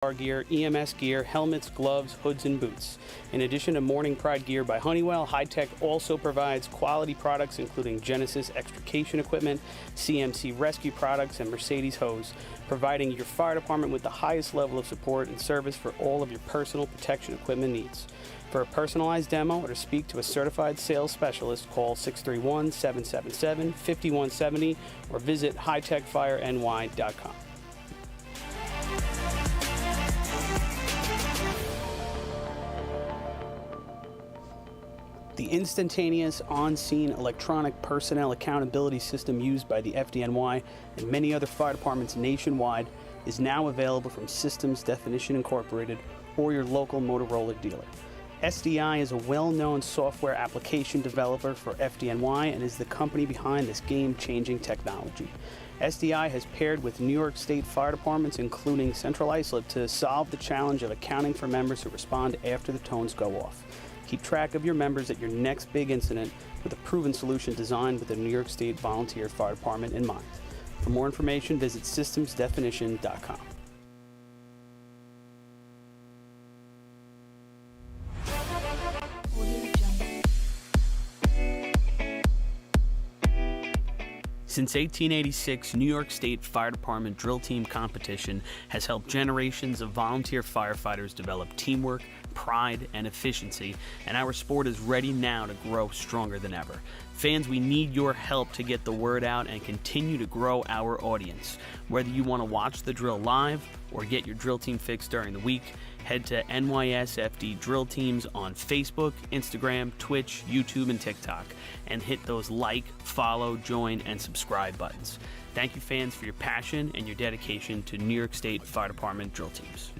gear, EMS gear, helmets, gloves, hoods, and boots. In addition to Morning Pride gear by Honeywell, Hi-Tech also provides quality products including Genesis extrication equipment, CMC rescue products, and Mercedes hose, providing your fire department with the highest level of support and service for all of your personal protection equipment needs. For a personalized demo or to speak to a certified sales specialist, call 631-777-5170 or visit hightechfireny.com. The instantaneous on-scene electronic personnel accountability system used by the FDNY and many other fire departments nationwide is now available from Systems Definition Incorporated or your local Motorola dealer. SDI is a well-known software application developer for FDNY and is the company behind this game-changing technology. SDI has paired with New York State fire departments, including Central Islip, to solve the challenge of accounting for members who respond after the tones go off. Keep track of your members at your next big incident with a proven solution designed with the New York State Volunteer Fire Department in mind. For more information, visit systemsdefinition.com. Since 1886, New York State Fire Department drill team competition has helped generations of volunteer firefighters develop teamwork, pride, and efficiency, and our sport is ready now to grow stronger than ever. Fans, we need your help to get the word out and continue to grow our audience. Whether you want to watch the drill live or get your drill team fix during the week, head to NYSFDdrillteams on Facebook, Instagram, Twitch, YouTube, and TikTok, and hit those like, follow, join, and subscribe buttons. Thank you, fans, for your passion and your dedication to New York State Fire Department drill teams.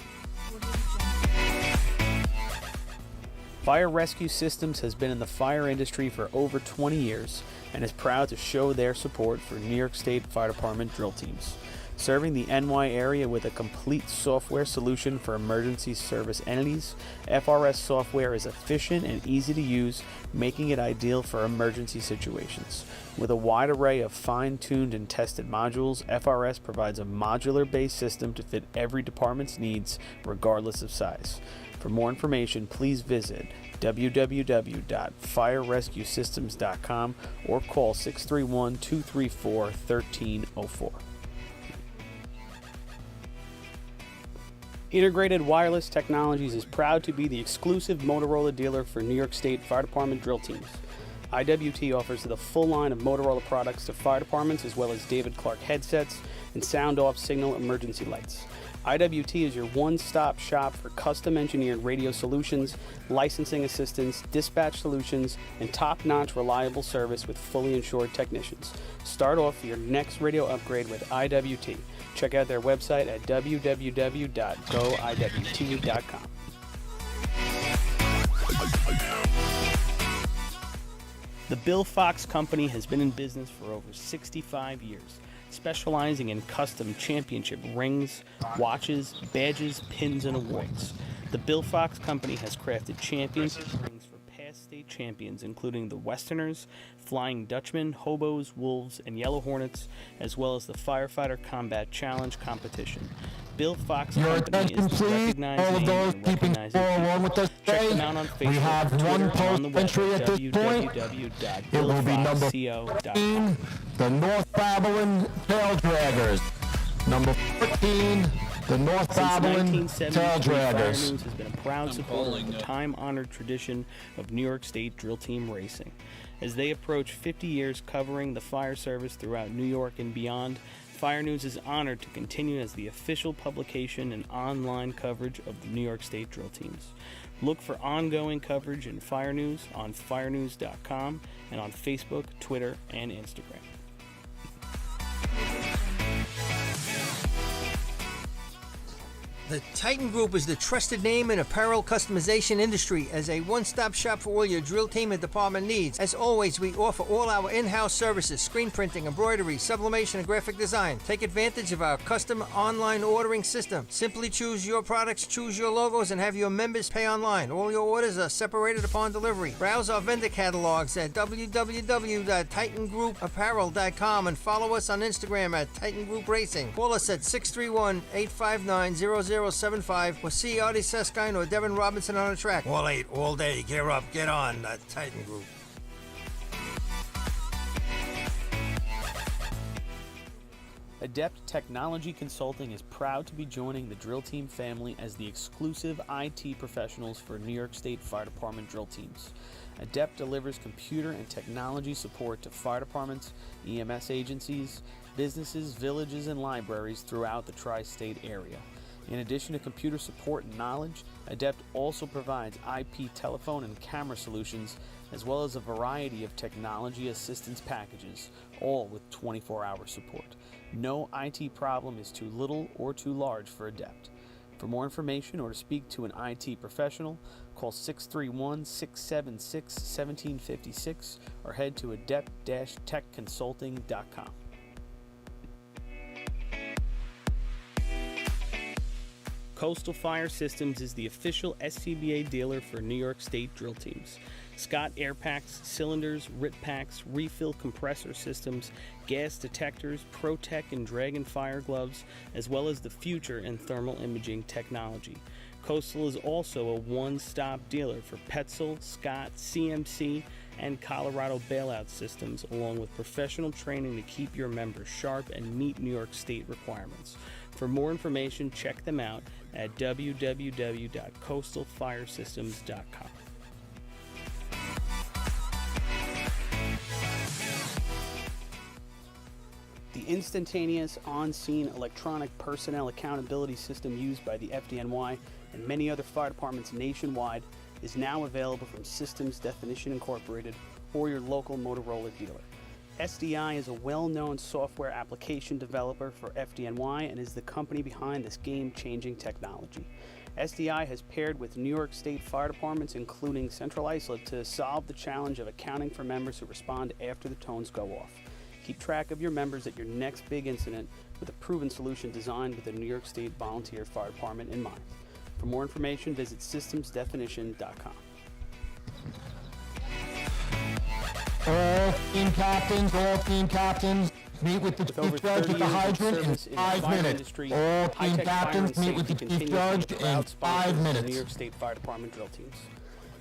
Fire Rescue Systems has been in the fire industry for over 20 years and is proud to show their support for New York State Fire Department drill teams. Serving the NY area with a complete software solution for emergency service entities, FRS software is efficient and easy to use, making it ideal for emergency situations. With a wide array of fine-tuned and tested modules, FRS provides a modular-based system to fit every department's needs, regardless of size. For more information, please visit www.firerescuesystems.com or call 631-234-1304. Integrated Wireless Technologies is proud to be the exclusive Motorola dealer for New York State Fire Department drill teams. IWT offers the full line of Motorola products to fire departments, as well as David Clark headsets and sound-off signal emergency lights. IWT is your one-stop shop for custom-engineered radio solutions, licensing assistance, dispatch solutions, and top-notch reliable service with fully insured technicians. Start off your next radio upgrade with IWT. Check out their website at www.goiwt.com. The Bill Fox Company has been in business for over 65 years, specializing in custom championship rings, watches, badges, pins, and awards. The Bill Fox Company has crafted championship rings for past state champions, including the Westerners, Flying Dutchmen, Hobos, Wolves, and Yellow Hornets, as well as the Firefighter Combat Challenge competition. Bill Fox Company is the recognized name and recognizing people. Check them out on Facebook, we have Twitter, one and on the web post-entry at at this point. It will be number 14, the North Babylon Tail Draggers. Number 14, the North Babylon Tail Draggers. Fire News has been a proud supporter of the time-honored tradition of New York State drill team racing. As they approach 50 years covering the fire service throughout New York and beyond, Fire News is honored to continue as the official publication and online coverage of the New York State drill teams. Look for ongoing coverage in Fire News on firenews.com and on Facebook, Twitter, and Instagram. The Titan Group is the trusted name in apparel customization industry as a one-stop shop for all your drill team and department needs. As always, we offer all our in-house services, screen printing, embroidery, sublimation, and graphic design. Take advantage of our custom online ordering system. Simply choose your products, choose your logos, and have your members pay online. All your orders are separated upon delivery. Browse our vendor catalogs at www.titangrouapparel.com and follow us on Instagram at Titan Group Racing. Call us at 631-859-00 800-785-4075 or see Artie Seskine or Devin Robinson on the track. All 8, all day. Gear up, get on. The Titan Group. Adept Technology Consulting is proud to be joining the Drill Team family as the exclusive IT professionals for New York State Fire Department drill teams. Adept delivers computer and technology support to fire departments, EMS agencies, businesses, villages, and libraries throughout the tri-state area. In addition to computer support and knowledge, Adept also provides IP telephone and camera solutions, as well as a variety of technology assistance packages, all with 24-hour support. No IT problem is too little or too large for Adept. For more information or to speak to an IT professional, call 631-676-1756 or head to adept-techconsulting.com. Coastal Fire Systems is the official SCBA dealer for New York State drill teams. Scott air packs, cylinders, RIT packs, refill compressor systems, gas detectors, ProTech and Dragon fire gloves, as well as the future in thermal imaging technology. Coastal is also a one-stop dealer for Petzl, Scott, CMC, and Colorado bailout systems, along with professional training to keep your members sharp and meet New York State requirements. For more information, check them out at www.coastalfiresystems.com. The instantaneous on-scene electronic personnel accountability system used by the FDNY and many other fire departments nationwide is now available from Systems Definition Incorporated or your local Motorola dealer. SDI is a well-known software application developer for FDNY and is the company behind this game-changing technology. SDI has paired with New York State fire departments, including Central Islip, to solve the challenge of accounting for members who respond after the tones go off. Keep track of your members at your next big incident with a proven solution designed with the New York State Volunteer Fire Department in mind. For more information, visit systemsdefinition.com. All team captains, meet with the chief judge at the hydrant in 5 minutes. All team captains meet with the chief judge in 5 minutes. New York State Fire Department drill teams.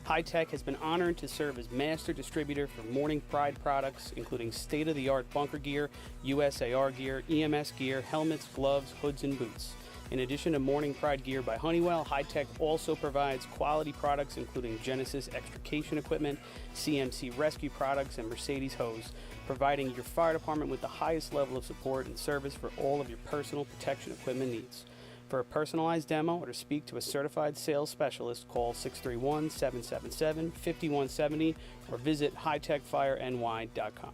High-Tech has been honored to serve as master distributor for Morning Pride products, including state-of-the-art bunker gear, USAR gear, EMS gear, helmets, gloves, hoods, and boots. In addition to Morning Pride gear by Honeywell, High-Tech also provides quality products including Genesis extrication equipment, CMC rescue products, and Mercedes hose, providing your fire department with the highest level of support and service for all of your personal protection equipment needs. For a personalized demo or to speak to a certified sales specialist, call 631-777-5170 or visit hightechfireny.com.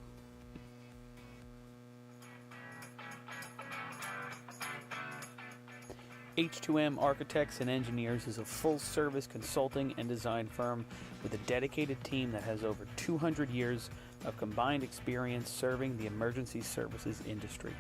H2M Architects and Engineers is a full-service consulting and design firm with a dedicated team that has over 200 years of combined experience serving the emergency services industry.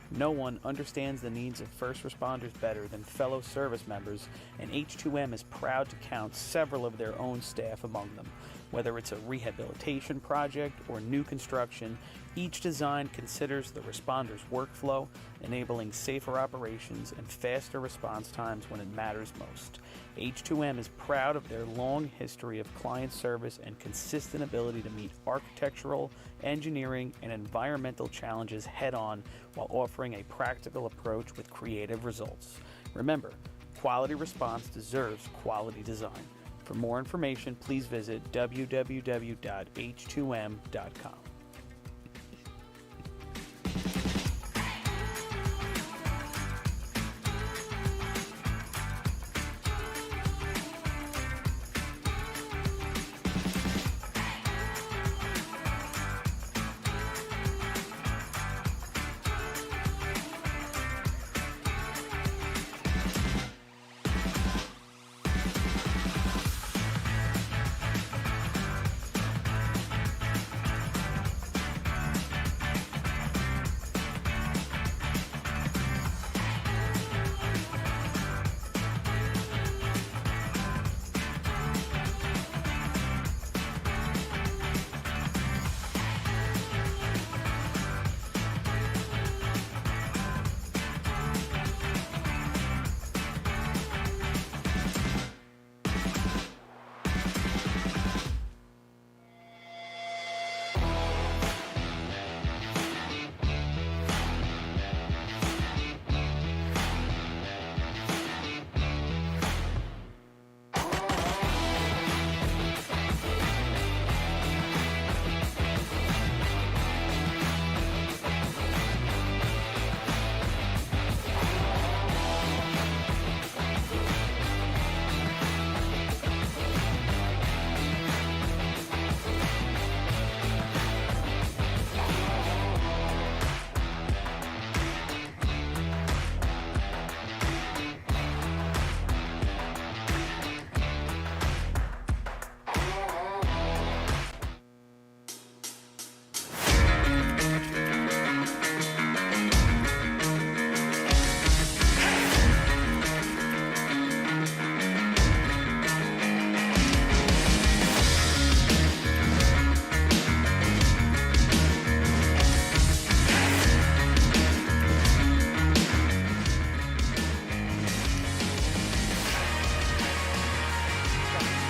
No one understands the needs of first responders better than fellow service members, and H2M is proud to count several of their own staff among them. Whether it's a rehabilitation project or new construction, each design considers the responder's workflow, enabling safer operations and faster response times when it matters most. H2M is proud of their long history of client service and consistent ability to meet architectural, engineering, and environmental challenges head-on while offering a practical approach with creative results. Remember, quality response deserves quality design. For more information, please visit www.h2m.com.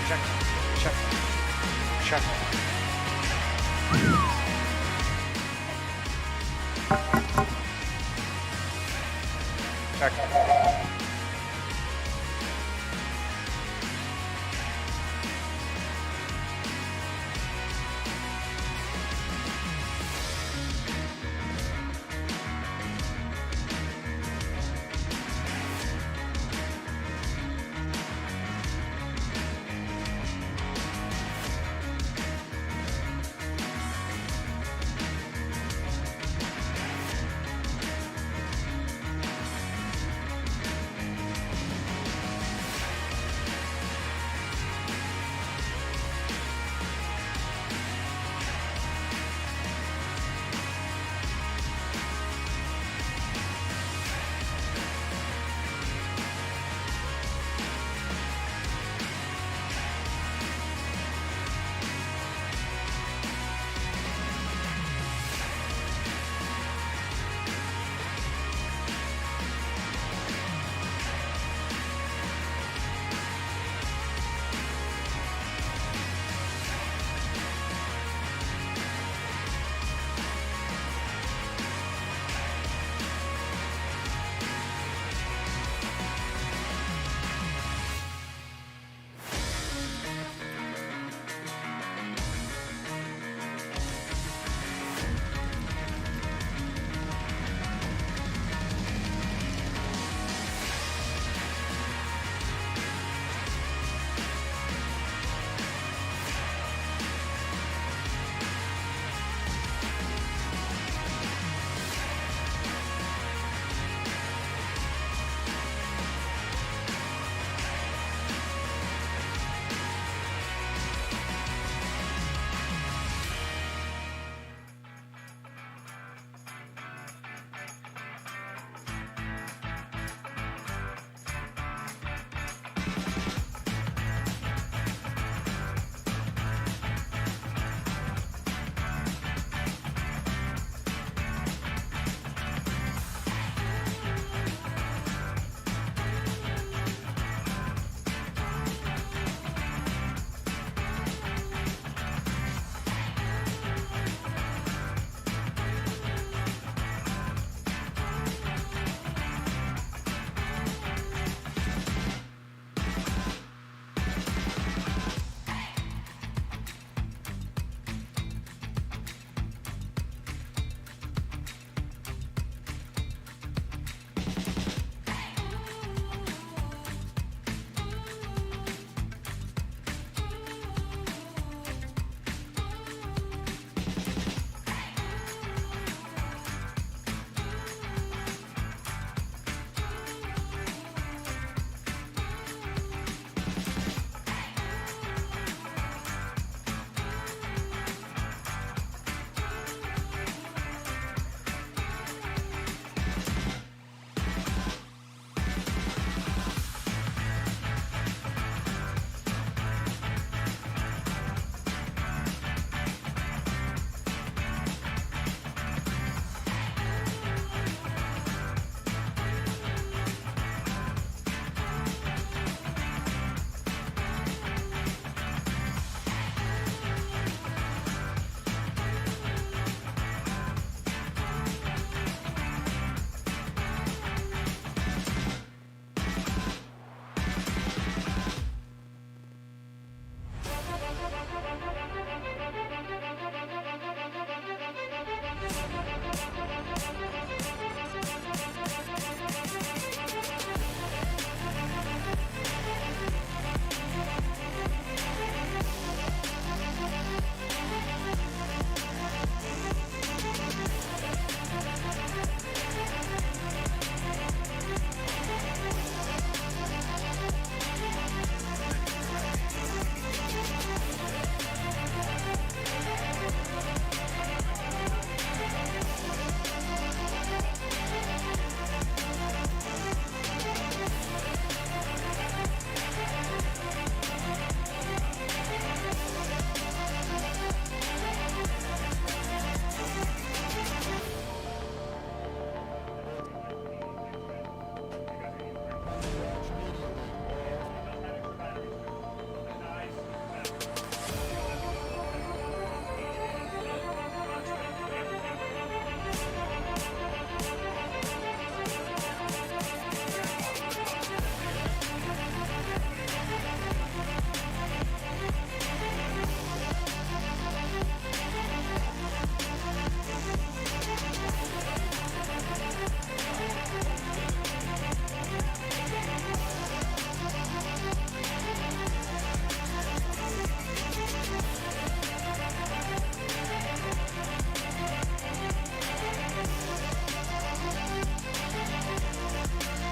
Check. Check. Check. Check.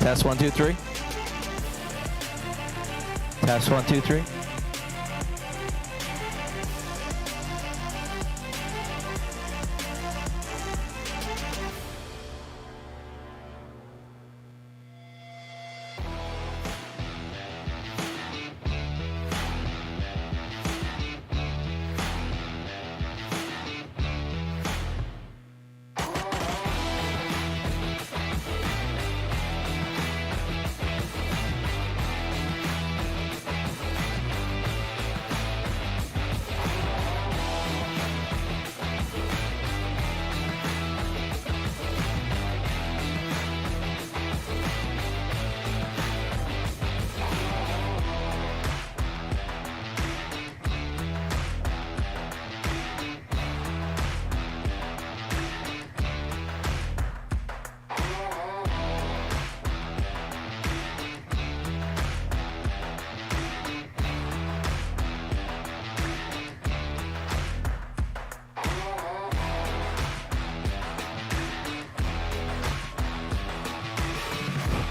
Test 1, 2, 3. Test 1, 2, 3.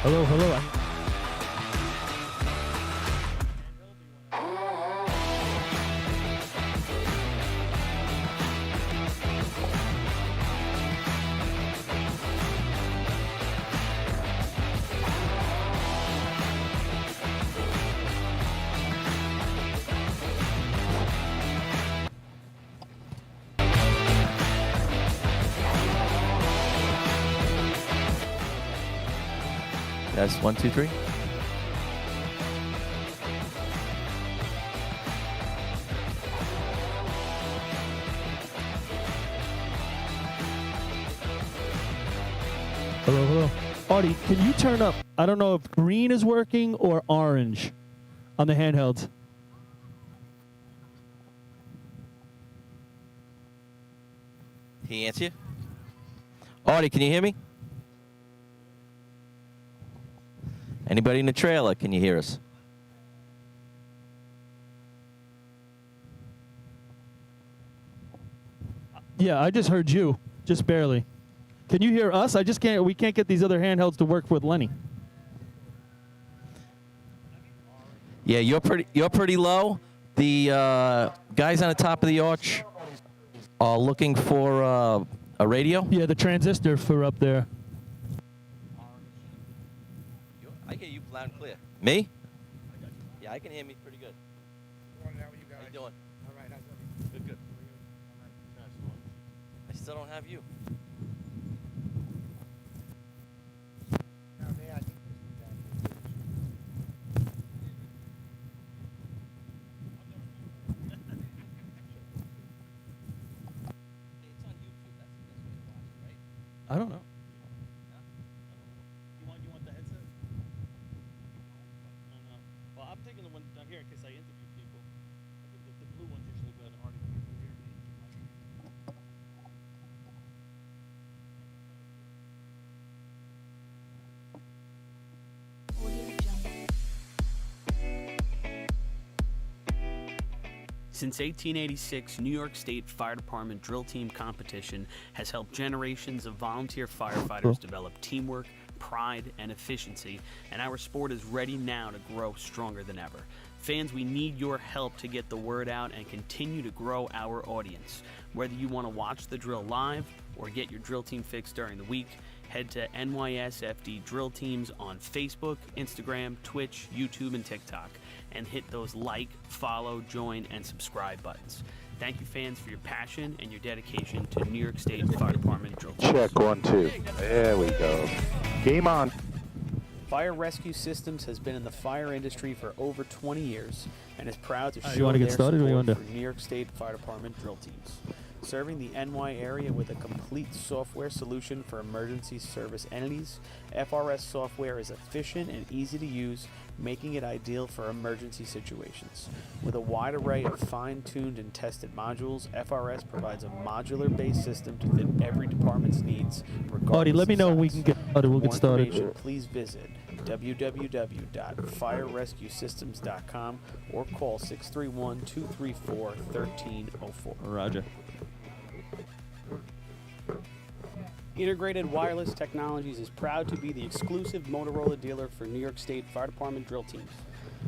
Hello, hello. Test 1, 2, 3. Hello, hello. Artie, can you turn up? I don't know if green is working or orange on the handhelds. Can he answer you? Artie, can you hear me? Anybody in the trailer, can you hear us? Yeah, I just heard you, just barely. Can you hear us? I just can't. We can't get these other handhelds to work with Lenny. Yeah, you're pretty low. The guys on the top of the arch are looking for a radio. Yeah, the transistor for up there. I hear you loud and clear. Me? Yeah, I can hear me pretty good. How you doing? All right, how's everything? Good, good. I still don't have you. I don't know. You want the headset? No. Well, I'm taking the one down here in case I interview people. I think the blue one's usually good. Already can hear me. Since 1886, New York State Fire Department Drill Team competition has helped generations of volunteer firefighters develop teamwork, pride, and efficiency, and our sport is ready now to grow stronger than ever. Fans, we need your help to get the word out and continue to grow our audience. Whether you want to watch the drill live or get your drill team fix during the week, head to NYSFD Drill Teams on Facebook, Instagram, Twitch, YouTube, and TikTok, and hit those like, follow, join, and subscribe buttons. Thank you, fans, for your passion and your dedication to New York State Fire Department Drill Teams. Check 1, 2. There we go. Game on. Fire Rescue Systems has been in the fire industry for over 20 years and is proud to You show wanna get their started, or you support wanna for New York State Fire Department Drill Teams. Serving the NY area with a complete software solution for emergency service entities, FRS software is efficient and easy to use, making it ideal for emergency situations. With a wide array of fine-tuned and tested modules, FRS provides a modular-based system to fit every department's needs, regardless Artie, let me of know when we size. can get started. We'll For get started. more information, please visit www.firerescuesystems.com or call 631-234-1304. Roger. Integrated Wireless Technologies is proud to be the exclusive Motorola dealer for New York State Fire Department drill teams.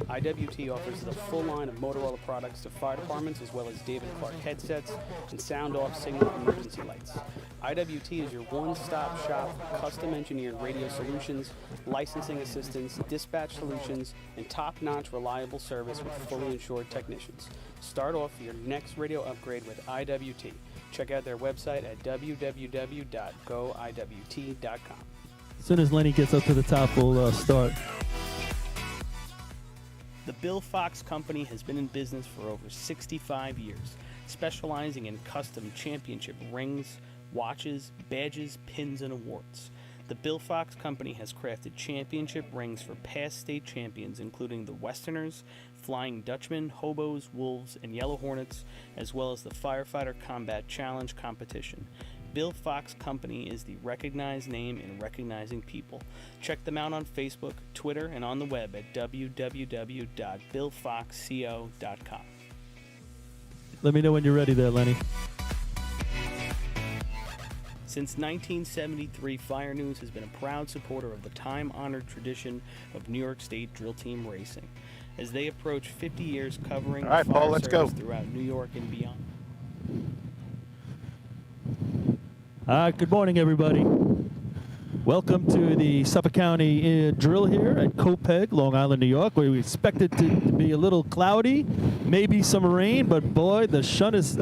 IWT offers the full line of Motorola products to fire departments, as well as David Clark headsets and sound-off signal emergency lights. IWT is your one-stop shop for custom-engineered radio solutions, licensing assistance, dispatch solutions, and top-notch reliable service with fully insured technicians. Start off your next radio upgrade with IWT. Check out their website at www.goiwt.com. As soon as Lenny gets up to the top, we'll start. The Bill Fox Company has been in business for over 65 years, specializing in custom championship rings, watches, badges, pins, and awards. The Bill Fox Company has crafted championship rings for past state champions, including the Westerners, Flying Dutchmen, Hobos, Wolves, and Yellow Hornets, as well as the Firefighter Combat Challenge competition. Bill Fox Company is the recognized name in recognizing people. Check them out on Facebook, Twitter, and on the web at www.billfoxco.com. Let me know when you're ready there, Lenny. Since 1973, Fire News has been a proud supporter of the time-honored tradition of New York State drill team racing, as they approach 50 years covering All right, the fire Paul, let's service go. throughout New York and beyond. Good morning, everybody. Welcome to the Suffolk County drill here at Copeg, Long Island, New York, where we expect it to be a little cloudy, maybe some rain, but boy, the sun is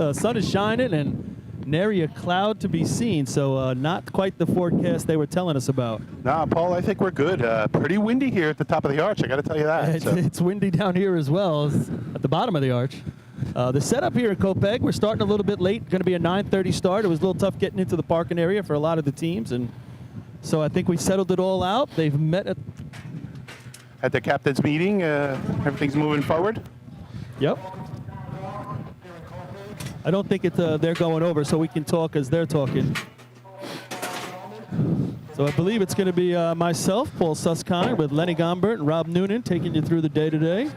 shining and nary a cloud to be seen, so not quite the forecast they were telling us about. Nah, Paul, I think we're good. Pretty windy here at the top of the arch, I got to tell you that. It's windy down here as well, at the bottom of the arch. The setup here at Copeg, we're starting a little bit late. Going to be a 9:30 start. It was a little tough getting into the parking area for a lot of the teams, and so I think we settled it all out. They've met at the captain's meeting, everything's moving forward. Yep. I don't think they're going over, so we can talk as they're talking. So I believe it's going to be myself, Paul Susskind, with Lenny Gombert and Rob Noonan taking you through the day today.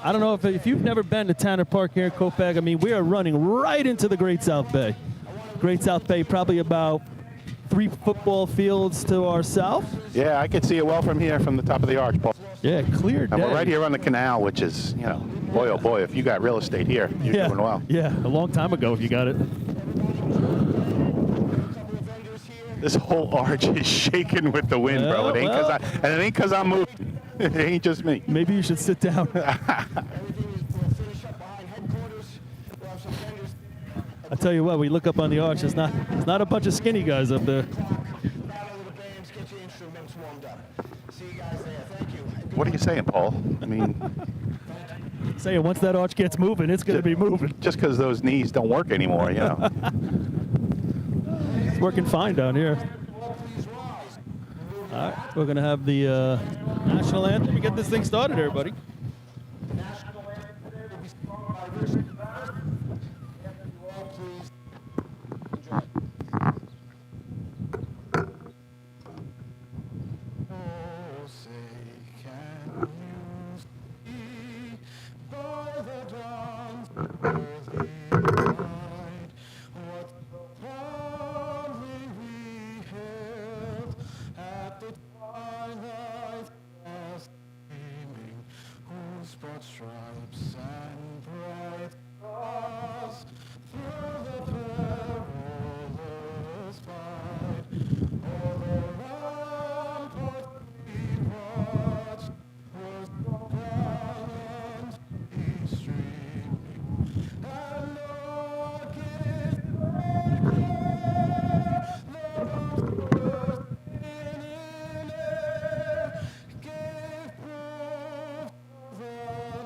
I don't know if you've never been to Tanner Park here in Copeg. I mean, we are running right into the Great South Bay. Great South Bay, probably about 3 football fields to our south. Yeah, I can see it well from here, from the top of the arch, Paul. Yeah, clear day. And we're right here on the canal, which is, you know, boy, oh boy, if you got real estate here, you're doing well. Yeah, a long time ago if you got it. This whole arch is shaking with the wind, bro. It ain't because I'm moving. It ain't just me. Maybe you should sit down. I tell you what, we look up on the arch. It's not a bunch of skinny guys up there. What are you saying, Paul? I mean, saying once that arch gets moving, it's going to be moving. Just because those knees don't work anymore, you know. It's working fine down here. All right, we're going to have the national anthem. We get this thing started, everybody. Stripes and bright stars through the perilous fight. All around what we watched was the gallant east streaming, and Lord give the most worth in air, gave proof the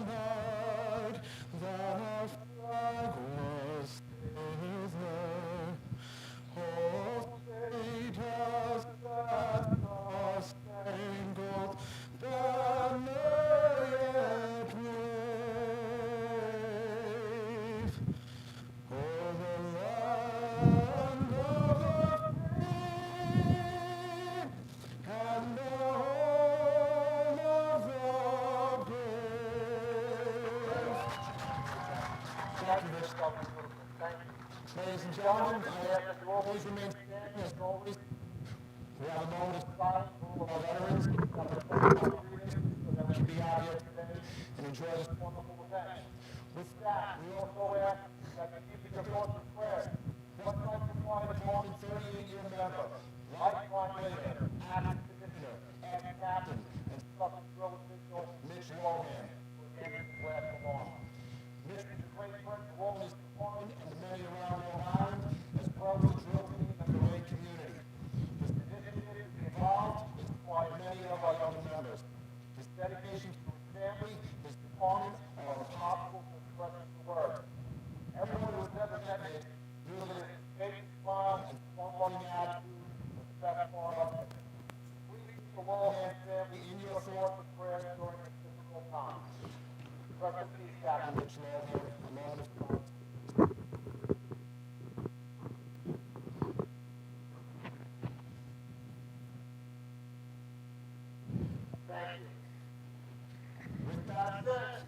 night that our flag was still there. Oh, fate has that star-spangled banner yet wave. Oh, the land of the free and the home of the brave. Thank you. Ladies and gentlemen, I ask that you all please remain standing as always. We have a moment of silence for all of our veterans so that we can be out here today and enjoy this wonderful event. With that, we also ask that you keep your thoughts in prayer. Just like the flight of more than 38-year member, lifelong leader, active commissioner, ex-captain, and Suffolk drill official Mitch Lohan, who again is glad to belong. Mitch is a great friend to all his department and the many around Long Island, as well as the drill team and the Ray community. His initiative is involved and inspired many of our young members. His dedication to his family, his department, are impossible to express in words. Everyone who has ever met Mitch knew that his patient smile and fun-loving attitude was the best part of him. Please keep the Lohan family in your thoughts and prayers during this difficult time. Rest in peace, Captain Mitch Lohan, a man of God. Thank you. With that said,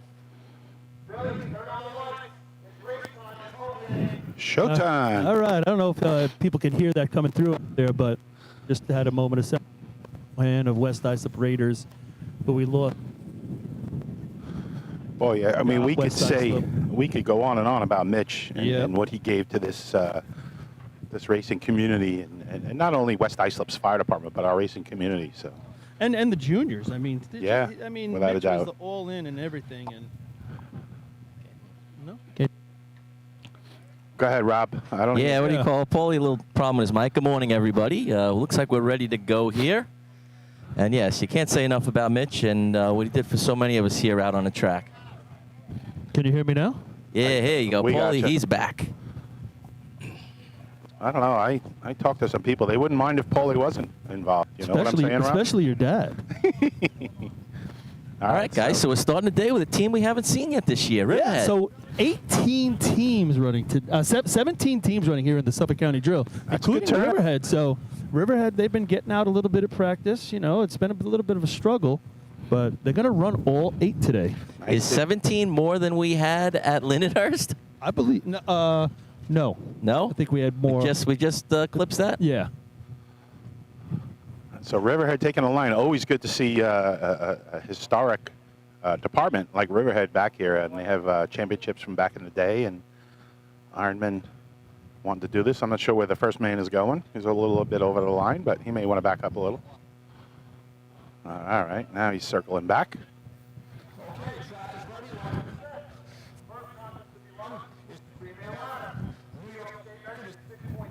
Billy, turn on the lights. It's race time at home. Showtime. All right. I don't know if people can hear that coming through up there, but just had a moment of silence of West Islip Raiders, but we lost. Boy, yeah, I mean, we could West say, Islip. we could go on and on about Mitch and, Yep. and what he gave to this this racing community, and not only West Islip's fire department, but our racing community. So, And the juniors. I mean, Yeah, without a Mitch doubt. was the all in and everything. And no. go ahead, Rob. I don't. Yeah, what do you call it? Paulie, a little problem with his mic. Good morning, everybody. Looks like we're ready to go here. And yes, you can't say enough about Mitch and what he did for so many of us here out on the track. Can you hear me now? Yeah, here you go. We Paulie, gotcha. he's back. I don't know. I talked to some people. They wouldn't mind if Paulie wasn't involved. You know what I'm saying, Rob? Especially your dad. All right, guys. So we're starting the day with a team we haven't seen yet this year. Riverhead. So 18 teams running to 17 teams running here in the Suffolk County Drill, That's a good including turnout. Riverhead. So Riverhead, they've been getting out a little bit of practice. You know, it's been a little bit of a struggle, but they're going to run all 8 today. Is 17 more than we had at Lindenhurst? I believe. No. No? I think we had more. We just clips that? Yeah. So Riverhead taking a line. Always good to see a historic department like Riverhead back here, and they have championships from back in the day, and Ironman wanted to do this. I'm not sure where the first man is going. He's a little bit over the line, but he may want to back up a little. All right, now he's circling back. Okay, track is ready. Like I said, first contest to be run is the three-man ladder. New York State record is 6.00,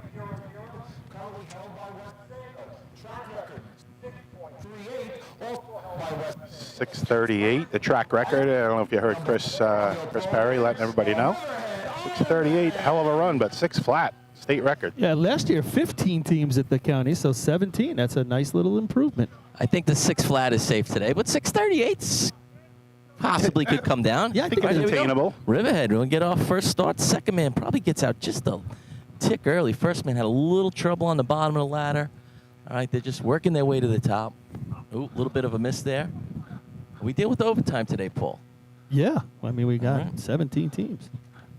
currently held by West Sago. Track record 6.38, also held by West. 6:38, the track record. I don't know if you heard Chris Perry letting everybody know. 6:38, hell of a run, but 6 flat, state record. Yeah, last year 15 teams at the county, so 17. That's a nice little improvement. I think the 6 flat is safe today, but 6:38 possibly could come down. Yeah, I think it's Here we go. attainable. Riverhead will get off first start. Second man probably gets out just a tick early. First man had a little trouble on the bottom of the ladder. All right, they're just working their way to the top. Ooh, a little bit of a miss there. We deal with overtime today, Paul. Yeah, I mean, we got Mhm. 17 teams.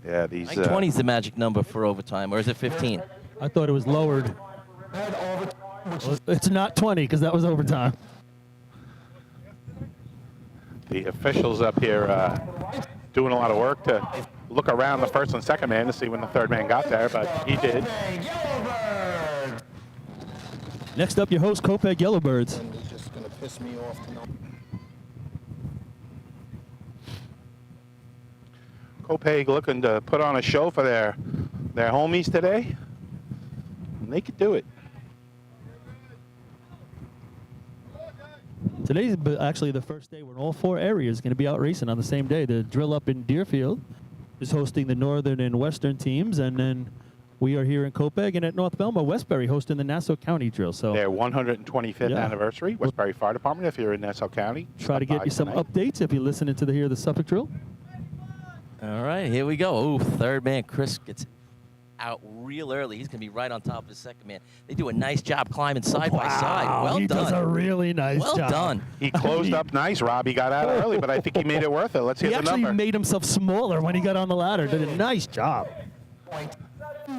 Yeah, these. I think 20 is the magic number for overtime, or is it 15? I thought it was lowered. It's not 20 because that was overtime. The officials up here doing a lot of work to look around the first and second man to see when the third man got there, but he did. Next up, your host, Kopek Yellowbirds. It's just going to piss me off tonight. Copeg looking to put on a show for their homies today. And they could do it. Today's actually the first day when all 4 areas are going to be out racing on the same day. The drill up in Deerfield is hosting the northern and western teams, and then we are here in Copeg, and at North Belmar, Westbury hosting the Nassau County drill. So Their 125th Yeah. anniversary, Westbury Fire Department, if you're in Nassau County. try to stop get by you some tonight. updates if you're listening to the Suffolk drill. All right, here we go. Ooh, third man, Chris gets out real early. He's going to be right on top of his second man. They do a nice job climbing side by side. Well he done. does a really nice well job. done. He closed up nice, Rob. He got out early, but I think he made it worth it. Let's He hear the actually number. made himself smaller when he got on the ladder. Did a nice job.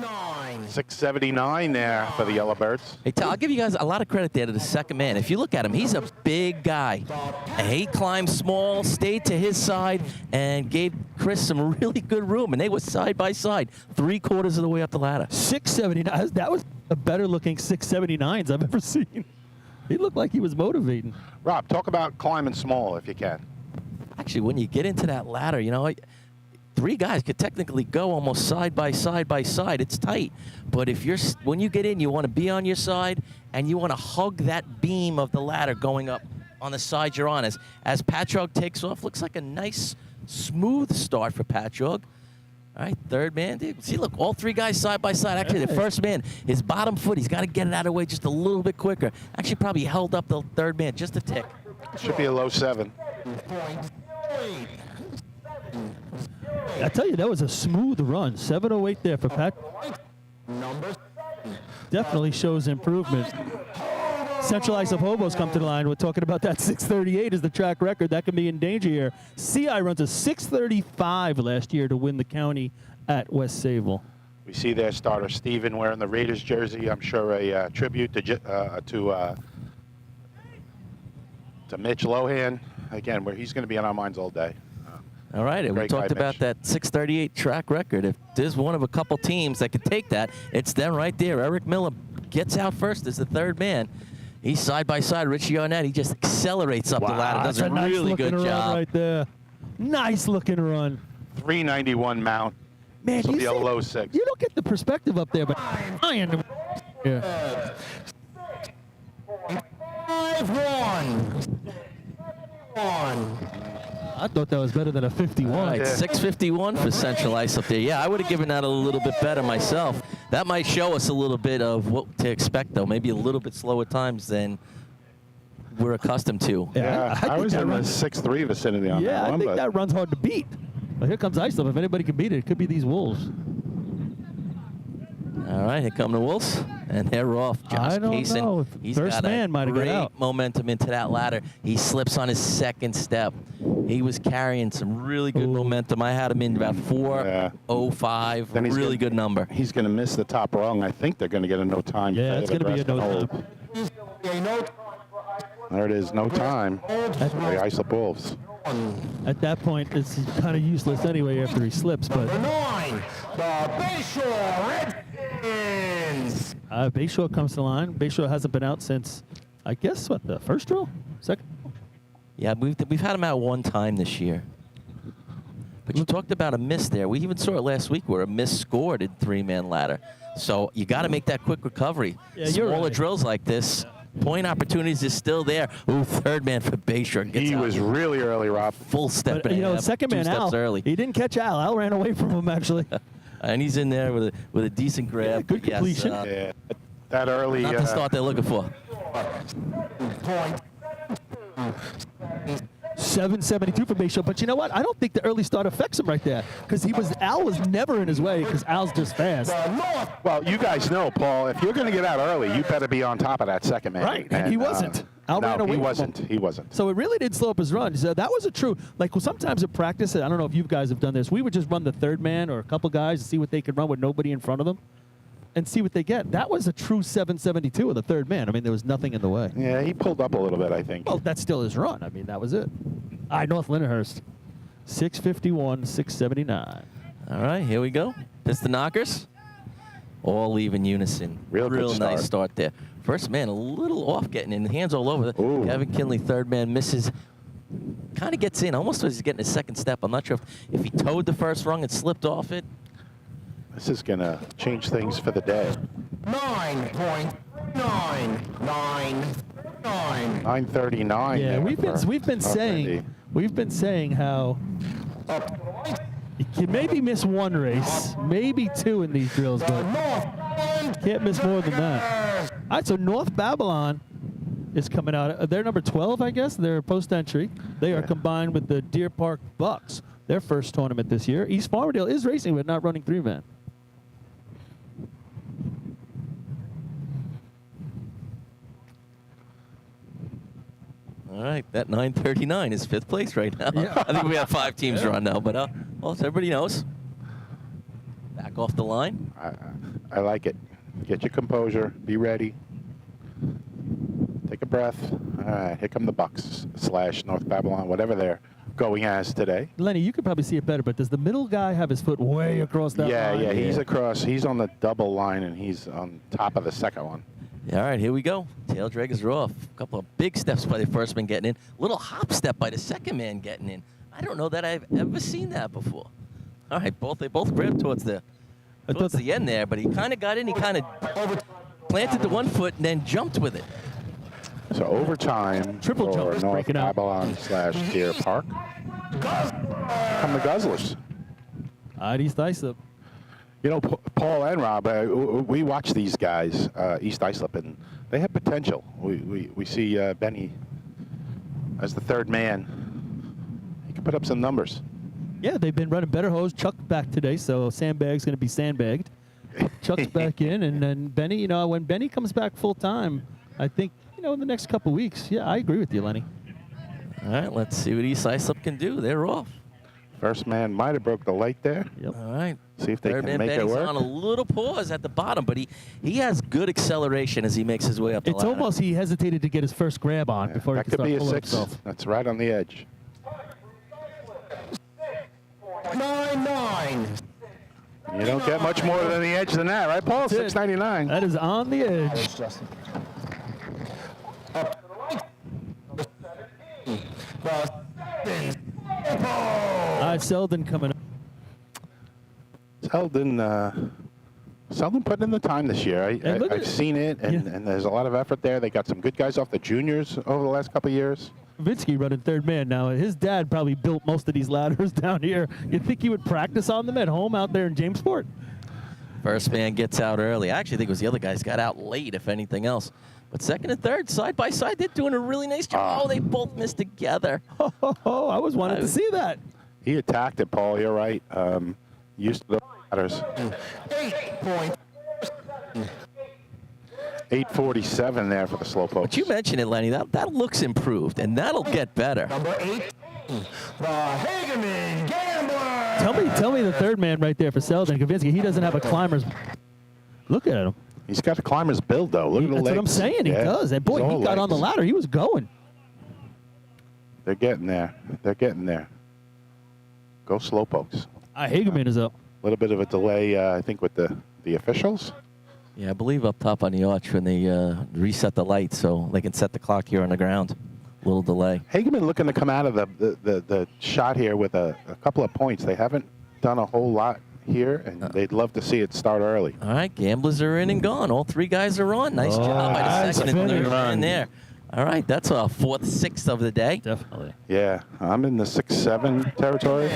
679 there for the Yellowbirds. Hey, I'll give you guys a lot of credit there to the second man. If you look at him, he's a big guy. And he climbed small, stayed to his side, and gave Chris some really good room. And they were side by side, 3/4 of the way up the ladder. 679. That was a better looking 679s I've ever seen. He looked like he was motivating. Rob, talk about climbing small if you can. Actually, when you get into that ladder, you know, 3 guys could technically go almost side by side by side. It's tight. But if you're, when you get in, you want to be on your side, and you want to hug that beam of the ladder going up on the side you're on. As Patchogue takes off, looks like a nice, smooth start for Patchogue. All right, third man. See, look, all 3 guys side by side. Actually, the first man, his bottom foot, he's got to get it out of the way just a little bit quicker. Actually, probably held up the third man just a tick. Should be a low 7. I tell you, that was a smooth run. 7:08 there for Pat. Definitely shows improvement. Central Ice of Hobos come to the line. We're talking about that 6:38 is the track record. That can be in danger here. CI runs a 6:35 last year to win the county at West Sayville. We see their starter Steven wearing the Raiders jersey. I'm sure a tribute to Mitch Lohan. Again, where he's going to be on our minds all day. All right, and we talked about that 6:38 track record. If there's one of a couple teams that could take that, it's them right there. Eric Miller gets out first as the third man. He's side by side. Richie Arnett, he just accelerates up the ladder. Does a really good job. Right there. Nice looking run. 391 mount. Man, this will be a low 6. You don't get the perspective up there, but yeah. 5-1. I thought that was better than a 51. All right, 6:51 for Central Ice up there. Yeah, I would have given that a little bit better myself. That might show us a little bit of what to expect, though. Maybe a little bit slower times than we're accustomed to. Yeah, I was in the 6.3 vicinity on that one. Yeah, I think that run's hard to beat. But here comes Ice, though. If anybody can beat it, it could be these Wolves. All right, here come the Wolves, and they're off. Josh I don't Kaysen, know. he's First got man might have got out. great momentum into that ladder. He slips on his second step. He was carrying some really good momentum. I had him in about 4:05. Then he's really good number. He's going to miss the top rung. I think they're going to get a no time. Yeah, it's going to be a no time. There it is, no time. The Ice Up Wolves. At that point, it's kind of useless anyway after he slips. But 9, the Bayshore Redskins. Bayshore comes to the line. Bayshore hasn't been out since, I guess, what, the first drill? Second? Yeah, we've had him out one time this year. But you talked about a miss there. We even saw it last week where a miss scored in 3-man ladder. So you got to make that quick recovery. Yeah, you're Smaller right. drills like this, point opportunities is still there. Ooh, third man for Bayshore. He was really early, Rob. Full step. But, second man Al, early. he didn't catch Al. Al ran away from him, actually. And he's in there with a decent grab. Yeah, good completion. Yeah, that early. Not the start they're looking for. 7:72 for Bayshore. But you know what? I don't think the early start affects him right there because Al was never in his way because Al's just fast. Well, you guys know, Paul, if you're going to get out early, you better be on top of that second man. Right, and he wasn't. Al ran away from him. He wasn't. So it really did slow up his run. So that was a true, like sometimes at practice, I don't know if you guys have done this, we would just run the third man or a couple guys to see what they could run with nobody in front of them and see what they get. That was a true 7:72 of the third man. I mean, there was nothing in the way. Yeah, he pulled up a little bit, I think. Well, that's still his run. I mean, that was it. All right, North Lyndhurst, 6:51, 6:79. All right, here we go. Piston knockers. All leave in unison. Real nice start there. First man a little off getting in. Hands all over. Ooh. Kevin Kinley, third man, misses. Kind of gets in. Almost as he's getting his second step. I'm not sure if he towed the first rung and slipped off it. This is going to change things for the day. 9.999. 9:39. Yeah, we've been saying how you can maybe miss one race, maybe two in these drills, but can't miss more than that. All right, so North Babylon is coming out. They're number 12, I guess. They're post-entry. They are combined with the Deer Park Bucks, their first tournament this year. East Farmingdale is racing, but not running 3-man. All right, that 9:39 is 5th place right now. Yeah. I think we have 5 teams run now, but well, so everybody knows. Back off the line. I like it. Get your composure. Be ready. Take a breath. All right, here come the Bucks / North Babylon, whatever they're going as today. Lenny, you could probably see it better, but does the middle guy have his foot way across that line? Yeah, he's across. He's on the double line, and he's on top of the second one. Yeah, all right, here we go. Tail draggers are off. A couple of big steps by the first man getting in. Little hop step by the second man getting in. I don't know that I've ever seen that before. All right, they both grabbed towards the end there, but he kind of got in. He kind of planted the one foot and then jumped with it. So overtime Triple for jumpers North breaking out. Babylon / Deer Park. Come the Guzzlers. East Islip. You know, Paul and Rob, we watch these guys, East Islip, and they have potential. We see Benny as the third man. He can put up some numbers. Yeah, they've been running better hose. Chuck back today, so Sandbag's going to be sandbagged. Chuck's back in, and then Benny, you know, when Benny comes back full time, I think, you know, in the next couple weeks. Yeah, I agree with you, Lenny. All right, let's see what East Islip can do. They're off. First man might have broke the light there. Yep. All right. See if they Third can man make it Benny's work. on a little pause at the bottom, but he has good acceleration as he makes his way up the It's ladder. almost he hesitated to get his first grab on Yeah, before he that could could start be a pulling 6. himself. That's right on the edge. 9-9. You don't get much more than the edge than that, right, Paul? That's it. 699. That is on the edge. Selden coming up. Selden put in the time this year. I've seen it, and, Yeah. and there's a lot of effort there. They got some good guys off the juniors over the last couple of years. Vinsky running third man now. His dad probably built most of these ladders down here. You'd think he would practice on them at home out there in Jamesport? First man gets out early. I actually think it was the other guys got out late, if anything else. But second and third, side by side, they're doing a really nice job. Oh, they both missed together. Oh, I was wanting to see that. He attacked it, Paul. You're right. Used to the ladders. 8:47 there for the slowpokes. But you mentioned it, Lenny. That looks improved, and that'll get better. Number 8, the Hageman Gambler. Tell me the third man right there for Selden. Kavinsky, he doesn't have a climber's. Look at him. He's got a climber's build, though. Look at the That's legs. what I'm saying. He Yeah. does. And boy, He's all he got on the legs. ladder. He was going. They're getting there. They're getting there. Go slowpokes. Hageman is up. A little bit of a delay, I think, with the officials. Yeah, I believe up top on the arch when they reset the lights so they can set the clock here on the ground. A little delay. Hageman looking to come out of the shot here with a couple of points. They haven't done a whole lot here, and they'd love to see it start early. All right, gamblers are in and gone. All three guys are on. Nice job by the nice second and third finish. man there. All right, that's our 4th, 6th of the day. Definitely. Yeah, I'm in the 6-7 territory.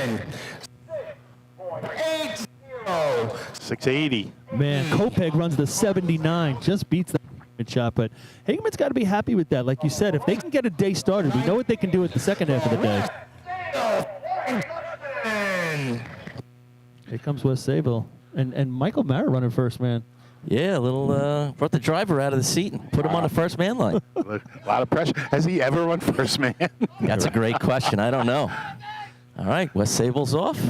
680. Man, Kopeg runs the 79. Just beats the shot. But Hageman's got to be happy with that. Like you said, if they can get a day started, we know what they can do at the second half of the day. Here comes West Sayville. And Michael Mara running first, man. Yeah, a little brought the driver out of the seat and put him on the first man line. A lot of pressure. Has he ever run first man? That's a great question. I don't know. All right, West Sayville's off.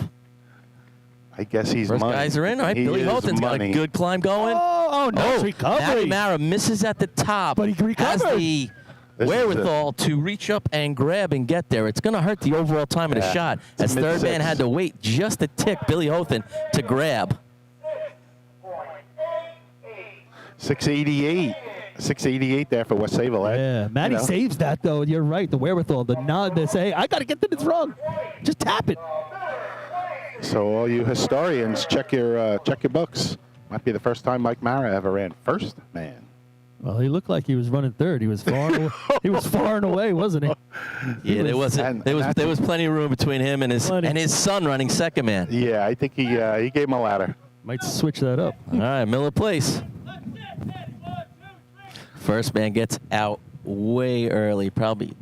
I guess he's First money. guys are in. All right, He Billy is Houghton's got a money. good climb going. Oh, nice recovery. Matty Mara misses at the top. But he has recovered. the This is wherewithal to reach up and grab and get there. It's going to hurt the overall time of the Yeah. shot, It's as third man mid-six. had to wait just a tick, Billy Houghton, to grab. 688. 688 there for West Sayville. Ed. Yeah, Matty You know. saves that, though. You're right. The wherewithal, the nod to say, hey, I got to get to this run. Just tap it. So all you historians, check your books. Might be the first time Mike Mara ever ran first man. Well, he looked like he was running third. He was far away. He was far and away, wasn't he? Yeah, there was plenty of room between him and his son running second man. Yeah, I think he gave him a ladder. Might switch that up. All right, Miller Place. First man gets out way early, probably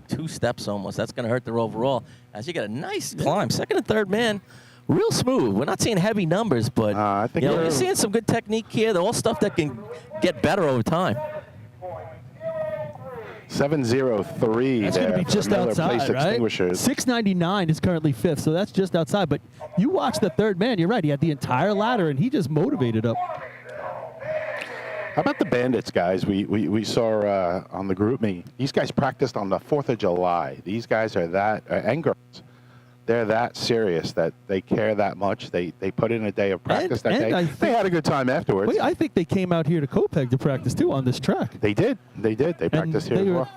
2 steps almost. That's going to hurt their overall. As you get a nice climb, second and third man, real smooth. We're not seeing heavy numbers, but I think we're seeing some good technique here. They're all stuff that can get better over time. 703 That's there going to be for just Miller outside, Place right? Extinguishers. 699 is currently 5th, so that's just outside. But you watch the third man. You're right. He had the entire ladder, and he just motivated up. How about the Bandits, guys? We saw on the group me. These guys practiced on the 4th of July. These guys are that, and girls, they're that serious that they care that much. They put in a day of practice that day. They had a good time afterwards. Well, I think they came out here to Copeg to practice, too, on this track. They did. They practiced here as well.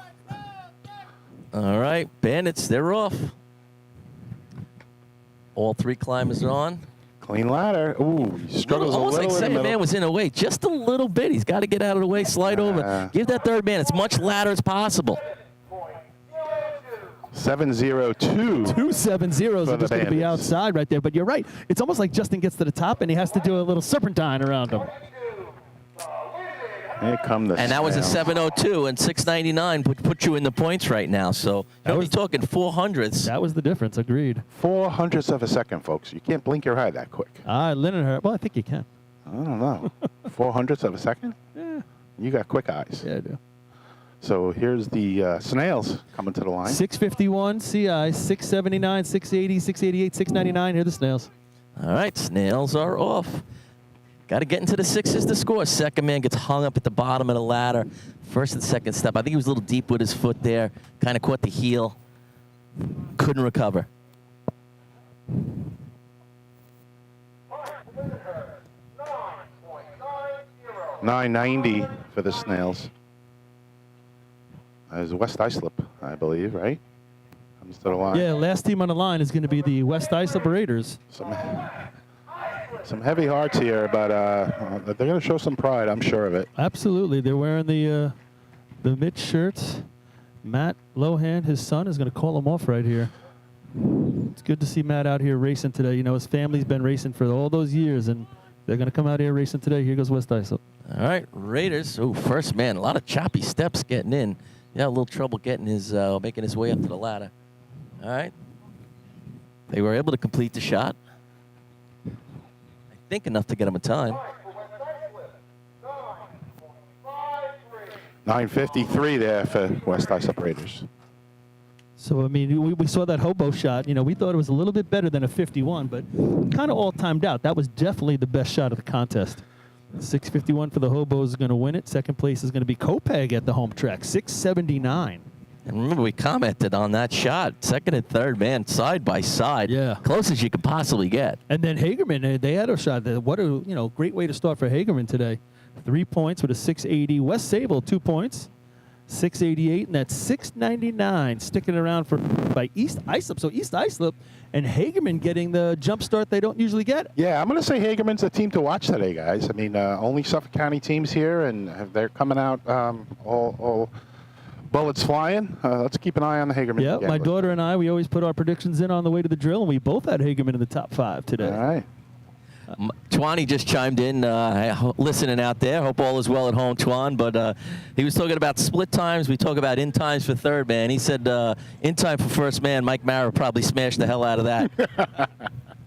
All right, Bandits, they're off. All 3 climbers are on. Clean ladder. Ooh, he struggles almost a little. like second man was in the way just a little bit. He's got to get out of the way, slide over. Give that third man as much ladder as possible. 7-0-2. 2 7-0s are just going to be outside right there. But you're right. It's almost like Justin gets to the top and he has to do a little serpentine around him. Here come the And that was a 7:02 and 699 put you in the points right now. So you're only talking 400ths. That was the difference. Agreed. 400ths of a second, folks. You can't blink your eye that quick. Linenhart. Well, I think you can. I don't know. 400ths of a second? Yeah. You got quick eyes. Yeah, I do. So here's the Snails coming to the line. 651 CI, 679, 680, 688, 699. Here are the Snails. All right, Snails are off. Got to get into the 6s to score. Second man gets hung up at the bottom of the ladder. First and second step. I think he was a little deep with his foot there. Kind of caught the heel. Couldn't recover. $9.90 for the Snails. There's West Islip, I believe, right? Comes to the line. Yeah, last team on the line is going to be the West Islip Raiders. Some heavy hearts here, but they're going to show some pride, I'm sure of it. Absolutely. They're wearing the Mitch shirts. Matt Lohan, his son, is going to call him off right here. It's good to see Matt out here racing today. You know, his family's been racing for all those years, and they're going to come out here racing today. Here goes West Islip. All right, Raiders. Oh, first man, a lot of choppy steps getting in. Yeah, a little trouble getting his making his way up to the ladder. All right. They were able to complete the shot. I think enough to get him a time. 9:53 there for West Islip Raiders. So, I mean, we saw that hobo shot. You know, we thought it was a little bit better than a 51, but kind of all timed out. That was definitely the best shot of the contest. 651 for the hobos is going to win it. Second place is going to be Copeg at the home track, 679. And remember, we commented on that shot. Second and third man, side by side. Yeah. Close as you could possibly get. And then Hagerman, they had a shot. What a great way to start for Hagerman today. 3 points with a 680. Wes Sable, 2 points. 688, and that's 699 sticking around by East Islip. So East Islip and Hagerman getting the jump start they don't usually get. Yeah, I'm going to say Hagerman's the team to watch today, guys. I mean, only Suffolk County teams here, and they're coming out all bullets flying. Let's keep an eye on the Hagerman. Yeah, my daughter and I, we always put our predictions in on the way to the drill, and we both had Hagerman in the top 5 today. All right. Twani just chimed in, listening out there. Hope all is well at home, Twan. But he was talking about split times. We talk about in times for third man. He said in time for first man, Mike Mara probably smashed the hell out of that.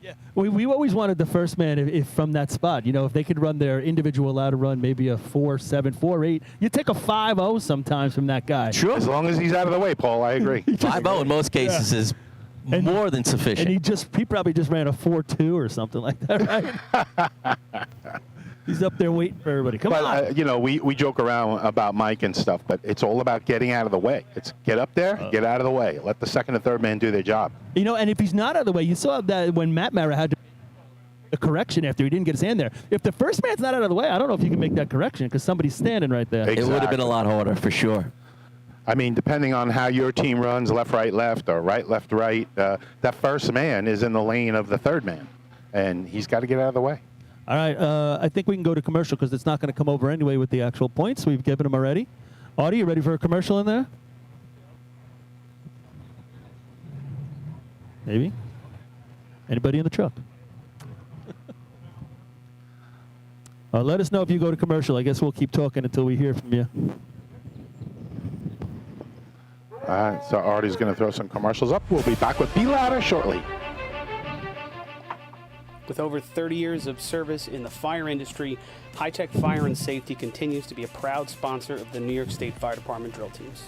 Yeah, we always wanted the first man if from that spot. You know, if they could run their individual ladder run, maybe a 4.7, 4.8. You take a 5.0 sometimes from that guy. Sure. As long as he's out of the way, Paul, I agree. 5.0 in most cases is more than sufficient. And he probably just ran a 4.2 or something like that, right? He's up there waiting for everybody. Come on. You know, we joke around about Mike and stuff, but it's all about getting out of the way. It's get up there, get out of the way. Let the second and third man do their job. You know, and if he's not out of the way, you saw that when Matt Mara had to a correction after he didn't get his hand there. If the first man's not out of the way, I don't know if you can make that correction because somebody's standing right there. Exactly. It would have been a lot harder for sure. I mean, depending on how your team runs, left, right, left, or right, left, right, that first man is in the lane of the third man, and he's got to get out of the way. All right, I think we can go to commercial because it's not going to come over anyway with the actual points. We've given them already. Audie, you ready for a commercial in there? Maybe? Anybody in the truck? Let us know if you go to commercial. I guess we'll keep talking until we hear from you. All right, so Artie's going to throw some commercials up. We'll be back with B-Ladder shortly. With over 30 years of service in the fire industry, High Tech Fire and Safety continues to be a proud sponsor of the New York State Fire Department drill teams.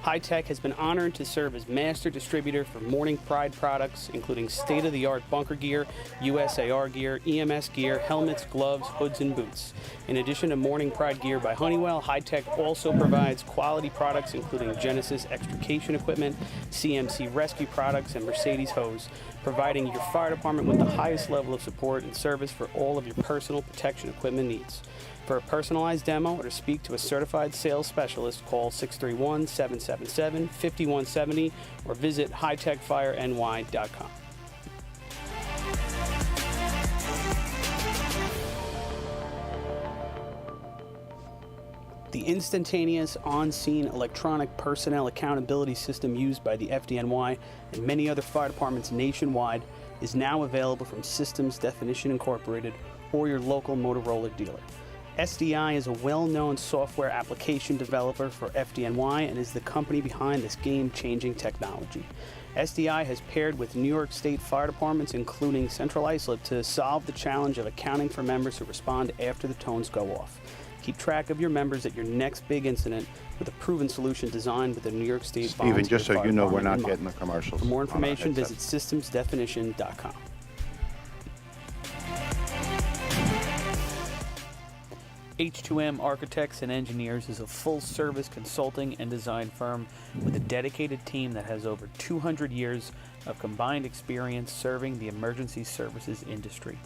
High-Tech has been honored to serve as master distributor for Morning Pride products, including state-of-the-art bunker gear, USAR gear, EMS gear, helmets, gloves, hoods, and boots. In addition to Morning Pride gear by Honeywell, High-Tech also provides quality products including Genesis extrication equipment, CMC rescue products, and Mercedes hose, providing your fire department with the highest level of support and service for all of your personal protection equipment needs. For a personalized demo or to speak to a certified sales specialist, call 631-777-5170 or visit hightechfireny.com. The instantaneous on-scene electronic personnel accountability system used by the FDNY and many other fire departments nationwide is now available from Systems Definition Incorporated or your local Motorola dealer. SDI is a well-known software application developer for FDNY and is the company behind this game-changing technology. SDI has paired with New York State fire departments, including Central Islip, to solve the challenge of accounting for members who respond after the tones go off. Keep track of your members at your next big incident with a proven solution designed with the New York State Stephen, Volunteer just so Fire you know, we're Department not in mind. getting the commercials. For more on our information, headset. visit systemsdefinition.com. H2M Architects and Engineers is a full-service consulting and design firm with a dedicated team that has over 200 years of combined experience serving the emergency services industry.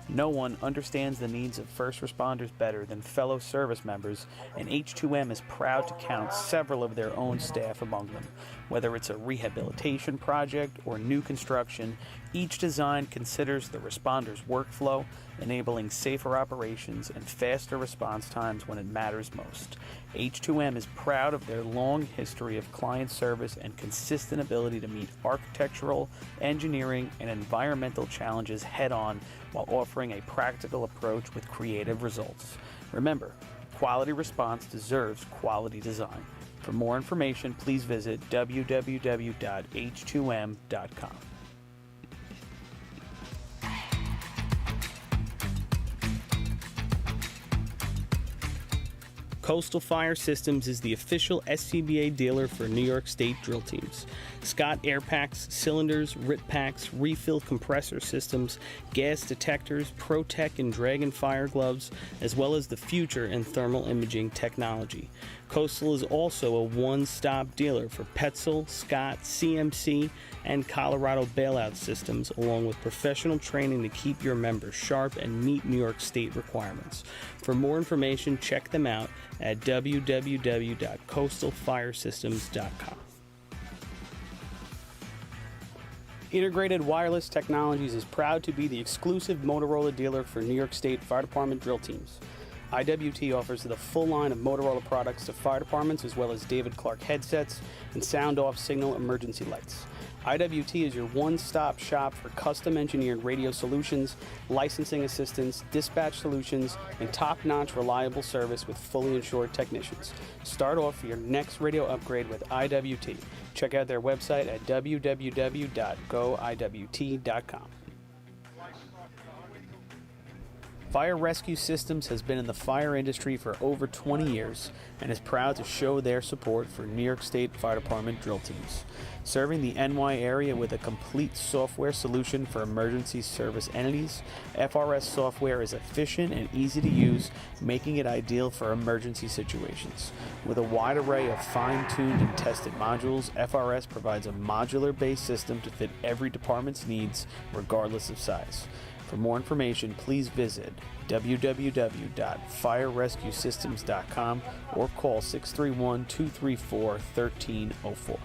No one understands the needs of first responders better than fellow service members, and H2M is proud to count several of their own staff among them. Whether it's a rehabilitation project or new construction, each design considers the responder's workflow, enabling safer operations and faster response times when it matters most. H2M is proud of their long history of client service and consistent ability to meet architectural, engineering, and environmental challenges head-on while offering a practical approach with creative results. Remember, quality response deserves quality design. For more information, please visit www.h2m.com. Coastal Fire Systems is the official SCBA dealer for New York State drill teams. Scott air packs, cylinders, RIT packs, refill compressor systems, gas detectors, ProTech and Dragon fire gloves, as well as the future in thermal imaging technology. Coastal is also a one-stop dealer for Petzl, Scott, CMC, and Colorado bailout systems, along with professional training to keep your members sharp and meet New York State requirements. For more information, check them out at www.coastalfiresystems.com. Integrated Wireless Technologies is proud to be the exclusive Motorola dealer for New York State Fire Department drill teams. IWT offers the full line of Motorola products to fire departments, as well as David Clark headsets and sound-off signal emergency lights. IWT is your one-stop shop for custom-engineered radio solutions, licensing assistance, dispatch solutions, and top-notch reliable service with fully insured technicians. Start off your next radio upgrade with IWT. Check out their website at www.goiwt.com. Fire Rescue Systems has been in the fire industry for over 20 years and is proud to show their support for New York State Fire Department drill teams. Serving the NY area with a complete software solution for emergency service entities, FRS software is efficient and easy to use, making it ideal for emergency situations. With a wide array of fine-tuned and tested modules, FRS provides a modular-based system to fit every department's needs, regardless of size. For more information, please visit www.firerescuesystems.com or call 631-234-1304.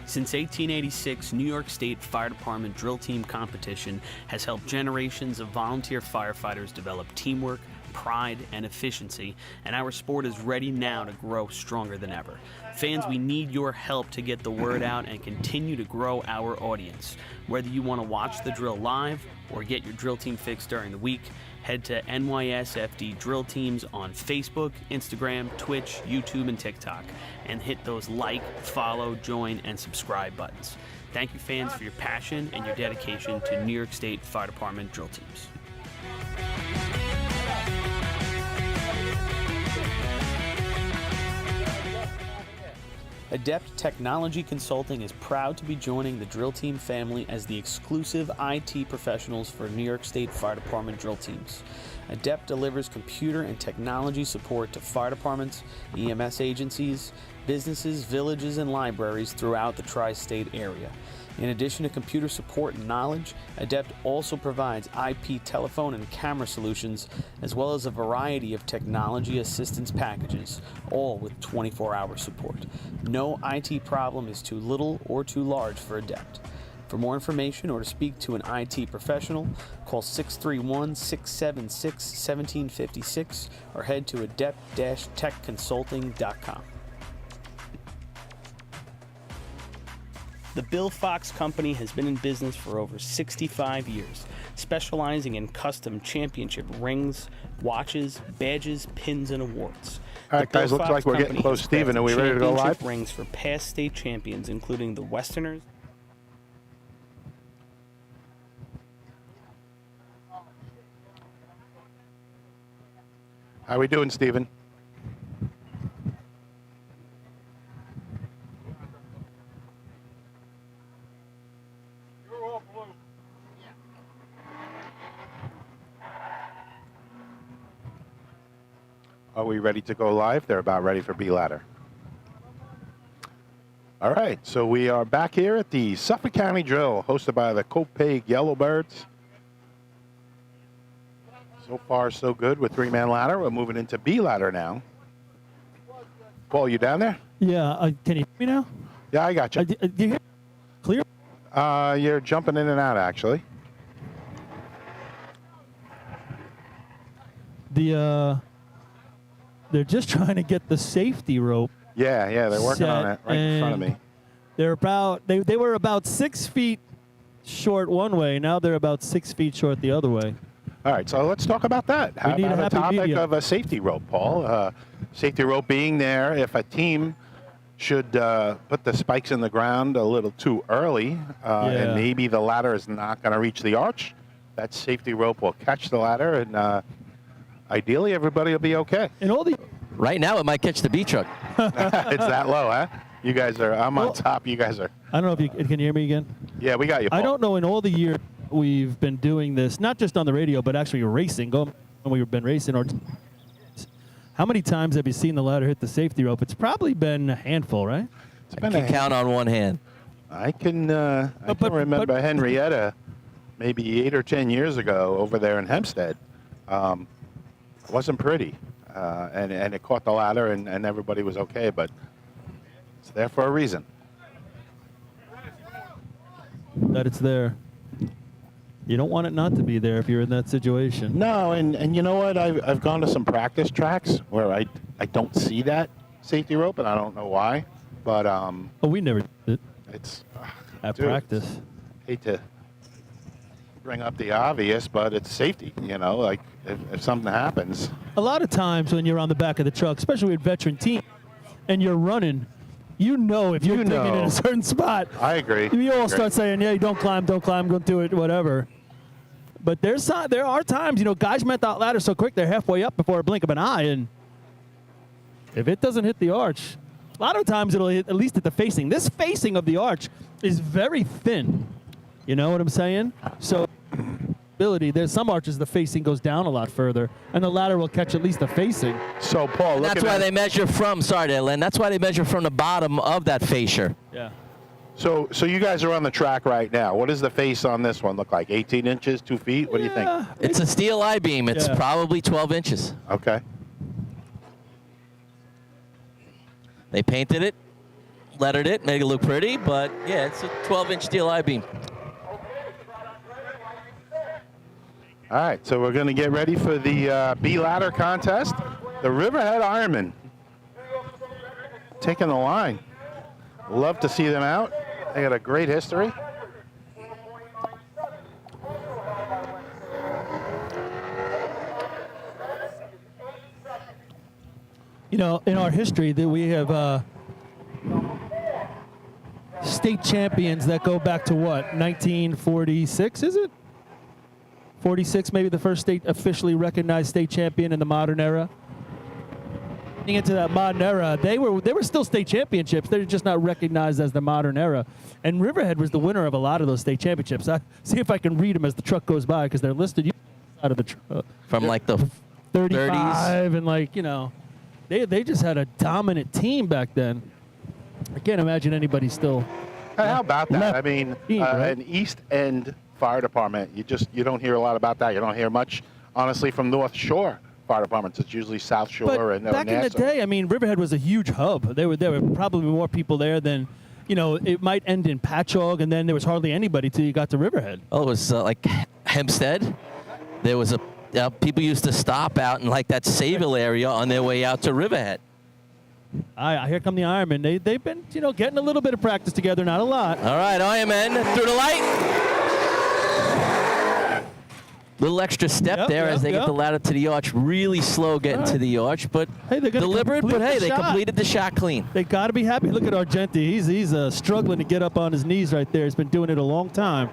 Since 1886, New York State Fire Department drill team competition has helped generations of volunteer firefighters develop teamwork, pride, and efficiency, and our sport is ready now to grow stronger than ever. Fans, we need your help to get the word out and continue to grow our audience. Whether you want to watch the drill live or get your drill team fix during the week, head to NYSFDdrillteams on Facebook, Instagram, Twitch, YouTube, and TikTok, and hit those like, follow, join, and subscribe buttons. Thank you, fans, for your passion and your dedication to New York State Fire Department drill teams. Adept Technology Consulting is proud to be joining the drill team family as the exclusive IT professionals for New York State Fire Department drill teams. Adept delivers computer and technology support to fire departments, EMS agencies, businesses, villages, and libraries throughout the tri-state area. In addition to computer support and knowledge, Adept also provides IP telephone and camera solutions, as well as a variety of technology assistance packages, all with 24-hour support. No IT problem is too little or too large for Adept. For more information or to speak to an IT professional, call 631-676-1756 or head to adept-techconsulting.com. The Bill Fox Company has been in business for over 65 years, specializing in custom championship rings, watches, badges, pins, and awards. All right, guys, looks like we're getting close. Steven, are we ready to go live? Rings for past state champions, including the Westerners. How are we doing, Steven? Are we ready to go live? They're about ready for B-Ladder. All right, so we are back here at the Suffolk County Drill, hosted by the Copaig Yellowbirds. So far, so good with three-man ladder. We're moving into B-Ladder now. Paul, you down there? Yeah, can you hear me now? Yeah, I got you. Do you hear clear? You're jumping in and out, actually. They're just trying to get the safety rope. Yeah, they're working on it right in front of me. They're they were about 6 feet short one way. Now they're about 6 feet short the other way. All right, so let's talk about that. How about a topic of a safety rope, Paul? Safety rope being there if a team should put the spikes in the ground a little too early, and maybe the ladder is not going to reach the arch. That safety rope will catch the ladder, and ideally everybody will be okay. And all the Right now, it might catch the B truck. It's that low, huh? You guys are. I'm on top. You guys are. I don't know if you can you hear me again. Yeah, we got you, Paul. I don't know in all the years we've been doing this, not just on the radio, but actually racing. When we've been racing, or how many times have you seen the ladder hit the safety rope? It's probably been a handful, right? I can count on one hand. I can remember Henrietta, maybe 8 or 10 years ago, over there in Hempstead. It wasn't pretty, and it caught the ladder, and everybody was okay. But it's there for a reason. That it's there. You don't want it not to be there if you're in that situation. No, and you know what? I've gone to some practice tracks where I don't see that safety rope, and I don't know why. But we never did it. It's at practice. Hate to bring up the obvious, but it's safety. You know, like if something happens. A lot of times when you're on the back of the truck, especially with veteran team, and you're running, you know if you're digging in a certain spot. I agree. You all start saying, "Yeah, don't climb, go do it, whatever." But there are times, guys met that ladder so quick they're halfway up before a blink of an eye, and if it doesn't hit the arch, a lot of times it'll hit, at least at the facing. This facing of the arch is very thin. You know what I'm saying? So there's some arches the facing goes down a lot further, and the ladder will catch at least the facing. So Paul, that's why they measure from. Sorry, Len. That's why they measure from the bottom of that fascia. Yeah. So you guys are on the track right now. What does the face on this one look like? 18 inches, 2 feet? What do you think? It's a steel I-beam. It's probably 12 inches. Okay. They painted it, lettered it, made it look pretty, but yeah, it's a 12-inch steel I-beam. All right, so we're going to get ready for the B-Ladder contest. The Riverhead Ironmen taking the line. Love to see them out. They got a great history. In our history, that we have state champions that go back to what, 1946, is it? 46, maybe the first state officially recognized state champion in the modern era. getting into that modern era. They were still state championships. They're just not recognized as the modern era. And Riverhead was the winner of a lot of those state championships. I see if I can read them as the truck goes by because they're listed out of the truck. From like the 35 30s. and like, they just had a dominant team back then. I can't imagine anybody still. How about that? Left I mean, team, right? an East End fire department, you don't hear a lot about that. You don't hear much, honestly, from North Shore fire departments. It's usually South Shore But and back in the Nassau. day, I mean, Riverhead was a huge hub. There were probably more people there than, it might end in Patchogue, and then there was hardly anybody till you got to Riverhead. Oh, it was like Hempstead. There was people used to stop out in like that Sayville area on their way out to Riverhead. Here come the Ironmen. They've been, getting a little bit of practice together, not a lot. All right, Ironmen through the light. Little extra step there as they get the ladder to the arch. Really slow getting to the arch, but Hey, they're gonna deliberate. complete But hey, the they shot. completed the shot clean. They got to be happy. Look at Argenti. He's struggling to get up on his knees right there. He's been doing it a long time.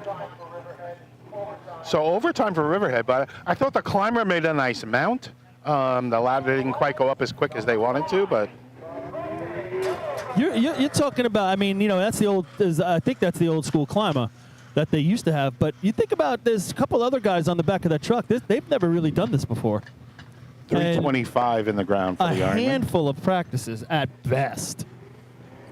So overtime for Riverhead, but I thought the climber made a nice mount. The ladder didn't quite go up as quick as they wanted to, but You're talking about, I mean, that's the old, I think that's the old school climber that they used to have. But you think about, there's a couple other guys on the back of that truck. They've never really done this before. 325 in the ground for A the Ironman. handful of practices at best.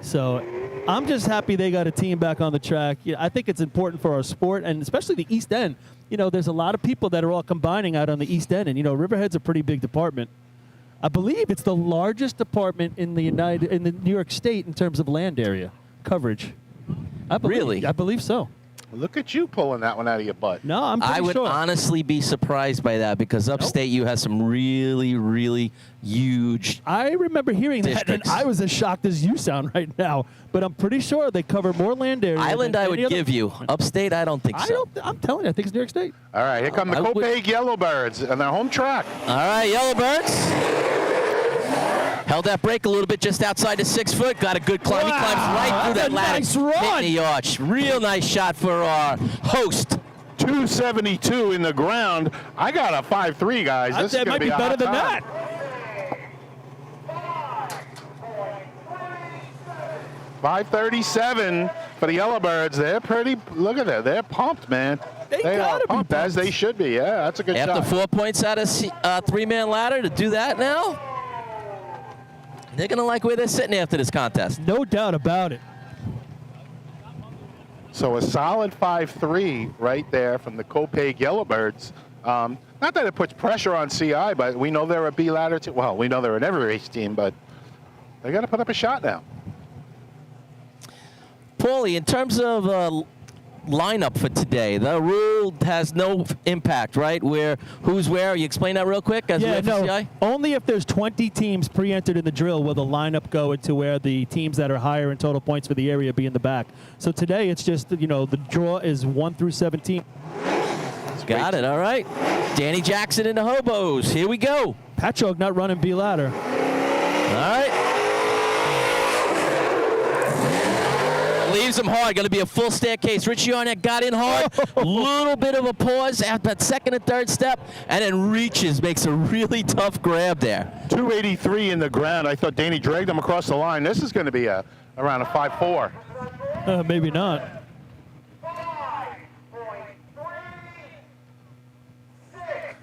So I'm just happy they got a team back on the track. I think it's important for our sport, and especially the East End. There's a lot of people that are all combining out on the East End, and Riverhead's a pretty big department. I believe it's the largest department in the New York State in terms of land area coverage. Really? I believe so. Look at you pulling that one out of your butt. No, I'm pretty I would sure. honestly be surprised by that because upstate you has some really, really huge. I remember hearing that, and districts. I was as shocked as you sound right now. But I'm pretty sure they cover more land area. Island, than I would any other give you. Upstate, I don't think so. I'm telling you, I think it's New York State. All right, here come the I would- Copaig Yellowbirds on their home track. All right, Yellowbirds. Held that break a little bit just outside the 6 foot. Got a good climb. He Wow, climbs right through that's that a ladder. nice run. Hitting the arch. Real nice shot for our host. 272 in the ground. I got a 5.3, guys. This is That going might to be be a better hot than time. that. 5:37 for the Yellowbirds. They're pretty. Look at that. They're pumped, man. They are gotta be pumped, as pumped. they should be. Yeah, that's a good After shot. 4 points out of three-man ladder to do that now, they're going to like where they're sitting after this contest. No doubt about it. So a solid 5.3 right there from the Copaig Yellowbirds. Not that it puts pressure on CI, but we know they're a B ladder team. Well, we know they're an every race team, but they got to put up a shot now. Paulie, in terms of lineup for today, the rule has no impact, right? Who's where? You explain that real quick as we have for CI? Only if there's 20 teams pre-entered in the drill will the lineup go into where the teams that are higher in total points for the area be in the back. So today it's just, the draw is 1 through 17. Got it, all right. Danny Jackson and the Hobos. Here we go. Patchogue not running B ladder. All right. Leaves him hard. Going to be a full staircase. Richie Arnett got in hard. A little bit of a pause after that second and third step, and then reaches, makes a really tough grab there. 283 in the ground. I thought Danny dragged him across the line. This is going to be around a 5.4. Maybe not.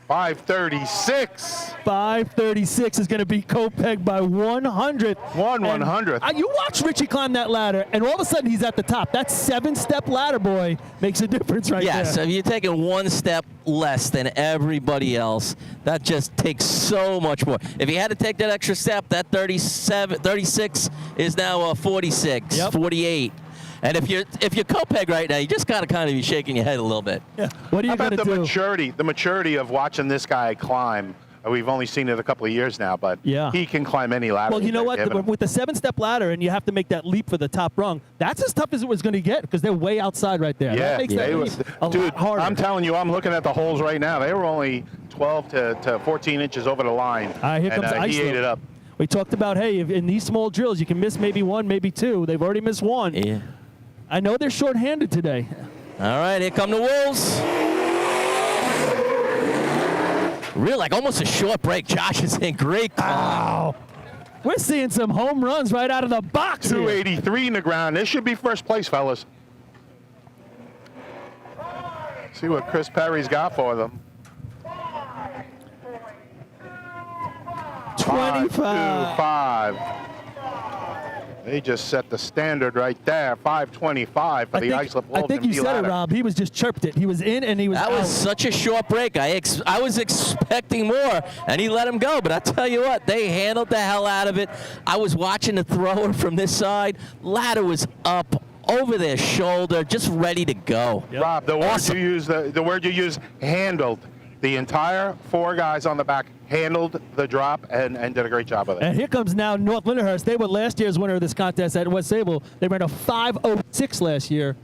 536. 536 is going to beat Copaig by 100. 100th. You watch Richie climb that ladder, and all of a sudden he's at the top. That 7-step ladder, boy, makes a difference right Yes, there. if you're taking one step less than everybody else, that just takes so much more. If you had to take that extra step, that 36 is now 46, Yep. 48. And if you're Copaig right now, you just got to kind of be shaking your head a little bit. Yeah. What are How you going about to the do? maturity of watching this guy climb? We've only seen it a couple of years now, but Yeah. he can climb any ladder. Well, you know what? They're giving him. With the 7-step ladder, and you have to make that leap for the top rung, that's as tough as it was going to get because they're way outside right there. Yeah, That makes that they leap a dude, lot harder. I'm telling you, I'm looking at the holes right now. They were only 12 to 14 inches over the line. Here and comes he Iceland. ate it up. We talked about, hey, if in these small drills, you can miss maybe one, maybe two. They've already missed one. Yeah. I know they're short-handed today. All right, here come the Wolves. Real, like almost a short break. Josh is in great climb. Wow. We're seeing some home runs right out of the box here. 283 in the ground. This should be first place, fellas. See what Chris Perry's got for them. 25. 5-2-5. They just set the standard right there. 5:25 for the Islip Wolves. I think you said it, Rob. He was just chirped it. He was in and he was out. That was such a short break. I was expecting more, and he let him go. But I tell you what, they handled the hell out of it. I was watching the thrower from this side. Ladder was up over their shoulder, just ready to go. Yep. Rob, the word you used, handled. The entire 4 guys on the back handled the drop and did a great job of it. And here comes now North Lindenhurst. They were last year's winner of this contest at West Sable. They ran a 5:06 last year.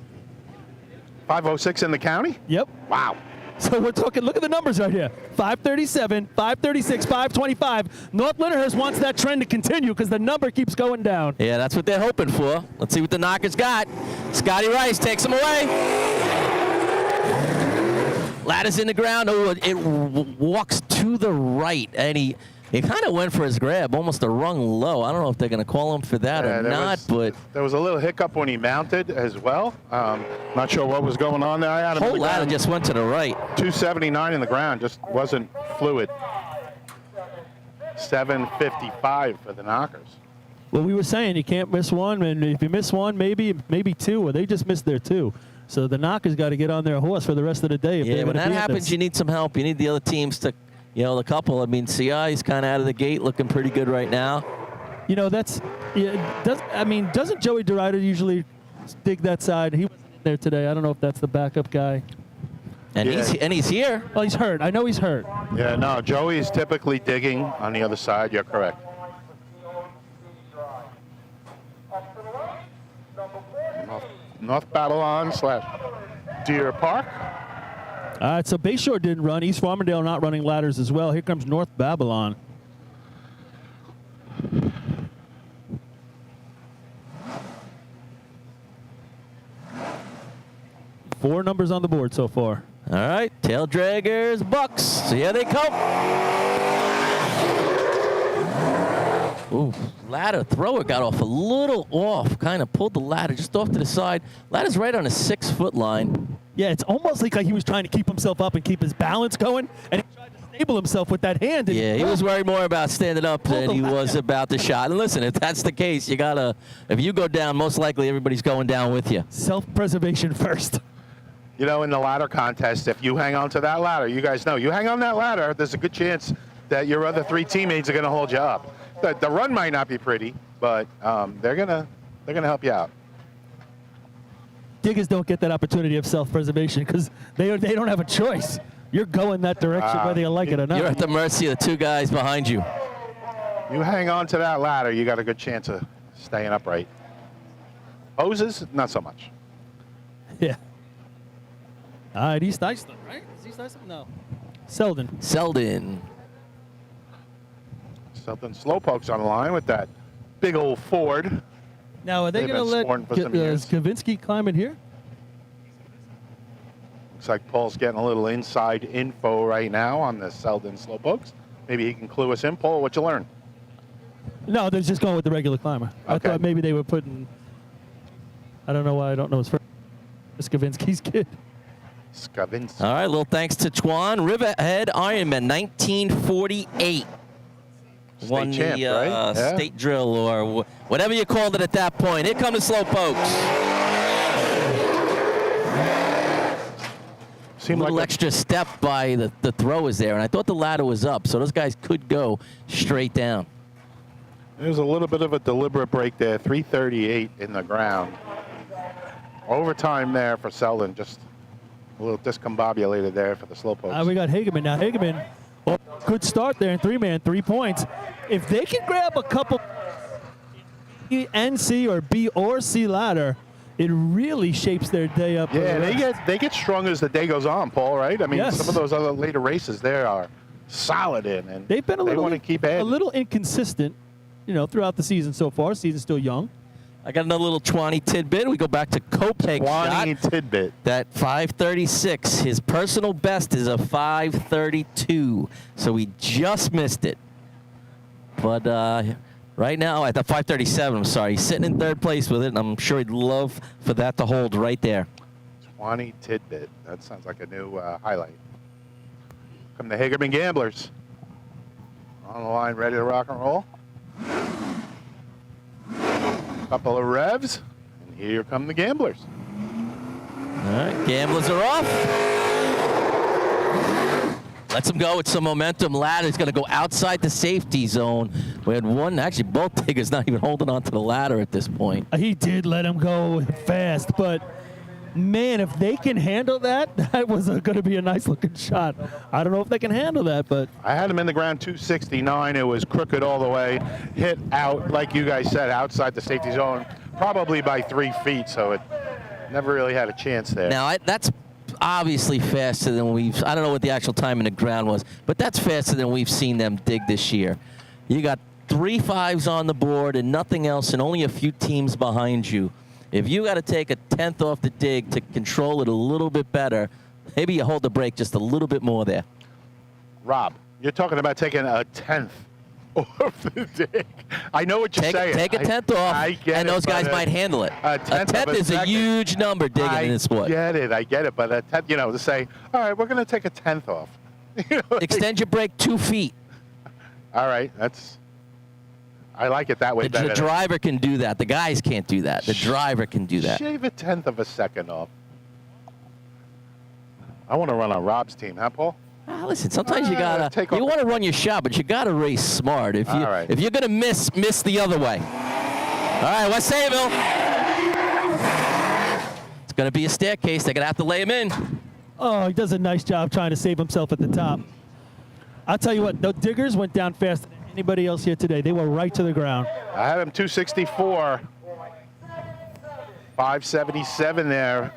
5:06 in the county? Yep. Wow. So we're talking, look at the numbers right here. 5:37, 5:36, 5:25. North Lindenhurst wants that trend to continue because the number keeps going down. Yeah, that's what they're hoping for. Let's see what the Knockers got. Scotty Rice takes him away. Ladder's in the ground. Oh, it walks to the right, and he kind of went for his grab, almost a rung low. I don't know if they're going to call him for that or not, but there was a little hiccup when he mounted as well. Not sure what was going on there. I had him whole ladder just went to the right. 279 in the ground, just wasn't fluid. 755 for the Knockers. Well, we were saying you can't miss one, and if you miss one, maybe 2, or they just missed their 2. So the Knockers got to get on their horse for the rest of the day. If Yeah, when that happens, you need some help. You need the other teams to, the couple. I mean, CI is kind of out of the gate, looking pretty good right now. Doesn't Joey DeRuyter usually dig that side? He wasn't there today. I don't know if that's the backup guy. And he's here. Well, he's hurt. I know he's hurt. Yeah, no, Joey's typically digging on the other side. You're correct. North Babylon / Deer Park. All right, so Bayshore didn't run. East Farmingdale not running ladders as well. Here comes North Babylon. Four numbers on the board so far. All right, tail draggers, Bucks. So here they come. Ooh, ladder thrower got off a little off, kind of pulled the ladder just off to the side. Ladder's right on a 6-foot line. Yeah, it's almost like he was trying to keep himself up and keep his balance going, and he tried to stable himself with that hand. Yeah, he was worried more about standing up than he was about the shot. And listen, if that's the case, if you go down, most likely everybody's going down with you. Self-preservation first. In the ladder contest, if you hang on to that ladder, you guys know, you hang on that ladder, there's a good chance that your other 3 teammates are going to hold you up. The run might not be pretty, but they're gonna help you out. Diggers don't get that opportunity of self-preservation because they don't have a choice. You're going that direction whether you like it or not. You're at the mercy of the 2 guys behind you. You hang on to that ladder, you got a good chance of staying upright. Hoses, not so much. Yeah. All right, East Iceland, right? Is East Iceland? No. Selden. Selden. Slowpoke's on the line with that big old Ford. Now, are they going to let Skavinsky climb in here? Looks like Paul's getting a little inside info right now on the Selden Slowpokes. Maybe he can clue us in. Paul, what you learn? No, they're just going with the regular climber. Okay. I thought maybe they were putting, I don't know why I don't know his first. Skavinsky's kid. Skavinsky. All right, little thanks to Twan. Riverhead Ironman, 1948. Won champ, the right? state drill or whatever you called it at that point. Here come the Slowpokes. A little extra step by the throwers there, and I thought the ladder was up, so those guys could go straight down. There's a little bit of a deliberate break there, 338 in the ground. Overtime there for Selden, just a little discombobulated there for the Slowpokes. We got Hageman now. Hageman, good start there in 3-man, 3 points. If they can grab a couple NC or B or C ladder, it really shapes their day up. Yeah, they get strong as the day goes on, Paul, right? I mean, some of those other later races there are solid in, and they've been they want to keep ahead. A little inconsistent, throughout the season so far. Season's still young. I got another little Twanny tidbit. We go back to Kopek Twanny tidbit. That 536. His personal best is a 532, so he just missed it. But Right now at the 537, I'm sorry. He's sitting in third place with it, and I'm sure he'd love for that to hold right there. 20 tidbit. That sounds like a new highlight. Come the Hagerman Gamblers. On the line, ready to rock and roll. Couple of revs, and here come the Gamblers. All right, Gamblers are off. Lets him go with some momentum. Ladder's going to go outside the safety zone. We had one, actually both diggers not even holding on to the ladder at this point. He did let him go fast, but man, if they can handle that, that was going to be a nice looking shot. I don't know if they can handle that, but I had him in the ground 269. It was crooked all the way. Hit out, like you guys said, outside the safety zone, probably by 3 feet, so it never really had a chance there. Now, that's obviously faster than I don't know what the actual time in the ground was, but that's faster than we've seen them dig this year. You got 3 5s on the board and nothing else, and only a few teams behind you. If you got to take a 10th off the dig to control it a little bit better, maybe you hold the brake just a little bit more there. Rob, you're talking about taking a 10th off the dig. I know what you're saying. Take a 10th off, and those guys might handle it. A 10th is a huge number digging in this sport. I get it, but a 10th, to say, all right, we're going to take a 10th off. Extend your brake 2 feet. All right, I like it that way better. The driver can do that. The guys can't do that. The driver can do that. Shave a 10th of a second off. I want to run on Rob's team, huh, Paul? Listen, sometimes you want to run your shot, but you gotta race smart. If you're gonna miss the other way. All right, West Sayville. It's gonna be a staircase. They're gonna have to lay him in. oh, he does a nice job trying to save himself at the top. I'll tell you what, the diggers went down faster than anybody else here today. They were right to the ground. I had him 264, 577 there.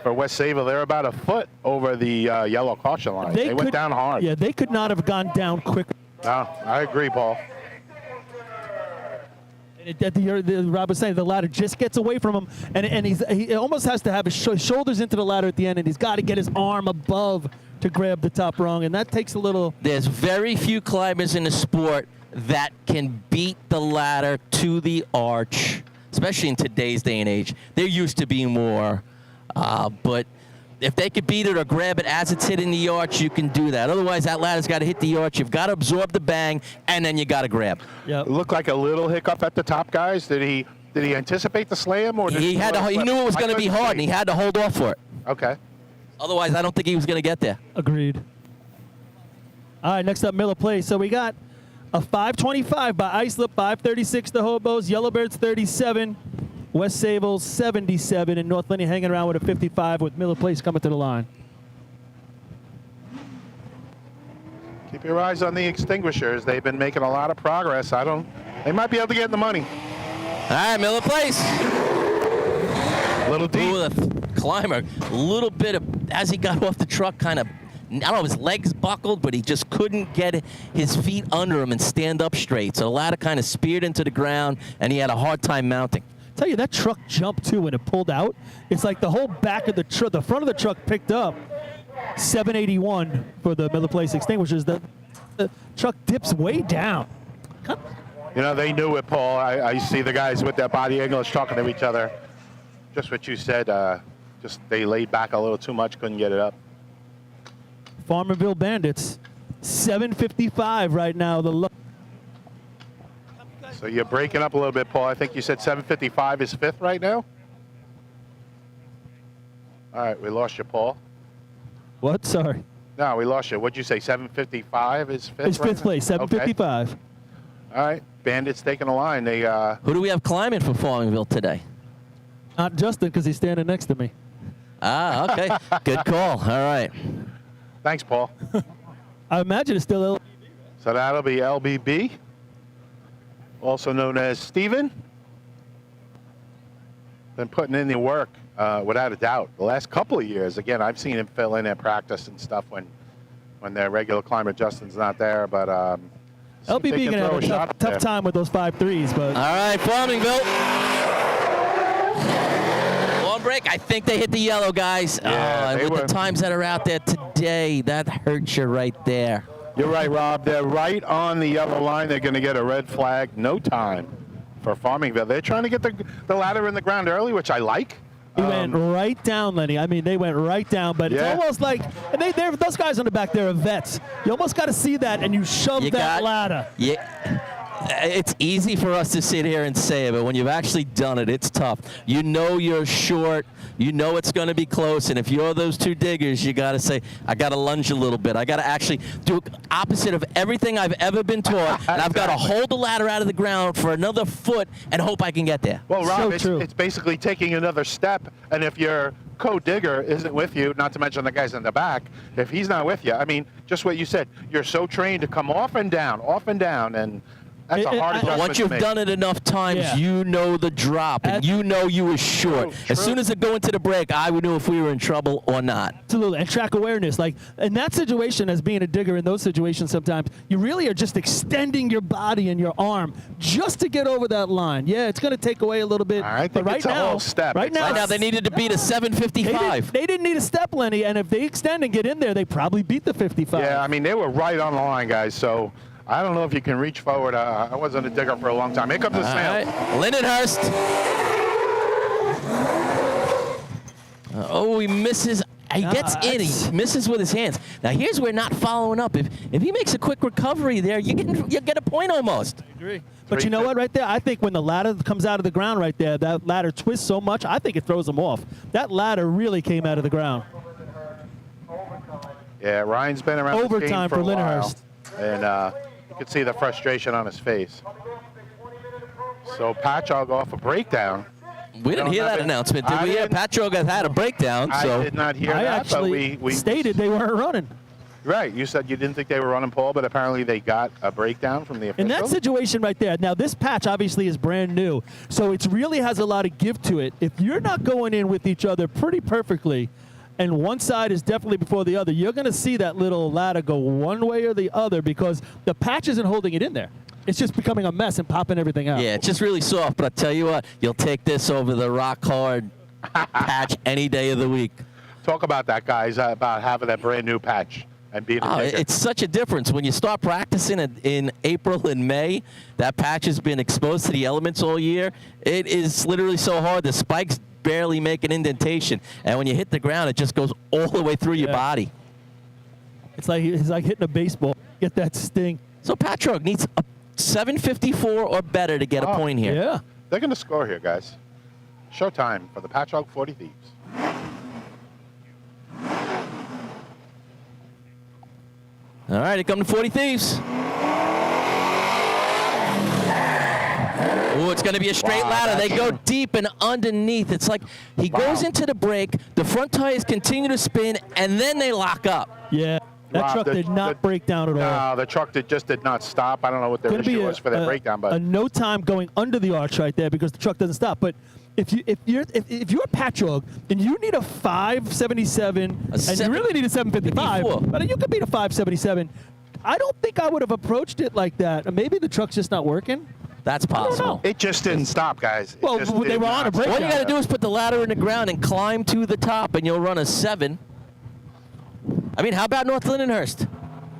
For West Sayville, they're about a foot over the yellow caution line. They went down hard. Yeah, they could not have gone down quicker. No, I agree, Paul. And Rob was saying the ladder just gets away from him, and he almost has to have his shoulders into the ladder at the end, and he's got to get his arm above to grab the top rung, and that takes a little. There's very few climbers in the sport that can beat the ladder to the arch, especially in today's day and age. There used to be more. But if they could beat it or grab it as it's hitting the arch, you can do that. Otherwise, that ladder's got to hit the arch. You've got to absorb the bang, and then you got to grab. Yep. It looked like a little hiccup at the top, guys. Did he anticipate the slam, or he knew it was going to be hard, and he had to hold off for it. Okay. Otherwise, I don't think he was going to get there. Agreed. All right, next up, Miller Place. So we got a 525 by Islip, 536 the Hobos, Yellowbirds 37. West Sayville 77, and North Linney hanging around with a 55 with Miller Place coming to the line. Keep your eyes on the extinguishers. They've been making a lot of progress. They might be able to get in the money. All right, Miller Place. A little deep. Ooh, the climber, a little bit of, as he got off the truck, kind of, I don't know, his legs buckled, but he just couldn't get his feet under him and stand up straight. So the ladder kind of speared into the ground, and he had a hard time mounting. Tell you, that truck jumped too when it pulled out. It's like the whole back of the truck, the front of the truck picked up 781 for the Miller Place extinguishers. The truck dips way down. They knew it, Paul. I see the guys with their body English talking to each other. Just what you said. Just they laid back a little too much, couldn't get it up. Farmerville Bandits, 755 right now. So you're breaking up a little bit, Paul. I think you said 755 is fifth right now? All right, we lost you, Paul. What? Sorry. No, we lost you. What'd you say, 755 is fifth? It's fifth place, 755. Okay. All right, Bandits taking a line. Who do we have climbing for Farmingville today? Not Justin, because he's standing next to me. Ah, okay. Good call. All right. Thanks, Paul. I imagine it's still LBB. So that'll be LBB. Also known as Steven. Been putting in the work, without a doubt. The last couple of years, again, I've seen him fill in at practice and stuff when their regular climber Justin's not there. But LBB gonna have a tough time with those 5.3s. But all right, Farmingville. Long break. I think they hit the yellow, guys. Yeah, and with the times that are out there today, that hurts you right there. You're right, Rob. They're right on the yellow line. They're going to get a red flag. No time for Farmingville. They're trying to get the ladder in the ground early, which I like. He went right down, Lenny. I mean, they went right down, but it's almost like, and those guys on the back, they're vets. You almost got to see that, and you shove that ladder. Yeah. It's easy for us to sit here and say it, but when you've actually done it, it's tough. You know you're short. You know it's going to be close, and if you're those two diggers, you got to say, I got to lunge a little bit. I got to actually do opposite of everything I've ever been taught, and I've got to hold the ladder out of the ground for another foot and hope I can get there. Well, Rob, it's basically taking another step, and if your co-digger isn't with you, not to mention the guys in the back, if he's not with you, I mean, just what you said, you're so trained to come off and down, and that's a hard adjustment. Once you've done it enough times, you know the drop, and you know you were short. True. As soon as it go into the break, I would know if we were in trouble or not. Absolutely, and track awareness. Like in that situation, as being a digger in those situations, sometimes you really are just extending your body and your arm just to get over that line. Yeah, it's going to take away a little bit. I think but right it's a now, whole step. Right now, they needed to beat a 7:55. They didn't need a step, Lenny, and if they extend and get in there, they probably beat the 55. Yeah, I mean, they were right on the line, guys, so I don't know if you can reach forward. I wasn't a digger for a long time. Here comes the snail. Right. Lindenhurst. He misses. He gets in. He misses with his hands. Now, here's where not following up. If he makes a quick recovery there, you get a point almost. I agree. But you know what, right there? I think when the ladder comes out of the ground right there, that ladder twists so much, I think it throws him off. That ladder really came out of the ground. Yeah, Ryan's been around this game Overtime for for a while, Lindenhurst. and you can see the frustration on his face. So Patchogue off a breakdown. We didn't hear that announcement, did we? Yeah, Patchogue had a breakdown. So I did not hear I that, actually but we stated they weren't running. Right, you said you didn't think they were running, Paul, but apparently they got a breakdown from the official. In that situation right there, now this patch obviously is brand new, so it really has a lot of give to it. If you're not going in with each other pretty perfectly, and one side is definitely before the other, you're going to see that little ladder go one way or the other because the patch isn't holding it in there. It's just becoming a mess and popping everything out. Yeah, it's just really soft, but I tell you what, you'll take this over the rock-hard patch any day of the week. Talk about that, guys, about having that brand new patch and being a digger. It's such a difference. When you start practicing in April and May, that patch has been exposed to the elements all year. It is literally so hard. The spikes barely make an indentation, and when you hit the ground, it just goes all the way through your body. It's like hitting a baseball. Get that sting. So Patchogue needs a 754 or better to get a point here. Yeah. They're going to score here, guys. Showtime for the Patchogue 40 Thieves. All right, here come the 40 Thieves. Oh, it's going to be a straight ladder. They go deep and underneath. It's like he goes into the break, the front tires continue to spin, and then they lock up. Yeah. That truck did not break down at all. No, the truck just did not stop. I don't know what their issue was for that breakdown, but a no time going under the arch right there because the truck doesn't stop. But if you're Patchogue and you need a 577 and you really need a 755, but you could beat a 577. I don't think I would have approached it like that. Maybe the truck's just not working. That's possible. It just didn't stop, guys. Well, they were on a breakdown. All you got to do is put the ladder in the ground and climb to the top, and you'll run a 7. I mean, how about North Lindenhurst?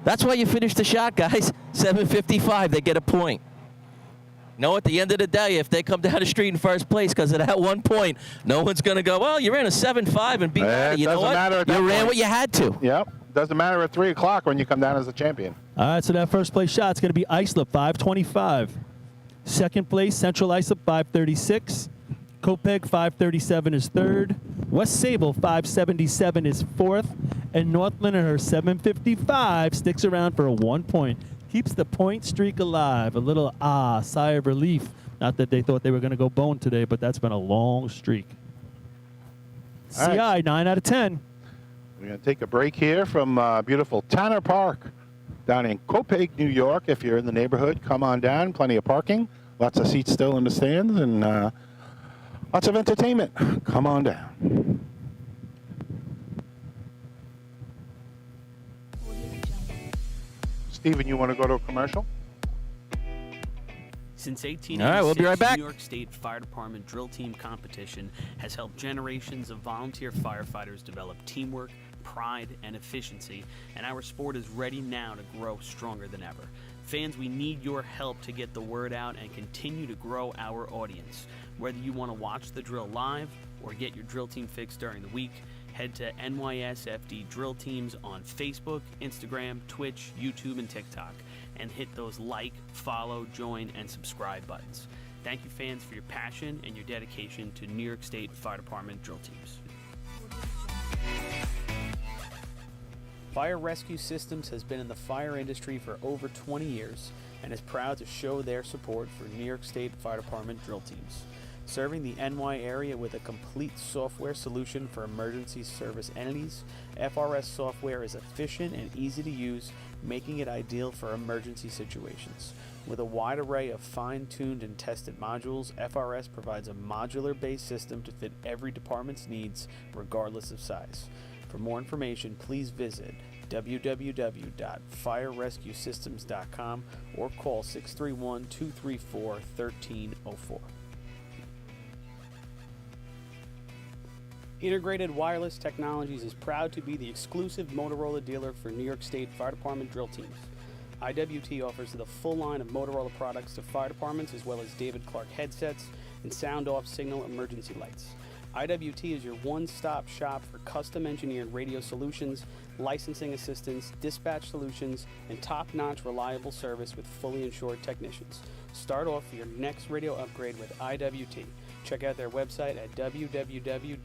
That's why you finish the shot, guys. 755, they get a point. No, at the end of the day, if they come down the street in first place because of that 1 point, no one's going to go, well, you ran a 7.5 and beat that. You know what? You ran what you had to. Yep. Doesn't matter at 3 o'clock when you come down as the champion. All right, so that first place shot's going to be Islip, 525. Second place, Central Islip, 536. Copeg, 537 is third. West Sable, 577 is fourth. And North Lindenhurst, 755, sticks around for a 1 point. Keeps the point streak alive. A little sigh of relief. Not that they thought they were going to go bone today, but that's been a long streak. All CI, right. 9 out of 10. We're going to take a break here from beautiful Tanner Park down in Copeg, New York. If you're in the neighborhood, come on down. Plenty of parking. Lots of seats still in the stands and lots of entertainment. Come on down. Steven, you want to go to a commercial? Since 1886, All right, we'll be right back. New York State Fire Department Drill Team Competition has helped generations of volunteer firefighters develop teamwork, pride and efficiency, and our sport is ready now to grow stronger than ever. Fans, we need your help to get the word out and continue to grow our audience. Whether you want to watch the drill live or get your drill team fix during the week, head to NYSFDdrillteams on Facebook, Instagram, Twitch, YouTube, and TikTok, and hit those like, follow, join, and subscribe buttons. Thank you, fans, for your passion and your dedication to New York State Fire Department drill teams. Fire Rescue Systems has been in the fire industry for over 20 years and is proud to show their support for New York State Fire Department drill teams. Serving the NY area with a complete software solution for emergency service entities, FRS software is efficient and easy to use, making it ideal for emergency situations. With a wide array of fine-tuned and tested modules, FRS provides a modular-based system to fit every department's needs, regardless of size. For more information, please visit www.firerescuesystems.com or call 631-234-1304. Integrated Wireless Technologies is proud to be the exclusive Motorola dealer for New York State Fire Department drill teams. IWT offers the full line of Motorola products to fire departments, as well as David Clark headsets and sound-off signal emergency lights. IWT is your one-stop shop for custom-engineered radio solutions, licensing assistance, dispatch solutions, and top-notch reliable service with fully insured technicians. Start off your next radio upgrade with IWT. Check out their website at www.goiwt.com.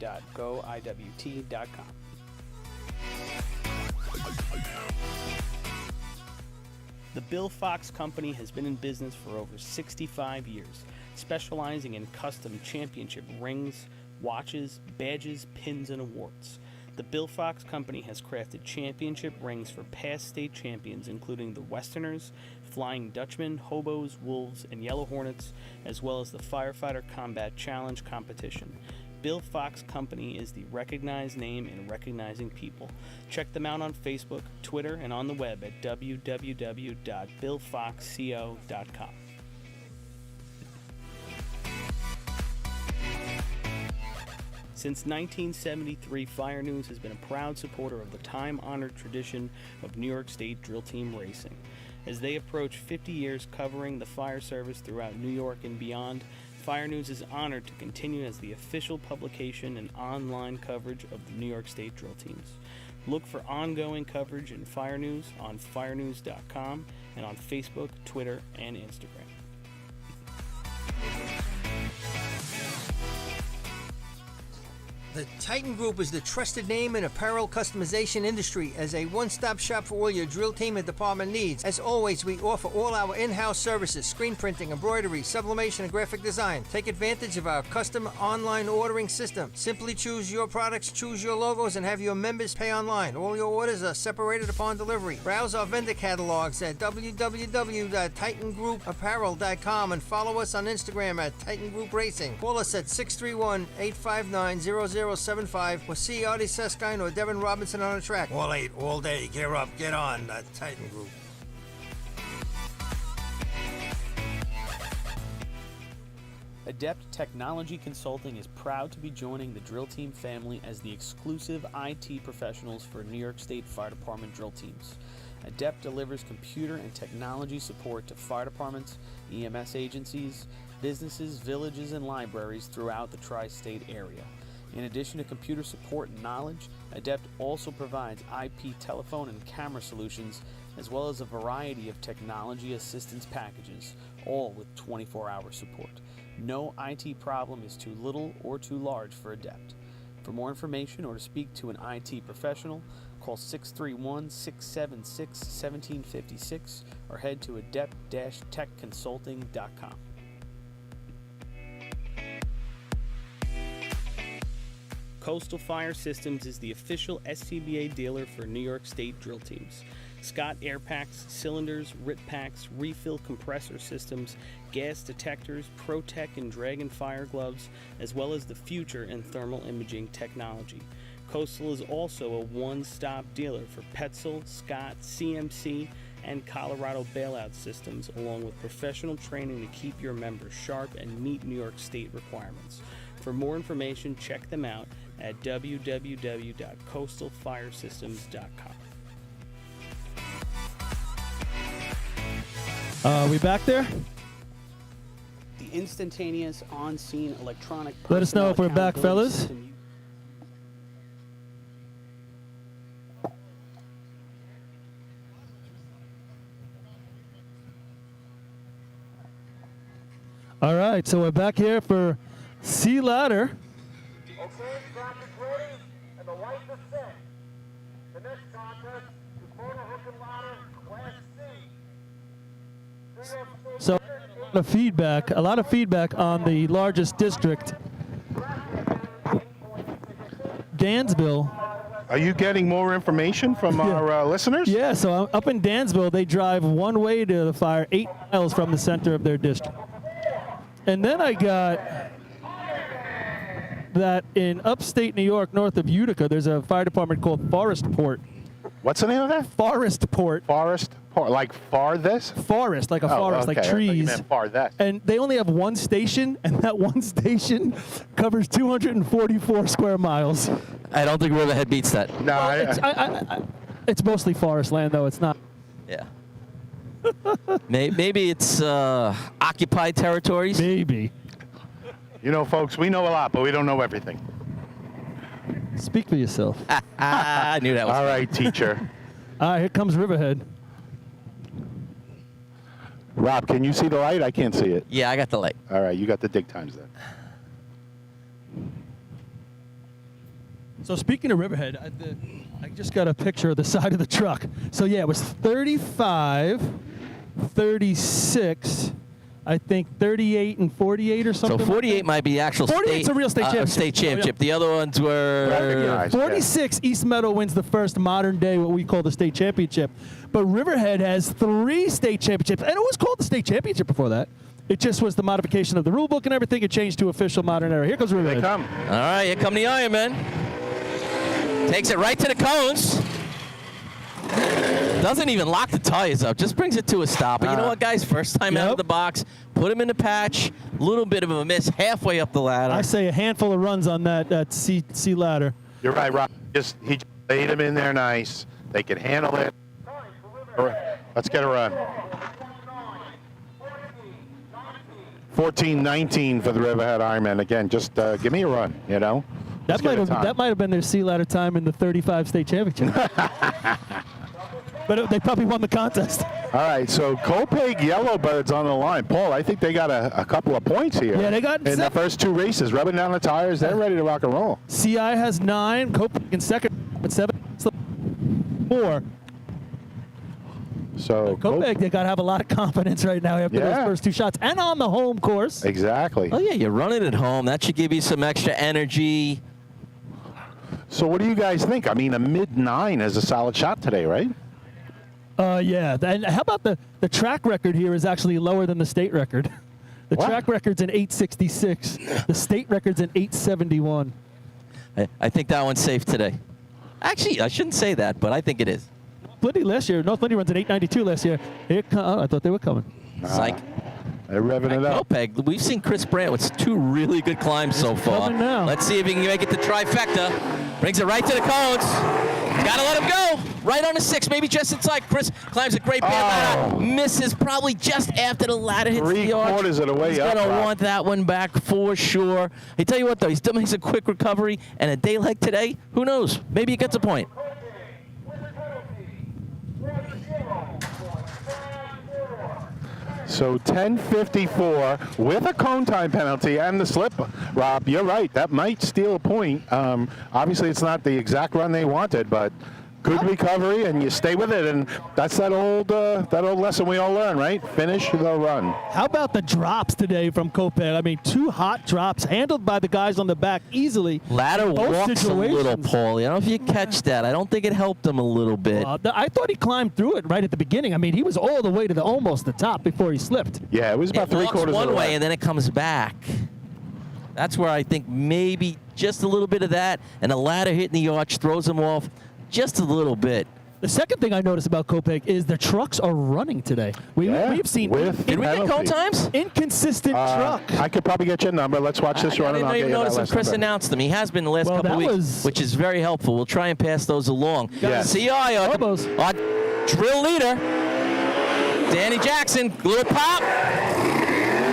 The Bill Fox Company has been in business for over 65 years, specializing in custom championship rings, watches, badges, pins, and awards. The Bill Fox Company has crafted championship rings for past state champions, including the Westerners, Flying Dutchmen, Hobos, Wolves, and Yellow Hornets, as well as the Firefighter Combat Challenge competition. Bill Fox Company is the recognized name in recognizing people. Check them out on Facebook, Twitter, and on the web at www.billfoxco.com. Since 1973, Fire News has been a proud supporter of the time-honored tradition of New York State drill team racing. As they approach 50 years covering the fire service throughout New York and beyond, Fire News is honored to continue as the official publication and online coverage of the New York State drill teams. Look for ongoing coverage in Fire News on firenews.com and on Facebook, Twitter, and Instagram. The Titan Group is the trusted name in apparel customization industry as a one-stop shop for all your drill team and department needs. As always, we offer all our in-house services, screen printing, embroidery, sublimation, and graphic design. Take advantage of our custom online ordering system. Simply choose your products, choose your logos, and have your members pay online. All your orders are separated upon delivery. Browse our vendor catalogs at www.titangrouapparel.com and follow us on Instagram at Titan Group Racing. Call us at 631-859-0075 or see Artie Seskine or Devin Robinson on the track. All 8, all day. Gear up, get on. The Titan Group. Adept Technology Consulting is proud to be joining the drill team family as the exclusive IT professionals for New York State Fire Department drill teams. Adept delivers computer and technology support to fire departments, EMS agencies, businesses, villages, and libraries throughout the tri-state area. In addition to computer support and knowledge, Adept also provides IP telephone and camera solutions, as well as a variety of technology assistance packages, all with 24-hour support. No IT problem is too little or too large for Adept. For more information or to speak to an IT professional, call 631-676-1756 or head to adept-techconsulting.com. Coastal Fire Systems is the official SCBA dealer for New York State drill teams. Scott air packs, cylinders, RIT packs, refill compressor systems, gas detectors, ProTech and Dragon fire gloves, as well as the future in thermal imaging technology. Coastal is also a one-stop dealer for Petzl, Scott, CMC, and Colorado bailout systems, along with professional training to keep your members sharp and meet New York State requirements. For more information, check them out at www.coastalfiresystems.com. We back there? The instantaneous on-scene electronic Let us know if we're back, accountability fellas. system All right, so we're back here for Sea Ladder. Okay, practice ready, and the lights are set. The next contest is motor hook and ladder, Class C. So a lot of feedback on the largest district, Dansville. Are you getting more information from our listeners? Yeah, so up in Dansville, they drive one way to the fire, 8 miles from the center of their district. And then I got that in upstate New York, north of Utica, there's a fire department called Forestport. What's the name of that? Forestport. Forestport, like farthest? Forest, like a forest, okay. like I thought you trees. meant farthest. And they only have one station, and that one station covers 244 square miles. I don't think Riverhead beats that. No, It's mostly forest land, though. It's not. Yeah. Maybe it's occupied territories. Maybe. you know, folks, we know a lot, but we don't know everything. Speak for yourself. I knew that was All right, teacher. All right, here comes Riverhead. Rob, can you see the light? I can't see it. Yeah, I got the light. All right, you got the dig times then. So speaking of Riverhead, I just got a picture of the side of the truck. So yeah, it was 35, 36, I think 38 and 48 or something. So 48 might be actual 48's state, a real state championship. state championship. Oh, yeah. The other ones were Recognized, yeah. 46, East Meadow wins the first modern day, what we call the state championship. But Riverhead has 3 state championships, and it was called the state championship before that. It just was the modification of the rule book and everything. It changed to official modern era. Here comes Riverhead. They come. All right, here come the Ironmen. Takes it right to the cones. Doesn't even lock the tires up. Just brings it to a stop. But you know what, guys? First time out of the box. Put him in the patch. A little bit of a miss halfway up the ladder. I say a handful of runs on that C ladder. You're right, Rob. He just laid him in there nice. They can handle it. All right, let's get a run. 14-19 for the Riverhead Ironmen. Again, just give me a run, you know? That might have been their C ladder time in the 35 state championship. But they probably won the contest. All right, so Copeg Yellowbirds on the line. Paul, I think they got a couple of points here. Yeah, they got in the first 2 races, rubbing down the tires. They're ready to rock and roll. CI has 9, Copeg in second with 7, 4. So Copeg, they got to have a lot of confidence right now after those first 2 shots, and on the home course. Exactly. Oh yeah, you're running at home. That should give you some extra energy. So what do you guys think? I mean, a mid-9 is a solid shot today, right? Yeah. And how about the track record here is actually lower than the state record. The track record's an 866. The state record's an 871. I think that one's safe today. Actually, I shouldn't say that, but I think it is. North Lindy runs an 892 last year. I thought they were coming. Psych. They're revving it up. Copeg, we've seen Chris Brandt with 2 really good climbs so far. coming now. Let's see if he can make it to trifecta. Brings it right to the cones. Gotta let him go. Right on the 6, maybe just inside. Chris climbs a great band ladder. Misses probably just after the ladder hits the arch. 3/4 of the way He's up. gonna Rob. want that one back for sure. I tell you what, though, he still makes a quick recovery, and a day like today, who knows? Maybe he gets a point. So 10:54 with a cone time penalty and the slip. Rob, you're right. That might steal a point. Obviously, it's not the exact run they wanted, but good recovery, and you stay with it. And that's that old lesson we all learn, right? Finish the run. How about the drops today from Copeg? I mean, 2 hot drops handled by the guys on the back easily. Ladder Both walks a little, situations. Paul. I don't know if you catch that. I don't think it helped him a little bit. I thought he climbed through it right at the beginning. I mean, he was all the way to almost the top before he slipped. Yeah, it was about It walks 3/4 of one the way way. and then it comes back. That's where I think maybe just a little bit of that, and a ladder hitting the arch throws him off just a little bit. The second thing I noticed about Copeg is the trucks are running today. We've seen Did we get cone times? Inconsistent truck. I could probably get you a number. Let's watch this run. I didn't even notice when Chris announced them. He has been the last couple of weeks, which is very helpful. We'll try and pass those along. Yes. CI, our drill leader, Danny Jackson, little pop.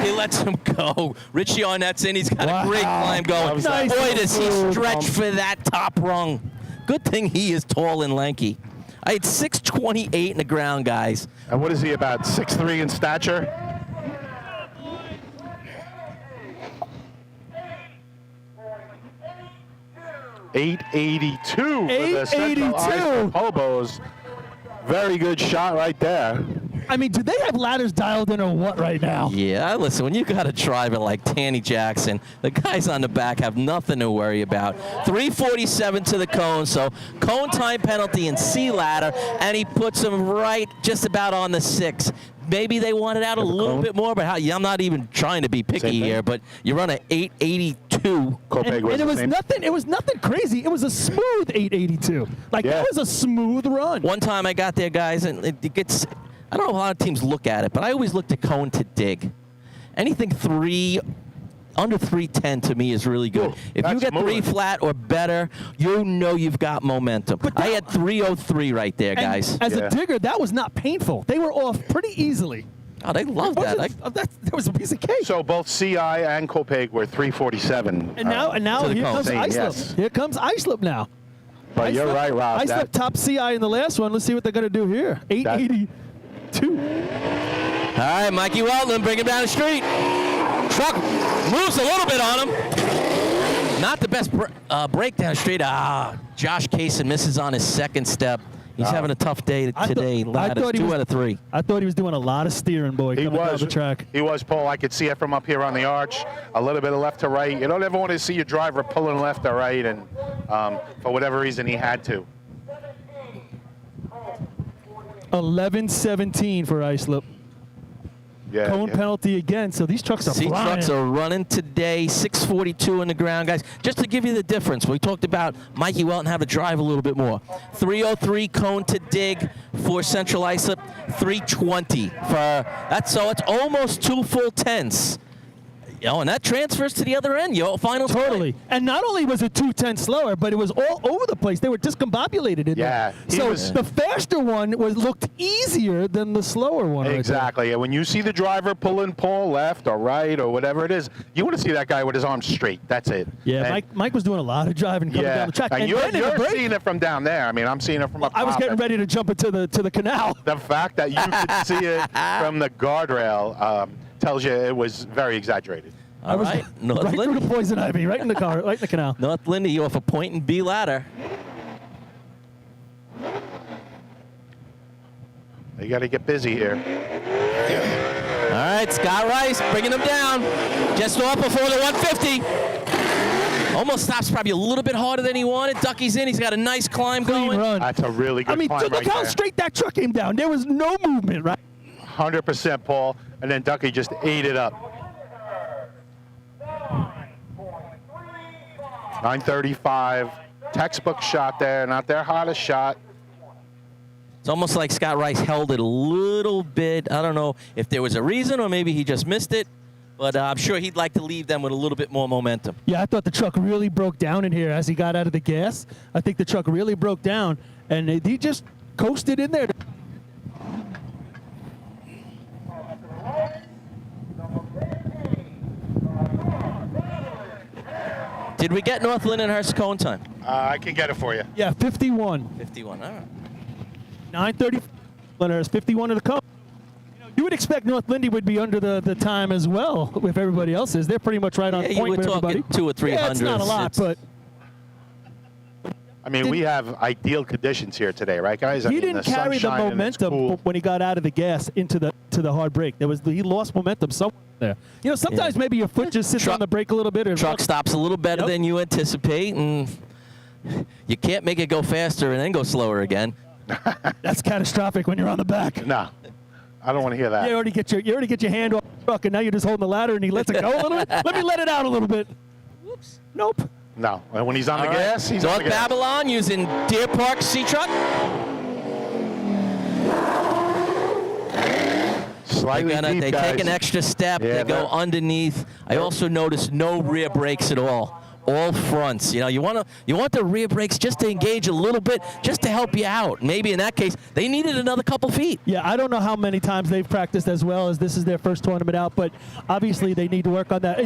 He lets him go. Richie Arnett's in. He's got a great climb going. Nice. Boy, does he stretch for that top rung. Good thing he is tall and lanky. I had 628 in the ground, guys. And what is he, about 6'3" in stature? .882 for the Central Islip Hobos. Very good shot right there. I mean, do they have ladders dialed in or what right now? Yeah, listen, when you got a driver like Danny Jackson, the guys on the back have nothing to worry about. 3:47 to the cone, so cone time penalty and C ladder, and he puts them right just about on the 6. Maybe they wanted out a little bit more, but I'm not even trying to be picky here, but you run an 882. Copeg And it was nothing crazy. It was a smooth 882. Like, that was a smooth run. One time I got there, guys, and it gets, I don't know how a lot of teams look at it, but I always look to cone to dig. Anything under 310 to me is really good. If you get 3 flat or better, you know you've got momentum. I had 303 right there, guys. As a digger, that was not painful. They were off pretty easily. Oh, they love that. That was a piece of cake. So both CI and Copeg were 347. And now here comes Islip. Yes. Here comes Islip now. But you're right, Rob. Islip top CI in the last one. Let's see what they're going to do here. 882. All right, Mikey Weltman, bring him down the street. Truck moves a little bit on him. Not the best break down the street. Josh Kaysen misses on his second step. He's having a tough day today. 2 out of 3. I thought he was doing a lot of steering, boy, coming down the track. He was, Paul. I could see it from up here on the arch. A little bit of left to right. You don't ever want to see your driver pulling left or right, and for whatever reason, he had to. 11-17 for Islip. Yeah, Cone penalty again, so these trucks are flying. Trucks are running today, 642 in the ground, guys. Just to give you the difference, we talked about Mikey Welton have to drive a little bit more. 303 cone to dig for Central Islip, 320 for that. So it's almost 2 full tenths. And that transfers to the other end, final Totally. And not only was it 2/10 slower, but it was all over the place. They were discombobulated in there. So the faster one looked easier than the slower one. Exactly. And when you see the driver pulling Paul left or right or whatever it is, you want to see that guy with his arms straight. That's it. Yeah, Mike was doing a lot of driving coming down the track. And you're seeing it from down there. I mean, I'm seeing it from up top. I was getting ready to jump into the canal. The fact that you could see it from the guardrail tells you it was very exaggerated. All right. Right through the poison ivy, right in the car, right in the canal. North Lindy off a point and B ladder. You got to get busy here. All right, Scott Rice bringing him down. Just off before the 150. Almost stops probably a little bit harder than he wanted. Ducky's in. He's got a nice climb going. Run. That's a really good climb look right how there. straight that truck came down. There was no movement, right? 100%, Paul. And then Ducky just ate it up. 935. Textbook shot there. Not their hottest shot. It's almost like Scott Rice held it a little bit. I don't know if there was a reason or maybe he just missed it. But I'm sure he'd like to leave them with a little bit more momentum. Yeah, I thought the truck really broke down in here as he got out of the gas. I think the truck really broke down, and he just coasted in there. Did we get North Lindenhurst cone time? I can get it for you. Yeah, 51. 51, all right. 9:30. Lindenhurst, 51 of the cone. You would expect North Lindy would be under the time as well if everybody else is. They're pretty much right on point with everybody. 200 or 300. Yeah, it's not a lot, but I mean, we have ideal conditions here today, right, guys? He didn't carry the momentum when he got out of the gas into the hard brake. He lost momentum somewhere there. You know, sometimes maybe your foot just sits on the brake a little bit. Truck stops a little better than you anticipate, and you can't make it go faster and then go slower again. That's catastrophic when you're on the back. No. I don't want to hear that. You already get your hand off the truck, and now you're just holding the ladder, and he lets it go a little bit. Let me let it out a little bit. Whoops. Nope. No. When he's on the gas, he's on the gas. Babylon using Deer Park C-Truck. slightly deep, they guys. take an extra step. Yeah, they go they're- underneath. I also noticed no rear brakes at all. All fronts. You know, you want the rear brakes just to engage a little bit, just to help you out. Maybe in that case, they needed another couple feet. Yeah, I don't know how many times they've practiced as well as this is their first tournament out, but obviously they need to work on that.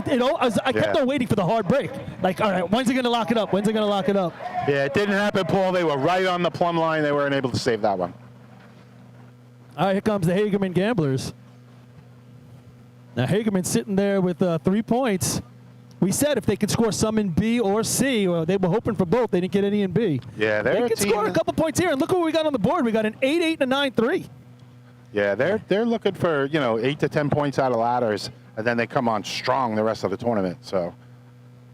I kept on waiting for the hard break. Like, all right, when's he going to lock it up? When's he going to lock it up? Yeah, it didn't happen, Paul. They were right on the plumb line. They weren't able to save that one. All right, here comes the Hagerman Gamblers. Now, Hagerman's sitting there with 3 points. We said if they could score some in B or C, well, they were hoping for both. They didn't get any in B. Yeah, they could score a couple points here, and look what we got on the board. We got an 8-8 and a 9-3. Yeah, they're looking for 8 to 10 points out of ladders, and then they come on strong the rest of the tournament. So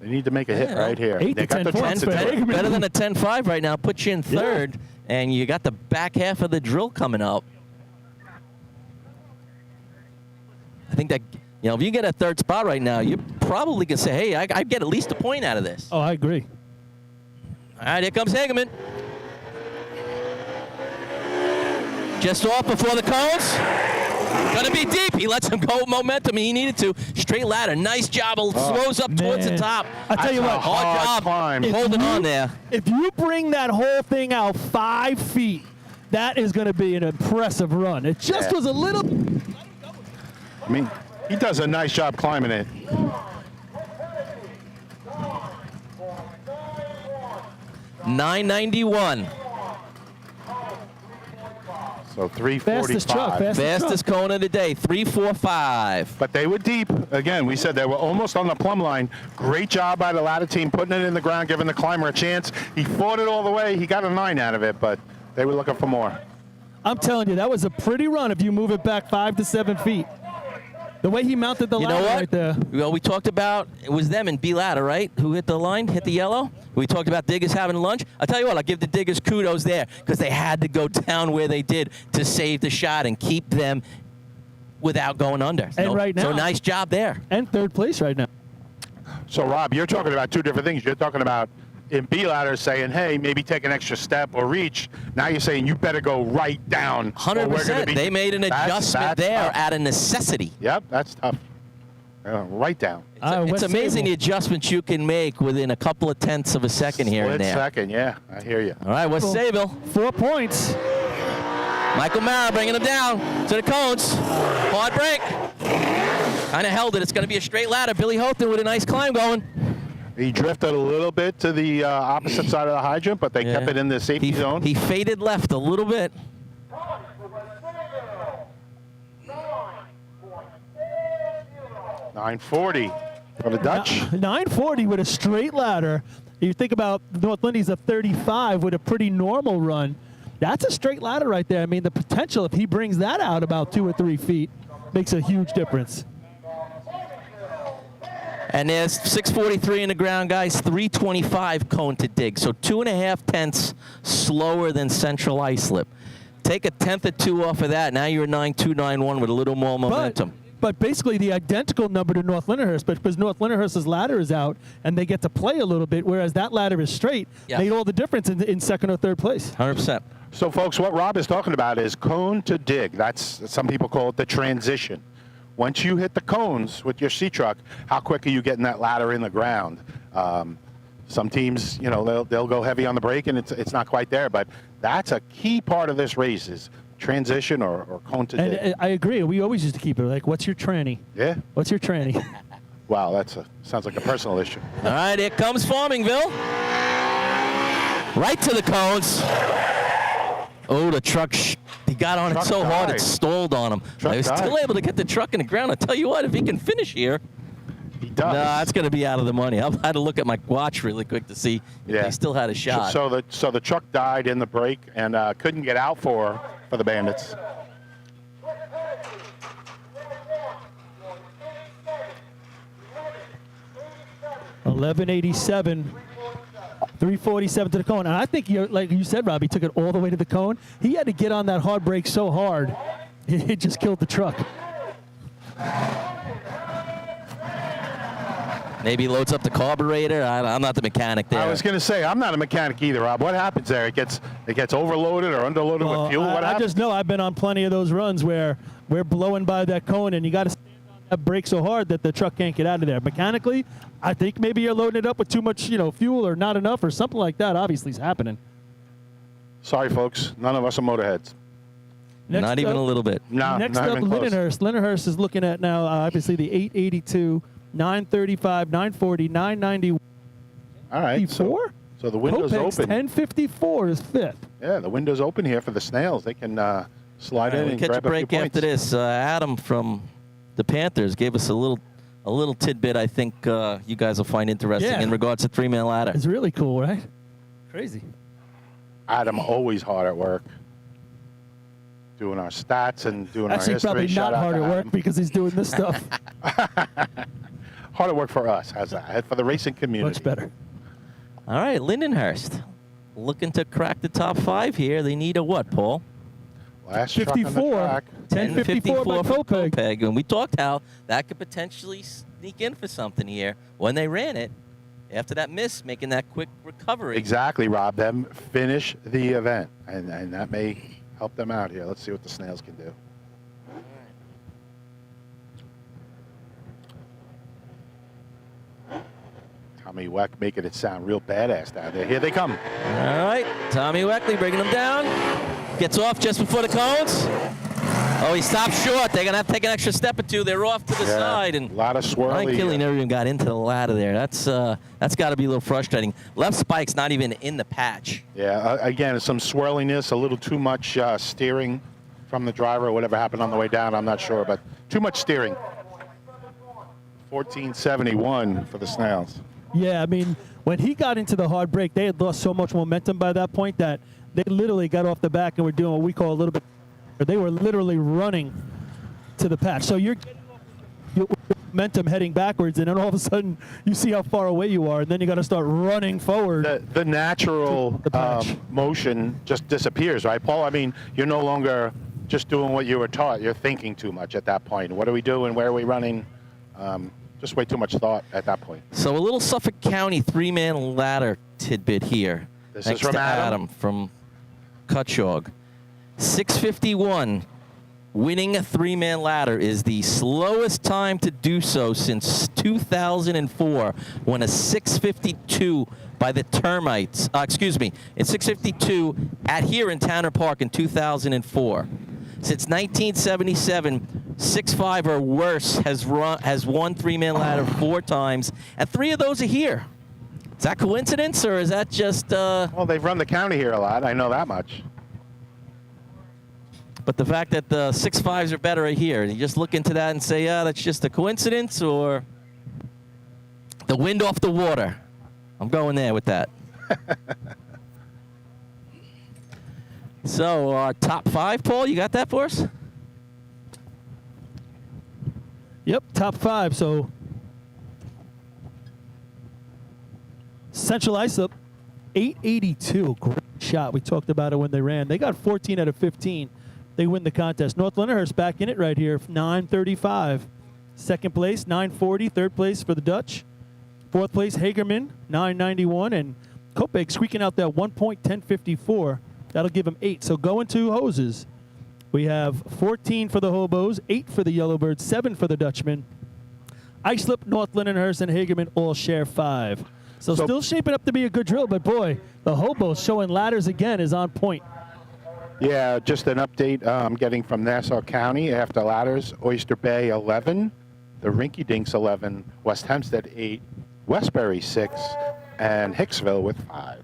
they need to make a hit right here. 8 they to 10 points for Hagerman. Better than a 10-5 right now. Puts you in third, and you got the back half of the drill coming up. I think that, if you get a third spot right now, you probably can say, hey, I get at least a point out of this. Oh, I agree. All right, here comes Hagerman. Just off before the cones. Gonna be deep. He lets him go with momentum. He needed to. Straight ladder. Nice job. Slows up towards the top. I tell you what, hard job climb. holding on there. If you bring that whole thing out 5 feet, that is going to be an impressive run. It just was a little. I mean, he does a nice job climbing it. $991. So 345. Fastest cone of the day, 345. But they were deep. Again, we said they were almost on the plumb line. Great job by the ladder team putting it in the ground, giving the climber a chance. He fought it all the way. He got a 9 out of it, but they were looking for more. I'm telling you, that was a pretty run if you move it back 5 to 7 feet. The way he mounted the ladder right there. Well, we talked about, it was them in B ladder, right? Who hit the line, hit the yellow? We talked about Diggers having lunch. I'll tell you what, I'll give the Diggers kudos there because they had to go down where they did to save the shot and keep them without going under. And right now. So nice job there. And third place right now. So, Rob, you're talking about two different things. You're talking about in B ladder saying, hey, maybe take an extra step or reach. Now you're saying you better go right down. 100%. They made an adjustment there tough. out of necessity. Yep, that's tough. Right down. It's amazing the adjustments you can make within a couple of tenths of a second here and there. Split second, yeah. I hear you. All right, what's Sayville? 4 points. Michael Mara bringing him down to the cones. Hard break. Kind of held it. It's going to be a straight ladder. Billy Houghton with a nice climb going. He drifted a little bit to the opposite side of the hydrant, but they kept it in the safety zone. He faded left a little bit. $940 for the Dutch. $940 with a straight ladder. You think about North Lindy's a 35 with a pretty normal run. That's a straight ladder right there. I mean, the potential, if he brings that out about 2 or 3 feet, makes a huge difference. And there's 643 in the ground, guys. 325 cone to dig. So 2.5 tenths slower than Central Islip. Take a tenth or two off of that. Now you're 9.291 with a little more momentum. But basically the identical number to North Lindenhurst, but because North Lindenhurst's ladder is out and they get to play a little bit, whereas that ladder is straight, made all the difference in second or third place. 100%. So, folks, what Rob is talking about is cone to dig. That's, some people call it the transition. Once you hit the cones with your C-Truck, how quick are you getting that ladder in the ground? Some teams, they'll go heavy on the brake, and it's not quite there. But that's a key part of this race is transition or cone to dig. And I agree. We always used to keep it like, what's your tranny? Yeah. What's your tranny? Wow, sounds like a personal issue. All right, here comes Farmingville. Right to the cones. Oh, the truck, he got on it so hard it stalled on him. He was still able to get the truck in the ground. I tell you what, if he can finish here. He does. No, that's going to be out of the money. I had to look at my watch really quick to see if they still had a shot. So the truck died in the break and couldn't get out for the Bandits. $11.87. 347 to the cone. And I think, like you said, Rob, he took it all the way to the cone. He had to get on that hard brake so hard, it just killed the truck. Maybe he loads up the carburetor. I'm not the mechanic there. I was going to say, I'm not a mechanic either, Rob. What happens there? It gets overloaded or underloaded with fuel? What happens? I just know I've been on plenty of those runs where we're blowing by that cone, and you got to stand on that brake so hard that the truck can't get out of there. Mechanically, I think maybe you're loading it up with too much, fuel or not enough or something like that. Obviously, is happening. Sorry, folks. None of us are motorheads. Not even a little bit. No, Next not up, even close. Lindenhurst. Lindenhurst is looking at now, obviously, the 882, 935, 940, 990. All right. So the window's Kopek's open. 1054 is fifth. Yeah, the window's open here for the snails. They can slide in We'll and catch grab a break few points. after this. Adam from the Panthers gave us a little tidbit I think you guys will find interesting Yeah. in regards to three-man ladder. It's really cool, right? Crazy. Adam always hard at work, doing our stats and doing Actually, our history. probably Shout not out hard to at work Adam. because he's doing this stuff. Hard at work for us. How's that? For the racing community. Much better. All right, Lindenhurst looking to crack the top 5 here. They need a what, Paul? Last truck on the 54. track. 1054 by from Kopek. Kopek. And we talked how that could potentially sneak in for something here when they ran it. After that miss, making that quick recovery. Exactly, Rob. Them finish the event, and that may help them out here. Let's see what the snails can do. Tommy Weck making it sound real badass down there. Here they come. All right, Tommy Weckley bringing them down. Gets off just before the cones. Oh, he stops short. They're going to have to take an extra step or two. They're off to the side. And a lot of Ryan swirly. Killy never even got into the ladder there. That's got to be a little frustrating. Left spike's not even in the patch. Yeah, again, some swirliness, a little too much steering from the driver. Whatever happened on the way down, I'm not sure, but too much steering. 1471 for the snails. Yeah, I mean, when he got into the hard break, they had lost so much momentum by that point that they literally got off the back and were doing what we call a little bit. They were literally running to the patch. So you're getting off your momentum heading backwards, and then all of a sudden you see how far away you are, and then you got to start running forward. The natural motion just disappears, right, Paul? I mean, you're no longer just doing what you were taught. You're thinking too much at that point. What are we doing? Where are we running? Just way too much thought at that point. So a little Suffolk County three-man ladder tidbit here. This Thanks is from to Adam. from Cutshog. 6:51. Winning a three-man ladder is the slowest time to do so since 2004, when a 6:52 by the Termites. It's 6:52 at here in Tanner Park in 2004. Since 1977, 6'5" or worse has won three-man ladder 4 times, and 3 of those are here. Is that coincidence, or is that just? Well, they've run the county here a lot. I know that much. But the fact that the 6'5s are better are here, you just look into that and say, yeah, that's just a coincidence, or the wind off the water. I'm going there with that. So our top 5, Paul, you got that for us? Yep, top 5. So Central Islip, 882. Great shot. We talked about it when they ran. They got 14 out of 15. They win the contest. North Lindenhurst back in it right here, 935. Second place, 940. Third place for the Dutch. Fourth place, Hagerman, 991. And Kopek squeaking out that 1.1054. That'll give him 8. So going to hoses. We have 14 for the Hobos, 8 for the Yellowbirds, 7 for the Dutchman. Islip, North Lindenhurst, and Hagerman all share 5. So still shaping up to be a good drill, but boy, the Hobos showing ladders again is on point. Yeah, just an update I'm getting from Nassau County after ladders. Oyster Bay 11, the Rinky Dinks 11, West Hempstead 8, Westbury 6, and Hicksville with 5.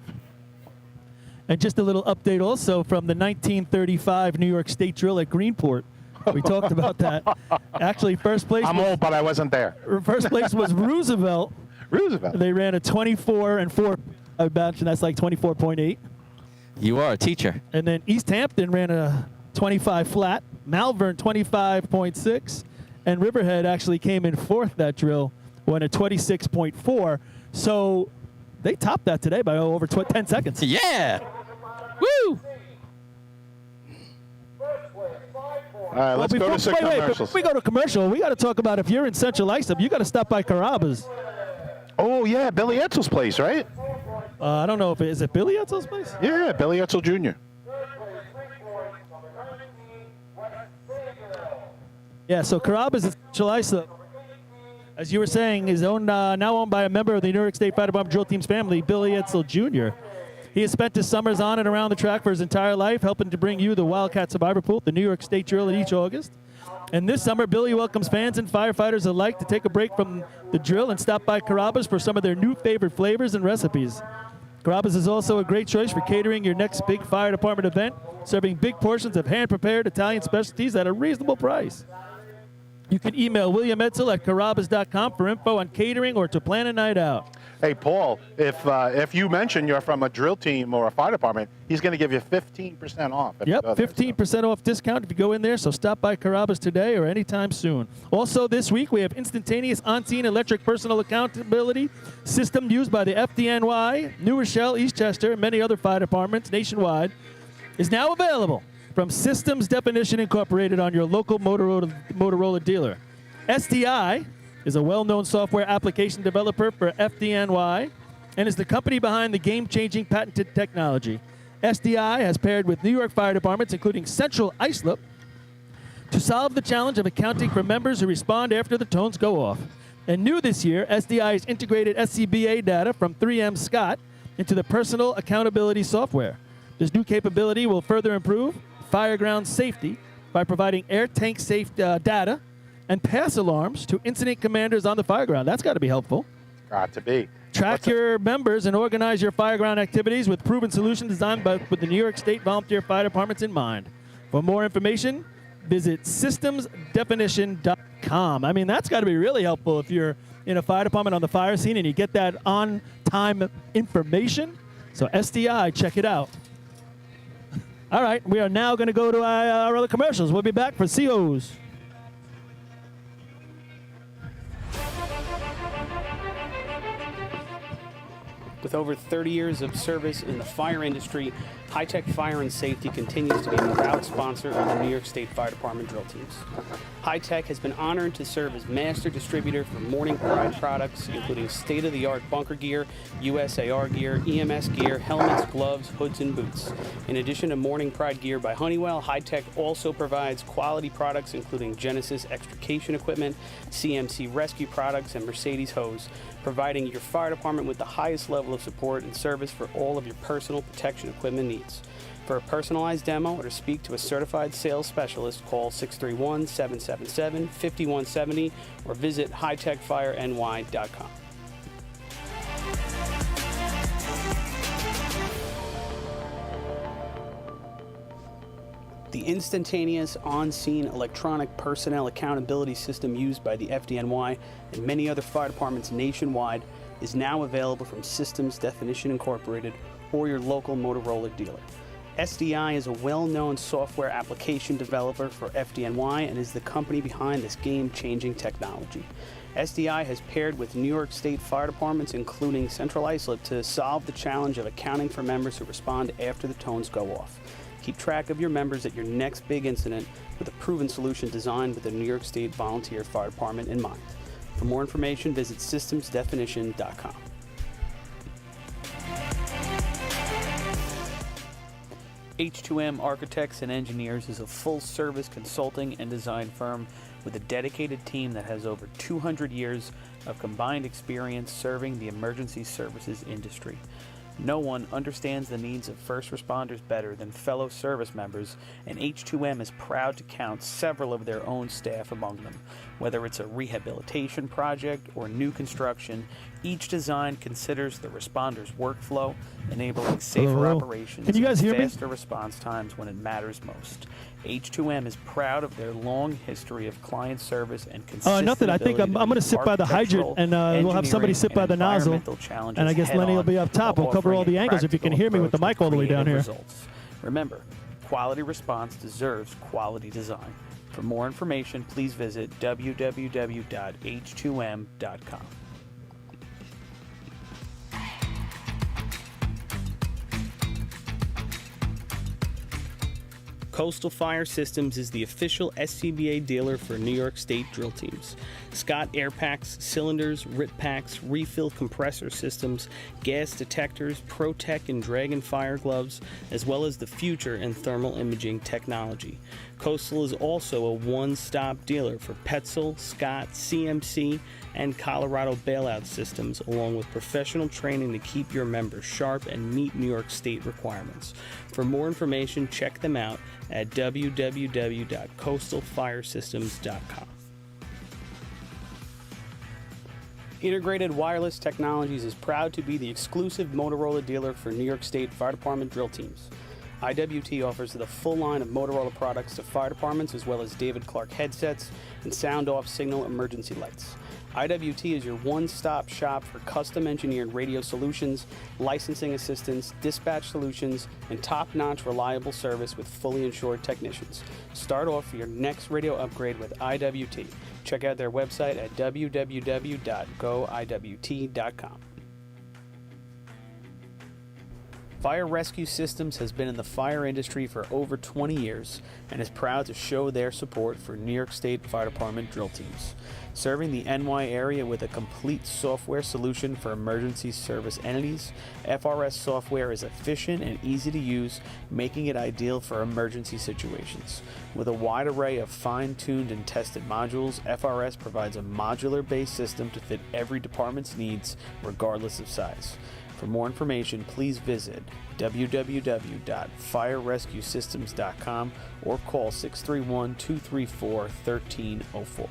And just a little update also from the 1935 New York State drill at Greenport. We talked about that. Actually, first place. I'm old, but I wasn't there. First place was Roosevelt. Roosevelt. They ran a 24 and 4 batch, and that's like 24.8. You are a teacher. And then East Hampton ran a 25 flat. Malvern 25.6, and Riverhead actually came in 4th that drill, won a 26.4. So they topped that today by over 10 seconds. Yeah. Woo. All right, let's go to some commercials. Before we go to commercial, we got to talk about if you're in Central Islip, you got to stop by Carrabba's. Oh, yeah, Billy Etzel's place, right? I don't know if is it Billy Etzel's place? Yeah, Billy Etzel Jr. Yeah, so Carrabba's is Central Islip, as you were saying, is owned now owned by a member of the New York State Fire Department Drill Teams family, Billy Edsel Jr. He has spent his summers on and around the track for his entire life, helping to bring you the Wildcat Survivor Pool, the New York State Drill at each August. And this summer, Billy welcomes fans and firefighters alike to take a break from the drill and stop by Carrabba's for some of their new favorite flavors and recipes. Carrabba's is also a great choice for catering your next big fire department event, serving big portions of hand-prepared Italian specialties at a reasonable price. You can email William Edsel at carrabbas.com for info on catering or to plan a night out. Hey, Paul, if you mention you're from a drill team or a fire department, he's going to give you 15% off. Yep, 15% off discount if you go in there, so stop by Carrabba's today or anytime soon. Also this week, we have instantaneous on-scene electric personal accountability system used by the FDNY, New Rochelle, Eastchester, and many other fire departments nationwide, is now available from Systems Definition Incorporated on your local Motorola dealer. SDI is a well-known software application developer for FDNY and is the company behind the game-changing patented technology. SDI has paired with New York fire departments, including Central Islip, to solve the challenge of accounting for members who respond after the tones go off. And new this year, SDI has integrated SCBA data from 3M Scott into the personal accountability software. This new capability will further improve fireground safety by providing air tank safe data and pass alarms to incident commanders on the fireground. That's got to be helpful. Got to be. Track your members and organize your fireground activities with proven solutions designed with the New York State Volunteer Fire Departments in mind. For more information, visit systemsdefinition.com. I mean, that's got to be really helpful if you're in a fire department on the fire scene and you get that on-time information. So SDI, check it out. All right, we are now going to go to our other commercials. We'll be back for COs. With over 30 years of service in the fire industry, High Tech Fire and Safety continues to be a proud sponsor of the New York State Fire Department drill teams. High Tech has been honored to serve as master distributor for Morning Pride products, including state-of-the-art bunker gear, USAR gear, EMS gear, helmets, gloves, hoods, and boots. In addition to Morning Pride gear by Honeywell, High Tech also provides quality products including Genesis extrication equipment, CMC rescue products, and Mercedes hose, providing your fire department with the highest level of support and service for all of your personal protection equipment needs. For a personalized demo or to speak to a certified sales specialist, call 631-777-5170 or visit hightechfireny.com. The instantaneous on-scene electronic personnel accountability system used by the FDNY and many other fire departments nationwide is now available from Systems Definition Incorporated or your local Motorola dealer. SDI is a well-known software application developer for FDNY and is the company behind this game-changing technology. SDI has paired with New York State fire departments, including Central Islip, to solve the challenge of accounting for members who respond after the tones go off. Keep track of your members at your next big incident with a proven solution designed with the New York State Volunteer Fire Department in mind. For more information, visit systemsdefinition.com. H2M Architects and Engineers is a full-service consulting and design firm with a dedicated team that has over 200 years of combined experience serving the emergency services industry. No one understands the needs of first responders better than fellow service members, and H2M is proud to count several of their own staff among them. Whether it's a rehabilitation project or new construction, each design considers the responder's workflow, enabling safer operations Can you guys hear and me? faster response times when it matters most. H2M is proud of their long history of client service and consistent Nothing. I think I'm going to sit by the hydrant, and we'll have somebody sit by the nozzle. And I guess Lenny will be up top. We'll cover all the angles if you can hear me with the mic all the way down here. Results. Remember, quality response deserves quality design. For more information, please visit www.h2m.com. Coastal Fire Systems is the official SCBA dealer for New York State drill teams. Scott air packs, cylinders, RIT packs, refill compressor systems, gas detectors, ProTech and Dragon fire gloves, as well as the future in thermal imaging technology. Coastal is also a one-stop dealer for Petzl, Scott, CMC, and Colorado bailout systems, along with professional training to keep your members sharp and meet New York State requirements. For more information, check them out at www.coastalfiresystems.com. Integrated Wireless Technologies is proud to be the exclusive Motorola dealer for New York State Fire Department drill teams. IWT offers the full line of Motorola products to fire departments, as well as David Clark headsets and sound-off signal emergency lights. IWT is your one-stop shop for custom-engineered radio solutions, licensing assistance, dispatch solutions, and top-notch reliable service with fully insured technicians. Start off your next radio upgrade with IWT. Check out their website at www.goiwt.com. Fire Rescue Systems has been in the fire industry for over 20 years and is proud to show their support for New York State Fire Department drill teams. Serving the NY area with a complete software solution for emergency service entities, FRS software is efficient and easy to use, making it ideal for emergency situations. With a wide array of fine-tuned and tested modules, FRS provides a modular-based system to fit every department's needs, regardless of size. For more information, please visit www.firerescuesystems.com or call 631-234-1304.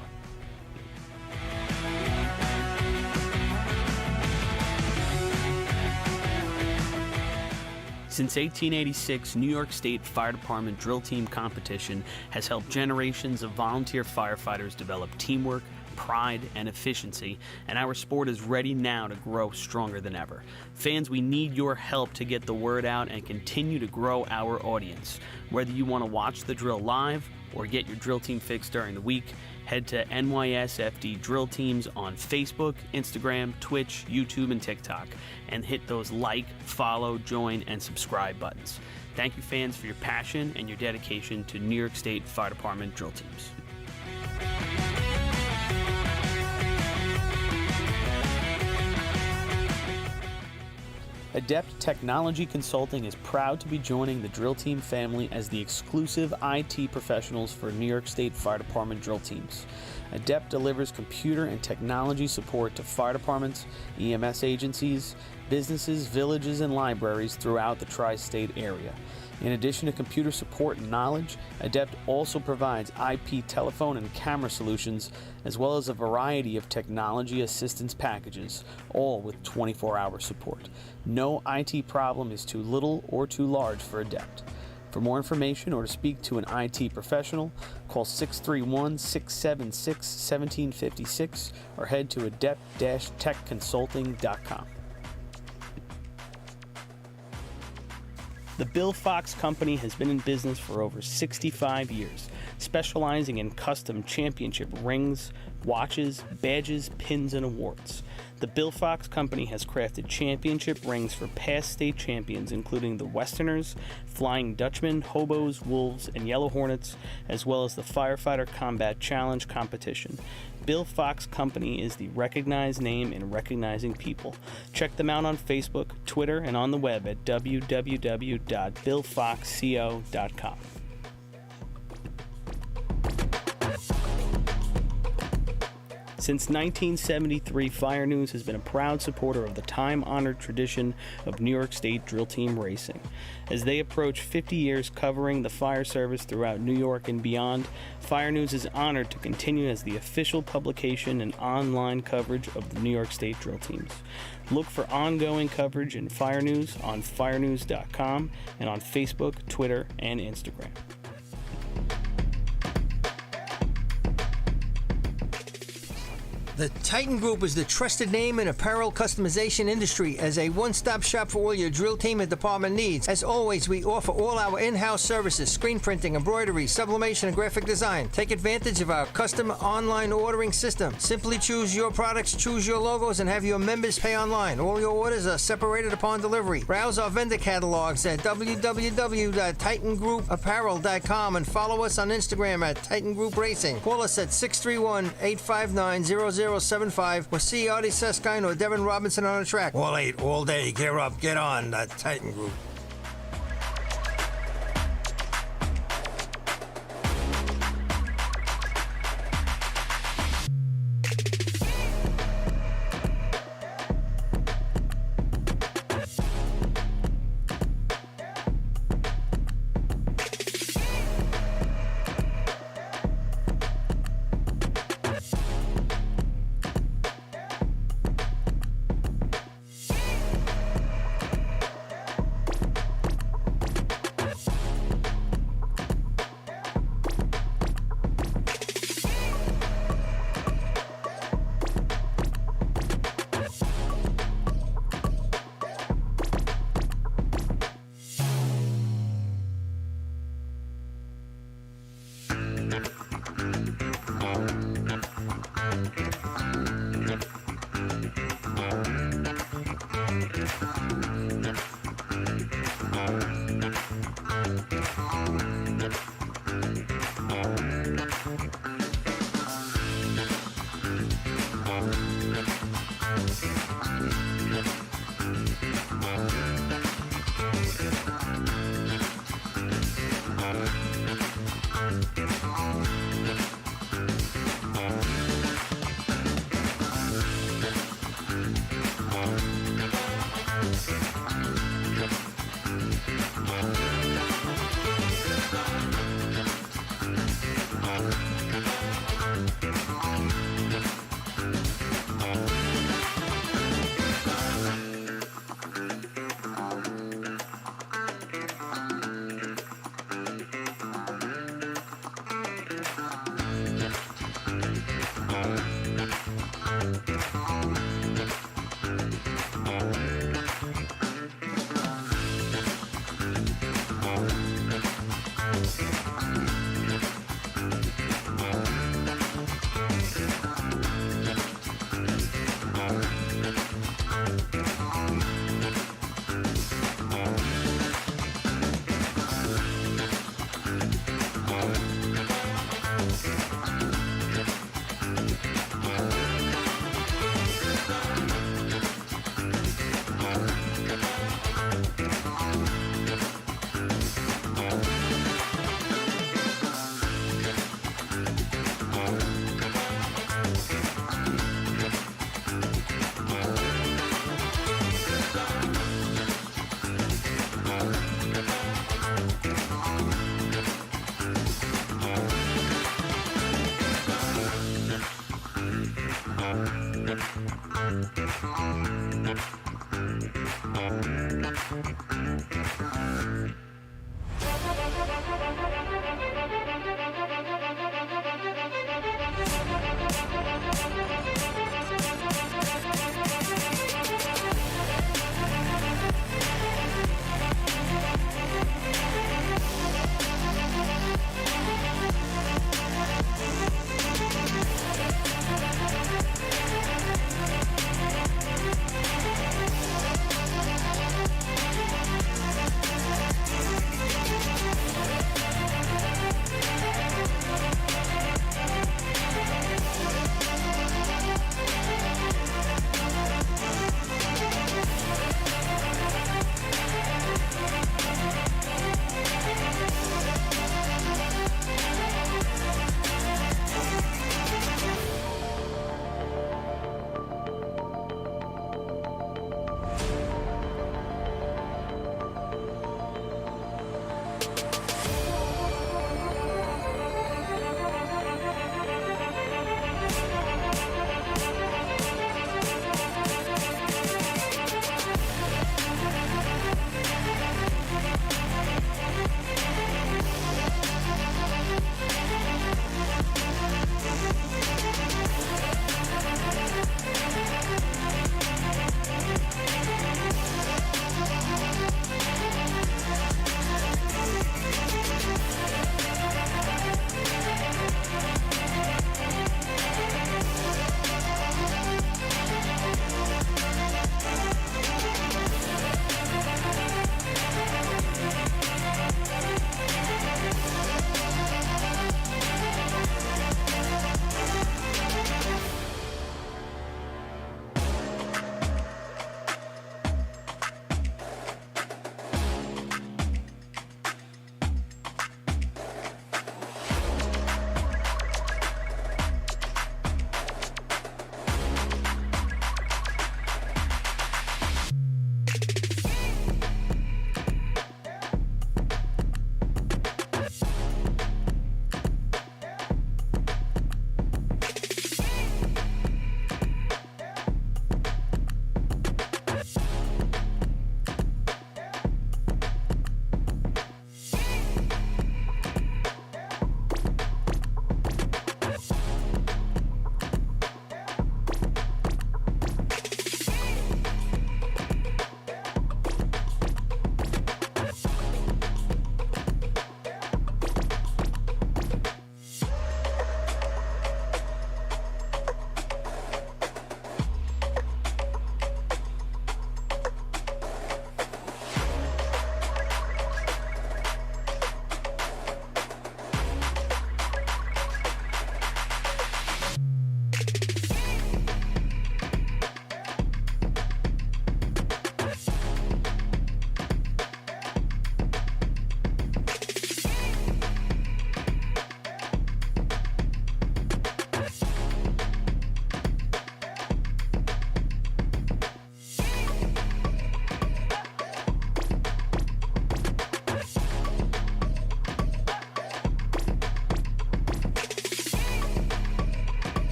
Since 1886, New York State Fire Department drill team competition has helped generations of volunteer firefighters develop teamwork, pride, and efficiency, and our sport is ready now to grow stronger than ever. Fans, we need your help to get the word out and continue to grow our audience. Whether you want to watch the drill live or get your drill team fix during the week, head to NYSFD Drill Teams on Facebook, Instagram, Twitch, YouTube, and TikTok, and hit those like, follow, join, and subscribe buttons. Thank you, fans, for your passion and your dedication to New York State Fire Department drill teams. Adept Technology Consulting is proud to be joining the drill team family as the exclusive IT professionals for New York State Fire Department drill teams. Adept delivers computer and technology support to fire departments, EMS agencies, businesses, villages, and libraries throughout the tri-state area. In addition to computer support and knowledge, Adept also provides IP telephone and camera solutions, as well as a variety of technology assistance packages, all with 24-hour support. No IT problem is too little or too large for Adept. For more information or to speak to an IT professional, call 631-676-1756 or head to adept-techconsulting.com. The Bill Fox Company has been in business for over 65 years, specializing in custom championship rings, watches, badges, pins, and awards. The Bill Fox Company has crafted championship rings for past state champions, including the Westerners, Flying Dutchmen, Hobos, Wolves, and Yellow Hornets, as well as the Firefighter Combat Challenge competition. Bill Fox Company is the recognized name in recognizing people. Check them out on Facebook, Twitter, and on the web at www.billfoxco.com. Since 1973, Fire News has been a proud supporter of the time-honored tradition of New York State drill team racing. As they approach 50 years covering the fire service throughout New York and beyond, Fire News is honored to continue as the official publication and online coverage of the New York State drill teams. Look for ongoing coverage in Fire News on firenews.com and on Facebook, Twitter, and Instagram. The Titan Group is the trusted name in apparel customization industry as a one-stop shop for all your drill team and department needs. As always, we offer all our in-house services, screen printing, embroidery, sublimation, and graphic design. Take advantage of our custom online ordering system. Simply choose your products, choose your logos, and have your members pay online. All your orders are separated upon delivery. Browse our vendor catalogs at www.titangrouapparel.com and follow us on Instagram at Titan Group Racing. Call us at 631-859-0075 or see Artie Seskine or Devin Robinson on the track. All 8, all day. Gear up, get on. That Titan Group.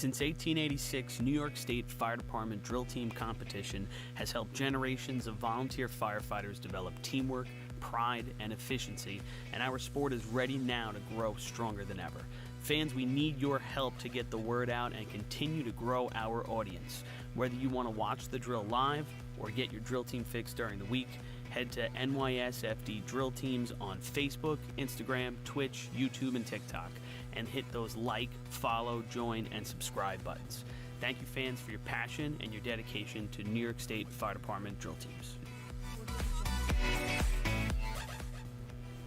Since 1886, New York State Fire Department Drill Team competition has helped generations of volunteer firefighters develop teamwork, pride, and efficiency, and our sport is ready now to grow stronger than ever. Fans, we need your help to get the word out and continue to grow our audience. Whether you want to watch the drill live or get your drill team fix during the week, head to NYSFDdrillteams on Facebook, Instagram, Twitch, YouTube, and TikTok, and hit those like, follow, join, and subscribe buttons. Thank you, fans, for your passion and your dedication to New York State Fire Department drill teams.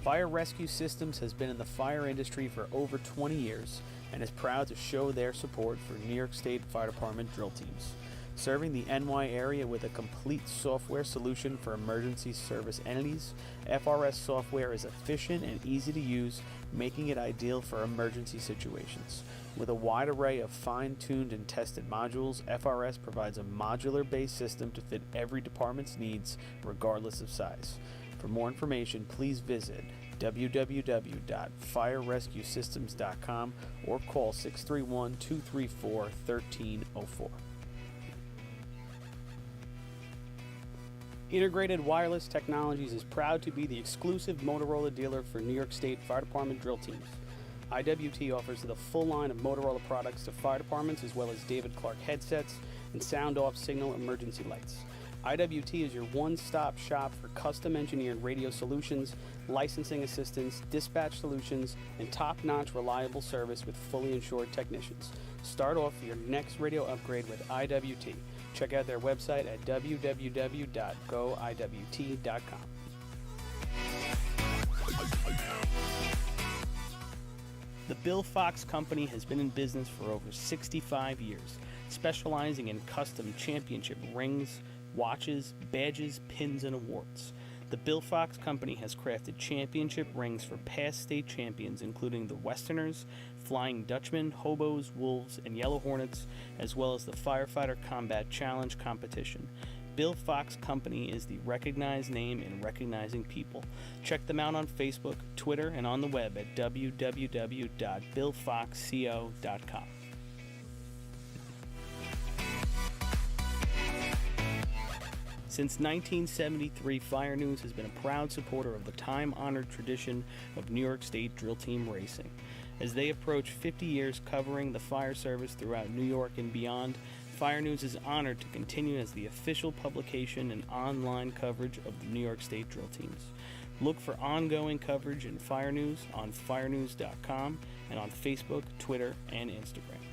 Fire Rescue Systems has been in the fire industry for over 20 years and is proud to show their support for New York State Fire Department drill teams. Serving the NY area with a complete software solution for emergency service entities, FRS software is efficient and easy to use, making it ideal for emergency situations. With a wide array of fine-tuned and tested modules, FRS provides a modular-based system to fit every department's needs, regardless of size. For more information, please visit www.firerescuesystems.com or call 631-234-1304. Integrated Wireless Technologies is proud to be the exclusive Motorola dealer for New York State Fire Department drill teams. IWT offers the full line of Motorola products to fire departments, as well as David Clark headsets and sound-off signal emergency lights. IWT is your one-stop shop for custom-engineered radio solutions, licensing assistance, dispatch solutions, and top-notch reliable service with fully insured technicians. Start off your next radio upgrade with IWT. Check out their website at www.goiwt.com. The Bill Fox Company has been in business for over 65 years, specializing in custom championship rings, watches, badges, pins, and awards. The Bill Fox Company has crafted championship rings for past state champions, including the Westerners, Flying Dutchmen, Hobos, Wolves, and Yellow Hornets, as well as the Firefighter Combat Challenge competition. Bill Fox Company is the recognized name in recognizing people. Check them out on Facebook, Twitter, and on the web at www.billfoxco.com. Since 1973, Fire News has been a proud supporter of the time-honored tradition of New York State drill team racing. As they approach 50 years covering the fire service throughout New York and beyond, Fire News is honored to continue as the official publication and online coverage of the New York State drill teams. Look for ongoing coverage in Fire News on firenews.com and on Facebook, Twitter, and Instagram.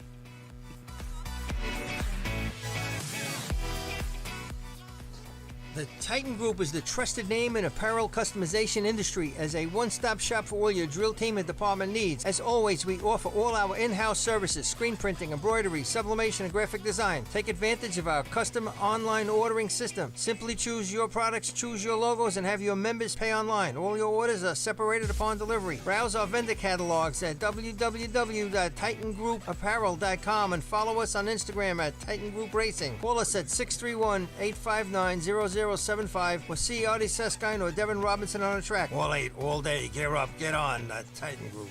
The Titan Group is the trusted name in apparel customization industry as a one-stop shop for all your drill team and department needs. As always, we offer all our in-house services: screen printing, embroidery, sublimation, and graphic design. Take advantage of our custom online ordering system. Simply choose your products, choose your logos, and have your members pay online. All your orders are separated upon delivery. Browse our vendor catalogs at www.titangrouapparel.com and follow us on Instagram at Titan Group Racing. Call us at 631-859-0075 or see Artie Seskine or Devin Robinson on the track. All 8, all day. Gear up, get on. The Titan Group.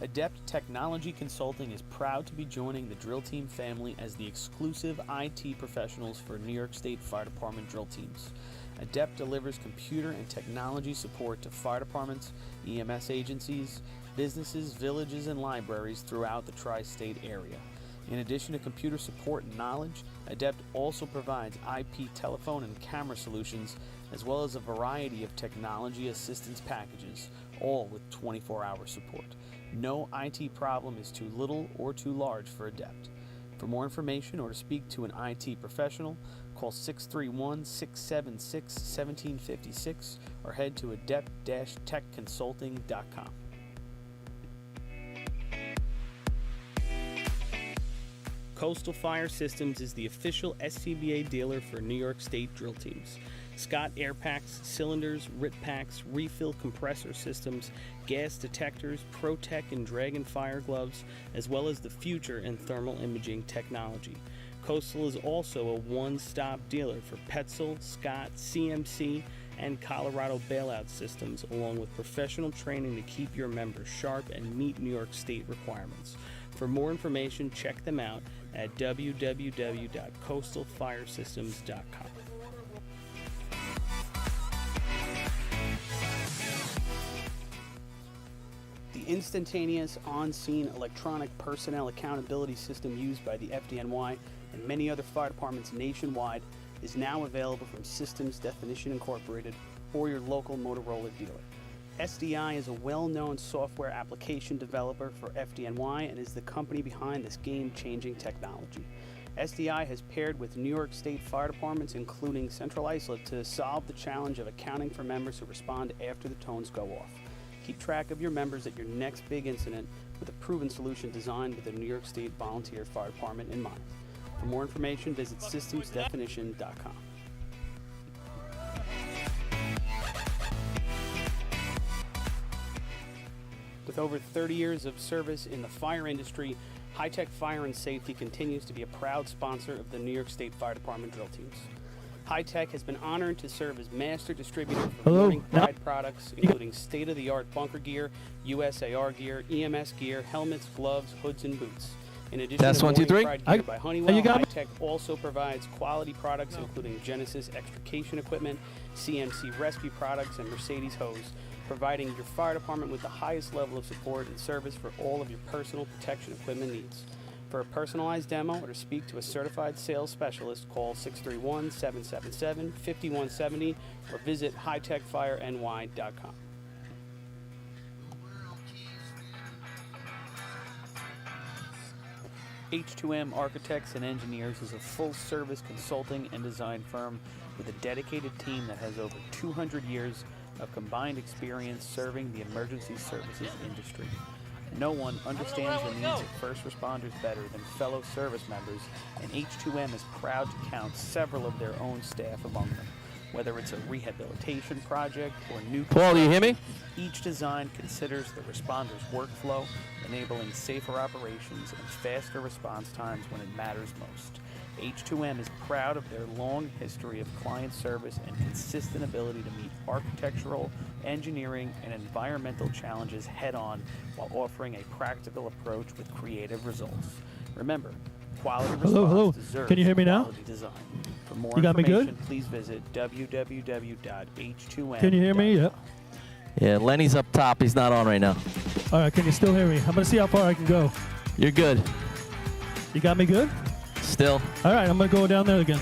Adept Technology Consulting is proud to be joining the drill team family as the exclusive IT professionals for New York State Fire Department drill teams. Adept delivers computer and technology support to fire departments, EMS agencies, businesses, villages, and libraries throughout the tri-state area. In addition to computer support and knowledge, Adept also provides IP telephone and camera solutions, as well as a variety of technology assistance packages, all with 24-hour support. No IT problem is too little or too large for Adept. For more information or to speak to an IT professional, call 631-676-1756 or head to adept-techconsulting.com. Coastal Fire Systems is the official SCBA dealer for New York State drill teams. Scott air packs, cylinders, RIT packs, refill compressor systems, gas detectors, ProTech and Dragon fire gloves, as well as the future in thermal imaging technology. Coastal is also a one-stop dealer for Petzl, Scott, CMC, and Colorado bailout systems, along with professional training to keep your members sharp and meet New York State requirements. For more information, check them out at www.coastalfiresystems.com. The instantaneous on-scene electronic personnel accountability system used by the FDNY and many other fire departments nationwide is now available from Systems Definition Incorporated or your local Motorola dealer. SDI is a well-known software application developer for FDNY and is the company behind this game-changing technology. SDI has paired with New York State fire departments, including Central Islip, to solve the challenge of accounting for members who respond after the tones go off. Keep track of your members at your next big incident with a proven solution designed with the New York State Volunteer Fire Department in mind. For more information, visit systemsdefinition.com. With over 30 years of service in the fire industry, High Tech Fire and Safety continues to be a proud sponsor of the New York State Fire Department drill teams. High Tech has been honored to serve as master distributor for Morning Pride products, including state-of-the-art bunker gear, USAR gear, EMS gear, helmets, gloves, hoods, and boots. In addition to Morning Pride gear by Honeywell, High Tech also provides quality products including Genesis extrication equipment, CMC rescue products, and Mercedes hose, providing your fire department with the highest level of support and service for all of your personal protection equipment needs. For a personalized demo or to speak to a certified sales specialist, call 631-777-5170 or visit hightechfireny.com. H2M Architects and Engineers is a full-service consulting and design firm with a dedicated team that has over 200 years of combined experience serving the emergency services industry. No one understands the needs of first responders better than fellow service members, and H2M is proud to count several of their own staff among them. Whether it's a rehabilitation project or new Paul, do you hear me? Each design considers the responder's workflow, enabling safer operations and faster response times when it matters most. H2M is proud of their long history of client service and consistent ability to meet architectural, engineering, and environmental challenges head-on while offering a practical approach with creative results. Remember, quality response deserves Can you hear me now? quality design. For more You got me information, good? please visit www.h2m.com. Can you hear me? Yep. Yeah, Lenny's up top. He's not on right now. All right, can you still hear me? I'm going to see how far I can go. You're good. You got me good? Still. All right, I'm going to go down there again.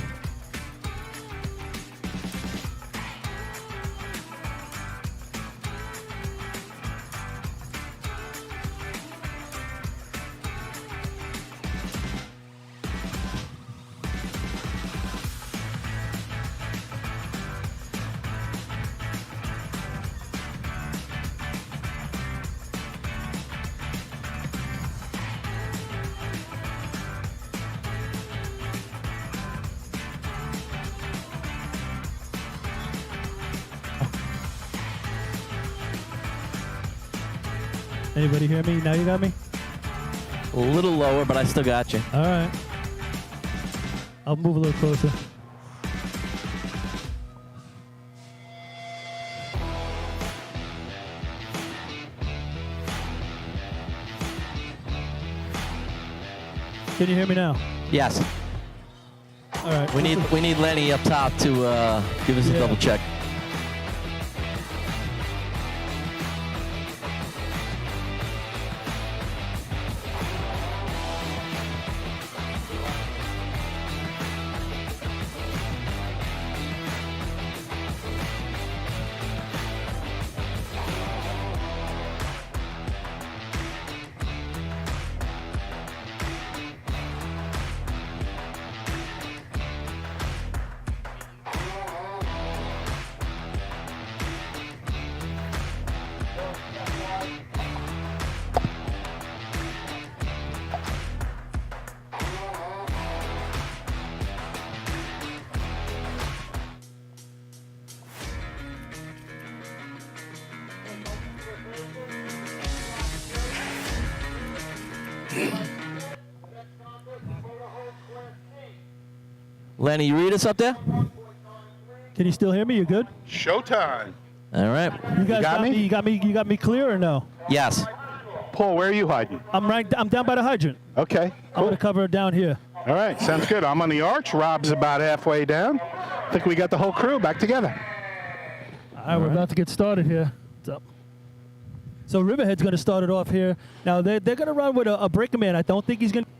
Anybody hear me? Now you got me? A little lower, but I still got you. All right. I'll move a little closer. Can you hear me now? Yes. All right. We need Lenny up top to give us a double check. Lenny, you read us up there? Can you still hear me? You good? Showtime. All right. You guys got me? You got me clear or no? Yes. Paul, where are you hiding? I'm down by the hydrant. Okay, I'm cool. gonna cover down here. All right, sounds good. I'm on the arch. Rob's about halfway down. I think we got the whole crew back together. All right, we're about to get started here. What's up? So Riverhead's going to start it off here. Now they're going to run with a breaker man. I don't think he's going to.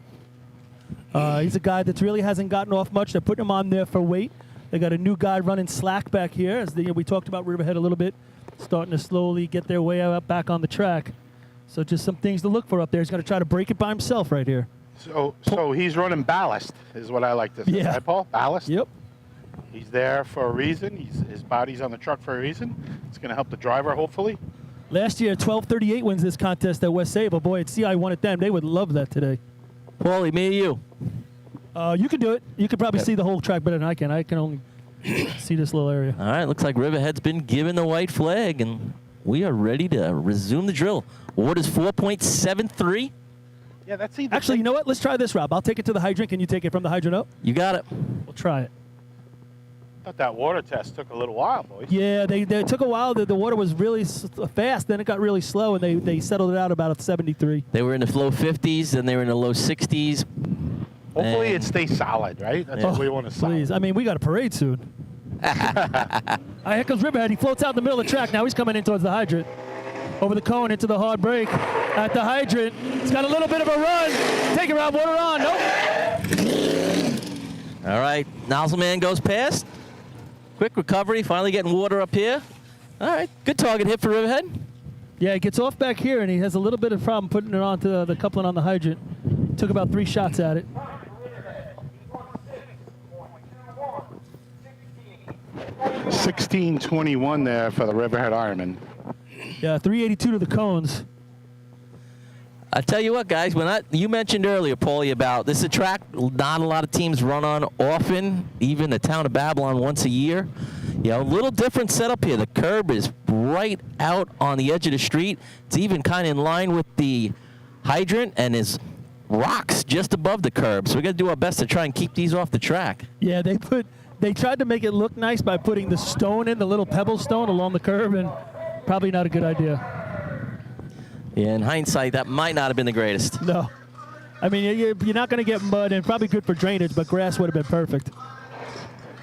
He's a guy that really hasn't gotten off much. They're putting him on there for weight. They got a new guy running slack back here. As we talked about Riverhead a little bit, starting to slowly get their way up back on the track. So just some things to look for up there. He's going to try to break it by himself right here. So he's running ballast, is what I like to say. Yeah. Right, Paul? Ballast? Yep. He's there for a reason. His body's on the truck for a reason. It's going to help the driver, hopefully. Last year, 12:38 wins this contest at West Sable. Boy, at CI won it them. They would love that today. Paulie, me or you? You can do it. You could probably see the whole track better than I can. I can only see this little area. All right, looks like Riverhead's been given the white flag, and we are ready to resume the drill. What is 4.73? Yeah, that's either. Actually, you know what? Let's try this, Rob. I'll take it to the hydrant. Can you take it from the hydrant up? You got it. We'll try it. I thought that water test took a little while, boys. Yeah, they took a while. The water was really fast. Then it got really slow, and they settled it out about at 73. They were in the low 50s, then they were in the low 60s. Hopefully And- it stays solid, right? That's what we want to solid. Please. I mean, we got a parade soon. Here comes Riverhead. He floats out in the middle of the track. Now he's coming in towards the hydrant. Over the cone into the hard break at the hydrant. He's got a little bit of a run. Take it, Rob. Water on. Nope. All right, nozzle man goes past. Quick recovery, finally getting water up here. All right, good target hit for Riverhead. Yeah, he gets off back here, and he has a little bit of problem putting it onto the coupling on the hydrant. Took about 3 shots at it. $16.21 there for the Riverhead Ironman. Yeah, 382 to the cones. I tell you what, guys, you mentioned earlier, Paulie, about this is a track not a lot of teams run on often, even the town of Babylon once a year. You know, a little different setup here. The curb is right out on the edge of the street. It's even kind of in line with the hydrant, and is rocks just above the curb. So we got to do our best to try and keep these off the track. Yeah, they tried to make it look nice by putting the stone in, the little pebble stone along the curb, and probably not a good idea. Yeah, in hindsight, that might not have been the greatest. No. I mean, you're not going to get mud, and probably good for drainage, but grass would have been perfect.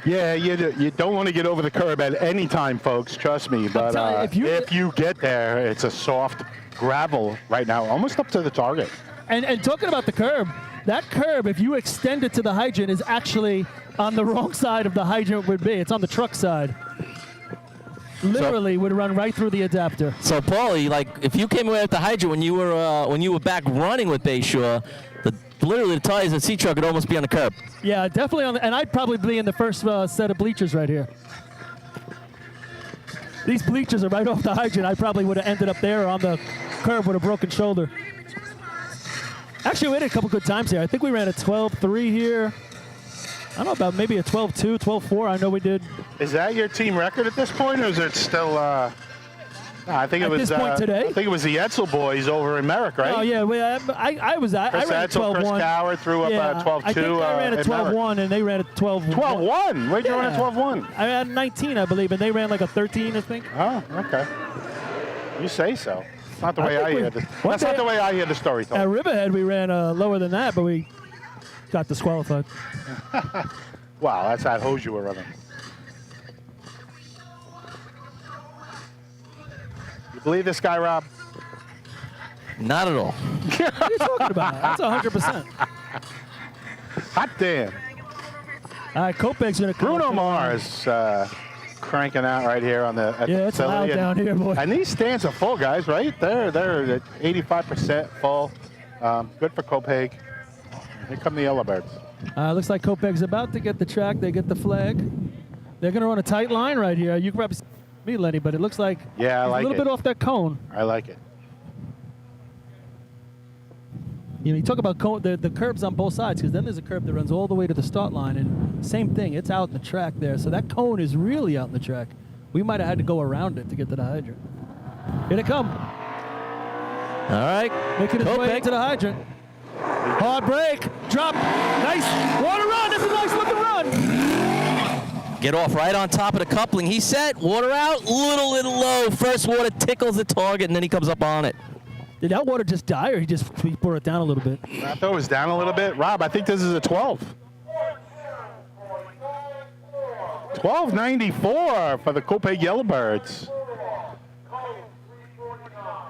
Yeah, you don't want to get over the curb at any time, folks. Trust me. But telling you, if you get there, it's a soft gravel right now, almost up to the target. And talking about the curb, that curb, if you extend it to the hydrant, is actually on the wrong side of the hydrant would be. It's on the truck side. Literally would run right through the adapter. So, Paulie, like, if you came away at the hydrant when you were back running with Bayshore, literally the tires of the C-Truck would almost be on the curb. Yeah, definitely on and I'd probably be in the first set of bleachers right here. These bleachers are right off the hydrant. I probably would have ended up there on the curb with a broken shoulder. Actually, we had a couple good times here. I think we ran a 12.3 here. I don't know about maybe a 12.2, 12.4. I know we did. Is that your team record at this point, or is it still? No, I think it was. At this point today? I think it was the Etzel boys over in Merrick, right? Oh yeah, I was I Chris ran a Etzel, 12.1. Chris Cower threw up a 12.2. I think I ran a 12.1 and they ran a 12.1. 12.1. Where'd you run a 12.1? I ran 19, I believe, and they ran like a 13, I think. Oh, okay. You say so. It's not the way I hear this. That's not the way I hear the story told. At Riverhead, we ran lower than that, but we got disqualified. Wow, that's that hose you were running. You believe this guy, Rob? Not at all. What are you talking about? That's 100%. Hot damn. All right, Kopech's going to come Bruno up Mars cranking out right here on the at Yeah, the it's loud facility. down here, boy. And these stands are full, guys, right? They're at 85% full. Good for Kopech. Here come the Yellowbirds. Looks like Kopech's about to get the track. They get the flag. They're going to run a tight line right here. You can probably see me, Lenny, but it looks like Yeah, I he's like a little it. bit off that cone. I like it. You know, you talk about the curbs on both sides, because then there's a curb that runs all the way to the start line, and same thing, it's out in the track there. So that cone is really out in the track. We might have had to go around it to get to the hydrant. Here they come. All right. Making its way Kopech. into the hydrant. Hard break. Drop. Nice. Water run. This is a nice looking run. Get off right on top of the coupling. He's set. Water out. Little low. First water tickles the target, and then he comes up on it. Did that water just die, or he brought it down a little bit? I thought it was down a little bit. Rob, I think this is a 12. 12.94 for the Copac Yellowbirds.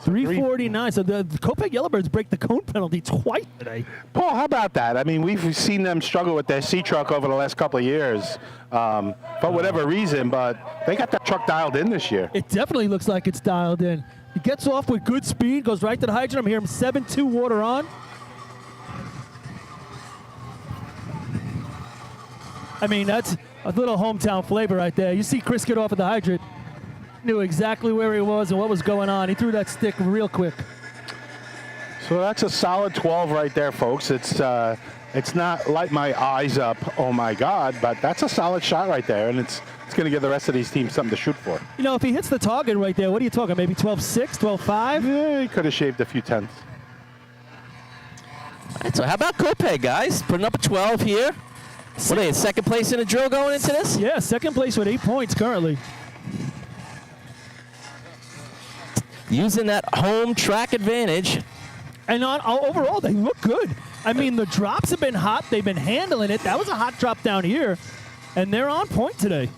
349. So the Copac Yellowbirds break the cone penalty twice today. Paul, how about that? I mean, we've seen them struggle with their C truck over the last couple of years for whatever reason, but they got that truck dialed in this year. It definitely looks like it's dialed in. He gets off with good speed, goes right to the hydrant. I'm hearing 7.2 water on. I mean, that's a little hometown flavor right there. You see Chris get off at the hydrant. Knew exactly where he was and what was going on. He threw that stick real quick. So that's a solid 12 right there, folks. It's not light my eyes up, oh my God, but that's a solid shot right there, and it's going to give the rest of these teams something to shoot for. You know, if he hits the target right there, what are you talking? Maybe 12.6, 12.5? Yeah, he could have shaved a few tenths. All right, so how about Copac, guys? Putting up a 12 here. What are they, in second place in the drill going into this? Yeah, second place with 8 points currently. Using that home track advantage. And overall, they look good. I mean, the drops have been hot. They've been handling it. That was a hot drop down here, and they're on point today.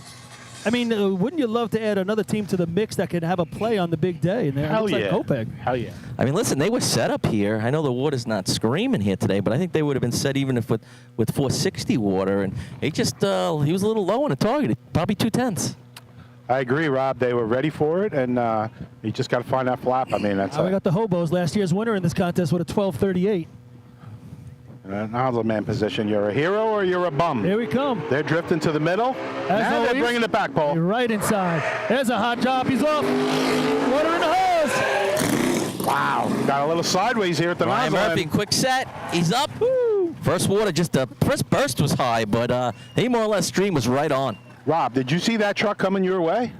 I mean, wouldn't you love to add another team to the mix that could have a play on the big day? And Hell looks yeah. like Copac. Hell yeah. I mean, listen, they were set up here. I know the water's not screaming here today, but I think they would have been set even if with 460 water. And he just, he was a little low on the target, probably 2 tenths. I agree, Rob. They were ready for it, and you just got to find that flap. I mean, that's We got the Hobos, last year's winner in this contest, with a 12.38. in an man position. You're a hero or you're a bum. Here we come. They're drifting to the middle. Now they're bringing it back, Paul. You're right inside. There's a hot drop. He's off. Water in the hose. Wow. Got a little sideways here at the Ryan nozzle. Murphy, quick set. He's up. Woo. First water, just the first burst was high, but he more or less stream was right on. Rob, did you see that truck coming your way?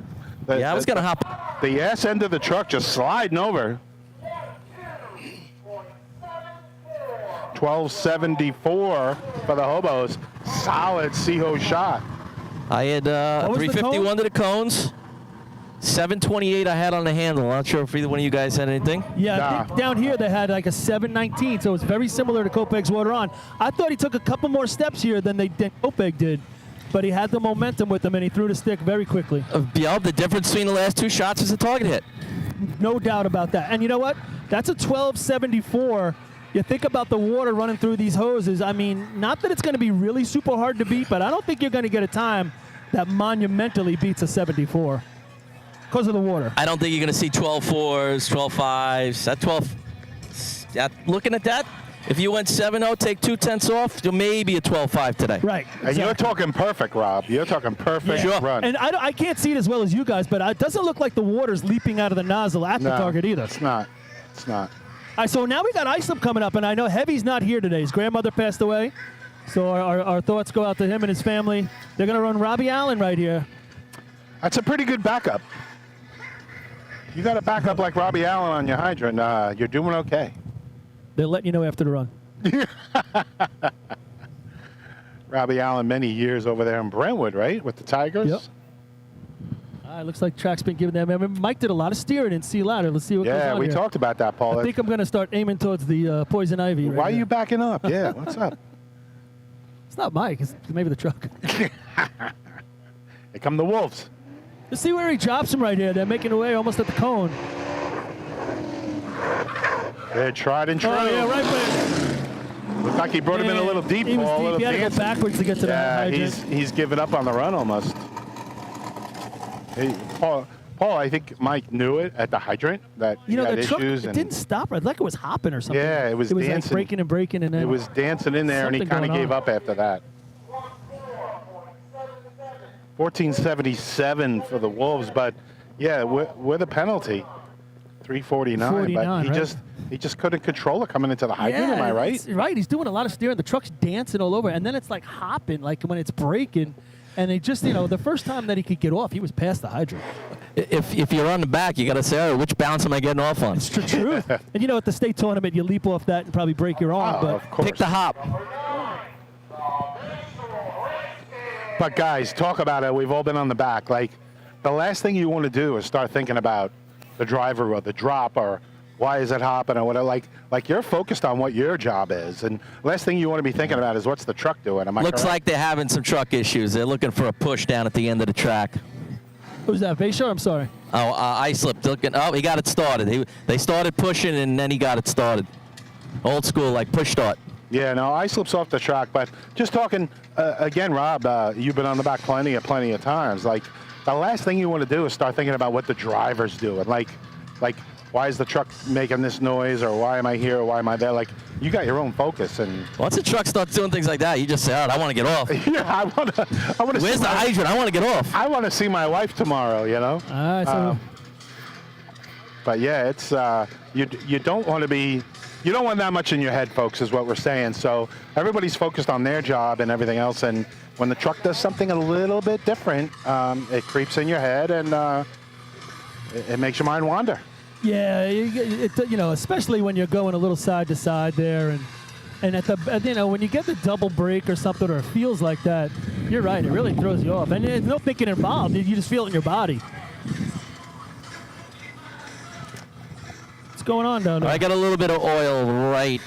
Yeah, I was going to hop. The ass end of the truck just sliding over. 12.74 for the Hobos. Solid C-hose shot. I had was the 351 to the cones. 728 I had on the handle. I'm not sure if either one of you guys had anything. Yeah, I think down here they had like a 719, so it's very similar to Copac's water on. I thought he took a couple more steps here than Copac did, but he had the momentum with him and he threw the stick very quickly. Yeah, the difference between the last 2 shots is the target hit. No doubt about that. And you know what? That's a 12.74. You think about the water running through these hoses. I mean, not that it's going to be really super hard to beat, but I don't think you're going to get a time that monumentally beats a 74 because of the water. I don't think you're going to see 12.4s, 12.5s. That 12. Yeah, looking at that, if you went 7-0, take 2 tenths off, you're maybe a 12.5 today. Right. And you're talking perfect, Rob. You're talking perfect run. And I can't see it as well as you guys, but it doesn't look like the water's leaping out of the nozzle at the target either. It's not. It's not. All right, so now we got Islip coming up, and I know Heavy's not here today. His grandmother passed away, so our thoughts go out to him and his family. They're going to run Robbie Allen right here. That's a pretty good backup. You got a backup like Robbie Allen on your hydrant. You're doing okay. They'll let you know after the run. Robbie Allen, many years over there in Brentwood, right, with the Tigers? Yep. Looks like track's been given them. I mean, Mike did a lot of steering in Sea Ladder. Let's see what goes on Yeah, we here. talked about that, Paul. I think I'm going to start aiming towards the Poison Ivy. Why are you backing up? Yeah, what's up? It's not Mike. It's maybe the truck. Here come the Wolves. Let's see where he drops him right here. They're making away almost at the cone. They're tried and true. Oh, yeah, right there. Looks like he brought him in a little deep. He was Paul, a deep. little He had to go dancing. backwards to get to that hydrant. He's given up on the run almost. Hey, Paul, I think Mike knew it at the hydrant that he had the truck, issues. it And didn't stop. Like it was hopping or something. Yeah, it was like dancing. breaking and breaking. And then it was dancing in there, and he something kind of going gave on. up after that. 14.77 for the Wolves, but yeah, with a penalty, 349. 49, but right? he just couldn't control it coming into the hydrant. Am I right? Right. He's doing a lot of steering. The truck's dancing all over, and then it's like hopping, like when it's breaking. And he just, the first time that he could get off, he was past the hydrant. If you're on the back, you got to say, oh, which bounce am I getting off on? It's the truth. And at the state tournament, you leap off that and probably break your arm. But of course. Pick the hop. But guys, talk about it. We've all been on the back. Like, the last thing you want to do is start thinking about the driver or the drop or why is it hopping or whatever. Like you're focused on what your job is, and last thing you want to be thinking about is what's the truck doing. Am I Looks correct? like they're having some truck issues. They're looking for a push down at the end of the track. who's that? Bayshore? I'm sorry. Oh, I slipped. He got it started. They started pushing, and then he got it started. Old school, like push start. Yeah, no, I slips off the track, but just talking again, Rob. You've been on the back plenty of times. Like, the last thing you want to do is start thinking about what the driver's doing. Like, why is the truck making this noise, or why am I here, or why am I there? Like, you got your own focus, and once the truck starts doing things like that, you just say, "All right, I want to get off." yeah, I want to. Where's the hydrant? I want to get off. I want to see my wife tomorrow. But yeah, it's you don't want to be. You don't want that much in your head, folks, is what we're saying. So everybody's focused on their job and everything else. And when the truck does something a little bit different, it creeps in your head and it makes your mind wander. Yeah, especially when you're going a little side to side there, and when you get the double brake or something, or it feels like that, you're right. It really throws you off, and there's no thinking involved. You just feel it in your body. Going on down there? I got a little bit of oil right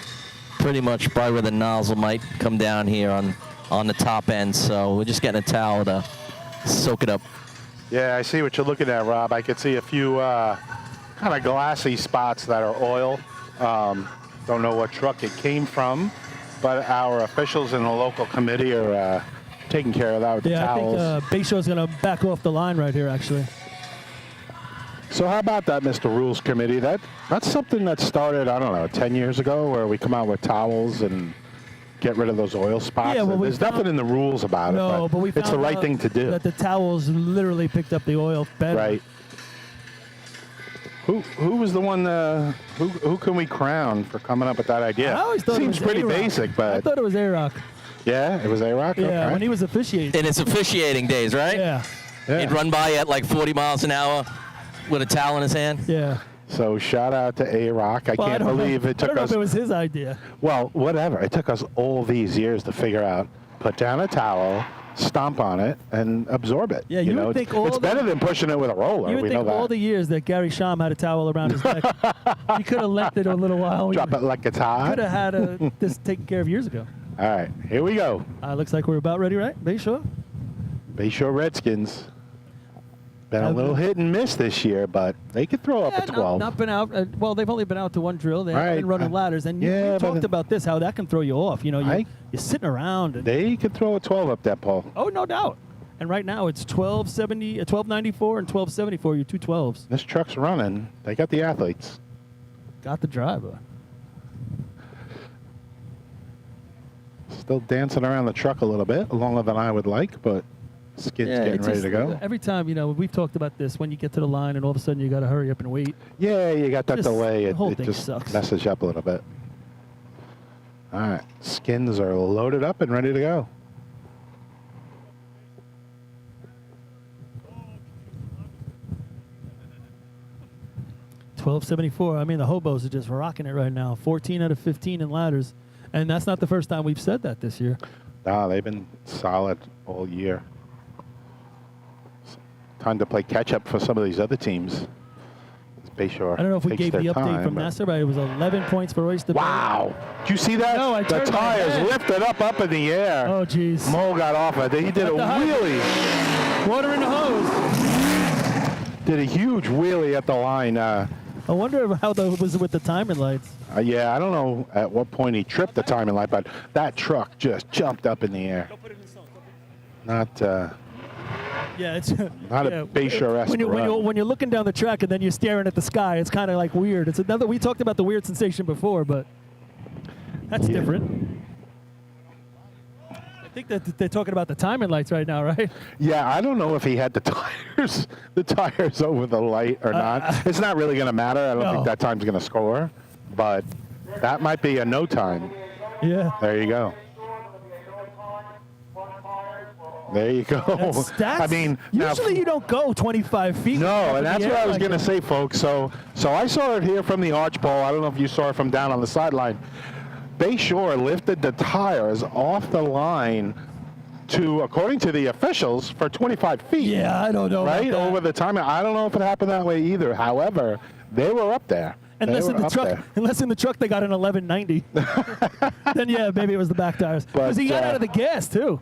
pretty much by where the nozzle might come down here on the top end, so we're just getting a towel to soak it up. Yeah, I see what you're looking at, Rob. I could see a few kind of glassy spots that are oil. Don't know what truck it came from, but our officials in the local committee are taking care of that with the towels. I think Bayshore's going to back off the line right here, actually. So how about that, Mr. Rules Committee? That's something that started, I don't know, 10 years ago, where we come out with towels and get rid of those oil spots. Yeah, well, there's nothing in the rules about it, but we found it's the right thing to do. That the towels literally picked up the oil better. Right. Who was the one? Who can we crown for coming up with that idea? I always thought Seems it was pretty A-Rock. basic, but I thought it was A-Rock. Yeah, it was A-Rock. Yeah, okay. when he was officiating. In his officiating days, right? Yeah. He'd run by at like 40 miles an hour with a towel in his hand. Yeah. So shout out to A-Rock. I can't believe it took I don't know us. if it was his idea. Well, whatever. It took us all these years to figure out. Put down a towel, stomp on it, and absorb it. Yeah, you would think it's better than pushing it with a roller. You would we think know that. all the years that Gary Sham had a towel around his neck, he could have left it a little while. Drop it like it's hot. Could have had this taken care of years ago. All right, here we go. Looks like we're about ready, right? Bayshore? Bayshore Redskins. Been a little hit and miss this year, but they could throw up a 12. Not been out. Well, they've only been out to one drill. They haven't been running ladders. And you talked about this, how that can throw you off. You're sitting around. And they could throw a 12 up that pole. Oh, no doubt. And right now it's 1270, 1294 and 1274. Your 212s. This truck's running. They got the athletes. Got the driver. Still dancing around the truck a little bit, longer than I would like, but skid's getting ready to go. Every time, we've talked about this, when you get to the line and all of a sudden you got to hurry up and wait. Yeah, you got that delay. The whole it thing just sucks. messes you up a little bit. All right, skins are loaded up and ready to go. $12.74. I mean, the hobos are just rocking it right now. 14 out of 15 in ladders. And that's not the first time we've said that this year. No, they've been solid all year. Time to play catch-up for some of these other teams. Bayshore. I don't know if we takes gave the their update time, from but- NASA, but it was 11 points for Oyster Bay. Wow. Did you see that? No, I the turned my tires head. lifted up in the air. Oh, jeez. Mo got off it. He did a What the heck? wheelie. Water in the hose. Did a huge wheelie at the line. I wonder how that was with the timing lights. Yeah, I don't know at what point he tripped the timing light, but that truck just jumped up in the air. Not Yeah, it's not a Bayshore-esque run. when you're looking down the track and then you're staring at the sky, it's kind of like weird. It's another. We talked about the weird sensation before, but that's different. I think that they're talking about the timing lights right now, right? Yeah, I don't know if he had the tires over the light or not. It's not really going to matter. I don't think that time's going to score, but that might be a no time. Yeah. There you go. There you go. That's, I mean, now, usually you don't go 25 feet. no, and that's what I was like going to say, folks. So I saw it here from the arch bowl. I don't know if you saw it from down on the sideline. Bayshore lifted the tires off the line to, according to the officials, for 25 feet. Yeah, I don't know. Right over the time. I don't know if it happened that way either. However, they were up there. Unless in the truck they got an 1190. Then yeah, maybe it was the back tires. Because he got out of the gas too.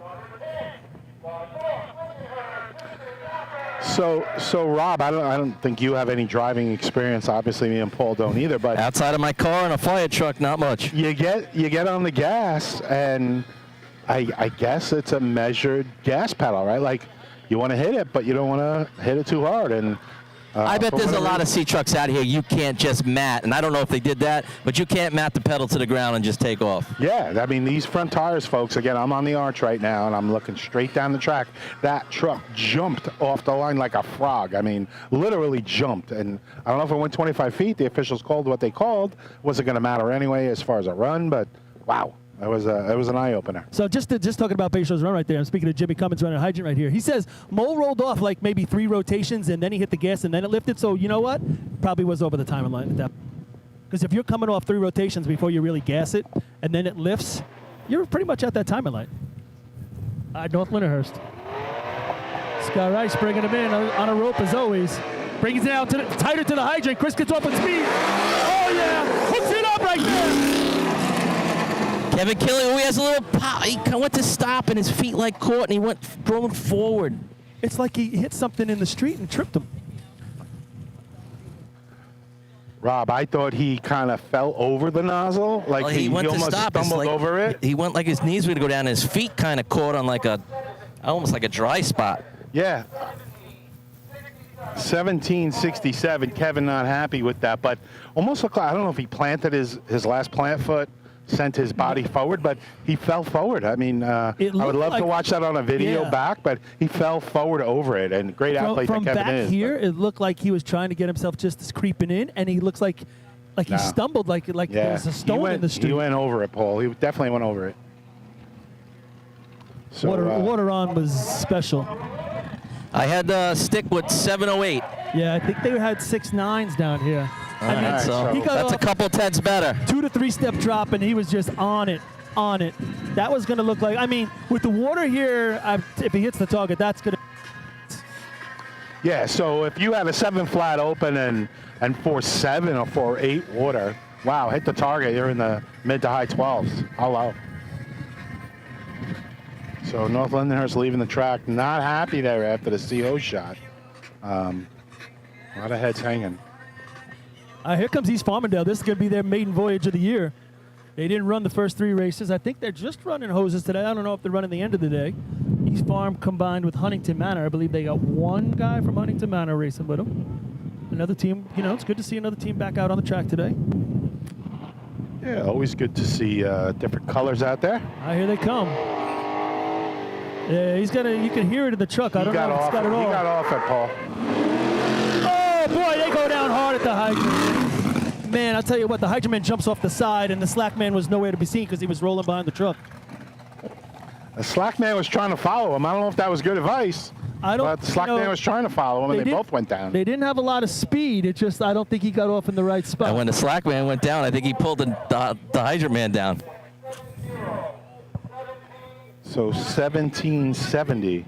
So Rob, I don't think you have any driving experience. Obviously, me and Paul don't either. But Outside of my car and a fire truck, not much. you get on the gas, and I guess it's a measured gas pedal, right? Like you want to hit it, but you don't want to hit it too hard. And I bet there's a lot of C trucks out here you can't just mat, and I don't know if they did that, but you can't mat the pedal to the ground and just take off. Yeah, I mean, these front tires, folks, again, I'm on the arch right now, and I'm looking straight down the track. That truck jumped off the line like a frog. I mean, literally jumped. And I don't know if it went 25 feet. The officials called what they called. Wasn't going to matter anyway as far as a run, but wow. It was an eye-opener. So just talking about Bayshore's run right there, I'm speaking to Jimmy Cummins running a hydrant right here. He says Mole rolled off like maybe 3 rotations, and then he hit the gas, and then it lifted. So you know what? Probably was over the timing line at that. Because if you're coming off 3 rotations before you really gas it, and then it lifts, you're pretty much at that timing line. North Lindenhurst. Scott Rice bringing him in on a rope as always. Brings it out tighter to the hydrant. Chris gets off with speed. Oh yeah, hooks it up right there. Kevin Killian, he has a little pop. He went to stop, and his feet like caught, and he went throwing forward. It's like he hit something in the street and tripped him. Rob, I thought he kind of fell over the nozzle. Like Well, he went to almost stop. stumbled Like, over it. He went like his knees were going to go down, and his feet kind of caught on like almost like a dry spot. Yeah. 1767. Kevin not happy with that, but almost looked like, I don't know if he planted his last plant foot, sent his body forward, but he fell forward. I mean, I would love to watch that on a video back, but he fell forward over it, and great athlete that Kevin is. From back here, it looked like he was trying to get himself just creeping in, and he looks like he stumbled, like there was a stone in the street. He went over it, Paul. He definitely went over it. So, water on was special. I had to stick with 708. Yeah, I think they had 6 9s down here. All right, so he got that's a couple tenths better. 2 to 3 step drop, and he was just on it. That was going to look like, I mean, with the water here, if he hits the target, that's going to. Yeah, so if you had a 7 flat open and 4.7 or 4.8 water, wow, hit the target, you're in the mid to high 12s. Hello. So North Lindenhurst leaving the track, not happy there after the CO shot. A lot of heads hanging. Here comes East Farmingdale. This is going to be their maiden voyage of the year. They didn't run the first 3 races. I think they're just running hoses today. I don't know if they're running the end of the day. East Farm combined with Huntington Manor. I believe they got 1 guy from Huntington Manor racing with them. Another team, it's good to see another team back out on the track today. Yeah, always good to see different colors out there. Here they come. Yeah, you can hear it in the truck. I don't know if it's got it all. He got off it, Paul. Oh, boy, they go down hard at the hydrant. Man, I'll tell you what, the hydrant man jumps off the side, and the slack man was nowhere to be seen because he was rolling behind the truck. The slack man was trying to follow him. I don't know if that was good advice. But the slack man was trying to follow him, and they both went down. They didn't have a lot of speed. It just, I don't think he got off in the right spot. And when the slack man went down, I think he pulled the hydrant man down. So 1770.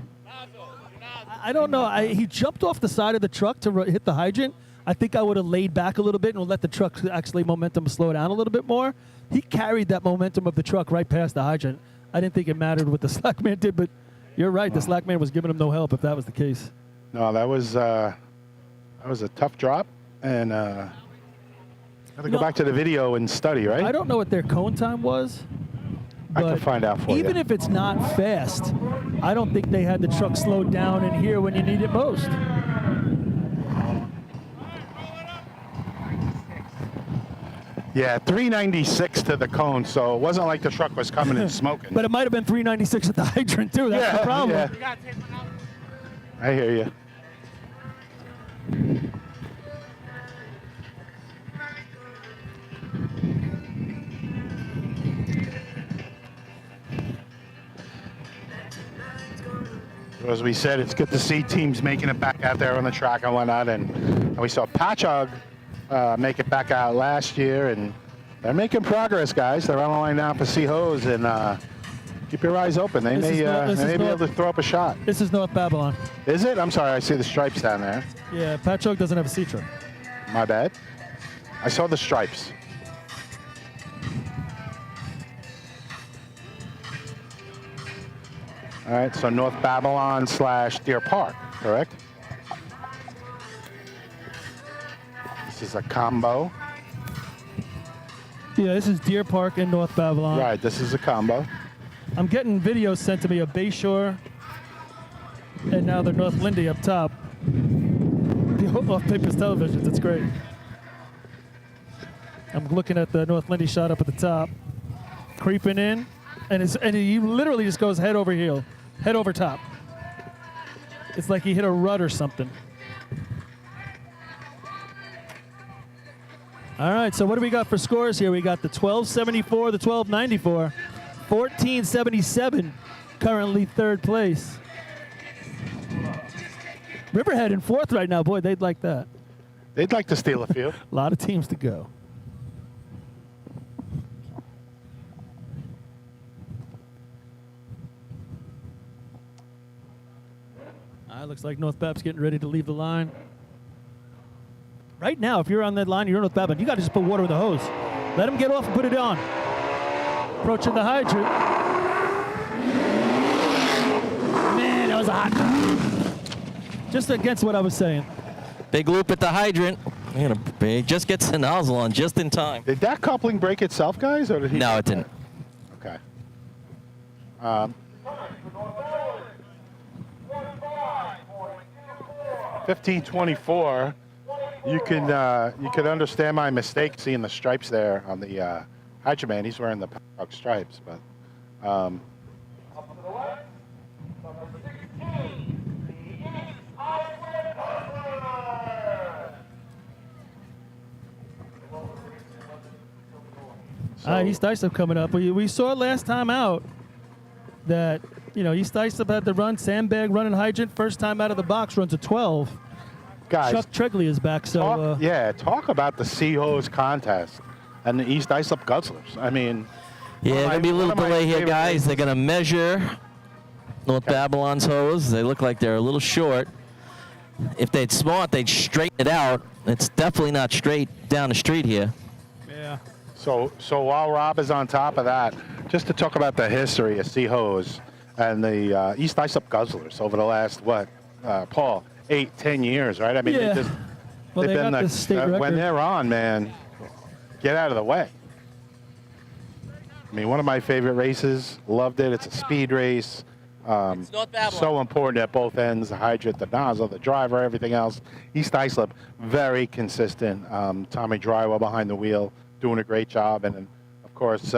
I don't know. He jumped off the side of the truck to hit the hydrant. I think I would have laid back a little bit and let the truck actually momentum slow down a little bit more. He carried that momentum of the truck right past the hydrant. I didn't think it mattered what the slack man did, but you're right. The slack man was giving him no help if that was the case. No, that was a tough drop, and got to go back to the video and study, right? I don't know what their cone time was. I can find out for you. Even if it's not fast, I don't think they had the truck slowed down in here when you need it most. Yeah, 396 to the cone, so it wasn't like the truck was coming and smoking. But it might have been 396 at the hydrant, too. That's the problem. Yeah. I hear you. So as we said, it's good to see teams making it back out there on the track and whatnot. And we saw Patchogue make it back out last year, and they're making progress, guys. They're on the line now for C-Hose, and keep your eyes open. They may be able to throw up a shot. This is North Babylon. Is it? I'm sorry, I see the stripes down there. Yeah, Patchogue doesn't have a C-truck. My bad. I saw the stripes. All right, so North Babylon / Deer Park, correct? This is a combo. Yeah, this is Deer Park and North Babylon. Right, this is a combo. I'm getting videos sent to me of Bayshore and now the North Lindy up top. The off-papers televisions, it's great. I'm looking at the North Lindy shot up at the top, creeping in, and he literally just goes head over heel, head over top. It's like he hit a rut or something. All right, so what do we got for scores here? We got the 1274, the 1294, 1477, currently third place. Riverhead in fourth right now. Boy, they'd like that. They'd like to steal a few. A lot of teams to go. Looks like North Bab's getting ready to leave the line. Right now, if you're on that line, you're North Bab, you got to just put water with the hose. Let him get off and put it on. Approaching the hydrant. Man, that was a hot. Just against what I was saying. Big loop at the hydrant. He just gets the nozzle on just in time. Did that coupling break itself, guys, or did he? No, it didn't. Okay. 1524. You can understand my mistake seeing the stripes there on the hydrant man. He's wearing the Patchogue stripes, but. East Islip coming up. We saw last time out that, East Islip had to run, sandbag running hydrant, first time out of the box, runs a 12. Guys, Chuck Tregley is back, so... talk about the C-Hose contest and the East Islip Guzzlers. I mean... Yeah, going to be a little delay here, guys. They're going to measure North Babylon's hose. They look like they're a little short. If they'd smart, they'd straighten it out. It's definitely not straight down the street here. Yeah. So while Rob is on top of that, just to talk about the history of C-Hose and the East Islip Guzzlers over the last, Paul, 8-10 years, right? I mean, yeah. they've they been got the state record. when they're on, man, get out of the way. I mean, one of my favorite races, loved it. It's a speed race. It's North Babylon. So important at both ends, the hydrant, the nozzle, the driver, everything else. East Islip, very consistent. Tommy Drywell behind the wheel, doing a great job. And then, of course,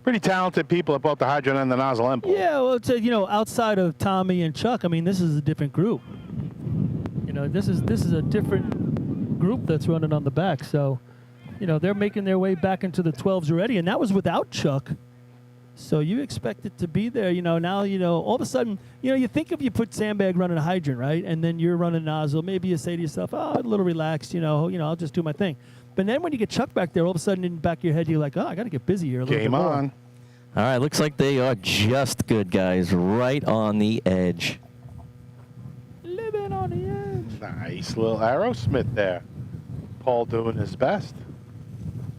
pretty talented people at both the hydrant and the nozzle end pole. Yeah, well, outside of Tommy and Chuck, I mean, this is a different group. This is a different group that's running on the back. So, they're making their way back into the 12s already, and that was without Chuck. So you expect it to be there, now, all of a sudden, you think if you put sandbag running a hydrant, right, and then you're running nozzle, maybe you say to yourself, oh, a little relaxed, I'll just do my thing. But then when you get Chuck back there, all of a sudden in the back of your head, you're like, oh, I got to get busy here a little bit more. Game on. All right, looks like they are just good, guys, right on the edge. Living on the edge. Nice little Aerosmith there. Paul doing his best.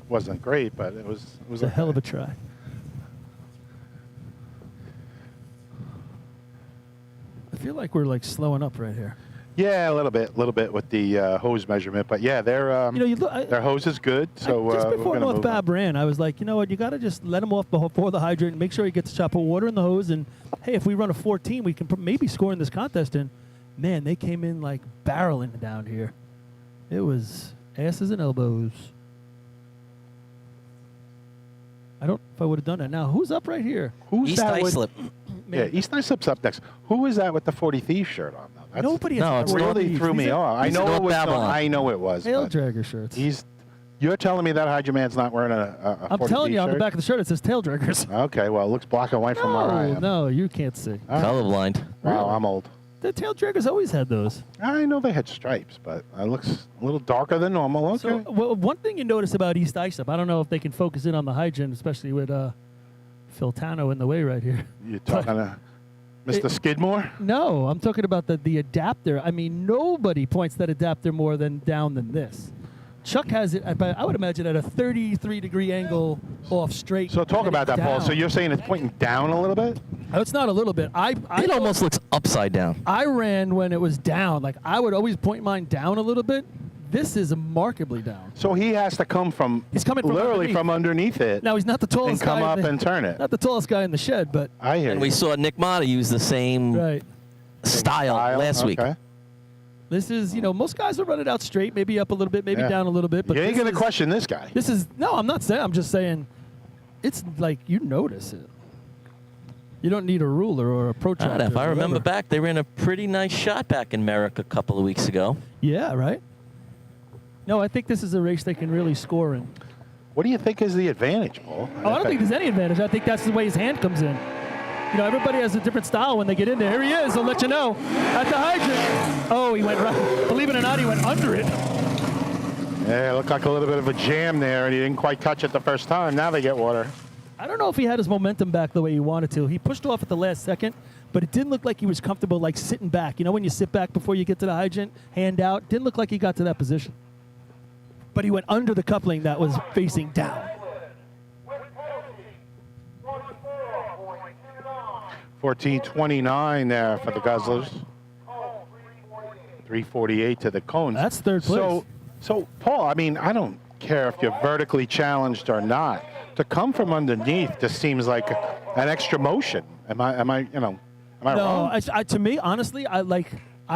Wasn't great, but it was a hell of a try. I feel like we're slowing up right here. Yeah, a little bit with the hose measurement, but yeah, their hose is good. So just before North Bab ran, I was like, you know what, you got to just let him off before the hydrant and make sure he gets a shot, put water in the hose, and hey, if we run a 14, we can maybe score in this contest. And man, they came in like barreling down here. It was asses and elbows. I don't know if I would have done that. Now, who's up right here? Who's East that Islip. Yeah, East Islip's up next. Who is that with the 40 Thieves shirt on, though? Nobody No, has it's really threw me off. I know it was. Babylon. I know it was. Tail but dragger shirts. You You're telling me that hydrant man's not wearing a I'm 40 telling you, on the t-shirt? back of the shirt, it says tail draggers. Okay, well, it looks black and white from where I am. No, you can't see. Colorblind. Wow, I'm old. The tail draggers always had those. I know they had stripes, but it looks a little darker than normal. Okay. So, well, one thing you notice about East Islip, I don't know if they can focus in on the hydrant, especially with Phil Tano in the way right here. You're talking to Mr. Skidmore? No, I'm talking about the adapter. I mean, nobody points that adapter more down than this. Chuck has it, I would imagine, at a 33-degree angle off straight. So talk and about it's that, Paul. down. So you're saying it's pointing down a little bit? Oh, it's not a little bit. It almost looks upside down. I ran when it was down. Like, I would always point mine down a little bit. This is markedly down. So he has to come from, He's coming from literally underneath. from underneath it Now, he's not the tallest and come guy. up and turn it. Not the tallest guy in the shed, but I hear And you. we saw Nick Motta use the same right. style last week. Okay. This is, most guys will run it out straight, maybe up a little bit, maybe Yeah. down a little bit. But You ain't this going to is- question this guy. This is, no, I'm not saying, I'm just saying, it's like you notice it. You don't need a ruler or a protractor. If I or remember whatever. back, they ran a pretty nice shot back in Merrick a couple of weeks ago. Yeah, right? No, I think this is a race they can really score in. What do you think is the advantage, Paul? Oh, I don't think there's any advantage. I think that's the way his hand comes in. Everybody has a different style when they get in there. Here he is. I'll let you know. At the hydrant. Oh, he went right. Believe it or not, he went under it. Yeah, it looked like a little bit of a jam there, and he didn't quite catch it the first time. Now they get water. I don't know if he had his momentum back the way he wanted to. He pushed off at the last second, but it didn't look like he was comfortable, like sitting back. When you sit back before you get to the hydrant, hand out, didn't look like he got to that position. But he went under the coupling that was facing down. 14:29 there for the Guzzlers. 3:48 to the Cones. That's third place. So Paul, I mean, I don't care if you're vertically challenged or not. To come from underneath just seems like an extra motion. Am I No, wrong? to me, honestly, I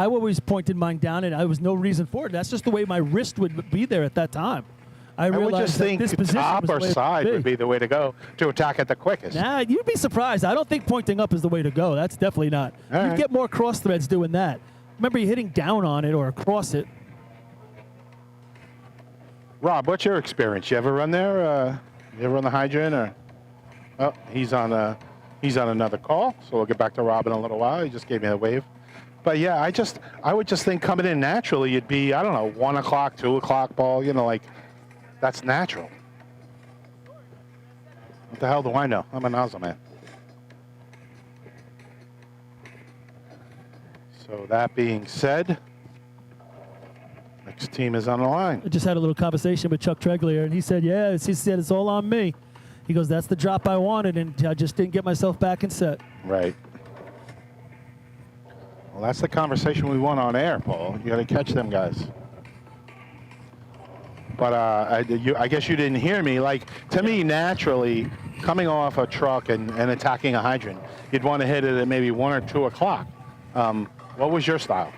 always pointed mine down, and there was no reason for it. That's just the way my wrist would be there at that time. I I would realized just that think this position top was the or way it side would be the way to go to attack it the quickest. Nah, you'd be surprised. I don't think pointing up is the way to go. That's definitely not. All You'd right. get more cross threads doing that. Remember, you're hitting down on it or across it. Rob, what's your experience? You ever run there? You ever run the hydrant? Or oh, he's on another call, so we'll get back to Rob in a little while. He just gave me a wave. But yeah, I would just think coming in naturally, you'd be, I don't know, 1 o'clock, 2 o'clock ball. That's natural. What the hell do I know? I'm a nozzle man. So that being said, next team is on the line. I just had a little conversation with Chuck Treglier, and he said, it's all on me. He goes, that's the drop I wanted, and I just didn't get myself back in set. Right. Well, that's the conversation we want on air, Paul. You got to catch them guys. But I guess you didn't hear me. Like, to me, naturally, coming off a truck and attacking a hydrant, you'd want to hit it at maybe 1 or 2 o'clock. What was your style?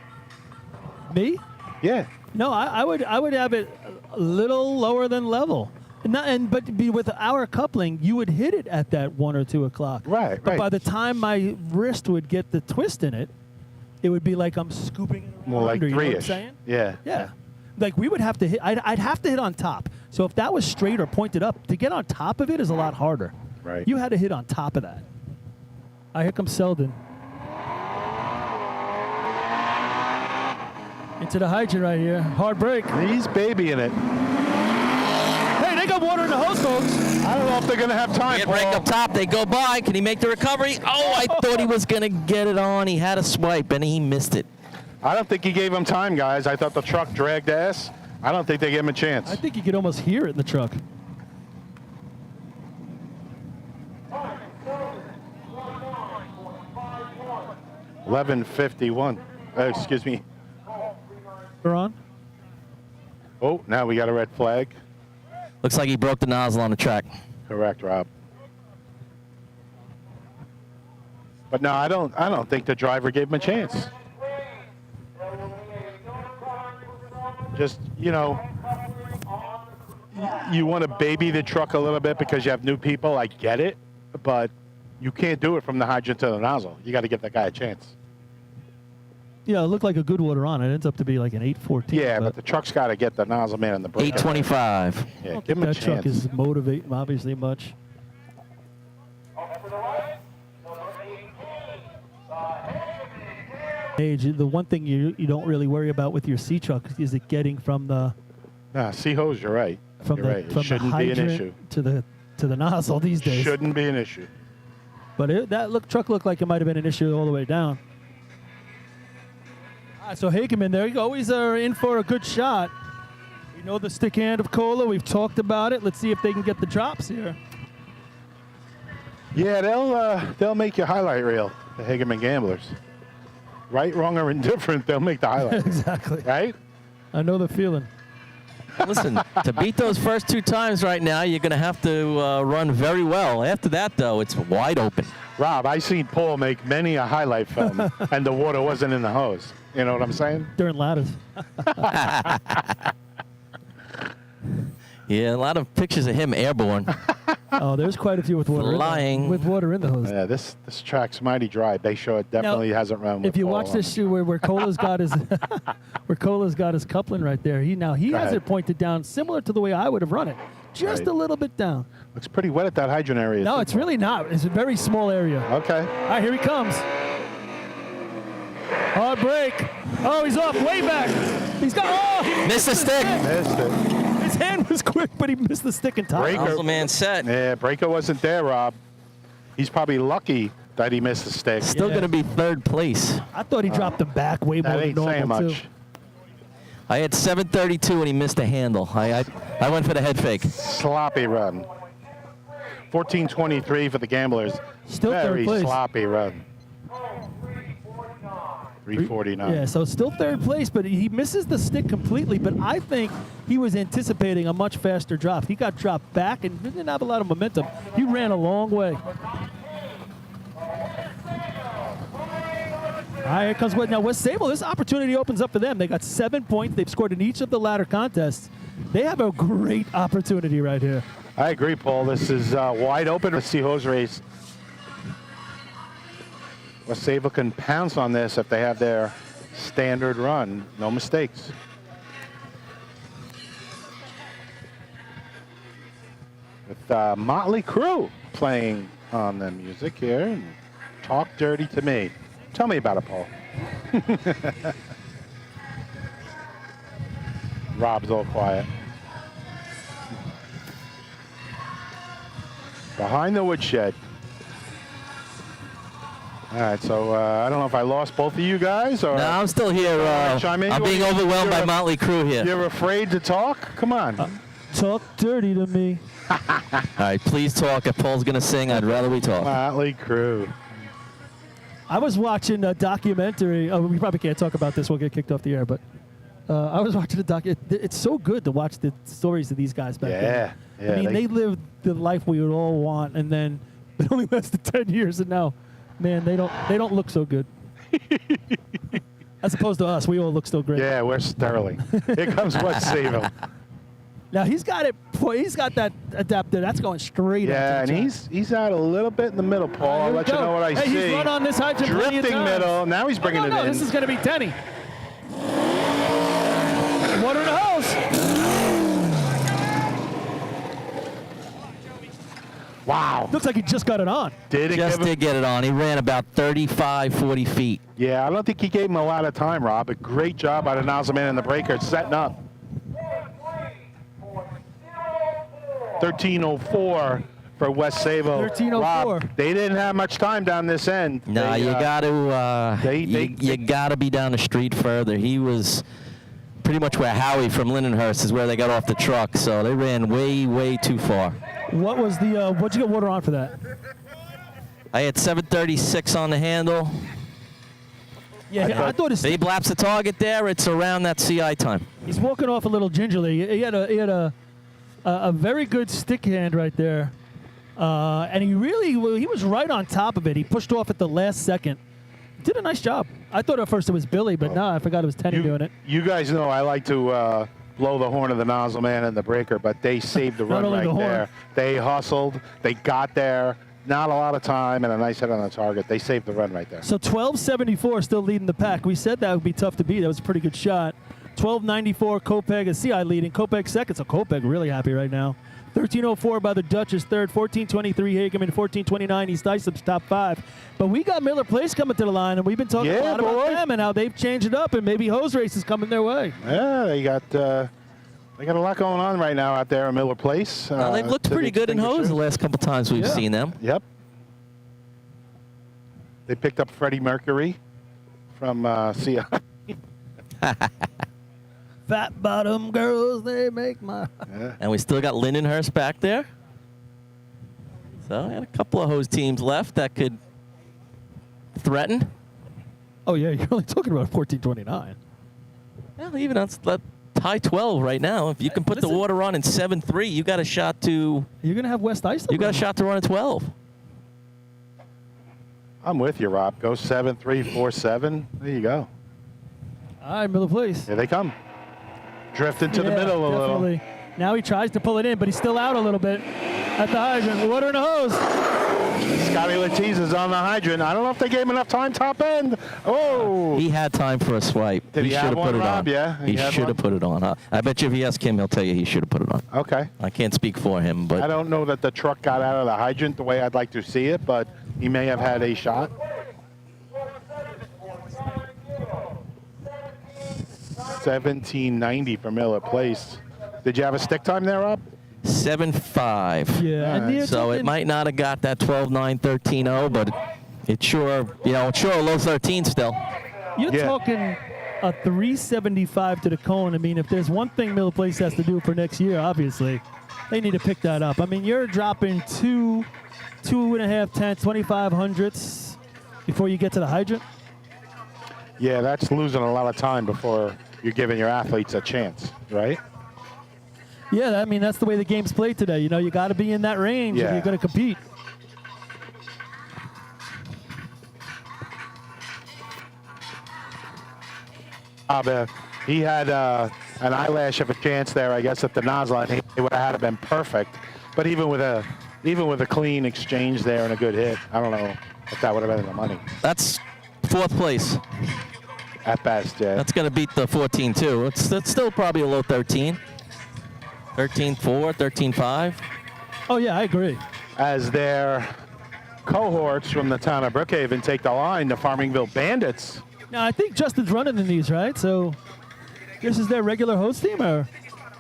Me? Yeah. No, I would have it a little lower than level. But with our coupling, you would hit it at that 1 or 2 o'clock. Right, But right. by the time my wrist would get the twist in it, it would be like I'm scooping it More like under, you know what I'm 3-ish. saying? Yeah. Yeah. Like we would have to hit, I'd have to hit on top. So if that was straight or pointed up, to get on top of it is a lot harder. Right. You had to hit on top of that. Here comes Selden. Into the hydrant right here. Hard break. He's babying it. Hey, they got water in the hose, folks. I don't know if they're going to have time, Get Paul. break up top. They go by. Can he make the recovery? Oh, I thought he was going to get it on. He had a swipe, and he missed it. I don't think he gave him time, guys. I thought the truck dragged ass. I don't think they gave him a chance. I think you could almost hear it in the truck. $11.51. Excuse me. We're on. Oh, now we got a red flag. Looks like he broke the nozzle on the track. Correct, Rob. But no, I don't think the driver gave him a chance. Just, you want to baby the truck a little bit because you have new people. I get it, but you can't do it from the hydrant to the nozzle. You got to give that guy a chance. it looked like a good water on. It ends up to be like an 814. Yeah, but the truck's got to get the nozzle man in the breaker. 825. Yeah, I don't give him think a that truck chance. is motivating obviously much. Age, the one thing you don't really worry about with your C truck is it getting from the C hose, you're right. from You're the right. It from the shouldn't be an hydrant issue. to the nozzle these days. Shouldn't be an issue. But truck looked like it might have been an issue all the way down. All right, so Hageman, there you go. Always in for a good shot. We know the stick hand of Cola. We've talked about it. Let's see if they can get the drops here. Yeah, they'll make your highlight reel, the Hageman Gamblers. Right, wrong, or indifferent, they'll make the highlight. Exactly. Right? I know the feeling. Listen, to beat those first 2 times right now, you're going to have to run very well. After that, though, it's wide open. Rob, I seen Paul make many a highlight film, and the water wasn't in the hose. You know what I'm saying? During ladders. Yeah, a lot of pictures of him airborne. Oh, there's quite a few with water. Flying. With water in the hose. Yeah, this track's mighty dry. Bay Shore it definitely hasn't run with If you Paul watch on this it. shoe where Cola's got his where Cola's got his coupling right there, he has ahead. it pointed down similar to the way I would have run it, just Right. a little bit down. Looks pretty wet at that hydrant area. No, too, it's Paul. really not. It's a very small area. Okay. All right, here he comes. Hard break. Oh, he's off way back. He's got. Oh, he Missed the stick. Missed it. His hand was quick, but he missed the stick and tie. Breaker. Nozzle man set. Yeah, breaker wasn't there, Rob. He's probably lucky that he missed the stick. Still Yeah. going to be 3rd place. I thought he dropped him back way more That than ain't saying normal much. too. I had 732 and he missed a handle. I went for the head fake. Sloppy run. 14:23 for the Gamblers. Still Very third place. sloppy run. 349. Yeah, so still 3rd place, but he misses the stick completely. But I think he was anticipating a much faster drop. He got dropped back and didn't have a lot of momentum. He ran a long way. All right, here comes now West Sable. This opportunity opens up for them. They got 7 points. They've scored in each of the ladder contests. They have a great opportunity right here. I agree, Paul. This is wide open. Let's see hose race. West Sable can pounce on this if they have their standard run. No mistakes. With Motley Crue playing on the music here. And Talk Dirty to Me. Tell me about it, Paul. Rob's all quiet. Behind the woodshed. All right, so I don't know if I lost both of you guys or No, I'm still here. chime in. I'm You being wanna- overwhelmed by you're- Motley Crue here. you're afraid to talk? Come on. Talk dirty to me. All right, please talk. If Paul's going to sing, I'd rather we talk. Motley Crue. I was watching a documentary. Oh, we probably can't talk about this. We'll get kicked off the air. But I was watching a doc. It's so good to watch the stories of these guys back then. Yeah, I mean, they lived the life we would all want, and then it only lasted 10 years, and now, man, they don't look so good. As opposed to us, we all look still great. Yeah, we're sterling. Here comes West Sable. Now he's got it. He's got that adapter. That's going straight. Yeah, out and to the top. he's out a little bit in the middle, Paul. I'll Here we let you go. know what I Hey, see. he's run on this hydrant plenty of Drifting times. middle. Now he's bringing no, it in. This is going to be Tenny. Water in the hose. Wow. Looks like he just got it on. Did it Just give him? did get it on. He ran about 35, 40 feet. Yeah, I don't think he gave him a lot of time, Rob. But great job by the nozzle man and the breaker setting up. 13:04 for West Sable. 13:04. Rob, they didn't have much time down this end. No, They, you got to they- you got to be down the street further. He was pretty much where Howie from Lindenhurst is where they got off the truck, so they ran way, way too far. What was the? What'd you get water on for that? I had 736 on the handle. Yeah, I thought his. If he blaps the target there, it's around that CI time. He's walking off a little gingerly. He had a very good stick hand right there, and he was right on top of it. He pushed off at the last second. Did a nice job. I thought at first it was Billy, but no, I forgot it was Tenny doing it. You guys know I like to blow the horn of the nozzle man and the breaker, but they saved the Not run only right the horn. there. They hustled. They got there. not a lot of time and a nice hit on the target. They saved the run right there. So 1274 still leading the pack. We said that would be tough to beat. That was a pretty good shot. 1294, Kopeg is CI leading. Kopeg second, so Kopeg really happy right now. 1304 by the Dutch is third. 1423 Hageman. 1429 East Islip's top 5. But we got Miller Place coming to the line, and we've been talking a lot about them and how they've changed it up, and maybe hose races coming their way. Yeah, they got a lot going on right now out there in Miller Place. They've looked pretty good in hose the last couple times we've seen them. Yep. They picked up Freddie Mercury from CI. Fat bottom girls, they make my... Yeah. And we still got Lindenhurst back there. So we had a couple of hose teams left that could threaten. Oh, yeah, you're only talking about 1429. Well, even on high 12 right now. If you can put the water on in 7-3, you got a shot to... You're going to have West Islip? You got a shot to run at 12. I'm with you, Rob. Go 7-3, 4-7. There you go. All right, Miller Place. Here they come. Drift into the middle a definitely. little. Now he tries to pull it in, but he's still out a little bit at the hydrant. Water in the hose. Scotty Latiz is on the hydrant. I don't know if they gave him enough time top end. Oh! He had time for a swipe. Did he should have have one, put it Rob? on. Yeah, He he had should one? have put it on. Huh? I bet you if you ask him, he'll tell you he should have put it on. Okay. I can't speak for him, but I don't know that the truck got out of the hydrant the way I'd like to see it, but he may have had a shot. 1790 for Miller Place. Did you have a stick time there, Rob? 7-5. Yeah. And you're So it talking- might not have got that 12-9, 13-0, but it's sure, it's sure a low 13 still. You're Yeah. talking a 375 to the cone. I mean, if there's one thing Miller Place has to do for next year, obviously, they need to pick that up. I mean, you're dropping 2.5 tenths, 25 hundredths before you get to the hydrant. Yeah, that's losing a lot of time before you're giving your athletes a chance, right? Yeah, I mean, that's the way the game's played today. You know, you got to be in that range if Yeah. you're going to compete. He had an eyelash of a chance there, I guess, at the nozzle. I think it would have had been perfect. But even with a clean exchange there and a good hit, I don't know if that would have been the money. That's 4th place. At best, yeah. That's going to beat the 14-2. That's still probably a low 13. 13-4, 13-5. Oh, yeah, I agree. As their cohorts from the town of Brookhaven take the line, the Farmingville Bandits. Now, I think Justin's running in these, right? So this is their regular host team, or?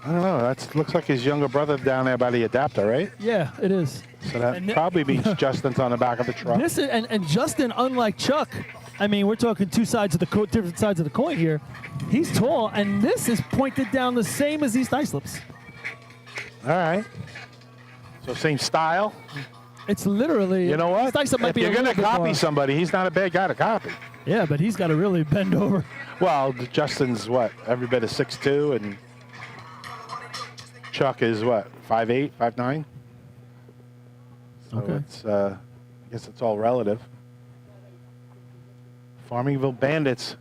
I don't know. That looks like his younger brother down there by the adapter, right? Yeah, it is. So that And probably means Justin's on the back of the truck. This is, and Justin, unlike Chuck, I mean, we're talking different sides of the coin here. He's tall, and this is pointed down the same as East Islip's. All right. So same style. It's literally. You know what? East Islip might If be you're a going to little bit copy more. somebody, he's not a bad guy to copy. Yeah, but he's got to really bend over. Well, Justin's what? Every bit of 6'2", and Chuck is what? 5'8", 5'9"? So Okay. it's, I guess it's all relative. Farmingville Bandits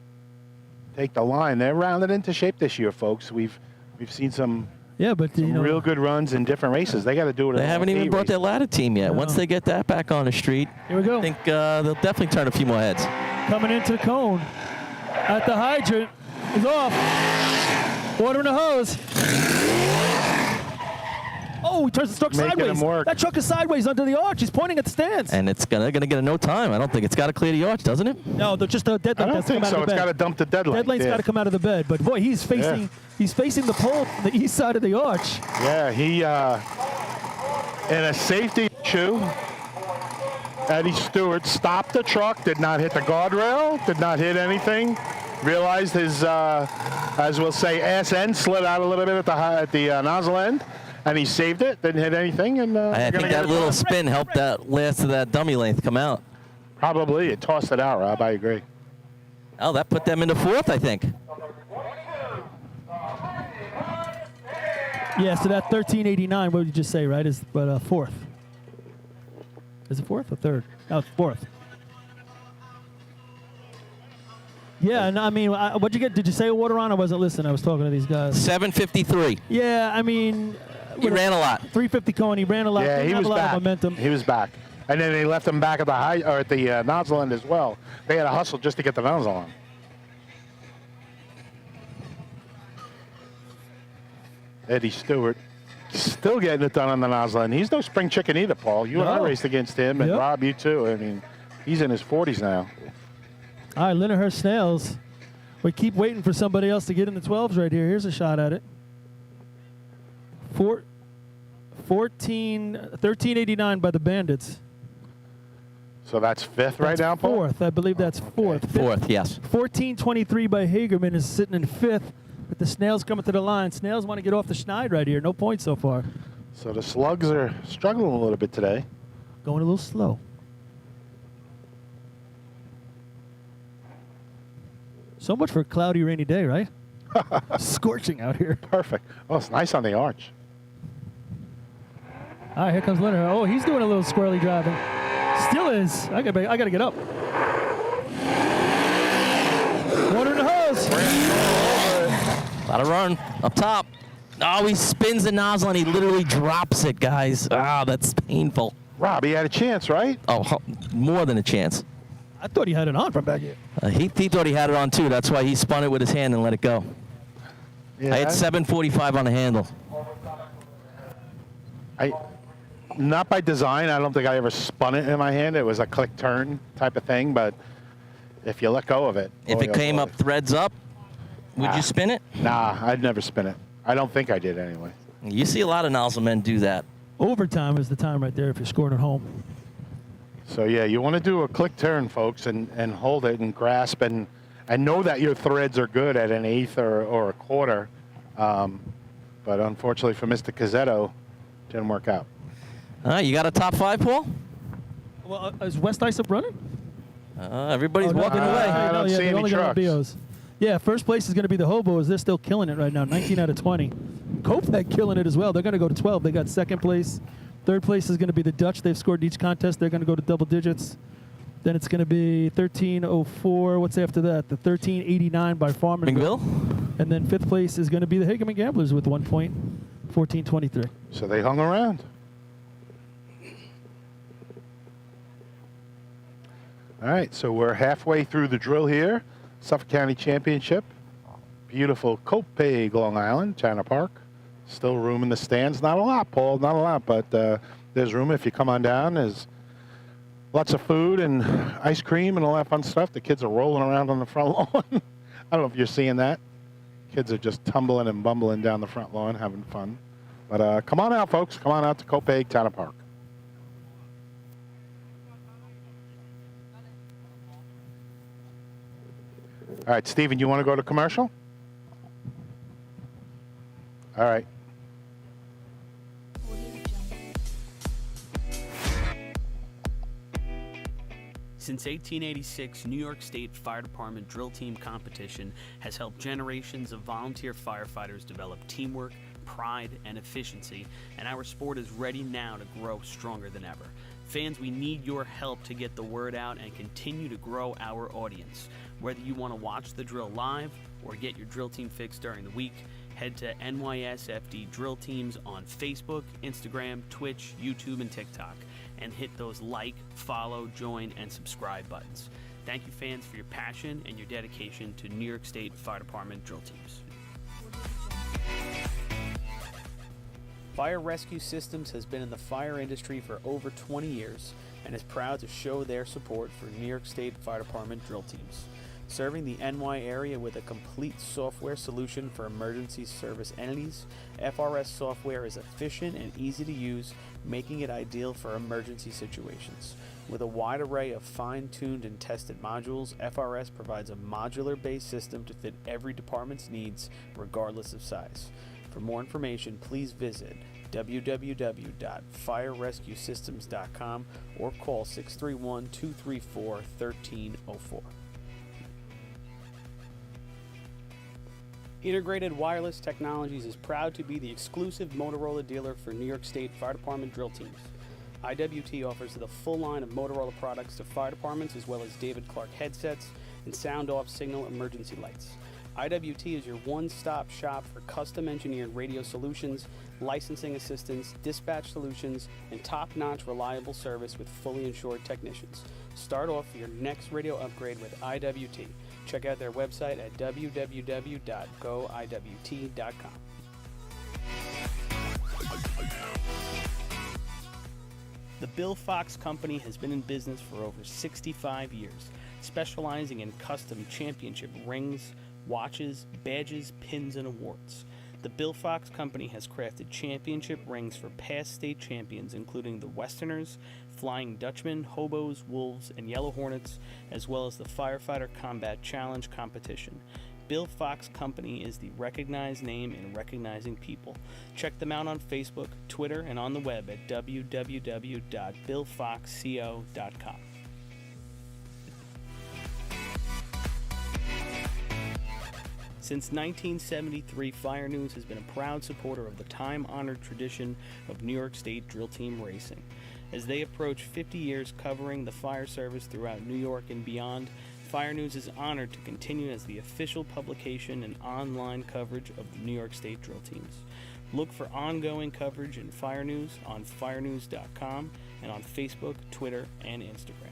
take the line. They're rounded into shape this year, folks. We've seen some Yeah, but you know, real good runs in different races. They got to do it. They haven't even brought their ladder team yet. No. Once they get that back on the street, Here we go. I think they'll definitely turn a few more heads. Coming into the cone at the hydrant is off. Water in the hose. Oh, he turns the truck Making sideways. him work. That truck is sideways under the arch. He's pointing at the stands. And it's gonna get a no time. I don't think it's got to clear the arch, doesn't it? No, they're just a dead I line don't has to think come out so. of It's the got to bed. dump the dead line. Dead line's got to come out of the bed. But boy, he's facing the pole on the east side of the arch. Yeah, he in a safety issue. Eddie Stewart stopped the truck, did not hit the guardrail, did not hit anything. Realized his, as we'll say, ass end slid out a little bit at the nozzle end, and he saved it. Didn't hit anything, and I think that little spin helped that last of that dummy length come out. Probably it tossed it out, Rob. I agree. Oh, that put them into 4th, I think. Yeah, so that 1389, what did you just say, right, is but 4th. Is it 4th or 3rd? No, it's 4th. Yeah, and I mean, what'd you get? Did you say water on? I wasn't listening. I was talking to these guys. 7:53. Yeah, I mean, He ran a lot. 350 cone. He ran a lot. Yeah, Didn't he have was a lot back. of momentum. He was back. And then they left them back at the at the nozzle end as well. They had to hustle just to get the nozzle on. Eddie Stewart still getting it done on the nozzle end. He's no spring chicken either, Paul. You and I raced against him, and Yep. Rob, you too. I mean, he's in his 40s now. All right, Lineker Snails. We keep waiting for somebody else to get in the 12s right here. Here's a shot at it. 1389 by the Bandits. So that's fifth right That's now, Paul? fourth. I believe that's fourth. Fourth, yes. 1423 by Hagerman is sitting in fifth, but the Snails coming to the line. Snails want to get off the schneid right here. No points so far. So the Slugs are struggling a little bit today. Going a little slow. So much for a cloudy, rainy day, right? Scorching out here. Perfect. Oh, it's nice on the arch. All right, here comes Lineker. Oh, he's doing a little squirrely driving. Still is. I gotta get up. Water in the hose. Lot of run up top. Oh, he spins the nozzle and he literally drops it, guys. Ah, that's painful. Rob, he had a chance, right? Oh, more than a chance. I thought he had it on from back here. He thought he had it on too. That's why he spun it with his hand and let it go. Yeah. I had 745 on the handle. Not by design. I don't think I ever spun it in my hand. It was a click turn type of thing, but if you let go of it. If boy, it oh came boy. up threads up, would you spin it? Nah, I'd never spin it. I don't think I did anyway. You see a lot of nozzle men do that. Overtime is the time right there if you're scoring at home. So yeah, you want to do a click turn, folks, and hold it and grasp and know that your threads are good at an eighth or a quarter. But unfortunately for Mr. Cazzetto, didn't work out. All right, you got a top five, Paul? Well, is West Islip running? Everybody's walking no. away. I don't see they're any only gonna have trucks. BOs. Yeah, first place is going to be the Hobos. They're still killing it right now, 19 out of 20. Kopek killing it as well. They're going to go to 12. They got second place. Third place is going to be the Dutch. They've scored each contest. They're going to go to double digits. Then it's going to be 1304. What's after that? The 1389 by Farmerville. And then fifth place is going to be the Hagerman Gamblers with 1 point, 1423. So they hung around. All right, so we're halfway through the drill here. Suffolk County Championship. Beautiful Copaig, Long Island, China Park. Still room in the stands. Not a lot, Paul, not a lot, but there's room if you come on down. There's lots of food and ice cream and all that fun stuff. The kids are rolling around on the front lawn. I don't know if you're seeing that. Kids are just tumbling and bumbling down the front lawn, having fun. But come on out, folks. Come on out to Copaig, China Park. All right, Steven, you want to go to commercial? All right. Since 1886, New York State Fire Department Drill Team Competition has helped generations of volunteer firefighters develop teamwork, pride, and efficiency, and our sport is ready now to grow stronger than ever. Fans, we need your help to get the word out and continue to grow our audience. Whether you want to watch the drill live or get your drill team fix during the week, head to NYSFD Drill Teams on Facebook, Instagram, Twitch, YouTube, and TikTok, and hit those like, follow, join, and subscribe buttons. Thank you, fans, for your passion and your dedication to New York State Fire Department Drill Teams. Fire Rescue Systems has been in the fire industry for over 20 years and is proud to show their support for New York State Fire Department Drill Teams. Serving the NY area with a complete software solution for emergency service entities, FRS software is efficient and easy to use, making it ideal for emergency situations. With a wide array of fine-tuned and tested modules, FRS provides a modular-based system to fit every department's needs, regardless of size. For more information, please visit www.firerescuesystems.com or call 631-234-1304. Integrated Wireless Technologies is proud to be the exclusive Motorola dealer for New York State Fire Department Drill Teams. IWT offers the full line of Motorola products to fire departments as well as David Clark headsets and sound-off signal emergency lights. IWT is your one-stop shop for custom-engineered radio solutions, licensing assistance, dispatch solutions, and top-notch reliable service with fully insured technicians. Start off your next radio upgrade with IWT. Check out their website at www.goiwt.com. The Bill Fox Company has been in business for over 65 years, specializing in custom championship rings, watches, badges, pins, and awards. The Bill Fox Company has crafted championship rings for past state champions, including the Westerners, Flying Dutchmen, Hobos, Wolves, and Yellow Hornets, as well as the Firefighter Combat Challenge competition. Bill Fox Company is the recognized name in recognizing people. Check them out on Facebook, Twitter, and on the web at www.billfoxco.com. Since 1973, Fire News has been a proud supporter of the time-honored tradition of New York State drill team racing. As they approach 50 years covering the fire service throughout New York and beyond, Fire News is honored to continue as the official publication and online coverage of the New York State drill teams. Look for ongoing coverage in Fire News on firenews.com and on Facebook, Twitter, and Instagram.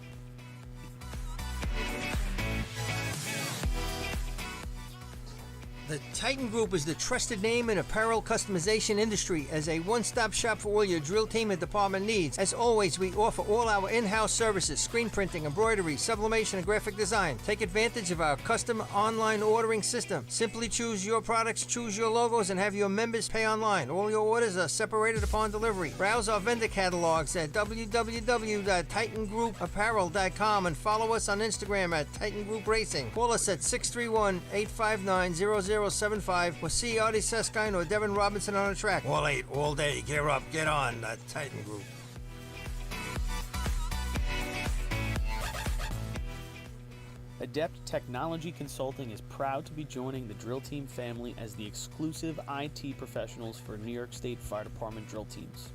The Titan Group is the trusted name in apparel customization industry as a one-stop shop for all your drill team and department needs. As always, we offer all our in-house services, screen printing, embroidery, sublimation, and graphic design. Take advantage of our custom online ordering system. Simply choose your products, choose your logos, and have your members pay online. All your orders are separated upon delivery. Browse our vendor catalogs at www.titangrouapparel.com and follow us on Instagram at Titan Group Racing. Call us at 631-859-0075 or see Artie Seskine or Devin Robinson on the track. All 8, all day. Gear up, get on, the Titan Group. Adept Technology Consulting is proud to be joining the drill team family as the exclusive IT professionals for New York State Fire Department drill teams.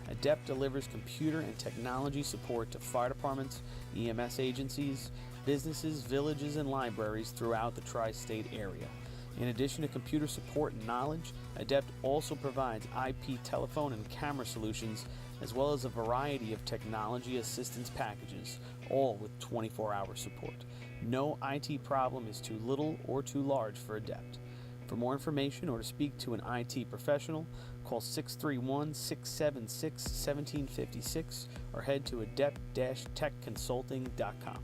Adept delivers computer and technology support to fire departments, EMS agencies, businesses, villages, and libraries throughout the tri-state area. In addition to computer support and knowledge, Adept also provides IP telephone and camera solutions, as well as a variety of technology assistance packages, all with 24-hour support. No IT problem is too little or too large for Adept. For more information or to speak to an IT professional, call 631-676-1756 or head to adept-techconsulting.com.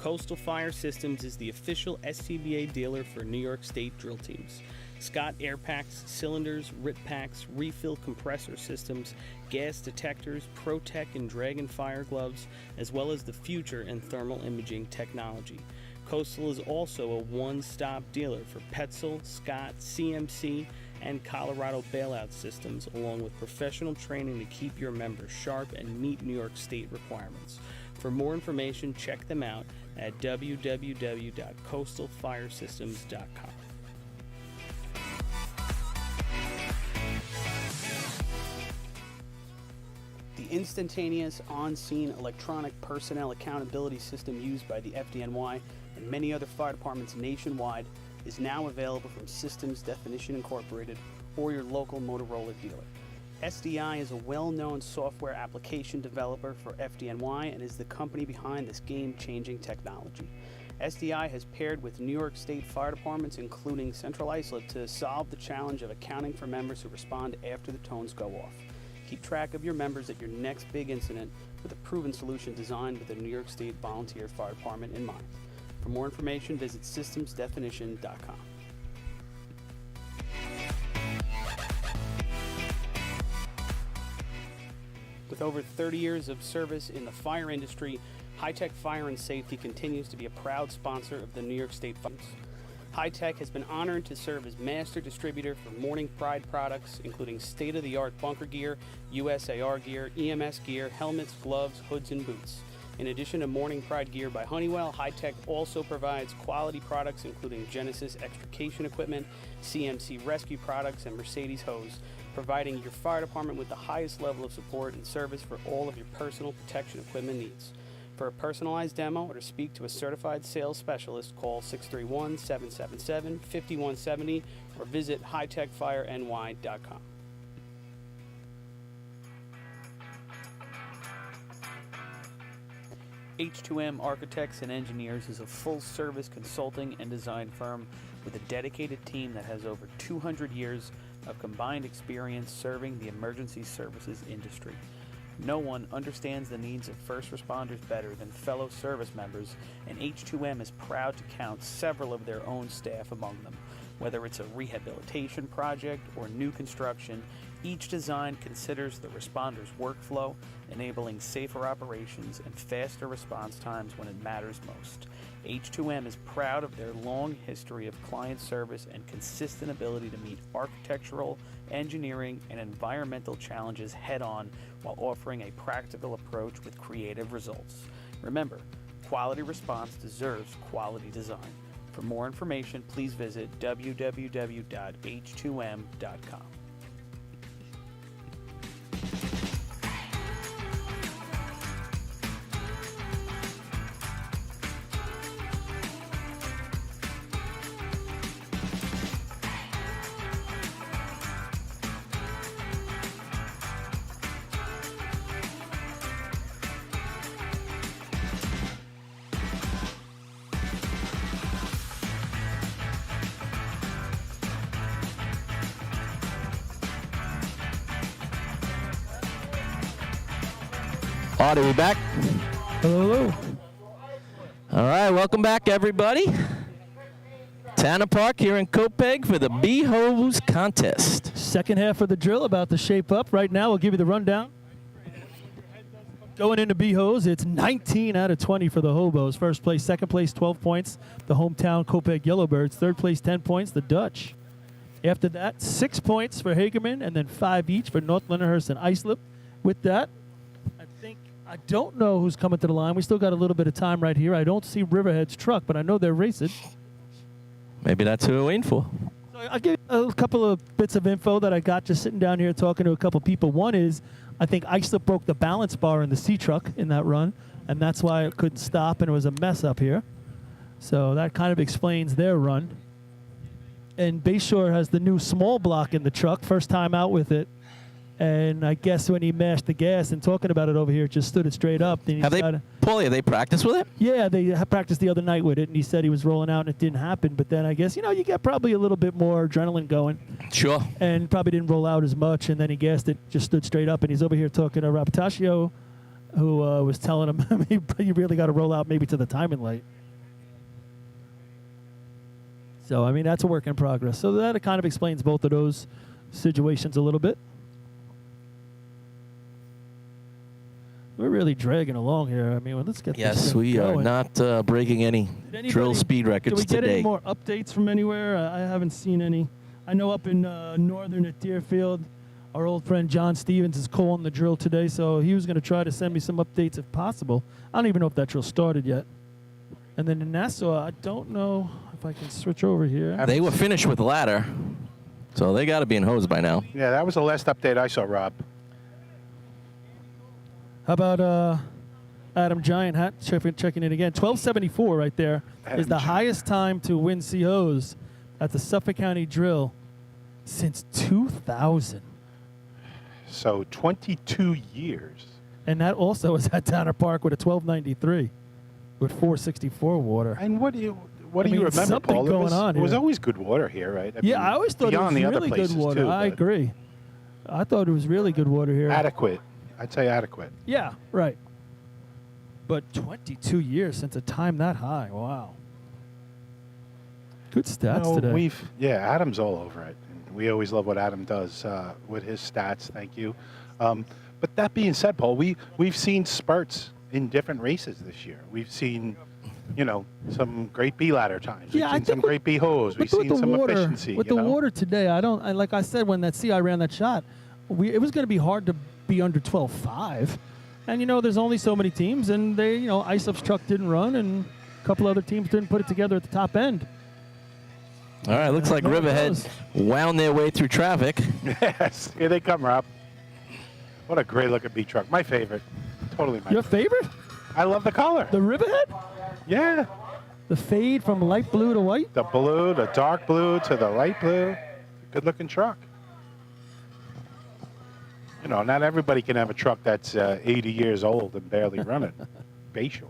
Coastal Fire Systems is the official SCBA dealer for New York State drill teams. Scott air packs, cylinders, RIP packs, refill compressor systems, gas detectors, ProTech and Dragon fire gloves, as well as the future in thermal imaging technology. Coastal is also a one-stop dealer for Petzl, Scott, CMC, and Colorado bailout systems, along with professional training to keep your members sharp and meet New York State requirements. For more information, check them out at www.coastalfiresystems.com. The instantaneous on-scene electronic personnel accountability system used by the FDNY and many other fire departments nationwide is now available from Systems Definition Incorporated or your local Motorola dealer. SDI is a well-known software application developer for FDNY and is the company behind this game-changing technology. SDI has paired with New York State fire departments, including Central Islip, to solve the challenge of accounting for members who respond after the tones go off. Keep track of your members at your next big incident with a proven solution designed with the New York State Volunteer Fire Department in mind. For more information, visit systemsdefinition.com. With over 30 years of service in the fire industry, High-Tech Fire and Safety continues to be a proud sponsor of the New York State Fire. High-Tech has been honored to serve as master distributor for Morning Pride products, including state-of-the-art bunker gear, USAR gear, EMS gear, helmets, gloves, hoods, and boots. In addition to Morning Pride gear by Honeywell, High-Tech also provides quality products including Genesis extrication equipment, CMC rescue products, and Mercedes hose, providing your fire department with the highest level of support and service for all of your personal protection equipment needs. For a personalized demo or to speak to a certified sales specialist, call 631-777-5170 or visit hightechfireny.com. H2M Architects and Engineers is a full-service consulting and design firm with a dedicated team that has over 200 years of combined experience serving the emergency services industry. No one understands the needs of first responders better than fellow service members, and H2M is proud to count several of their own staff among them. Whether it's a rehabilitation project or new construction, each design considers the responder's workflow, enabling safer operations and faster response times when it matters most. H2M is proud of their long history of client service and consistent ability to meet architectural, engineering, and environmental challenges head-on while offering a practical approach with creative results. Remember, quality response deserves quality design. For more information, please visit www.h2m.com. Are we back? Hello. All right, welcome back, everybody. Tanner Park here in Copiague for the Bee-Hose contest. Second half of the drill about to shape up. Right now, we'll give you the rundown. Going into Bee-Hose, it's 19 out of 20 for the Hobos. First place, second place, 12 points. The hometown Copiague Yellowbirds. Third place, 10 points. The Dutch. After that, 6 points for Hagerman, and then 5 each for North Lindenhurst and Islip. With that, I don't know who's coming to the line. We still got a little bit of time right here. I don't see Riverhead's truck, but I know they're racing. Maybe that's who we're waiting for. So I'll give you a couple of bits of info that I got just sitting down here talking to a couple people. One is I think Islip broke the balance bar in the C truck in that run, and that's why it couldn't stop, and it was a mess up here. So that kind of explains their run. And Bayshore has the new small block in the truck, first time out with it. And I guess when he mashed the gas and talking about it over here, just stood it straight up. Then Have they practiced with it? Yeah, they practiced the other night with it, and he said he was rolling out and it didn't happen. But then I guess, you get probably a little bit more adrenaline going. Sure. And probably didn't roll out as much, and then he gassed it, just stood straight up. And he's over here talking to Rapataccio, who was telling him, you really got to roll out maybe to the timing light. So, I mean, that's a work in progress. So that kind of explains both of those situations a little bit. We're really dragging along here. I mean, let's get this Yes, thing we going. are not breaking any drill speed records today. Did we get today. any more updates from anywhere? I haven't seen any. I know up in northern at Deerfield, our old friend John Stevens is calling the drill today, so he was going to try to send me some updates if possible. I don't even know if that drill started yet. And then in Nassau, I don't know if I can switch over here. They were finished with the ladder, so they got to be in hose by now. Yeah, that was the last update I saw, Rob. How about Adam Giant Hat checking in again? 12:74 right there is the highest time to win COs at the Suffolk County Drill since 2000. So 22 years. And that also is at Tanner Park with a 1293 with 464 water. And what do you remember, something Paul? going on It was here. always good water here, right? I always thought it was beyond the other really good places, water. too, I but agree. I thought it was really good water here. Adequate. I'd say adequate. Yeah, right. But 22 years since a time that high. Wow. Good stats today. Adam's all over it. And we always love what Adam does with his stats. Thank you. But that being said, Paul, we've seen spurts in different races this year. We've seen, some great B ladder times. Yeah, We've seen some great B hose. We've seen some efficiency. With the water today, like I said when that CI ran that shot, it was going to be hard to be under 12.5. And, there's only so many teams, and Islip's truck didn't run, and a couple other teams didn't put it together at the top end. All right, looks like Riverhead wound their way through traffic. Yes, here they come, Rob. What a great looking B truck. My favorite. Totally my Your favorite. favorite? I love the color. The Riverhead? Yeah. The fade from light blue to white? The blue, the dark blue to the light blue. Good looking truck. You know, not everybody can have a truck that's 80 years old and barely running. Bayshore.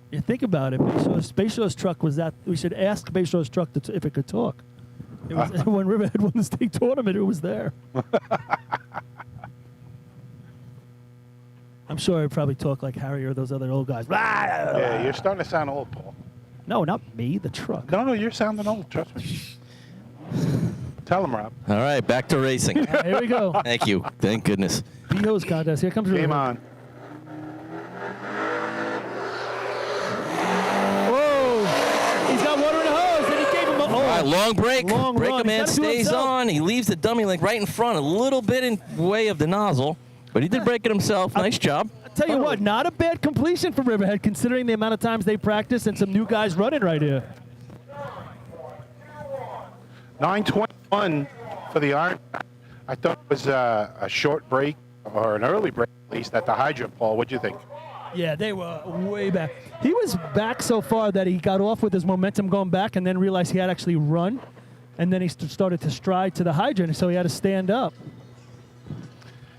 You think about it, Bayshore's truck was that. We should ask Bayshore's truck if it could talk. It was, when Riverhead won the state tournament, it was there. I'm sure it probably talked like Harry or those other old guys. Yeah, you're starting to sound old, Paul. No, not me, the truck. No, you're sounding old, trust me. Tell him, Rob. All right, back to racing. All right, here we go. Thank you. Thank goodness. B-Hose contest. Here comes Riverhead. Game on. Whoa! He's got water in the hose, and he gave him a... All right, long break. Long Breaker run. man He's gotta do it stays himself. on. He leaves the dummy link right in front, a little bit in way of the nozzle, but he did break it himself. Nice job. I'll tell you what, not a bad completion for Riverhead, considering the amount of times they practice and some new guys running right here. 9:21 for the Iron. I thought it was a short break, or an early break at least, at the hydrant, Paul. What do you think? Yeah, they were way back. He was back so far that he got off with his momentum going back and then realized he had actually run. And then he started to stride to the hydrant, so he had to stand up.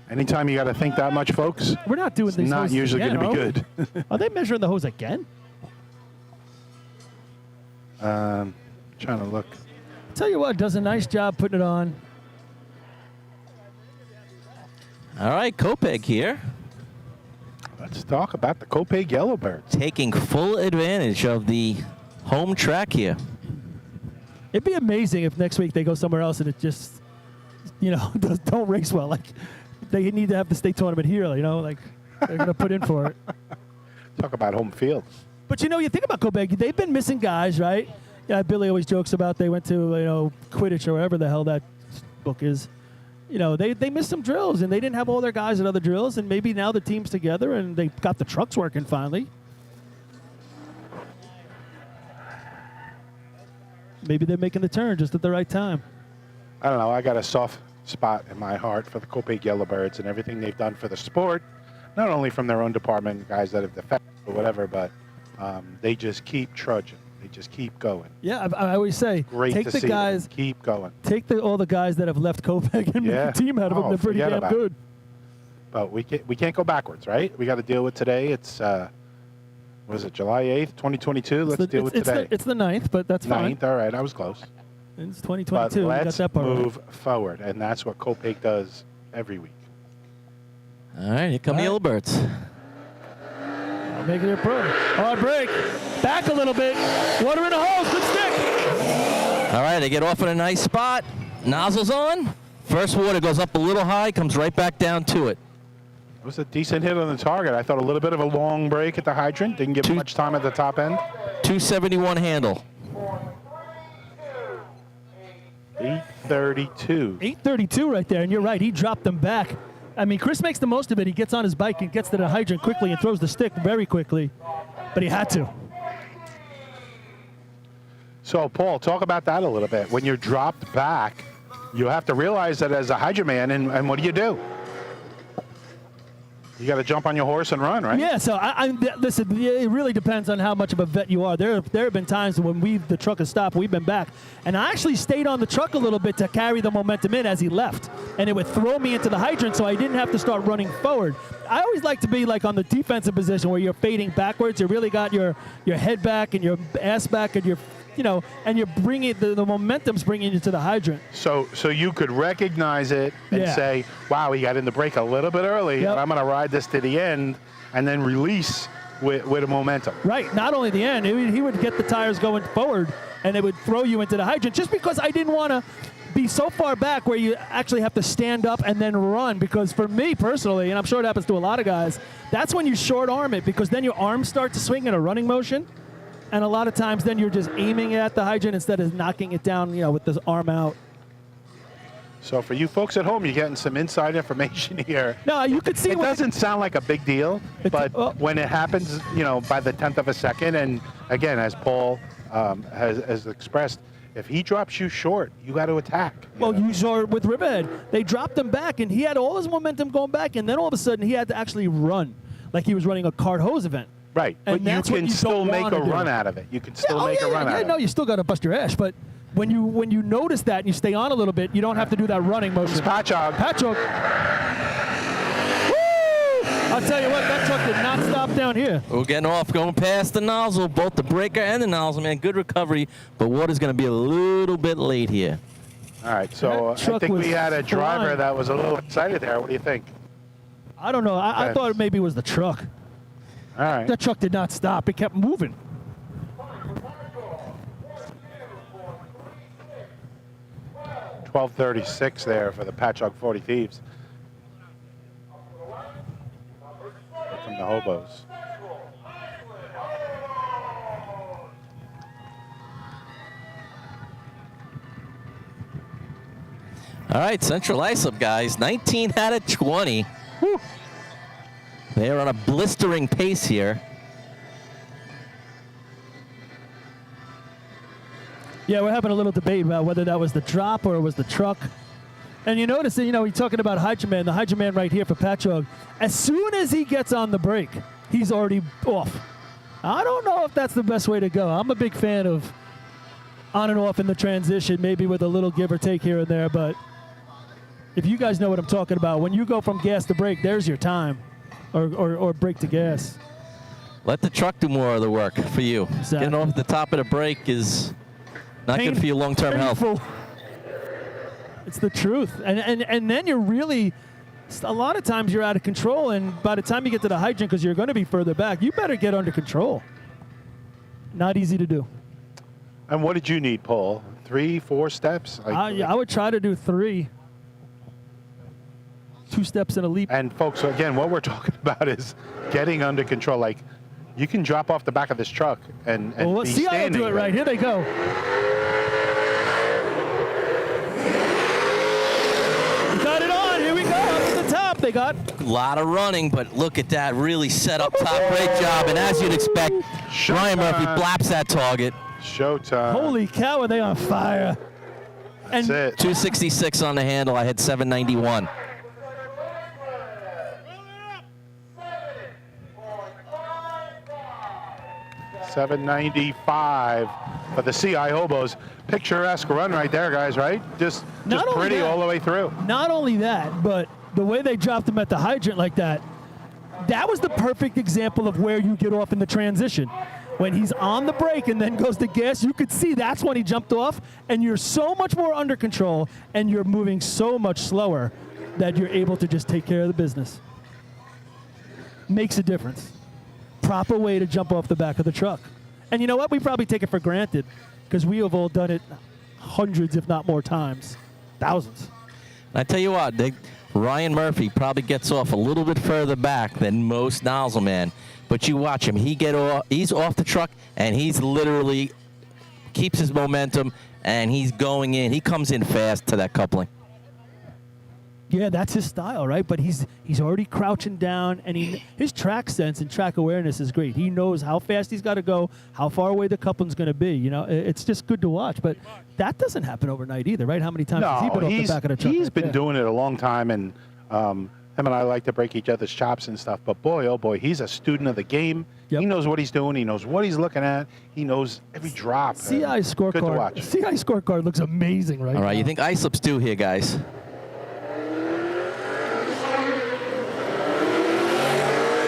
Anytime you got to think that much, folks, We're not doing it's these not hoses usually again, going to are be we? good. Are they measuring the hose again? Trying to look. Tell you what, does a nice job putting it on. All right, Kopeg here, Let's talk about the Kopeg Yellowbirds. taking full advantage of the home track here. It'd be amazing if next week they go somewhere else and it just, you know, don't race well. Like, they need to have the state tournament here, you know, like, they're going to put in for it. Talk about home field. But, you know, you think about Kopeg, they've been missing guys, right? Yeah, Billy always jokes about they went to, you know, Quidditch or wherever the hell that book is. You know, they missed some drills, and they didn't have all their guys at other drills, and maybe now the team's together, and they got the trucks working finally. Maybe they're making the turn just at the right time. I don't know. I got a soft spot in my heart for the Kopeg Yellowbirds and everything they've done for the sport, not only from their own department, guys that have defected or whatever, but they just keep trudging. They just keep going. Yeah, I always say, Great take to the see guys, them. Keep going. take all the guys that have left Kopeg and make a team out of them. They're pretty forget damn about it. good. But we can't go backwards, right? We got to deal with today. It's was it July 8th, 2022? Let's deal with today. It's the 9th, but that's fine. 9th, all right. I was close. It's But 2022. We got let's that part right. move forward, and that's what Kopeg does every week. All right, here come the All Yellowbirds. Making it pro. Hard break. Back a little bit. Water in the hose. Good stick. All right, they get off in a nice spot. Nozzles on. First water goes up a little high, comes right back down to it. It was a decent hit on the target. I thought a little bit of a long break at the hydrant. Didn't give much time at the top end. 271 handle. 832. 832 right there, and you're right. He dropped them back. I mean, Chris makes the most of it. He gets on his bike and gets to the hydrant quickly and throws the stick very quickly, but he had to. So, Paul, talk about that a little bit. When you're dropped back, you have to realize that as a hydrant man, and what do? You got to jump on your horse and run, right? Yeah, so listen, it really depends on how much of a vet you are. There have been times when the truck has stopped, we've been back, and I actually stayed on the truck a little bit to carry the momentum in as he left, and it would throw me into the hydrant so I didn't have to start running forward. I always like to be like on the defensive position where you're fading backwards. You really got your head back and your ass back and and you're bringing the momentum's bringing you to the hydrant. So you could recognize it and say, wow, he got in the brake a little bit early, and I'm going to ride this to the end and then release with a momentum. Right. Not only the end, he would get the tires going forward, and it would throw you into the hydrant just because I didn't want to be so far back where you actually have to stand up and then run, because for me personally, and I'm sure it happens to a lot of guys, that's when you short arm it, because then your arms start to swing in a running motion. And a lot of times then you're just aiming at the hydrant instead of knocking it down, with this arm out. So for you folks at home, you're getting some inside information here. No, you could see it doesn't sound like a big deal, but when it happens, by the 10th of a second, and again, as Paul has expressed, if he drops you short, you got to attack. Well, you saw it with Riverhead. They dropped him back, and he had all his momentum going back, and then all of a sudden he had to actually run. like he was running a cart hose event. Right, And but you that's what can you still don't make a wanna do. run out of it. You can still make a run out of No, it. you still got to bust your ass. But when you notice that and you stay on a little bit, you don't have to do that running motion. It's Patchogue. Patchogue. Woo! I'll tell you what, that truck did not stop down here. We're getting off, going past the nozzle, both the breaker and the nozzle, man. Good recovery, but water's going to be a little bit late here. All right, so That I truck think we was had a driver flying. that was a little excited there. What do you think? I don't know. I Okay. thought it maybe was the truck. All right. That truck did not stop. It kept moving. $12.36 there for the Patchogue 40 Thieves. From the hobos. All right, Central Islip, guys. 19 out of 20. Whew. They're on a blistering pace here. Yeah, we're having a little debate about whether that was the drop or it was the truck. And you notice that, we're talking about Hydroman, the Hydroman right here for Patchogue. As soon as he gets on the brake, he's already off. I don't know if that's the best way to go. I'm a big fan of on and off in the transition, maybe with a little give or take here and there. But if you guys know what I'm talking about, when you go from gas to brake, there's your time, or brake to gas. Let the truck do more of the work for you. Exactly. Getting off the top of the brake is not good for your long-term health. Painful. It's the truth. And then you're really, a lot of times you're out of control, and by the time you get to the hydrant, because you're going to be further back, you better get under control. Not easy to do. And what did you need, Paul? 3, 4 steps? I would try to do 3. 2 steps and a leap. And folks, again, what we're talking about is getting under control. Like, you can drop off the back of this truck and Well, let's be see how they standing. do it right. Here they go. We got it on. Here we go. Up at the top. They got. A lot of running, but look at that. Really set up top. Great job. And as you'd expect, Ryan Murphy blaps that target. Showtime. Holy cow, are they on fire? That's it. 266 on the handle. I had 791. $7.95 for the CI Hobos. Picturesque run right there, guys, right? Just Not only pretty that- all the way through. Not only that, but the way they dropped him at the hydrant like that, that was the perfect example of where you get off in the transition. When he's on the brake and then goes to gas, you could see that's when he jumped off, and you're so much more under control, and you're moving so much slower that you're able to just take care of the business. Makes a difference. Proper way to jump off the back of the truck. And you know what? We probably take it for granted because we have all done it hundreds, if not more times. Thousands. I tell you what, Ryan Murphy probably gets off a little bit further back than most nozzle man. But you watch him. He's off the truck, and he's literally keeps his momentum, and he's going in. He comes in fast to that coupling. Yeah, that's his style, right? But he's already crouching down, and his track sense and track awareness is great. He knows how fast he's got to go, how far away the coupling's going to be. It's just good to watch. But that doesn't happen overnight either, right? How many times has he been off the back of the truck? He's right been there? doing it a long time, and him and I like to break each other's chops and stuff. But boy, oh boy, he's a student of the game. Yep. He knows what he's doing. He knows what he's looking at. He knows every drop. CI scorecard. Good to watch. CI scorecard looks amazing right All right, now. you think Islip's due here, guys?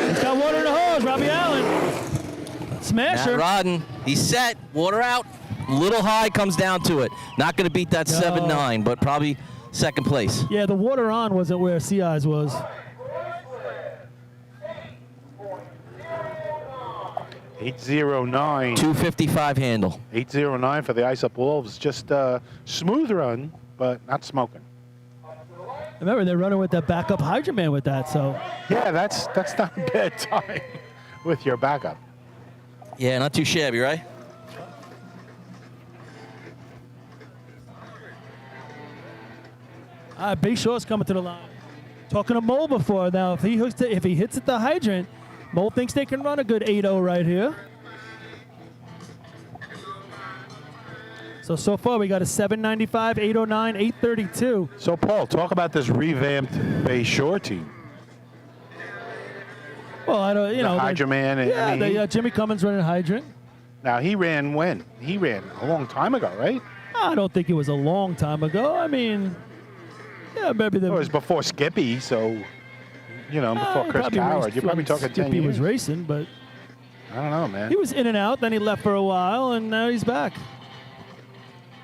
He's got water in the hose, Robbie Allen. Smasher. Matt Rodden, he's set. Water out. Little high, comes down to it. Not going to beat that No. 7.9, but probably second place. Yeah, the water on wasn't where CI's was. $809. 255 handle. 809 for the Ice Up Wolves. Just a smooth run, but not smoking. Remember, they're running with that backup Hydroman with that, so. Yeah, that's not a bad time with your backup. Yeah, not too shabby, right? Big Shaw's coming to the line. Talking to Mole before. Now, if he hits at the hydrant, Mole thinks they can run a good 8-0 right here. So far we got a 795, 809, 832. So, Paul, talk about this revamped Bay Shore team. Well, Well, I don't, the Hydrant Man. And, Yeah, I mean, Jimmy Cummins running hydrant. now, he ran when? He ran a long time ago, right? I don't think it was a long time ago. I mean, yeah, maybe It was before Skippy, so, you know, before Chris Coward. You're probably talking 10 Skippy years. was racing, but I don't know, man. he was in and out. Then he left for a while, and now he's back.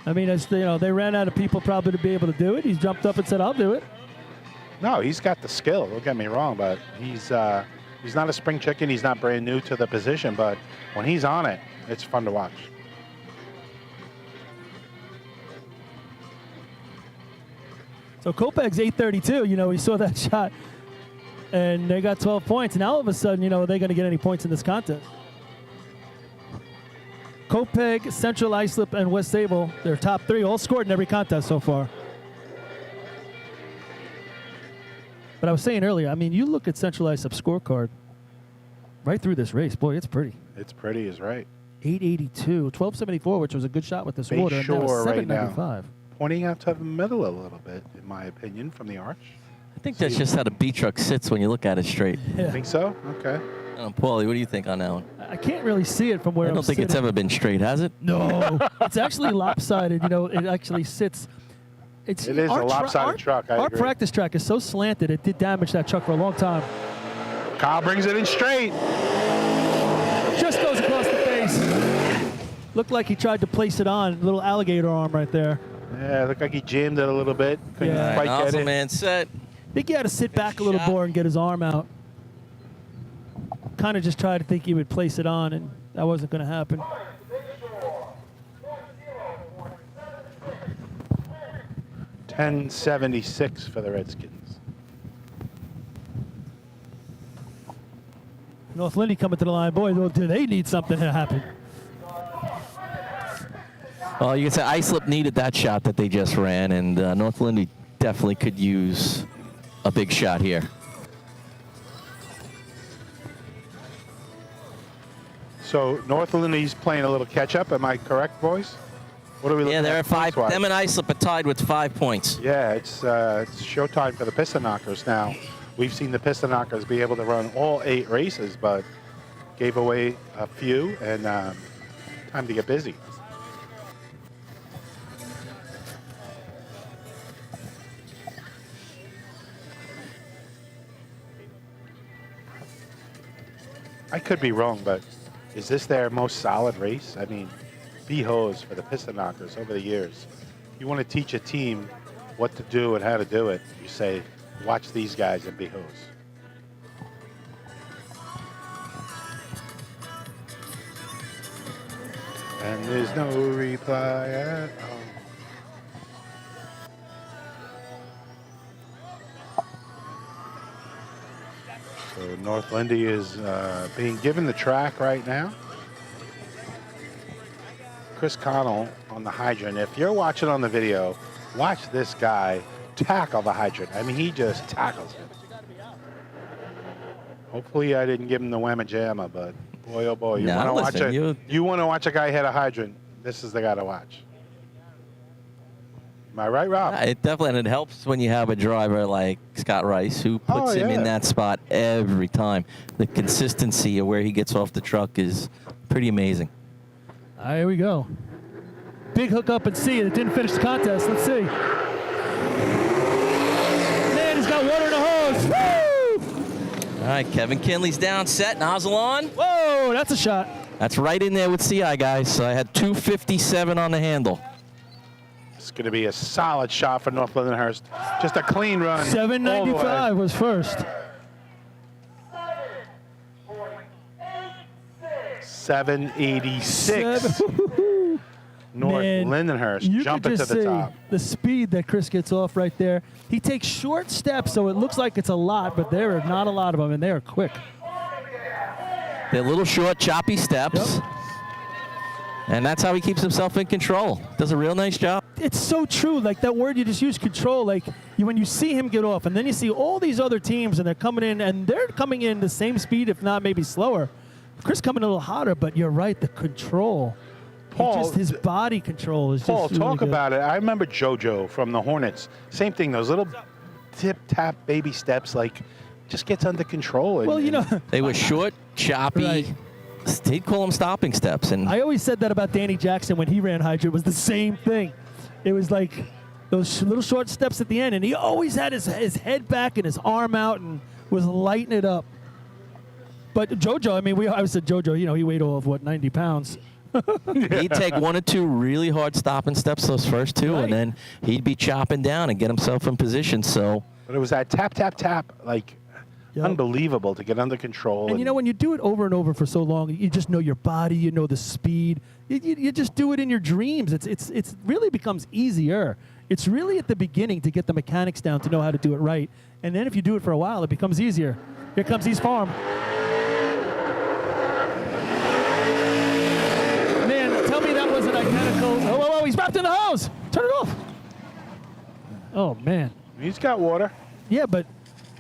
I mean, they ran out of people probably to be able to do it. He jumped up and said, "I'll do it." No, he's got the skill. Don't get me wrong, but he's not a spring chicken. He's not brand new to the position, but when he's on it, it's fun to watch. So Kopech's 832. You know, we saw that shot, and they got 12 points. And now all of a sudden, you know, are they going to get any points in this contest? Kopech, Central Islip, and West Sable, their top three, all scored in every contest so far. But I was saying earlier, I mean, you look at Central Islip scorecard right through this race. Boy, it's pretty. It's pretty, is right. 882, 1274, which was a good shot with this Bay water. And that was Shore right now. 795. Pointing out to the middle a little bit, in my opinion, from the arch. I think that's just how the B truck sits when you look at it straight. Yeah. Think so? Okay. Paulie, what do you think on that one? I can't really see it from where I I'm don't think it's sitting. ever been straight, has it? No, it's actually lopsided. You know, it actually sits. It is a lopsided truck, I Our agree. practice track is so slanted, it did damage that truck for a long time. Kyle brings it in straight. Just goes across the face. Looked like he tried to place it on. Little alligator arm right there. Yeah, looked like he jammed it a little bit. Couldn't Yeah. quite get Nozzle it. man set. I think he had to sit back a little shot. more and get his arm out. Kind of just tried to think he would place it on, and that wasn't going to happen. $10.76 for the Redskins. North Lindy coming to the line. Boy, do they need something to happen. Well, you can say Islip needed that shot that they just ran, and North Lindy definitely could use a big shot here. So North Lindy's playing a little catch-up. Am I correct, boys? What are we looking Yeah, they're at 5. points-wise? Them and Islip are tied with 5 points. Yeah, it's showtime for the Piston Knockers now. We've seen the Piston Knockers be able to run all 8 races, but gave away a few, and time to get busy. I could be wrong, but is this their most solid race? I mean, B-Hose for the Piston Knockers over the years. You want to teach a team what to do and how to do it, you say, watch these guys in B-Hose. And there's no reply at all. So North Lindy is being given the track right now. Chris Connell on the hydrant. If you're watching on the video, watch this guy tackle the hydrant. I mean, he just tackles him. Hopefully I didn't give him the whamma jamma, but boy, oh boy, you Now, want to listen, watch you want to watch a guy hit a hydrant, this is the guy to watch. Am I right, Rob? It definitely, and it helps when you have a driver like Scott Rice who puts him in yeah. that spot every time. The consistency of where he gets off the truck is pretty amazing. All right, here we go. Big hook up and see it. It didn't finish the contest. Let's see. Man, he's got water in the hose. Woo! All right, Kevin Kinley's down, set, nozzle on. Whoa, that's a shot. That's right in there with CI, guys. So I had 257 on the handle. It's going to be a solid shot for North Lindenhurst. Just a clean run. 795 was first. 786. North Man, Lindenhurst you jumping could to just the see top. the speed that Chris gets off right there. He takes short steps, so it looks like it's a lot, but there are not a lot of them, and they are quick. They're little short, choppy steps. Yep. And that's how he keeps himself in control. Does a real nice job. It's so true. Like that word you just used, control. Like when you see him get off, and then you see all these other teams, and they're coming in the same speed, if not maybe slower. Chris coming a little hotter, but you're right. The control, Paul, his body control is Paul, just really talk good. about it. I remember JoJo from the Hornets. Same thing, those little tip-tap baby steps, like just gets under control. And, Well, you know, They were short, choppy. Right. He'd call them stopping steps. And I always said that about Danny Jackson when he ran hydrant. Was the same thing. It was like those little short steps at the end, and he always had his head back and his arm out and was lighting it up. But JoJo, I mean, I said JoJo, you know, he weighed all of, what, 90 pounds. he'd take 1 or 2 really hard stopping steps, those first 2, Right. and then he'd be chopping down and get himself in position. So But it was that tap, tap, tap, like Yep. unbelievable to get under control. And you know, when you do it over and over for so long, you just know your body, you know the speed. You just do it in your dreams. It's really becomes easier. It's really at the beginning to get the mechanics down to know how to do it right. And then if you do it for a while, it becomes easier. Here comes East Farm. Man, tell me that wasn't identical. Oh, he's wrapped in the hose. Turn it off. Oh, man. he's got water. Yeah, but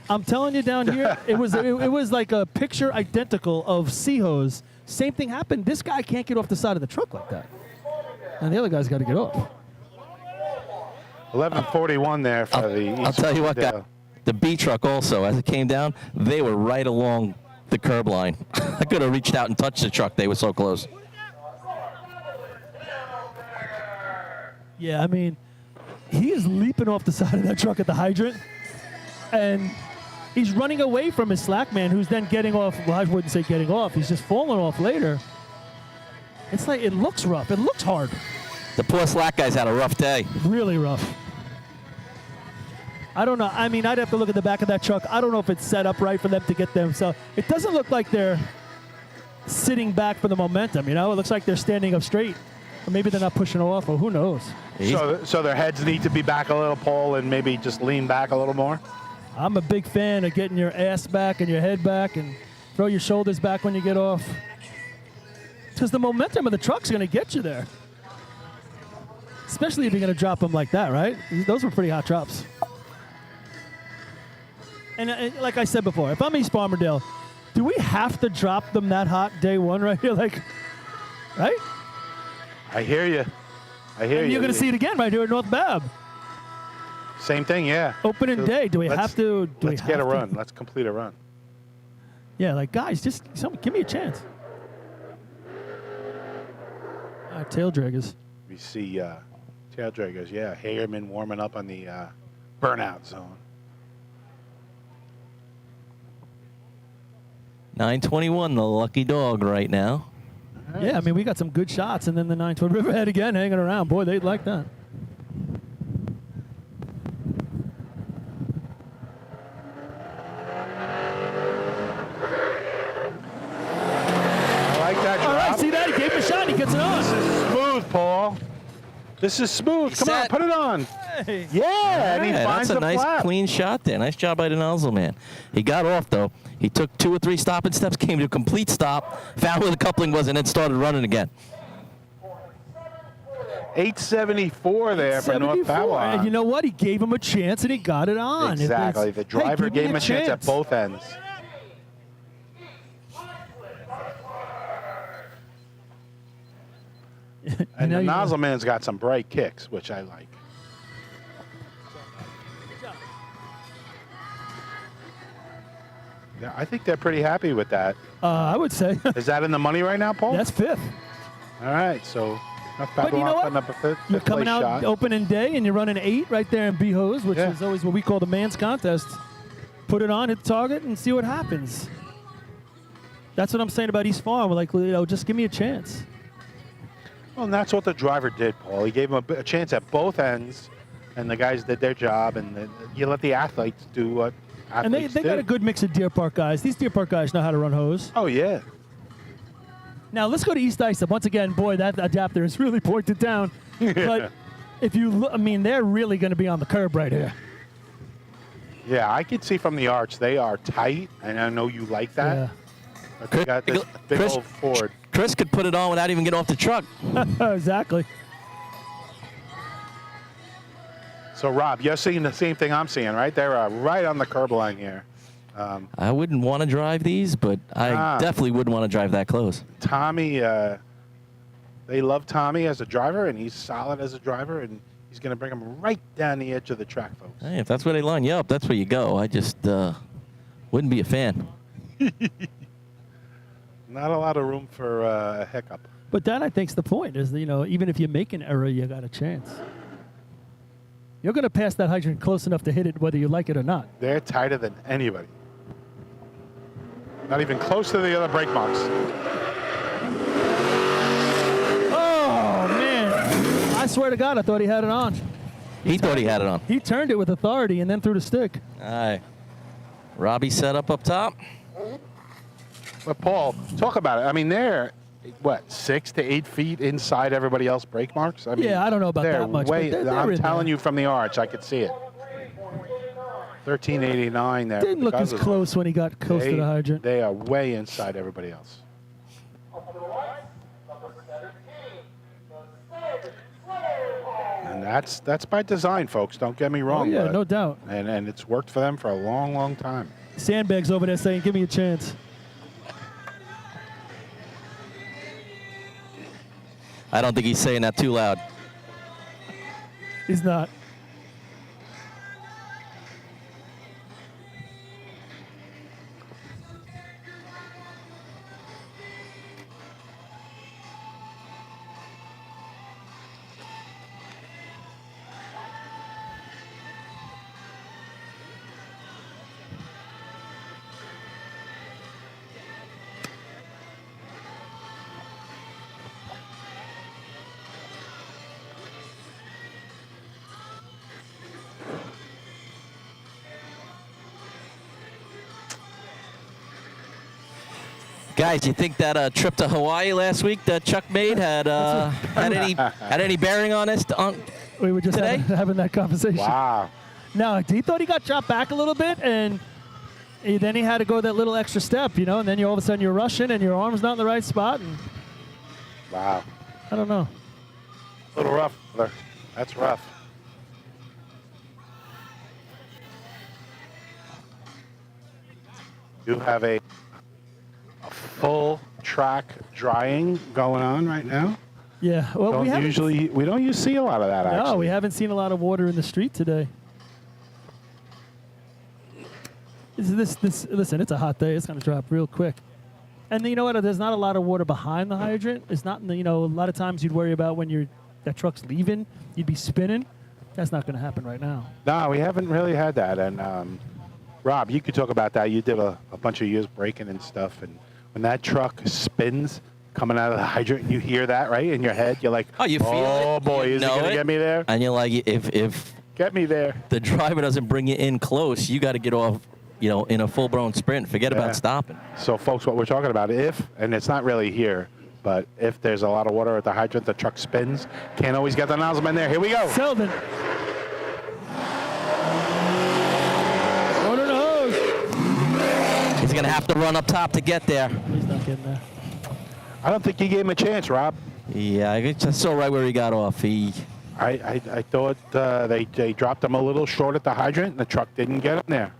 I'm telling you, down here, it was like a picture identical of sea hose. Same thing happened. This guy can't get off the side of the truck like that, and the other guy's got to get off. 11:41 there for the. I'll tell you what, guy, the B truck also, as it came down, they were right along the curb line. I could have reached out and touched the truck. They were so close. Yeah, I mean, he is leaping off the side of that truck at the hydrant, and he's running away from his slack man, who's then getting off. Well, I wouldn't say getting off. He's just falling off later. It's like, it looks rough. It looks hard. The poor slack guy's had a rough day. Really rough. I don't know. I mean, I'd have to look at the back of that truck. I don't know if it's set up right for them to get them. So it doesn't look like they're sitting back for the momentum. You know, it looks like they're standing up straight. Or maybe they're not pushing off, or who knows. So their heads need to be back a little, Paul, and maybe just lean back a little more? I'm a big fan of getting your ass back and your head back and throw your shoulders back when you get off. Because the momentum of the truck's going to get you there. Especially if you're going to drop them like that, right? Those were pretty hot drops. And like I said before, if I'm East Farmerdale, do we have to drop them that hot day one right here? Like, right? I hear you. I hear you. You're going to see it again right here at North Bab. Same thing, yeah. Opening day. Do we have to? Let's get a run. Let's complete a run. Yeah, like, guys, just give me a chance. All right, tail draggers. We see tail draggers, yeah. Hagerman warming up on the burnout zone. 921, the lucky dog right now. Yeah, I mean, we got some good shots, and then the 9-foot Riverhead again hanging around. Boy, they'd like that. I like that drop. All right, see that? He gave him a shot. He gets it on. This is smooth, Paul. This is smooth. Come on, set. put it on. Hey. Yeah, and he Yeah, finds that's a the nice, flap. clean shot there. Nice job by the nozzle man. He got off, though. He took 2 or 3 stopping steps, came to a complete stop, found where the coupling was, and then started running again. 874 there for North 74. Babylon. And you know what? He gave him a chance, and he got it on. Exactly. It's- The driver hey, gave him a chance at both ends. And know the you- nozzle man's got some bright kicks, which I like. Yeah, I think they're pretty happy with that. I would say Is that in the money right now, Paul? that's fifth. All right, so North But you Babylon know what? putting up a fifth You're place coming out shot. opening day, and you're running 8 right there in B-Hose, which Yeah. is always what we call the man's contest. Put it on, hit the target, and see what happens. That's what I'm saying about East Farm. We're like, just give me a chance. Well, and that's what the driver did, Paul. He gave him a chance at both ends, and the guys did their job, and you let the athletes do what And athletes they do. got a good mix of Deer Park guys. These Deer Park guys know how to run hose. Oh, yeah. Now, let's go to East Islip. Once again, boy, that adapter is really pointed down. But if you look, I mean, they're really going to be on the curb right here. Yeah, I can see from the arch they are tight, and I know you like that. Yeah. But they got this big Chris- old Ford. Chris could put it on without even getting off the truck. Exactly. So, Rob, you're seeing the same thing I'm seeing, right? They're right on the curb line here. I wouldn't want to drive these, but I definitely wouldn't want to drive that close. Tommy, they love Tommy as a driver, and he's solid as a driver, and he's going to bring them right down the edge of the track, folks. Hey, if that's where they line you up, that's where you go. I just Wouldn't be a fan. Not a lot of room for a hiccup. But that, I think, is the point, is, you know, even if you make an error, you got a chance. You're going to pass that hydrant close enough to hit it whether you like it or not. They're tighter than anybody. Not even close to the other brake marks. Oh, man. I swear to God, I thought he had it on. He thought he had it on. He turned it with authority and then threw the stick. All right. Robbie set up top. But, Paul, talk about it. I mean, they're, what, 6 to 8 feet inside everybody else's brake marks? I mean, Yeah, I don't know about they're that much, but Way, they're I'm in telling there. you from the arch, I could see it. 1389 there. Didn't look as because of- close when he got close to the hydrant. They are way inside everybody else. And that's by design, folks. Don't get me Oh, wrong. yeah, but- no doubt. And it's worked for them for a long, long time. Sandbags over there saying, give me a chance. I don't think he's saying that too loud. He's not. Guys, you think that trip to Hawaii last week that Chuck made had any bearing on us? We were just Today? having that conversation. Wow. No, he thought he got dropped back a little bit, and then he had to go that little extra step, you know, and then all of a sudden you're rushing and your arm's not in the right spot, and Wow. I don't know. A little rough. Brother. That's rough. You have a full track drying going on right now. Yeah, well, we haven't we don't see a lot of that, actually. No, we haven't seen a lot of water in the street today. Listen, it's a hot day. It's going to drop real quick. And you know what? There's not a lot of water behind the hydrant. It's not, you know, a lot of times you'd worry about when that truck's leaving, you'd be spinning. That's not going to happen right now. No, we haven't really had that. And Rob, you could talk about that. You did a bunch of years braking and stuff. And when that truck spins coming out of the hydrant, you hear that, right, in your head. You're like, Oh, you feel it? oh, boy, You is he know going to it? get me there? And you're like, if Get me there. the driver doesn't bring you in close, you got to get off, you know, in a full-blown sprint. Forget Yeah. about stopping. So, folks, what we're talking about, and it's not really here, but if there's a lot of water at the hydrant, the truck spins. Can't always get the nozzle in there. Here we go. Selden. Going to the hose. He's going to have to run up top to get there. He's not getting there. I don't think you gave him a chance, Rob. Yeah, I just saw right where he got off. I thought they dropped him a little short at the hydrant, and the truck didn't get him there.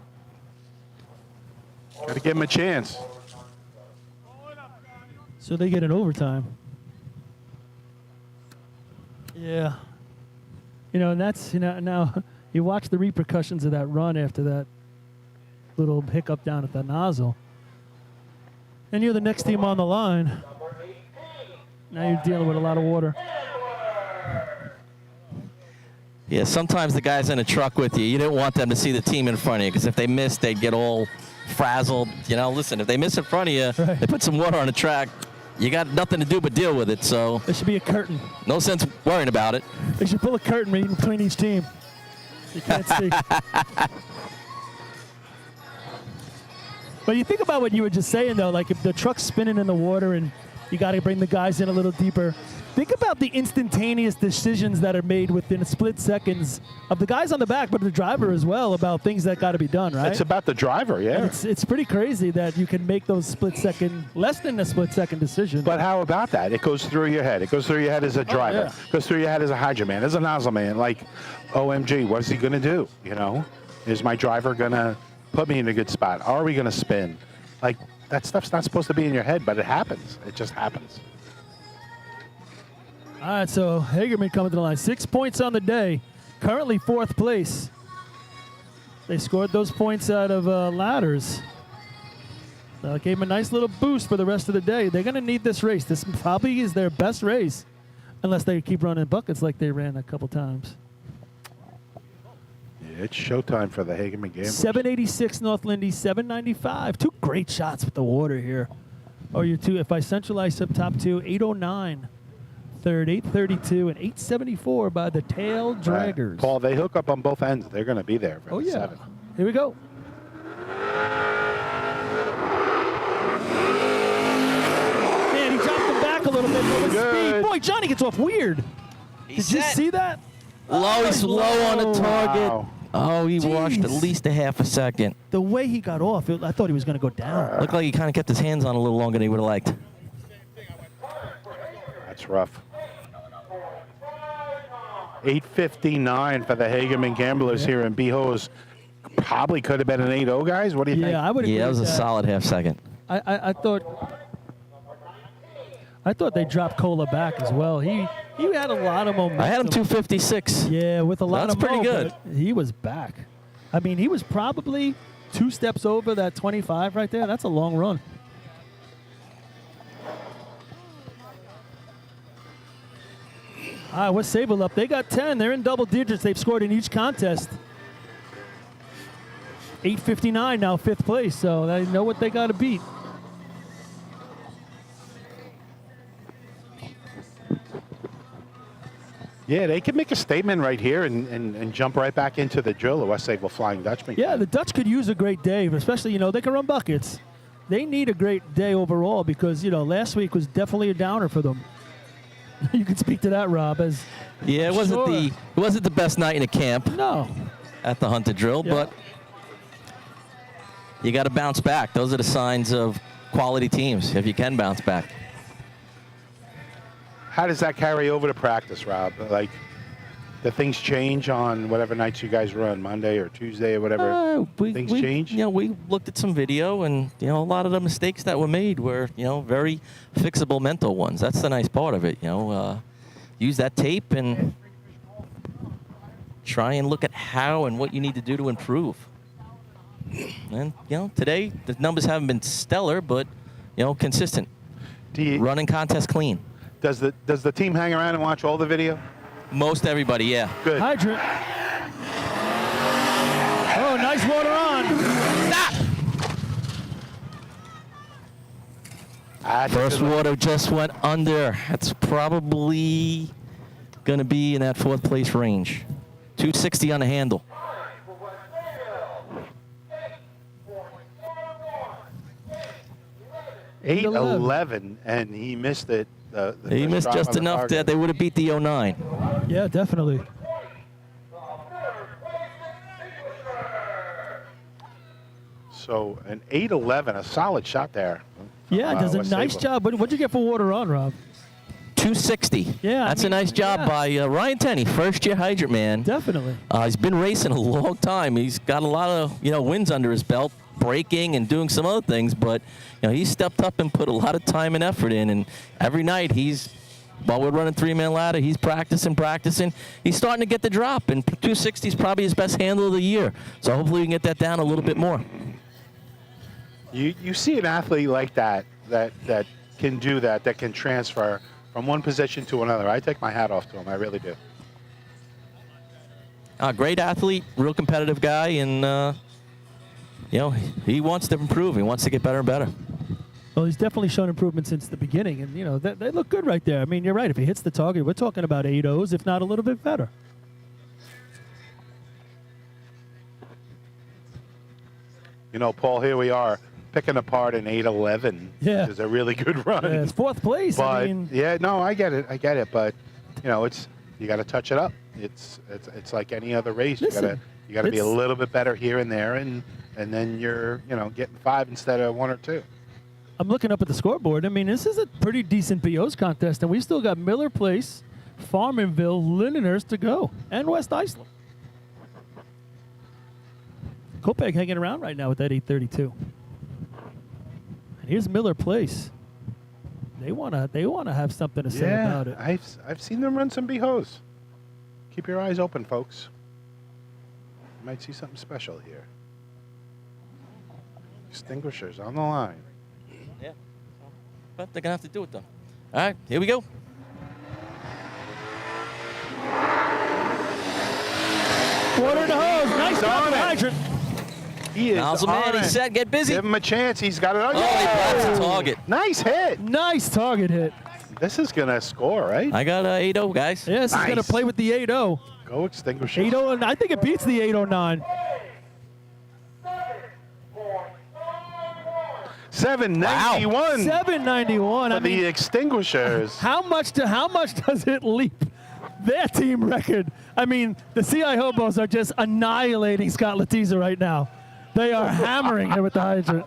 Got to give him a chance. So they get an overtime. Yeah. You know, and that's, you know, now you watch the repercussions of that run after that little hiccup down at the nozzle. And you're the next team on the line. Now you're dealing with a lot of water. Yeah, sometimes the guys in a truck with you didn't want them to see the team in front of you because if they missed, they'd get all frazzled. You know, listen, if they miss in front of you, Right. they put some water on the track, you got nothing to do but deal with it. So There should be a curtain. no sense worrying about it. They should pull a curtain in between each team. You can't see. But you think about what you were just saying, though, like if the truck's spinning in the water and you got to bring the guys in a little deeper. Think about the instantaneous decisions that are made within split seconds of the guys on the back, but the driver as well, about things that got to be done, right? It's about the driver, yeah. It's pretty crazy that you can make those less than a split second decision. But how about that? It goes through your head. It goes through your head as a driver. yeah. It goes through your head as a hydrant man, as a nozzle man. Like, OMG, what is he going to do? You know, is my driver going to put me in a good spot? Are we going to spin? Like, that stuff's not supposed to be in your head, but it happens. It just happens. All right, so Hagerman coming to the line. 6 points on the day. Currently fourth place. They scored those points out of ladders. Gave him a nice little boost for the rest of the day. They're going to need this race. This probably is their best race, unless they keep running buckets like they ran a couple times. Yeah, it's showtime for the Hageman Gamblers. 786 North Lindy, 795. Two great shots with the water here. Oh, your two. If I centralize up top two, 809. Third, 832, and 874 by the Tail Draggers. Paul, they hook up on both ends. They're going to be there for the 7. Here we go. Man, he dropped him back a little bit with speed. Boy, Johnny gets off weird. Did you see that? Low, he's low on the target. Wow. Oh, he washed at least a half a second. The way he got off, I thought he was going to go down. Looked like he kind of kept his hands on a little longer than he would have liked. That's rough. 8:59 for the Hageman Gamblers here in Behoes. Probably could have been an 8-0, guys. What do you think? Yeah, I would agree. Yeah, that was a with solid half second. I thought they dropped Cola back as well. He had a lot of momentum. I had him 256. Yeah, with a lot That's of pretty momentum. good. He was back. I mean, he was probably 2 steps over that 25 right there. That's a long run. All right, what's Sable up? They got 10. They're in double digits. They've scored in each contest. 8:59 now, 5th place. So they know what they got to beat. Yeah, they could make a statement right here and jump right back into the drill, the West Sable Flying Dutchman. Yeah, the Dutch could use a great day, especially, they can run buckets. They need a great day overall because, last week was definitely a downer for them. You can speak to that, Rob. Yeah, it wasn't the best night in a camp. No. At the Hunter Drill, Yeah. but you got to bounce back. Those are the signs of quality teams, if you can bounce back. How does that carry over to practice, Rob? Like, do things change on whatever nights you guys run, Monday or Tuesday or whatever? Things change? We looked at some video, and a lot of the mistakes that were made were very fixable mental ones. That's the nice part of it. Use that tape and try and look at how and what you need to do to improve. And today the numbers haven't been stellar, but consistent. Running contest clean. Does the team hang around and watch all the video? Most everybody, yeah. Good. Hydrant. Oh, nice water on. First water just went under. That's probably going to be in that 4th place range. 260 on the handle. $8.11, and he missed it. He missed just enough that they would have beat the 09. Yeah, definitely. So an 8.11, a solid shot there. Yeah, does a West nice Sable. job. What'd you get for water on, Rob? 260. Yeah, That's a nice job by Ryan Tenney, first-year hydrant man. Definitely. He's been racing a long time. He's got a lot of wins under his belt, braking and doing some other things, but he stepped up and put a lot of time and effort in. And every night while we're running 3-man ladder, he's practicing. He's starting to get the drop, and 260 is probably his best handle of the year. So hopefully we can get that down a little bit more. You see an athlete like that can do that can transfer from one position to another. I take my hat off to him. I really do. Great athlete, real competitive guy, and he wants to improve. He wants to get better and better. Well, he's definitely shown improvement since the beginning, and they look good right there. I mean, you're right. If he hits the target, we're talking about 8-0s, if not a little bit better. Paul, here we are picking apart an 8.11, Yeah. which is a really good run. Yeah, it's 4th place. But I mean, I get it. But you got to touch it up. It's like any other race. Listen, you got to be a little bit better here and there, and then you're getting 5 instead of 1 or 2. I'm looking up at the scoreboard. I mean, this is a pretty decent BOs contest, and we still got Miller Place, Farmanville, Lindenhurst to go, and West Iceland. Kopeg hanging around right now with that 832. And here's Miller Place. They wanna have something to say about it. I've seen them run some BHOs. Keep your eyes open, folks. You might see something special here. Extinguishers on the line. Yeah. But they're going to have to do it, though. All right, here we go. Water in the hose. Nice job on the hydrant. He is Nozzle on man, it. he's set. Get busy. Give him a chance. He's got it. Oh, he blocks the target. Nice hit. Nice target hit. This is going to score, right? I got 8-0, guys. Yes, he's going to play with the 8-0. Go extinguisher. 8-0, and I think it beats the 809. 791 791. for I mean, the extinguishers. how much does it leap their team record? I mean, the CI Hobos are just annihilating Scott Letizia right now. They are hammering him with the hydrant.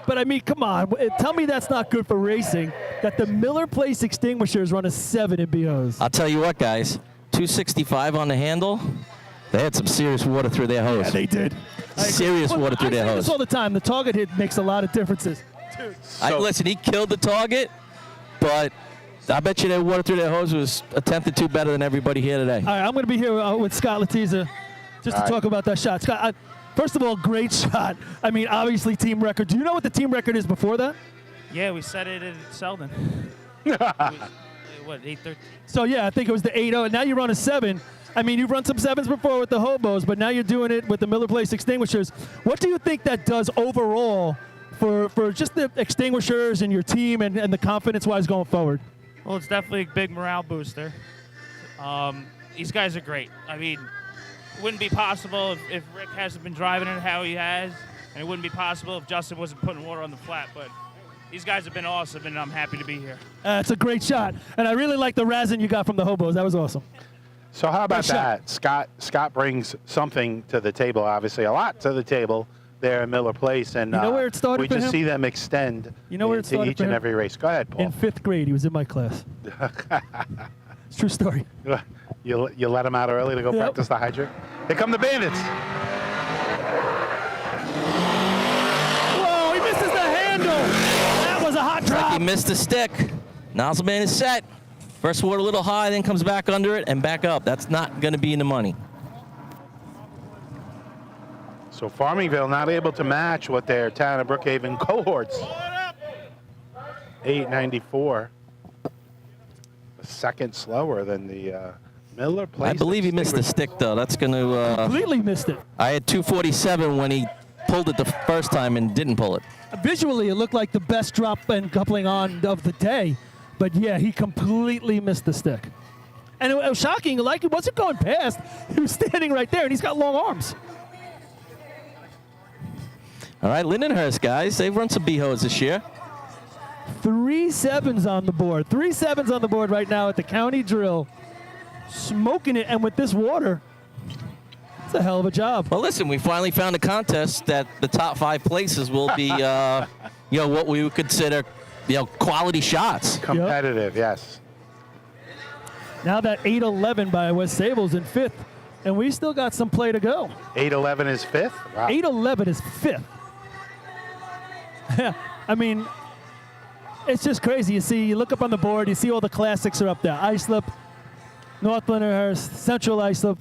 But I mean, come on, tell me that's not good for racing, that the Miller Place extinguishers run a 7 in BOs. I'll tell you what, guys. 265 on the handle. They had some serious water through their hose. Yeah, they did. Serious water through their I say hose. this all the time. The target hit makes a lot of differences. Listen, he killed the target, but I bet you that water through their hose was a tenth or two better than everybody here today. All right, I'm going to be here with Scott Letizia just to talk about that shot. Scott, first of all, great shot. I mean, obviously team record. Do you know what the team record is before that? Yeah, we set it at Selden. What, 8:13? So, yeah, I think it was the 8-0, and now you run a 7. I mean, you've run some 7s before with the Hobos, but now you're doing it with the Miller Place extinguishers. What do you think that does overall for just the extinguishers and your team and the confidence-wise going forward? Well, it's definitely a big morale booster. These guys are great. I mean, it wouldn't be possible if Rick hasn't been driving it how he has, and it wouldn't be possible if Justin wasn't putting water on the flat, but these guys have been awesome, and I'm happy to be here. It's a great shot, and I really like the razzing you got from the Hobos. That was awesome. So how about that? Scott brings something to the table, obviously, a lot to the table there in Miller Place. And you know where it started we for just him? see them extend where it started each for and him? every race. Go ahead, Paul. In 5th grade, he was in my class. It's a true story. You let him out early to go practice the hydrant? Here come the Bandits. Whoa, he misses the handle. That was a hot drop. He missed the stick. Nozzle man is set. First water a little high, then comes back under it and back up. That's not going to be in the money. So Farmingville not able to match what their Town of Brookhaven cohorts. 894. A second slower than the Miller Place. I believe he missed the stick, though. That's going to... Completely missed it. I had 247 when he pulled it the first time and didn't pull it. Visually, it looked like the best drop and coupling on of the day. But, yeah, he completely missed the stick. And it was shocking. Like, it wasn't going past. He was standing right there, and he's got long arms. All right, Lindenhurst, guys. They've run some B-hose this year. 3 7s on the board. 3 7s on the board right now at the county drill. Smoking it, and with this water, it's a hell of a job. Well, listen, we finally found a contest that the top 5 places will be, what we would consider, quality shots. Competitive, yes. Now that 8-11 by West Sables in 5th, and we still got some play to go. 8-11 is 5th? Wow. 8-11 is 5th. I mean, it's just crazy. You look up on the board, you see all the classics are up there. Islip, North Lindenhurst, Central Islip,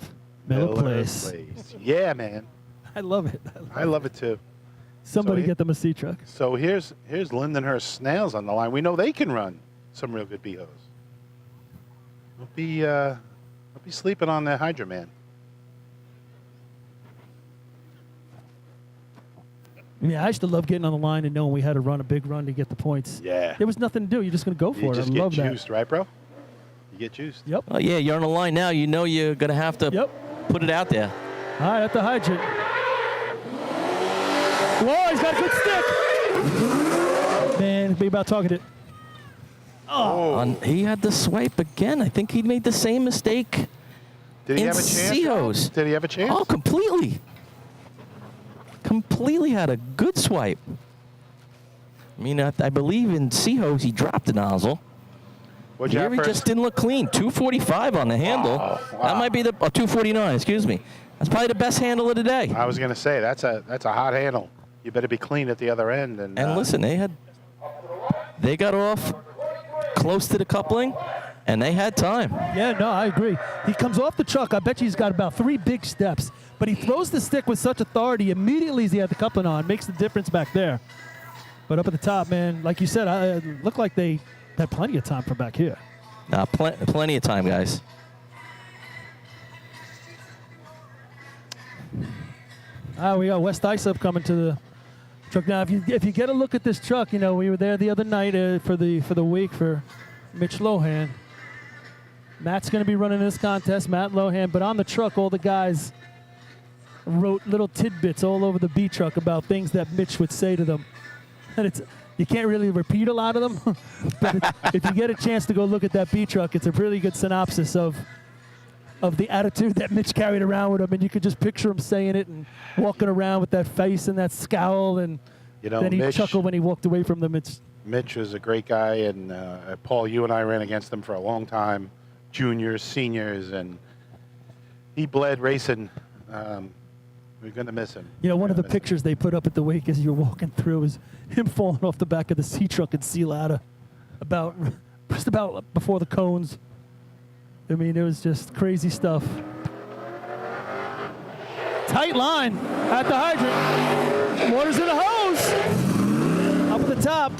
Miller Place. Yeah, man. I love it. I love it too. Somebody get them a C truck. So here's Lindenhurst Snails on the line. We know they can run some real good B-hose. Don't be sleeping on the Hydra Man. Yeah, I used to love getting on the line and knowing we had to run a big run to get the points. Yeah. There was nothing to do. You're just going to go for it. You just I get love juiced, that. right, bro? You get juiced. Yep. Oh, yeah, you're on the line now. You know you're going to have to put it out there. All right, at the hydrant. Whoa, he's got a good stick. Man, be about talking it. Oh. He had the swipe again. I think he made the same mistake. Did he have a chance? C-hose. Did he have a chance? Oh, completely. Completely had a good swipe. I mean, I believe in C-hose he dropped the nozzle. What'd you Here have he first? just didn't look clean. 245 on the handle. Wow. That might be the 249. Excuse me. That's probably the best handle of the day. I was going to say that's a hot handle. You better be clean at the other end. And listen, they got off close to the coupling, and they had time. Yeah, no, I agree. He comes off the truck. I bet you he's got about 3 big steps. But he throws the stick with such authority immediately as he had the coupling on. Makes the difference back there. But up at the top, man, like you said, it looked like they had plenty of time from back here. Plenty of time, guys. We got West Islip coming to the truck. Now, if you get a look at this truck, you know, we were there the other night for the week for Mitch Lohan. Matt's going to be running this contest, Matt Lohan. But on the truck, all the guys wrote little tidbits all over the B truck about things that Mitch would say to them. And you can't really repeat a lot of them. But if you get a chance to go look at that B truck, it's a really good synopsis of the attitude that Mitch carried around with him. And you could just picture him saying it and walking around with that face and that scowl. And then he'd chuckle when he walked away from them. Mitch was a great guy. And Paul, you and I ran against him for a long time. Juniors, seniors, and he bled racing. We're going to miss him. You know, one of the pictures they put up at the wake as you're walking through is him falling off the back of the C truck at Sea Ladder just about before the cones. I mean, it was just crazy stuff. Tight line at the hydrant. Water's in the hose. Up at the top.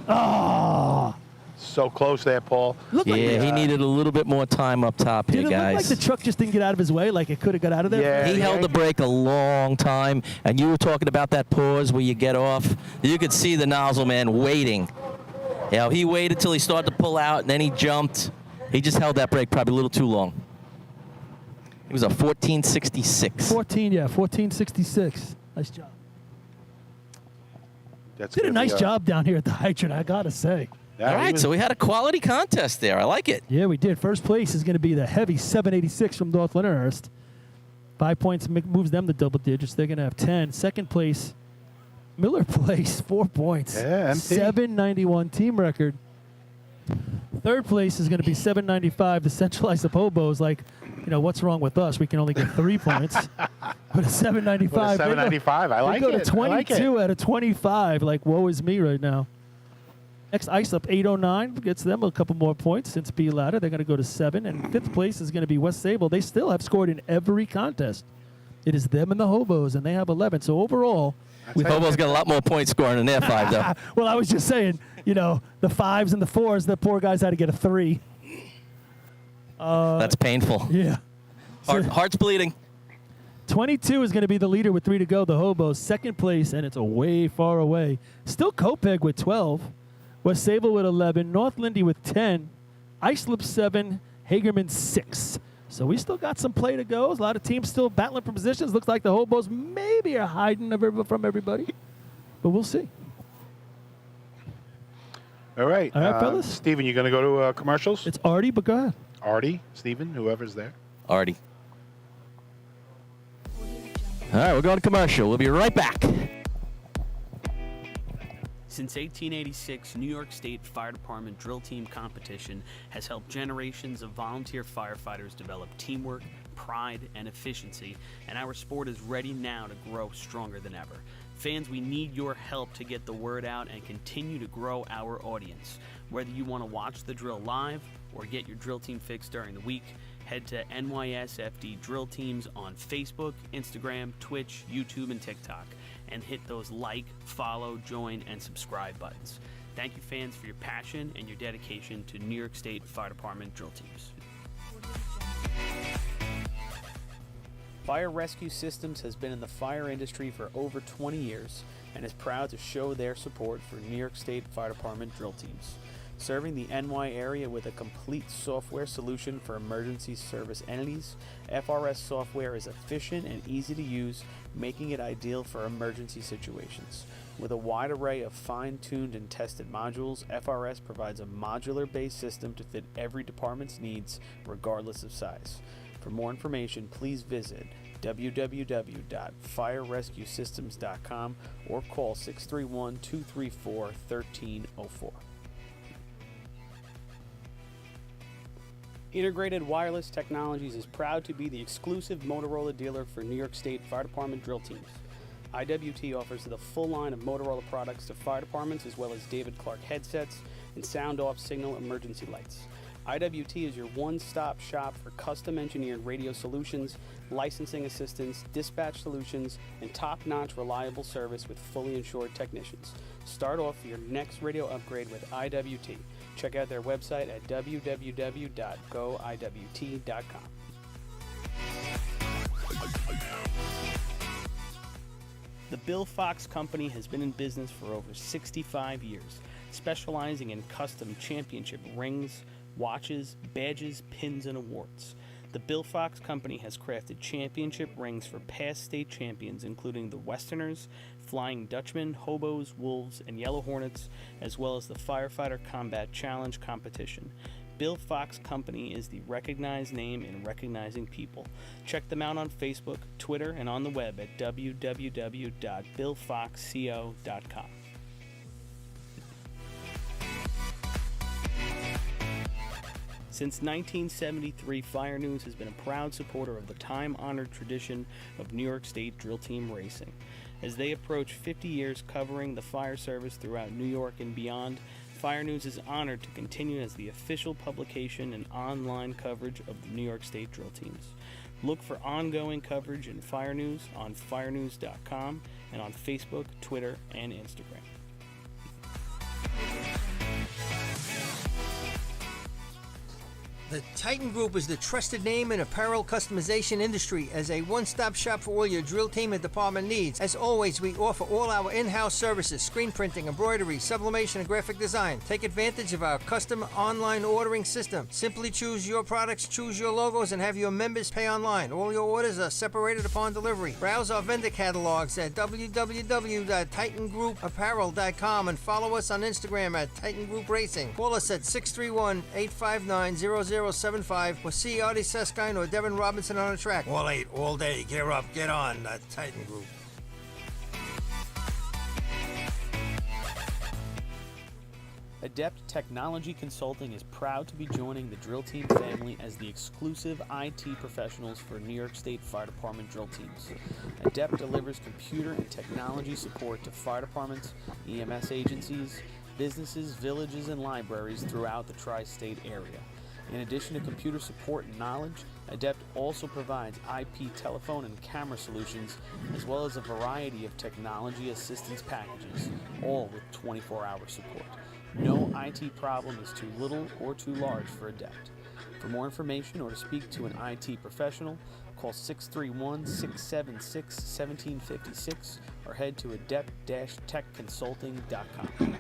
Oh. So close there, Paul. He needed a little bit more time up top here, guys. Did it look like the truck just didn't get out of his way, like it could have got out of there? Yeah, he held the brake a long time, and you were talking about that pause where you get off. You could see the nozzle man waiting. You know, he waited till he started to pull out, and then he jumped. He just held that brake probably a little too long. It was a 1466. 1466. Nice job. Did a nice job down here at the hydrant, I gotta say. All right, so we had a quality contest there. I like it. Yeah, we did. First place is going to be the heavy 786 from North Lindenhurst. 5 points moves them to double digits. They're going to have 10. Second place, Miller Place, 4 points. Yeah, MP. 791 team record. Third place is going to be 795. The Central Islip Hobos, like, you know, what's wrong with us? We can only get 3 points. But a 795. 795, I like it. They go to 22 out of 25. Like, woe is me right now. Next, Islip 809 gets them a couple more points since B ladder. They're going to go to 7. And fifth place is going to be West Sable. They still have scored in every contest. It is them and the Hobos, and they have 11. So overall, Hobos got a lot more points scoring than their 5, though. Well, I was just saying, you know, the 5s and the 4s, the poor guys had to get a 3. That's painful. Yeah. Heart's bleeding. 22 is going to be the leader with 3 to go. The Hobos, second place, and it's a way far away. Still Copeg with 12. West Sable with 11, North Lindy with 10, Islip 7, Hagerman 6. So we still got some play to go. A lot of teams still battling for positions. Looks like the Hobos maybe are hiding from everybody, but we'll see. All right, fellas. Steven, you going to go to commercials? It's Artie, but go ahead. Artie, Steven, whoever's there. Artie. All right, we'll go to commercial. We'll be right back. Since 1886, New York State Fire Department Drill Team competition has helped generations of volunteer firefighters develop teamwork, pride, and efficiency, and our sport is ready now to grow stronger than ever. Fans, we need your help to get the word out and continue to grow our audience. Whether you want to watch the drill live or get your drill team fix during the week, head to NYSFD Drill Teams on Facebook, Instagram, Twitch, YouTube, and TikTok, and hit those like, follow, join, and subscribe buttons. Thank you, fans, for your passion and your dedication to New York State Fire Department Drill Teams. Fire Rescue Systems has been in the fire industry for over 20 years and is proud to show their support for New York State Fire Department Drill Teams. Serving the NY area with a complete software solution for emergency service entities, FRS software is efficient and easy to use, making it ideal for emergency situations. With a wide array of fine-tuned and tested modules, FRS provides a modular-based system to fit every department's needs, regardless of size. For more information, please visit www.firerescuesystems.com or call 631-234-1304. Integrated Wireless Technologies is proud to be the exclusive Motorola dealer for New York State Fire Department Drill Teams. IWT offers the full line of Motorola products to fire departments, as well as David Clark headsets and sound-off signal emergency lights. IWT is your one-stop shop for custom-engineered radio solutions, licensing assistance, dispatch solutions, and top-notch reliable service with fully insured technicians. Start off your next radio upgrade with IWT. Check out their website at www.goiwt.com. The Bill Fox Company has been in business for over 65 years, specializing in custom championship rings, watches, badges, pins, and awards. The Bill Fox Company has crafted championship rings for past state champions, including the Westerners, Flying Dutchmen, Hobos, Wolves, and Yellow Hornets, as well as the Firefighter Combat Challenge competition. Bill Fox Company is the recognized name in recognizing people. Check them out on Facebook, Twitter, and on the web at www.billfoxco.com. Since 1973, Fire News has been a proud supporter of the time-honored tradition of New York State drill team racing. As they approach 50 years covering the fire service throughout New York and beyond, Fire News is honored to continue as the official publication and online coverage of the New York State drill teams. Look for ongoing coverage in Fire News on firenews.com and on Facebook, Twitter, and Instagram. The Titan Group is the trusted name in apparel customization industry as a one-stop shop for all your drill team and department needs. As always, we offer all our in-house services, screen printing, embroidery, sublimation, and graphic design. Take advantage of our custom online ordering system. Simply choose your products, choose your logos, and have your members pay online. All your orders are separated upon delivery. Browse our vendor catalogs at www.titangrouapparel.com and follow us on Instagram at Titan Group Racing. Call us at 631-859-0075 or see Artie Seskine or Devin Robinson on the track. All 8, all day. Gear up, get on, the Titan Group. Adept Technology Consulting is proud to be joining the drill team family as the exclusive IT professionals for New York State Fire Department drill teams. Adept delivers computer and technology support to fire departments, EMS agencies, businesses, villages, and libraries throughout the tri-state area. In addition to computer support and knowledge, Adept also provides IP telephone and camera solutions, as well as a variety of technology assistance packages, all with 24-hour support. No IT problem is too little or too large for Adept. For more information or to speak to an IT professional, call 631-676-1756 or head to adept-techconsulting.com.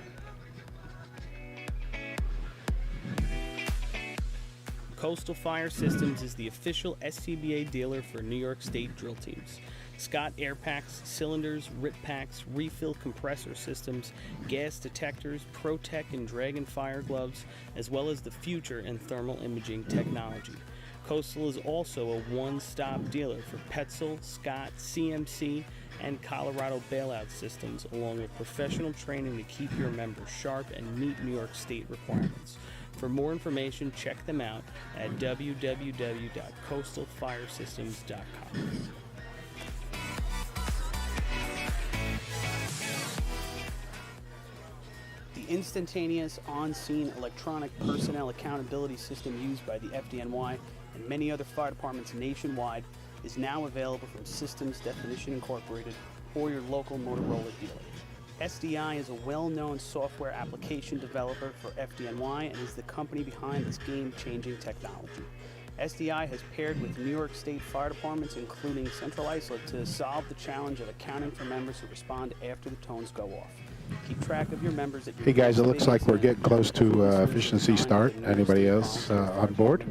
Coastal Fire Systems is the official SCBA dealer for New York State drill teams. Scott air packs, cylinders, rip packs, refill compressor systems, gas detectors, ProTech and Dragon fire gloves, as well as the future in thermal imaging technology. Coastal is also a one-stop dealer for Petzl, Scott, CMC, and Colorado bailout systems, along with professional training to keep your members sharp and meet New York State requirements. For more information, check them out at www.coastalfiresystems.com. The instantaneous on-scene electronic personnel accountability system used by the FDNY and many other fire departments nationwide is now available from Systems Definition Incorporated or your local Motorola dealer. SDI is a well-known software application developer for FDNY and is the company behind this game-changing technology. SDI has paired with New York State fire departments, including Central Islip, to solve the challenge of accounting for members who respond after the tones go off. Keep track of your members at your Hey guys, it looks like we're getting close to efficiency start. Anybody else on board?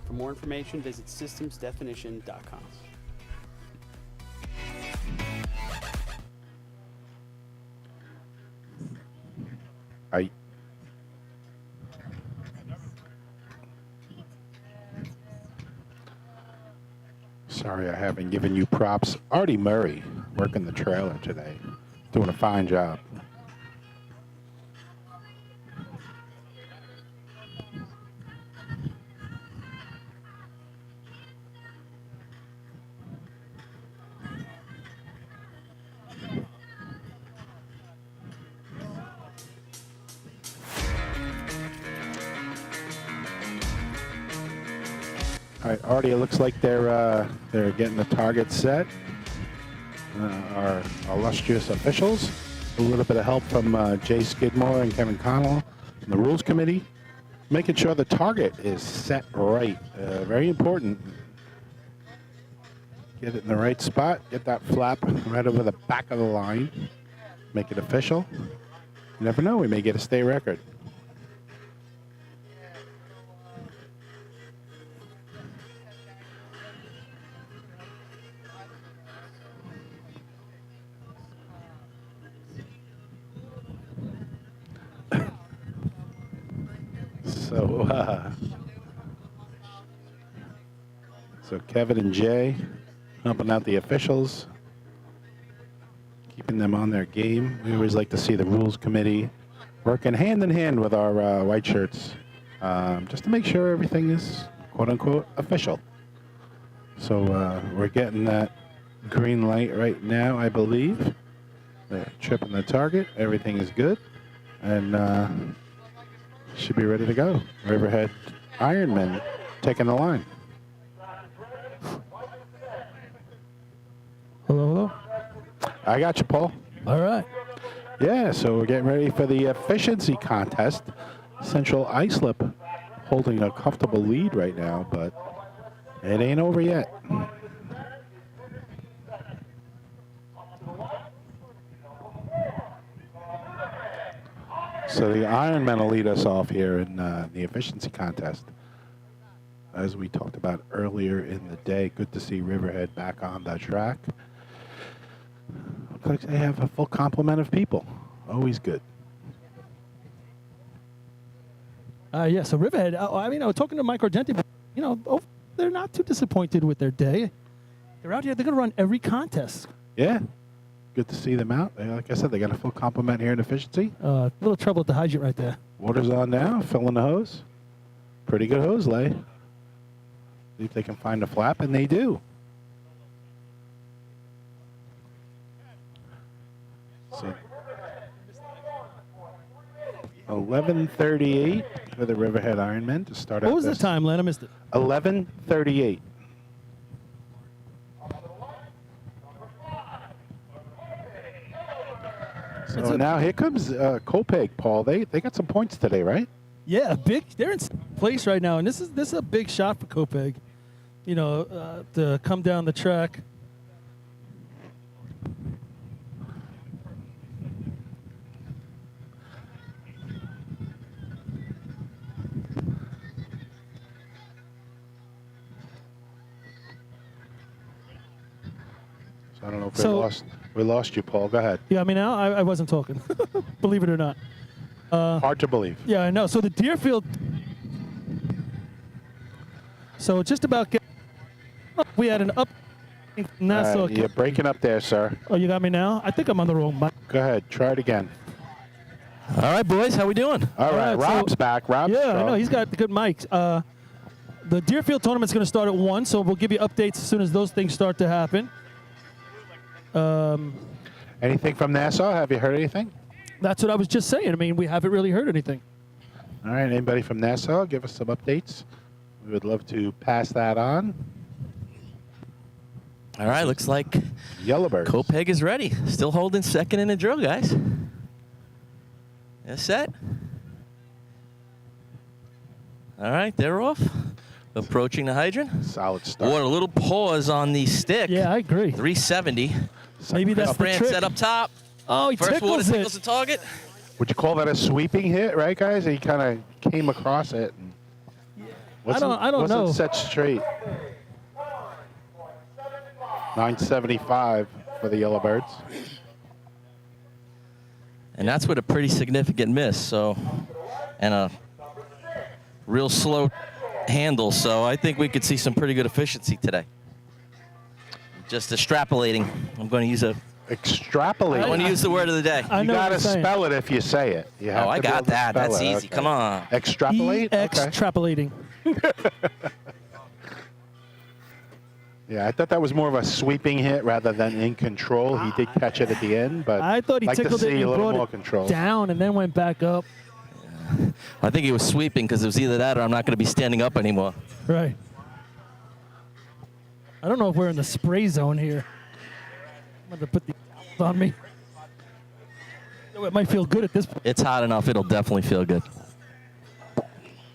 For more information, visit systemsdefinition.com. Sorry I haven't given you props. Artie Murray working the trailer today, doing a fine job. All right, Artie, it looks like they're getting the target set. Our illustrious officials, a little bit of help from Jay Skidmore and Kevin Connell from the Rules Committee, making sure the target is set right. Very important. Get it in the right spot. Get that flap right over the back of the line. Make it official. You never know, we may get a state record. So Kevin and Jay helping out the officials, keeping them on their game. We always like to see the Rules Committee working hand in hand with our white shirts, just to make sure everything is quote-unquote official. So we're getting that green light right now, I believe. They're tripping the target. Everything is good. And should be ready to go. Riverhead Ironman taking the line. Hello. I got you, Paul. All right. Yeah, so we're getting ready for the efficiency contest. Central Islip holding a comfortable lead right now, but it ain't over yet. So the Ironmen will lead us off here in the efficiency contest. As we talked about earlier in the day, good to see Riverhead back on the track. Looks like they have a full complement of people. Always good. Yeah, so Riverhead, I was talking to Mike Argenti, but, they're not too disappointed with their day. They're out here, they're going to run every contest. Yeah. Good to see them out. Like I said, they got a full complement here in efficiency. A little trouble with the hydrant right there. Water's on now, filling the hose. Pretty good hose lay. See if they can find a flap, and they do. So 11:38 for the Riverhead Ironmen to start out. What was the time, Len? I missed it. 11:38. So now here comes Copeg, Paul. They got some points today, right? Yeah, they're in place right now, and this is a big shot for Copeg, to come down the track. So I don't know if we lost you, Paul. Go ahead. Yeah, now I wasn't talking, believe it or not. Hard to believe. Yeah, I know. So the Deerfield. So just about we had an up. Nassau. You're breaking up there, sir. Oh, you got me now? I think I'm on the wrong mic. Go ahead. Try it again. All right, boys. How we doing? All right. Rob's back. Rob's yeah, strong. I know. He's got the good mics. The Deerfield tournament's going to start at 1, so we'll give you updates as soon as those things start to happen. Anything from Nassau? Have you heard anything? That's what I was just saying. We haven't really heard anything. All right. Anybody from Nassau? Give us some updates. We would love to pass that on. All right. Looks like Yellowbirds. Copeg is ready. Still holding second in the drill, guys. They're set. All right. They're off. Approaching the hydrant. Solid start. What a little pause on the stick. Yeah, I agree. 370. Maybe that's the Brand trick. set up top. Oh, he First water tickles tickles the target. Would you call that a sweeping hit, right, guys? He kind of came across it. And I don't know. Wasn't set straight. 975 for the Yellowbirds. And that's with a pretty significant miss. So, and a real slow handle. So I think we could see some pretty good efficiency today. Just extrapolating. I'm going to use a Extrapolate. I want to use the word of the day. I You know got what to you're saying. spell it if you say it. You have Oh, I to be got able to that. spell That's it. easy. Okay. Come on. Extrapolate? Okay. Extrapolating. Yeah, I thought that was more of a sweeping hit rather than in control. He did catch it at the end, but I thought he like to tickled it see and he a little brought more it control. down and then went back up. I think he was sweeping because it was either that or I'm not going to be standing up anymore. Right. I don't know if we're in the spray zone here. I'm going to put the on me. It might feel good at this point. It's hot enough. It'll definitely feel good.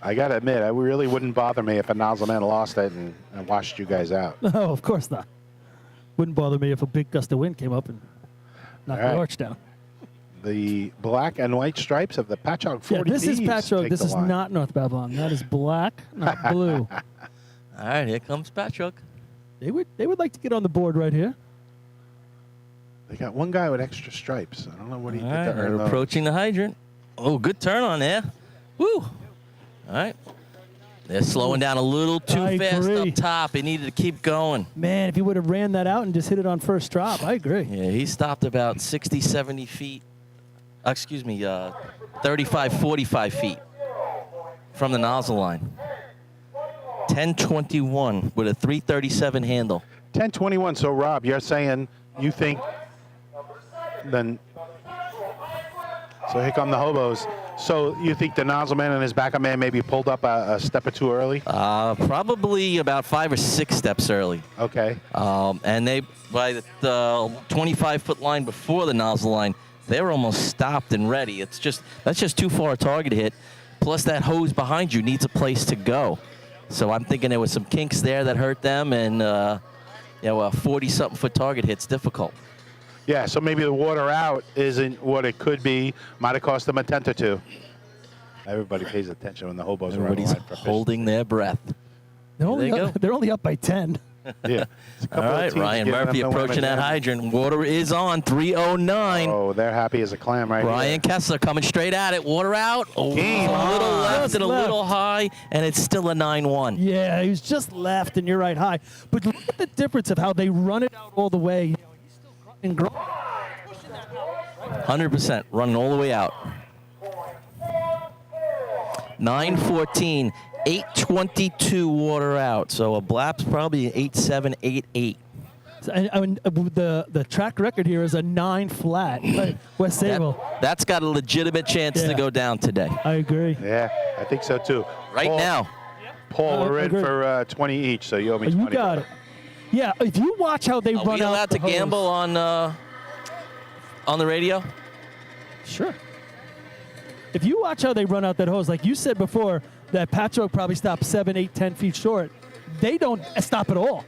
I got to admit, it really wouldn't bother me if a nozzle man lost it and washed you guys out. No, of course not. Wouldn't bother me if a big gust of wind came up and knocked the arch down. The black and white stripes of the Patchogue 40 Yeah, this is Patchogue. This is not North Babylon. That is black, not blue. All right, here comes Patchogue. They would like to get on the board right here. They got one guy with extra stripes. I don't know what he did All right, to earn they're those. approaching the hydrant. Oh, good turn on there. Woo. All right. They're slowing down a little too I fast agree. up top. He needed to keep going. Man, if he would have ran that out and just hit it on first drop, I agree. Yeah, he stopped about 60, 70 feet. 35, 45 feet from the nozzle line. 10:21 with a 337 handle. 10:21. So, Rob, you're saying you think then. So here come the hobos. So you think the nozzle man and his backup man maybe pulled up a step or two early? Probably about 5 or 6 steps early. Okay. And they, by the 25-foot line before the nozzle line, they were almost stopped and ready. That's just too far a target hit. Plus that hose behind you needs a place to go. So I'm thinking there was some kinks there that hurt them, and a 40-something foot target hit's difficult. Yeah, so maybe the water out isn't what it could be. Might have cost them a tent or two. Everybody pays attention when the hobos are on the Everybody's line for holding their breath. They're There you go. they're only up by 10. Yeah. All right, Ryan Murphy approaching that hydrant. Water is on, 309. Oh, they're happy as a clam right Ryan here. Kessler coming straight at it. Water out. Oh, Game a little on. left Just and a left. little high, and it's still a 9-1. Yeah, he was just left, and you're right high. But look at the difference of how they run it out all the way. You know, he's still grunting, pushing that out, right? 100% running all the way out. 9:14, 8:22 water out. So a blap's probably 8.7, 8.8. So, and the track record here is a 9 flat. West Sable. That's got a legitimate chance to Yeah. go down today. I agree. Yeah, I think so too. Right Paul, now. Paul, we're I in agree. for 20 each, so you owe me 20. You got it. Yeah, if you watch how they Are run we out allowed the to gamble on the radio? Sure. If you watch how they run out that hose, like you said before, that Patchogue probably stopped 7, 8, 10 feet short. They don't stop at all.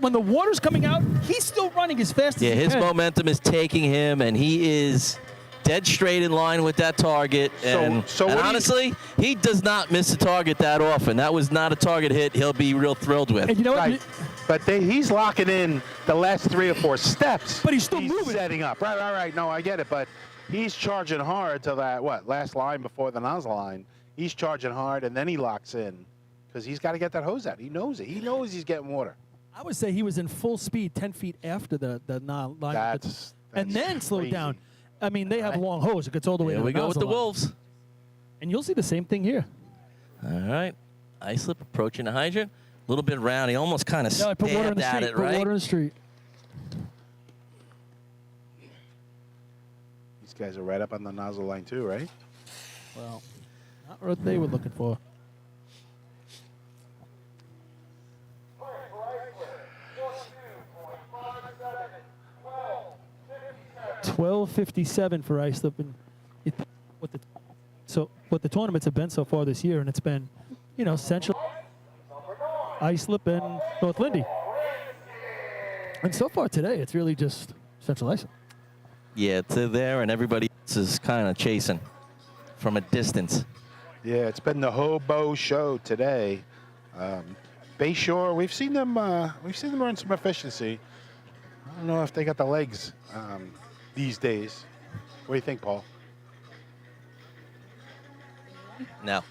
When the water's coming out, he's still running as fast as Yeah, he his can. momentum is taking him, and he is dead straight in line with that target. And, so what and do you- honestly, he does not miss a target that often. That was not a target hit he'll be real thrilled with. And you know what? Right. But he's locking in the last 3 or 4 steps. But he's still moving. Setting up. Right. No, I get it. But he's charging hard to that, last line before the nozzle line. He's charging hard, and then he locks in because he's got to get that hose out. He knows it. He knows he's getting water. I would say he was in full speed 10 feet after the line. That's and then slowed crazy. down. I mean, they have a long hose. It gets all the way Here to we the go with nozzle the line. Wolves. And you'll see the same thing here. All right. Islip approaching the hydrant. A little bit around. He almost kind of No, I put water in stabbed the at street. it, Put right? water in the street. These guys are right up on the nozzle line too, right? Well, not what they were looking for. $12.57 for Islip, and what the tournaments have been so far this year, and it's been, Central, Islip, and North Lindy. And so far today, it's really just Central Islip. Yeah, it's there, and everybody else is kind of chasing from a distance. Yeah, it's been the hobo show today. Bayshore, we've seen them run some efficiency. I don't know if they got the legs these days. What do you think, Paul? No.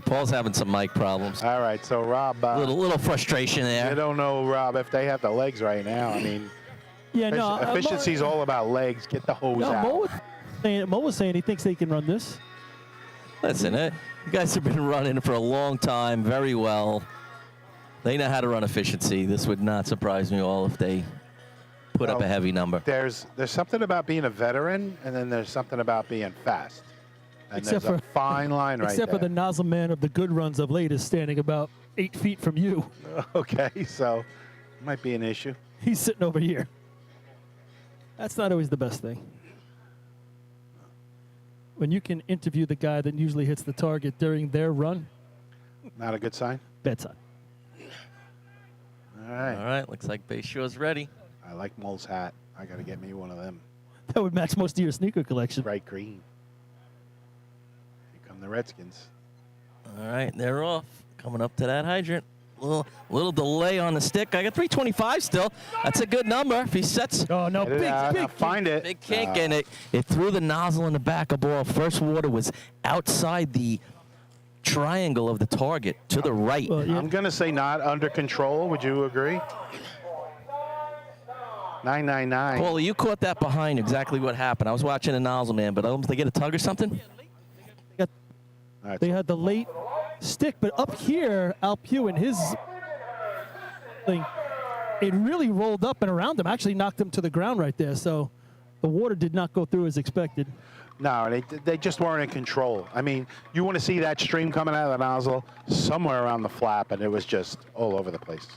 Paul's having some mic problems. All right, so Rob, Little frustration I there. don't know, Rob, if they have the legs right now. I mean, Yeah, no. efficiency is all about legs. Get the hose out. Mo was saying he thinks they can run this. Listen, you guys have been running for a long time very well. They know how to run efficiency. This would not surprise me at all if they put up a heavy number. There's something about being a veteran, and then there's something about being fast. And Except there's a for- fine line right Except for the there. nozzle man of the good runs of late is standing about 8 feet from you. Okay, so might be an issue. He's sitting over here. That's not always the best thing. When you can interview the guy that usually hits the target during their run, Not a good sign. bad sign. All right. All right, looks like Bay Shore's ready. I like Mole's hat. I got to get me one of them. That would match most of your sneaker collection. Bright green. Here come the Redskins. All right, they're off. Coming up to that hydrant. Little delay on the stick. I got 325 still. That's a good number. If he sets Oh, no, Hit it big, out. Now big. find it. big kink and it threw the nozzle in the back of ball. First water was outside the triangle of the target to the right. Well, yeah. I'm going to say not under control. Would you agree? 999. Paulie, you caught that behind exactly what happened. I was watching the nozzle man, but did they get a tug or something? All right, They so had the late stick, but up here, Al Pugh and his thing, it really rolled up and around him. Actually knocked him to the ground right there. So the water did not go through as expected. no, they just weren't in control. I mean, you want to see that stream coming out of the nozzle somewhere around the flap, and it was just all over the place.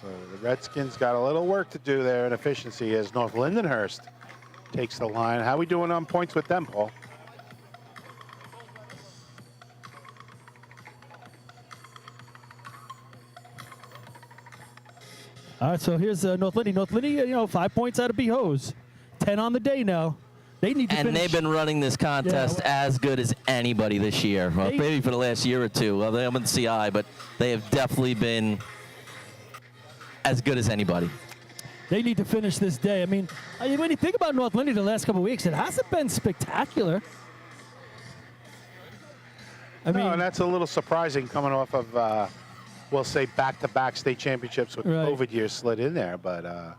So the Redskins got a little work to do there in efficiency as North Lindenhurst takes the line. How we doing on points with them, Paul? All right, so here's North Lindy. North Lindy, 5 points out of B-Hose. 10 on the day now. They need to And finish. they've been running this contest as good as anybody this year. Well, They- maybe for the last year or two. Well, they haven't CI, but they have definitely been as good as anybody. They need to finish this day. I mean, when you think about North Lindy the last couple of weeks, it hasn't been spectacular. I mean, No, and that's a little surprising coming off of, we'll say, back-to-back state championships with Right. COVID years slid in there. But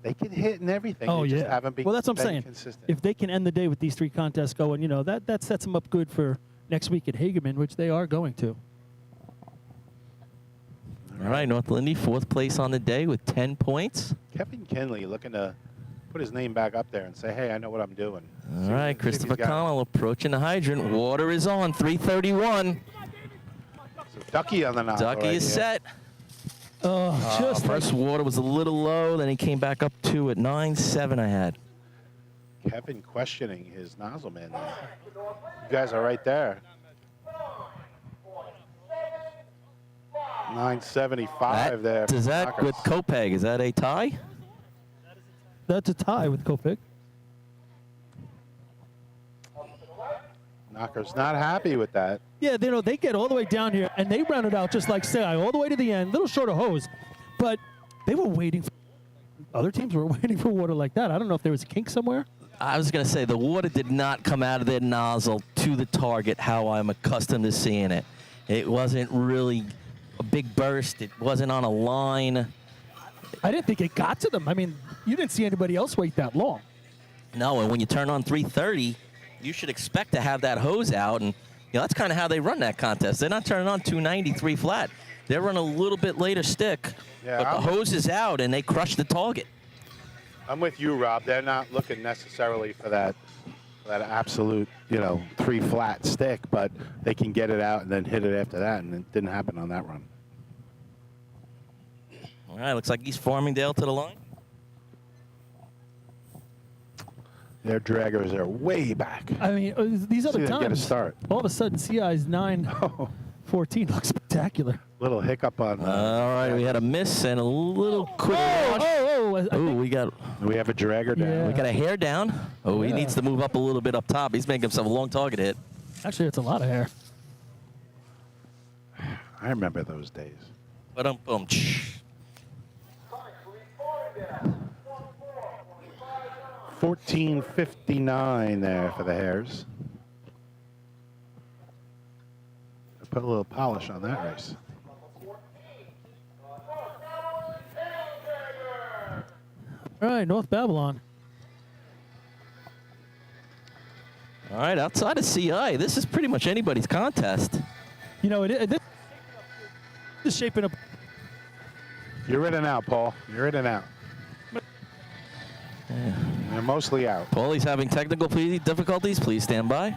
they can hit and everything. oh, they just yeah. haven't been, Well, that's what I'm been saying. consistent. If they can end the day with these 3 contests going, that sets them up good for next week at Hagerman, which they are going to. All right, North Lindy, 4th place on the day with 10 points. Kevin Kinley looking to put his name back up there and say, hey, I know what I'm doing. All right, Christopher Connell approaching the hydrant. Water is on, 331. So Ducky on the nozzle. Ducky right is here. set. Just First water was a little low, then he came back up to at 9.7 I had. Kevin questioning his nozzle man there. You guys are right there. 975 there. Does for that, Knockers. with Kopeg, is that a tie? that's a tie with Kopik. Knockers not happy with that. Yeah, they get all the way down here, and they round it out just like Sai, all the way to the end, little short of hose. But they were waiting for, other teams were waiting for water like that. I don't know if there was a kink somewhere. I was going to say the water did not come out of their nozzle to the target how I'm accustomed to seeing it. It wasn't really a big burst. It wasn't on a line. I didn't think it got to them. I mean, you didn't see anybody else wait that long. No, and when you turn on 330, you should expect to have that hose out, and that's kind of how they run that contest. They're not turning on 293 flat. They're running a little bit later stick, Yeah, but the hose is out, and they crush the target. I'm with you, Rob. They're not looking necessarily for that absolute, 3 flat stick, but they can get it out and then hit it after that, and it didn't happen on that run. All right, looks like East Farmingdale to the line. Their draggers are way back. I mean, these other See them times, get a start. all of a sudden, CI's 9-14 looks spectacular. Little hiccup on. All right, we had a miss and a little quick launch. I Ooh, think- we have a dragger down. Yeah. we got a hair down. Oh, he Yeah. needs to move up a little bit up top. He's making himself a long target hit. actually, it's a lot of hair. I remember those days. Boom. 14:59 there for the Hares. Put a little polish on that race. All right, North Babylon. All right, outside of CI, this is pretty much anybody's contest. This is shaping up. You're in and out, Paul. You're in and out. And mostly out. Paulie's having technical difficulties. Please stand by.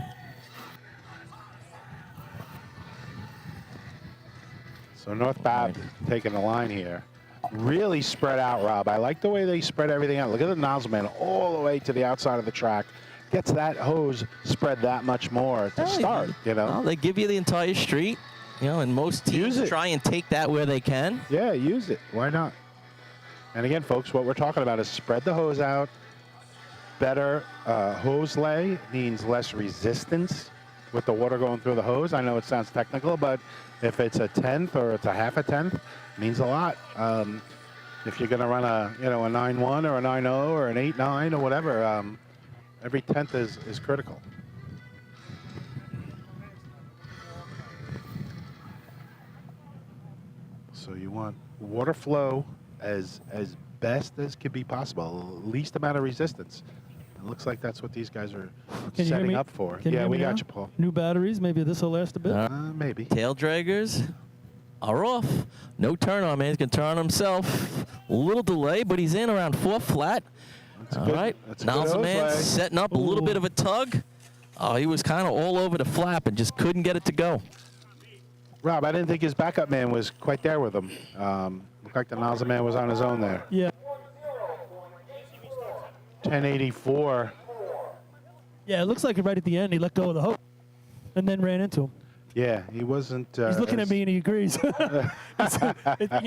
So North Babb taking the line here. Really spread out, Rob. I like the way they spread everything out. Look at the nozzle man all the way to the outside of the track. Gets that hose spread that much more to start, you know. Well, they give you the entire street, you know, and most teams try and take that where they can. Yeah, use it. Why not? And again, folks, what we're talking about is spread the hose out. Better hose lay means less resistance with the water going through the hose. I know it sounds technical, but if it's a tenth or it's a half a tenth, it means a lot. If you're going to run a 9.1 or a 9.0 or an 8.9 or whatever, every tenth is critical. So you want water flow as best as can be possible, least amount of resistance. It looks like that's what these guys are setting up for. Yeah, we got you, Paul. New batteries. Maybe this will last a bit. Maybe. Tail draggers are off. No turn on, man. He's going to turn on himself. A little delay, but he's in around 4 flat. All right. Nozzle man setting up a little bit of a tug. Oh, he was kind of all over the flap and just couldn't get it to go. Rob, I didn't think his backup man was quite there with him. Looked like the nozzle man was on his own there. Yeah. 1084. Yeah, it looks like right at the end he let go of the hose and then ran into him. Yeah, he wasn't. He's looking at me and he agrees. You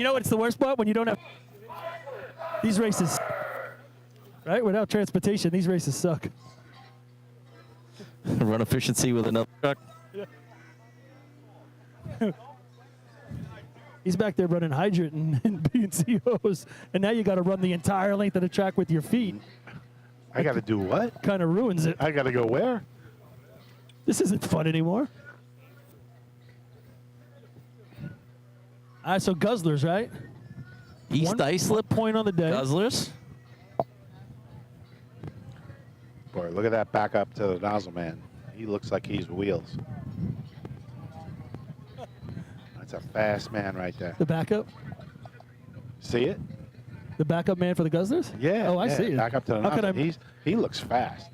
know what's the worst part? When you don't have these races, right? Without transportation, these races suck. Run efficiency with another truck. Yeah. He's back there running hydrant and B&C hose, and now you got to run the entire length of the track with your feet. I got to do what? Kind of ruins it. I got to go where? This isn't fun anymore. All right, so Guzzlers, right? East Islip. Point on the day. Guzzlers. Boy, look at that back up to the nozzle man. He looks like he's wheels. That's a fast man right there. The backup? See it? The backup man for the Guzzlers? Yeah. Oh, I see it. Back up to the nozzle. He looks fast.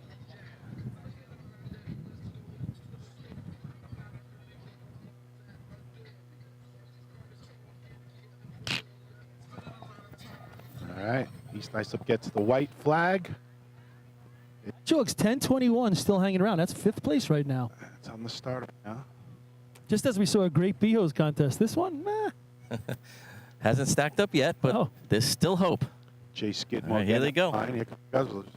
All right. East Islip gets the white flag. Jokes, 10:21 still hanging around. That's 5th place right now. It's on the start now. Just as we saw a great B-hose contest. This one, meh. Hasn't stacked up yet, but there's still hope. Jay Skidmore. Right, here they go. Here comes Guzzlers.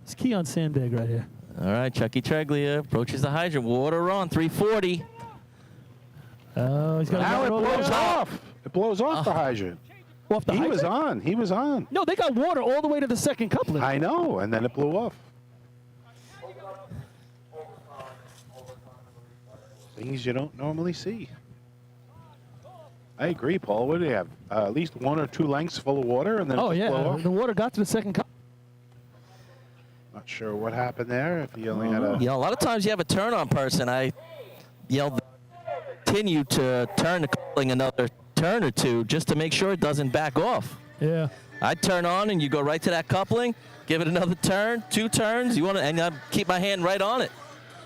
It's Keon Sandbag right here. All right, Chucky Treglia approaches the hydrant. Water on, 340. Oh, he's got now it blows off. It blows off the hydrant. Off the hydrant? Was on. He was on. No, they got water all the way to the second coupling. I know, and then it blew off. Things you don't normally see. I agree, Paul. What do you have? At least 1 or 2 lengths full of water, and then blew off? The water got to the second coupling. Not sure what happened there. If he only had a. You know, a lot of times you have a turn-on person. Continue to turn the coupling another turn or two just to make sure it doesn't back off. Yeah. I turn on and you go right to that coupling, give it another turn, 2 turns. And I keep my hand right on it.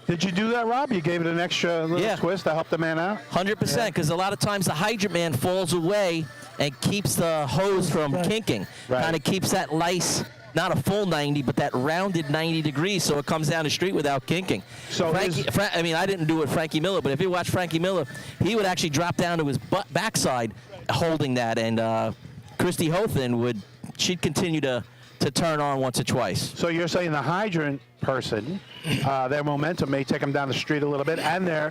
Did you do that, Rob? You gave it an extra little twist to help the man out? 100%, because a lot of times the hydrant man falls away and keeps the hose from kinking. Kind of keeps that lice, not a full 90, but that rounded 90 degrees, so it comes down the street without kinking. So I didn't do it Frankie Miller, but if you watch Frankie Miller, he would actually drop down to his backside holding that, and Christy Hothen she'd continue to turn on once or twice. So you're saying the hydrant person, their momentum may take them down the street a little bit, and they're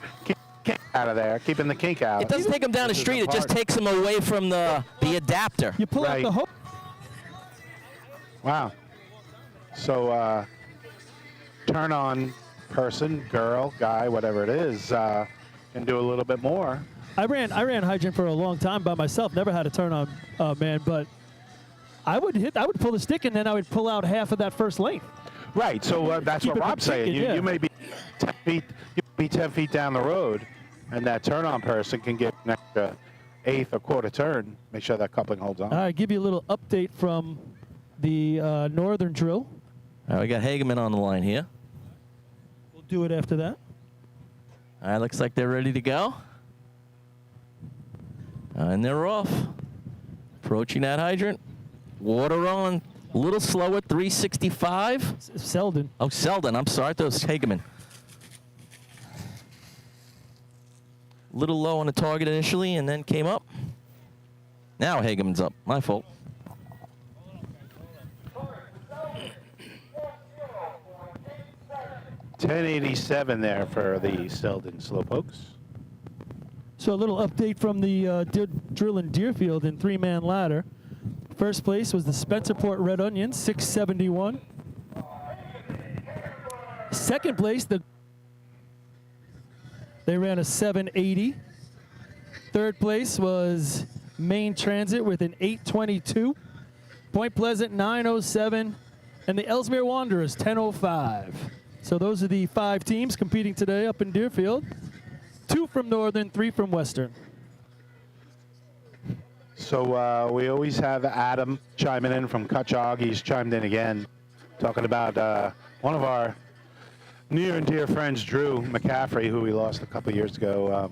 out of there, keeping the kink out. It doesn't take them down the street. It just takes them away from the adapter. You pull out the hose. Wow. So turn on person, girl, guy, whatever it is, can do a little bit more. I ran hydrant for a long time by myself. Never had a turn on man, but I would pull the stick and then I would pull out half of that first length. Right. So that's what Rob's saying. You may be 10 feet. You may be 10 feet down the road, and that turn on person can get an extra eighth or quarter turn. Make sure that coupling holds on. All right. Give you a little update from the northern drill. All right, we got Hageman on the line here. We'll do it after that. All right, looks like they're ready to go. And they're off. Approaching that hydrant. Water on. A little slower, 365. Selden. Oh, Selden. I'm sorry. I thought it was Hageman. A little low on the target initially and then came up. Now Hageman's up. My fault. .1087 there for the Selden Slowpokes. So a little update from the drill in Deerfield in three-man ladder. First place was the Spencerport Red Onions, 671. Second place, they ran a 780. Third place was Maine Transit with an 822. Point Pleasant, 907. And the Ellesmere Wanderers, 1005. So those are the 5 teams competing today up in Deerfield. 2 from Northern, 3 from Western. So we always have Adam chiming in from Cutchogue. He's chimed in again, talking about one of our near and dear friends, Drew McCaffrey, who we lost a couple years ago,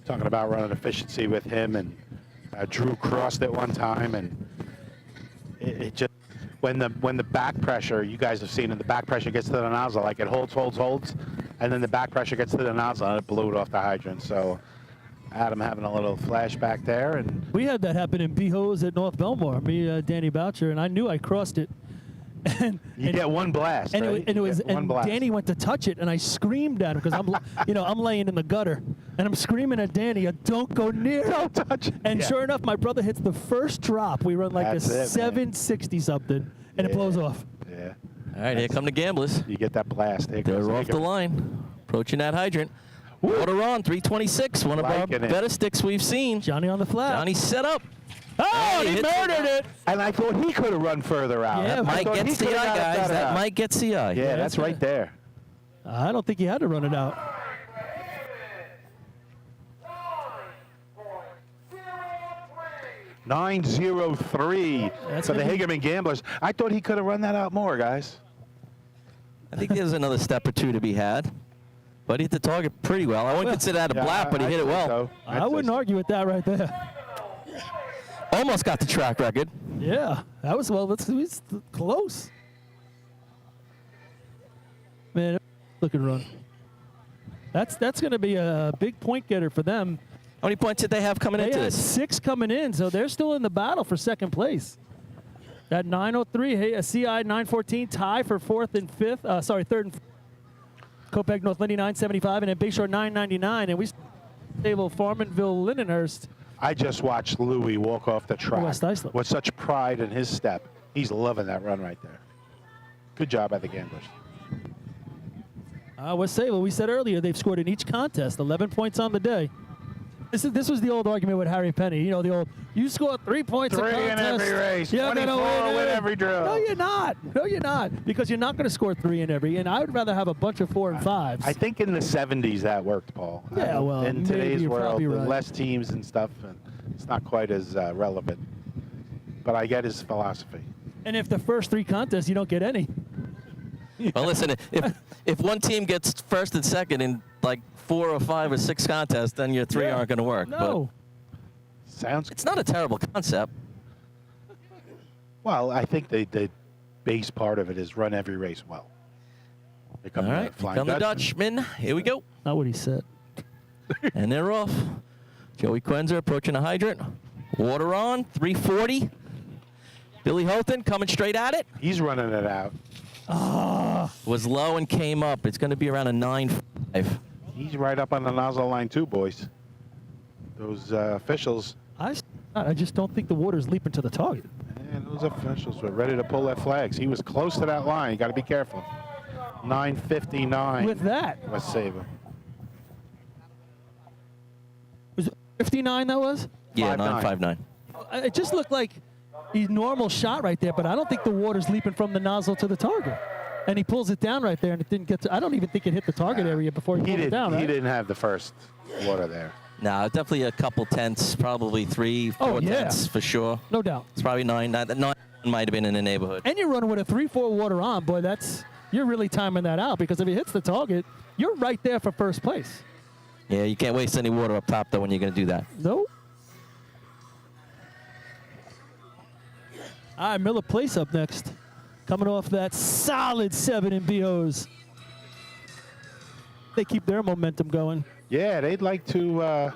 talking about running efficiency with him. And Drew crossed it one time, and it just, when the back pressure, you guys have seen it, the back pressure gets to the nozzle, like it holds, and then the back pressure gets to the nozzle, and it blew it off the hydrant. So Adam having a little flashback there. And we had that happen in B-Hose at North Belmore, me, Danny Boucher, and I knew I crossed it. And get one blast, and right? and Danny went to touch it, and I screamed at him because I'm, I'm laying in the gutter, and I'm screaming at Danny, "Don't go near it! Don't touch it!" And sure enough, my brother hits the first drop. We run like That's a it, 760 something, and it blows off. Yeah. All right, here come the gamblers. You get that blast. They're off the line. Approaching that hydrant. Water on, 326. One of our better sticks we've seen. Johnny on the flat. Johnny set up. Oh, he murdered it. And I thought he could have run further out. Yeah, That might get CI, guys. That might get CI. Yeah, that's right there. I don't think he had to run it out. .903 for the Hageman Gamblers. I thought he could have run that out more, guys. I think there's another step or two to be had. But he hit the target pretty well. I wouldn't consider that a blap, but he hit it well. So. I wouldn't argue with that right there. Almost got the track record. Yeah, that was, well, that's close. Man, look at run. That's going to be a big point getter for them. How many points did they have coming into They had this? 6 coming in, so they're still in the battle for second place. That 903, hey, a CI 914 tie for third and fourth. Copeg North Lindy 975, and then Bayshore 999, and we stable Farmanville Lindenhurst. I just watched Louis walk off the track West Islip. with such pride in his step. He's loving that run right there. Good job by the Gamblers. West Sable, we said earlier, they've scored in each contest, 11 points on the day. This was the old argument with Harry Penny. You know, the old, you score 3 points 3 a contest. in every race, You're 24 gonna win every drill. No, you're not. No, you're not. Because you're not going to score 3 in every. And I would rather have a bunch of 4 and 5s. I think in the 70s that worked, Paul. Yeah, well, in maybe today's you're world, probably with right. less teams and stuff, and it's not quite as relevant. But I get his philosophy. And if the first 3 contests, you don't get any. Well, listen, if one team gets first and second in like 4 or 5 or 6 contests, then your 3 aren't going to work. No. Sounds. It's not a terrible concept. Well, I think the base part of it is run every race well. All right, come the Dutchman. Here we go. Not what he said. And they're off. Joey Quenzer approaching the hydrant. Water on, 340. Billy Houghton coming straight at it. He's running it out. Was low and came up. It's going to be around a 9.5. He's right up on the nozzle line too, boys. Those officials. I just don't think the water's leaping to the target. And those officials were ready to pull their flags. He was close to that line. You got to be careful. 9:59. With that. West Sable. Was it 59 that was? Yeah, 5.9. 9.59. It just looked like a normal shot right there, but I don't think the water's leaping from the nozzle to the target. And he pulls it down right there, and it didn't get to, I don't even think it hit the target area before he pulled it down, right? He didn't have the first water there. No, definitely a couple tenths, probably 3, 4 tenths for sure. No doubt. It's probably 9. Might have been in the neighborhood. And you're running with a 3-4 water on, boy. You're really timing that out, because if he hits the target, you're right there for first place. Yeah, you can't waste any water up top, though, when you're going to do that. Nope. All right, Miller Place up next. Coming off that solid 7 in BOs. They keep their momentum going. Yeah, they'd like to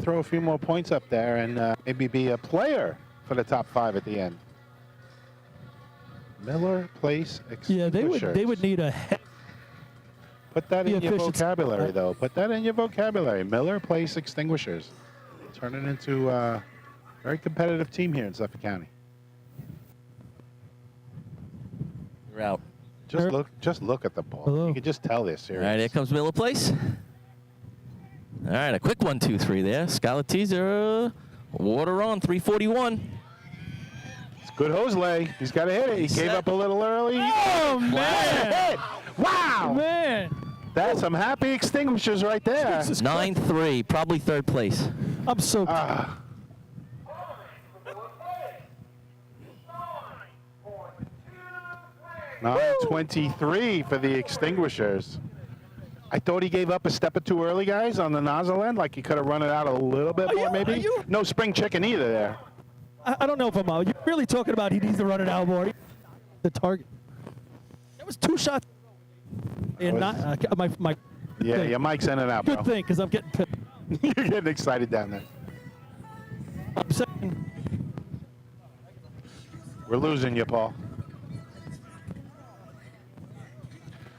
throw a few more points up there and maybe be a player for the top 5 at the end. Miller Place Extinguishers. Yeah, they would need a Put that in your efficiency. vocabulary, though. Put that in your vocabulary. Miller Place Extinguishers. Turn it into a very competitive team here in Suffolk County. We're out. Just look at the ball. Hello. You can just tell they're serious. All right, here comes Miller Place. All right, a quick 1, 2, 3 there. Scarlet teaser. Water on, 341. It's good hose lay. He's got to hit it. He gave up a little early. Oh, man. Hit. Wow. Man. That's some happy extinguishers right there. 9-3, probably third place. I'm so 9:23 for the extinguishers. I thought he gave up a step or two early, guys, on the nozzle end. Like he could have run it out a little bit more, maybe. No spring chicken either there. I don't know if I'm out. You're really talking about he needs to run it out more. The target. That was 2 shots. And my Yeah, your mic's in and out, good bro. thing, because I'm getting pissed. You're getting excited down there. I'm saying, We're losing you, Paul.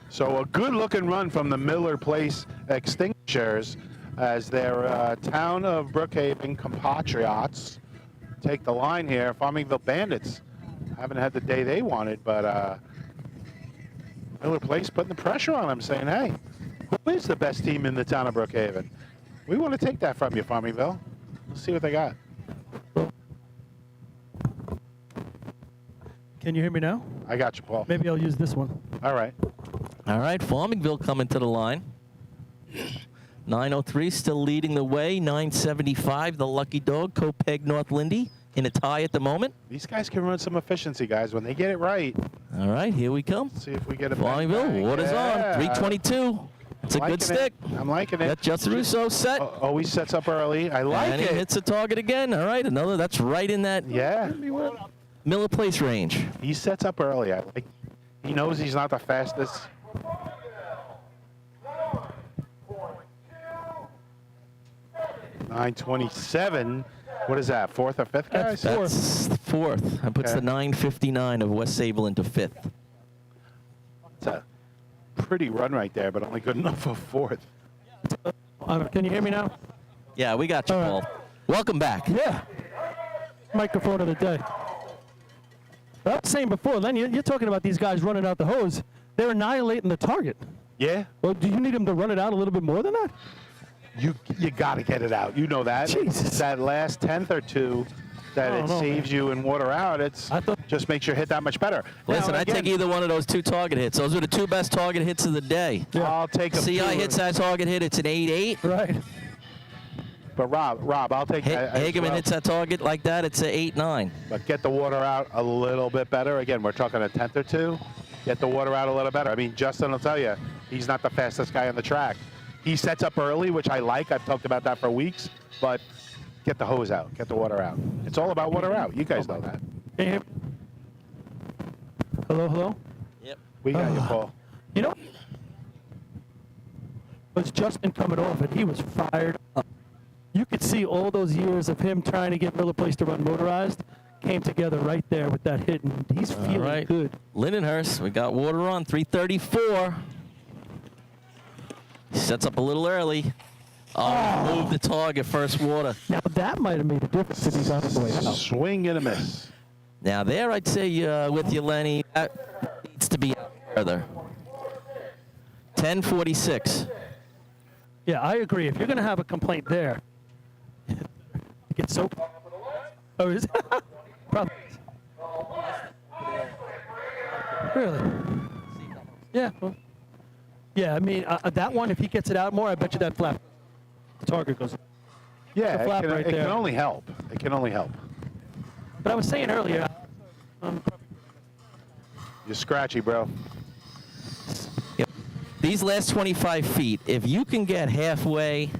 So a good-looking run from the Miller Place Extinguishers as their town of Brookhaven compatriots take the line here. Farmingville Bandits haven't had the day they wanted, but Miller Place putting the pressure on them, saying, hey, who is the best team in the town of Brookhaven? We want to take that from you, Farmingville. Let's see what they got. can you hear me now? I got you, Paul. Maybe I'll use this one. All right. All right, Farmingville coming to the line. 903 still leading the way. 975, the lucky dog, Copeg North Lindy in a tie at the moment. These guys can run some efficiency, guys. When they get it right, All right, here we come. see if we get a Farmingville, water's on. 322. It's a good stick. I'm liking it. Got Justin Russo set. Always sets up early. I like And he it. hits a target again. All right, another. That's right in that Yeah. Miller Place range. He sets up early. I like. He knows he's not the fastest. .927. What is that? 4th or 5th, guys? That's fourth. That puts Okay. the 959 of West Sable into 5th. It's a pretty run right there, but only good enough for 4th. Can you hear me now? Yeah, we got you, All right. Paul. Welcome back. Yeah. Microphone of the day. But I was saying before, Len, you're talking about these guys running out the hose. They're annihilating the target. Yeah. Well, do you need them to run it out a little bit more than that? You got to get it out. You know that. Jesus. That last 10th or 2 that I it don't know, saves you in water out, I thought- just makes your hit that much better. Listen, Now, I take again, either one of those 2 target hits. Those are the 2 best target hits of the day. I'll take them. CI hits that target hit. It's an 8-8. Right. But Rob, I'll take that as Hageman well. hits that target like that. It's an 8-9. But get the water out a little bit better. Again, we're talking a 10th or 2. Get the water out a little better. I mean, Justin will tell you, he's not the fastest guy on the track. He sets up early, which I like. I've talked about that for weeks. But get the hose out. Get the water out. It's all about water out. You guys know that. Can you hear me? Hello? Yep. We got you, Paul. You know, it was Justin coming off, and he was fired up. You could see all those years of him trying to get Miller Place to run motorized came together right there with that hit, and he's All feeling right. good. Lindenhurst, we got water on. 334. Sets up a little early. Oh, moved the target first water. Now, that might have made a difference if he's on his way out. Swing and a miss. Now there, I'd say with you, Lenny, that needs to be out further. 10:46. Yeah, I agree. If you're going to have a complaint there, it gets so... Oh, is it? Probably. Really? Yeah. Well, yeah, I mean, that one, if he gets it out more, I bet you that flap target goes... Yeah, The flap right it there. can only help. It can only help. But I was saying earlier, You're scratchy, bro. Yep. These last 25 feet, if you can get halfway,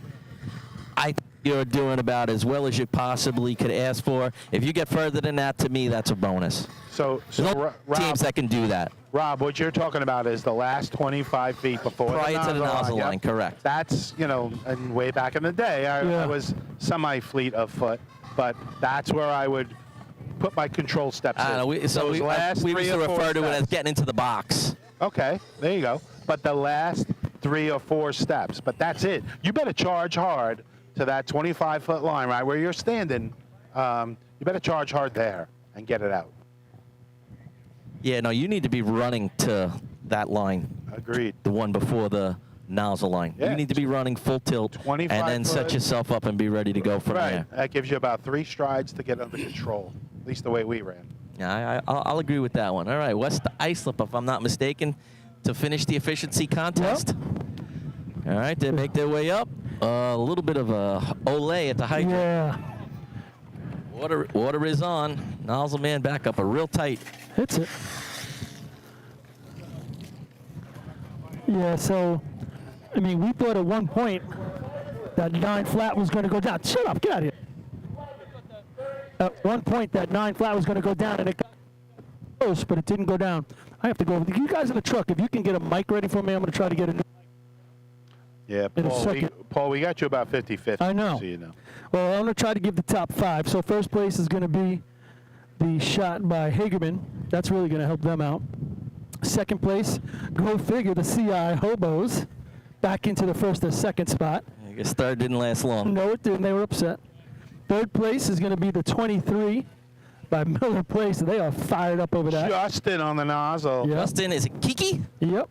I think you're doing about as well as you possibly could ask for. If you get further than that, to me, that's a bonus. So There's no teams that can do that. Rob, what you're talking about is the last 25 feet before Prior to the nozzle line, Yep. correct. That's, and way back in the day, I was semi-fleet of foot, but that's where I would put my control steps in. We used Those last to 3 or 4 refer to it as steps. getting into the box. Okay, there you go. But the last 3 or 4 steps, but that's it. You better charge hard to that 25-foot line, right where you're standing. You better charge hard there and get it out. Yeah, no, you need to be running to that line. Agreed. The one before the nozzle line. Yeah. You need to be running full tilt 25 and then set foot. yourself up and be ready to go from Right. there. That gives you about 3 strides to get under control, at least the way we ran. Yeah, I'll agree with that one. All right, West Islip, if I'm not mistaken, to finish the efficiency contest. All right, they make their way up. A little bit of a olay at the hydrant. Yeah. Water is on. Nozzle man back up, a real tight. Hits it. Yeah, so, I mean, we thought at one point that 9 flat was going to go down. Shut up, get out of here. At one point, that 9 flat was going to go down, and it got close, but it didn't go down. I have to go. You guys in the truck, if you can get a mic ready for me, I'm going to try to get a new. Yeah, In a Paul, second. we got you about 50-50. I know. So you know. Well, I'm going to try to give the top 5. So first place is going to be the shot by Hagerman. That's really going to help them out. Second place, go figure, the CI Hobos back into the first or second spot. I guess third didn't last long. No, it didn't. They were upset. Third place is going to be the 23 by Miller Place. They are fired up over that. Justin on the nozzle. Yep. Justin, is it Kiki? Yep.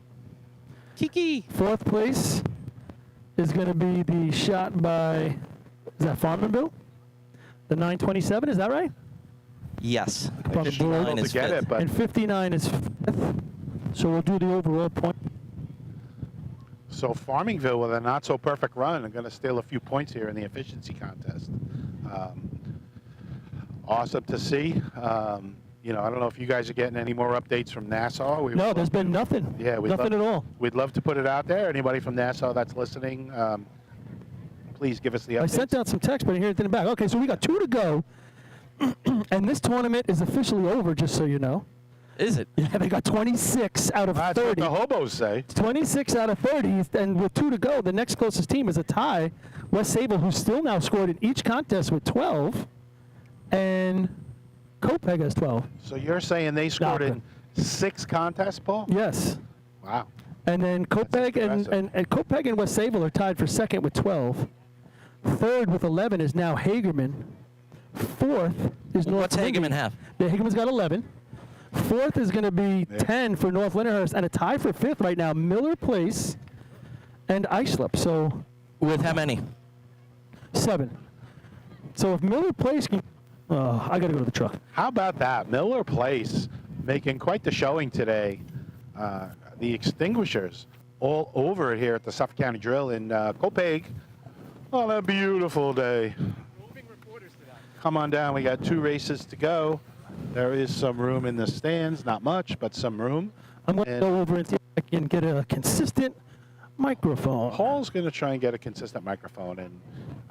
Kiki. Fourth place is going to be the shot by, is that Farmanville? The 927, is that right? Yes. From They should be able 59 to is get fifth. it, but And 59 is fifth. So we'll do the overall point. so Farmingville with a not-so-perfect run are going to steal a few points here in the efficiency contest. Awesome to see. I don't know if you guys are getting any more updates from Nassau. No, there's been nothing. Yeah, Nothing at all. We'd love to put it out there. Anybody from Nassau that's listening, please give us the updates. I sent out some text, but I didn't hear anything back. Okay, so we got 2 to go. And this tournament is officially over, just so you know. Is it? Yeah, they got 26 out of That's what 30. the hobos say. 26 out of 30, and with 2 to go, the next closest team is a tie. West Sable, who's still now scored in each contest with 12, and Copeg has 12. So you're saying they scored in 6 contests, Paul? Yes. Wow. And then Copeg impressive. and Copeg and West Sable are tied for second with 12. Third with 11 is now Hagerman. Fourth is North What's Lindy. Hagerman have? Yeah, Hagerman's got 11. Fourth is going to be 10 for North Lindenhurst, and a tie for fifth right now, Miller Place and Islip. So With how many? 7. So if Miller Place can, I got to go to the truck. How about that? Miller Place making quite the showing today. The extinguishers all over here at the Suffolk County Drill in Copeg on a beautiful day. Come on down. We got 2 races to go. There is some room in the stands. Not much, but some room. I'm going to And go over and see if I can get a consistent microphone. Paul's going to try and get a consistent microphone, and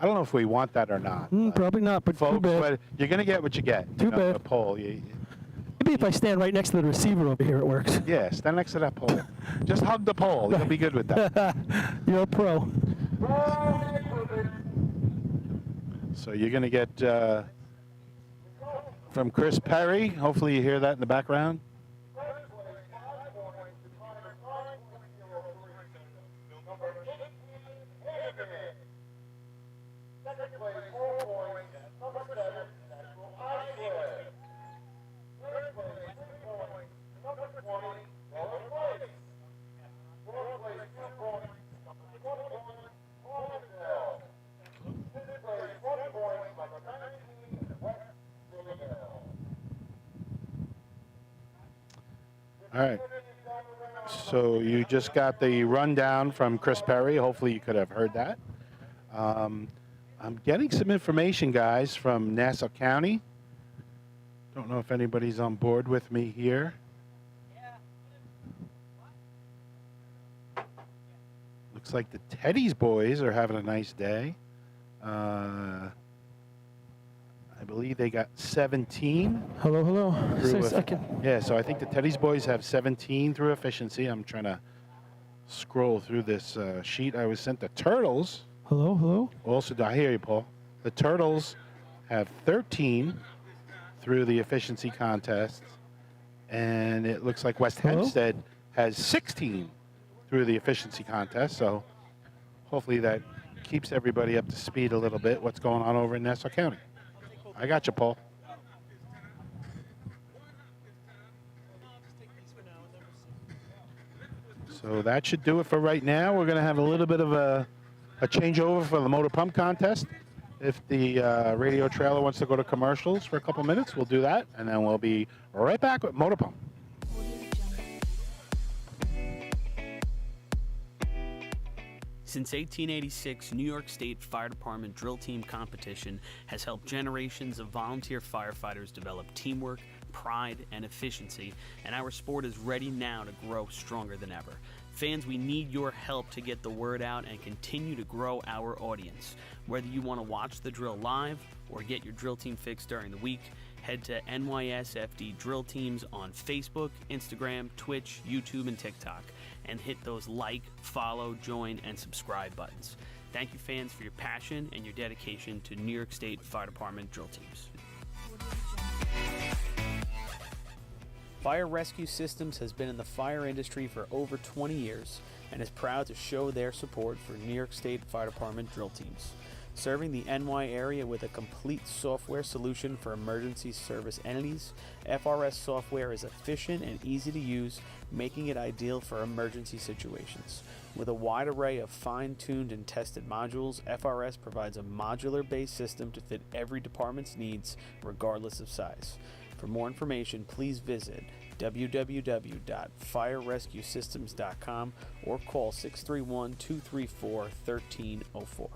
I don't know if we want that or not. Probably not, but too Folks, bad. but you're going to get what you get. Too bad. The Paul. Maybe if I stand right next to the receiver over here, it works. Yeah, stand next to that pole. Just hug the pole. You'll be good with that. You're a pro. So you're going to get from Chris Perry. Hopefully you hear that in the background. All right. So you just got the rundown from Chris Perry. Hopefully you could have heard that. I'm getting some information, guys, from Nassau County. Don't know if anybody's on board with me here. Looks like the Teddy's boys are having a nice day. I believe they got 17. Hello. through Say second. Yeah, so I think the Teddy's boys have 17 through efficiency. I'm trying to scroll through this sheet I was sent. The Turtles. Hello. Also, I hear you, Paul. The Turtles have 13 through the efficiency contest, and it looks like West Hempstead has 16 through the efficiency contest. So hopefully that keeps everybody up to speed a little bit. What's going on over in Nassau County? I got you, Paul. So that should do it for right now. We're going to have a little bit of a changeover for the motor pump contest. If the radio trailer wants to go to commercials for a couple minutes, we'll do that, and then we'll be right back with motor pump. Since 1886, New York State Fire Department drill team competition has helped generations of volunteer firefighters develop teamwork, pride, and efficiency, and our sport is ready now to grow stronger than ever. Fans, we need your help to get the word out and continue to grow our audience. Whether you want to watch the drill live or get your drill team fix during the week, head to NYSFDdrillteams on Facebook, Instagram, Twitch, YouTube, and TikTok, and hit those like, follow, join, and subscribe buttons. Thank you, fans, for your passion and your dedication to New York State Fire Department drill teams. Fire Rescue Systems has been in the fire industry for over 20 years and is proud to show their support for New York State Fire Department drill teams. Serving the NY area with a complete software solution for emergency service entities, FRS software is efficient and easy to use, making it ideal for emergency situations. With a wide array of fine-tuned and tested modules, FRS provides a modular-based system to fit every department's needs, regardless of size. For more information, please visit www.firerescuesystems.com or call 631-234-1304.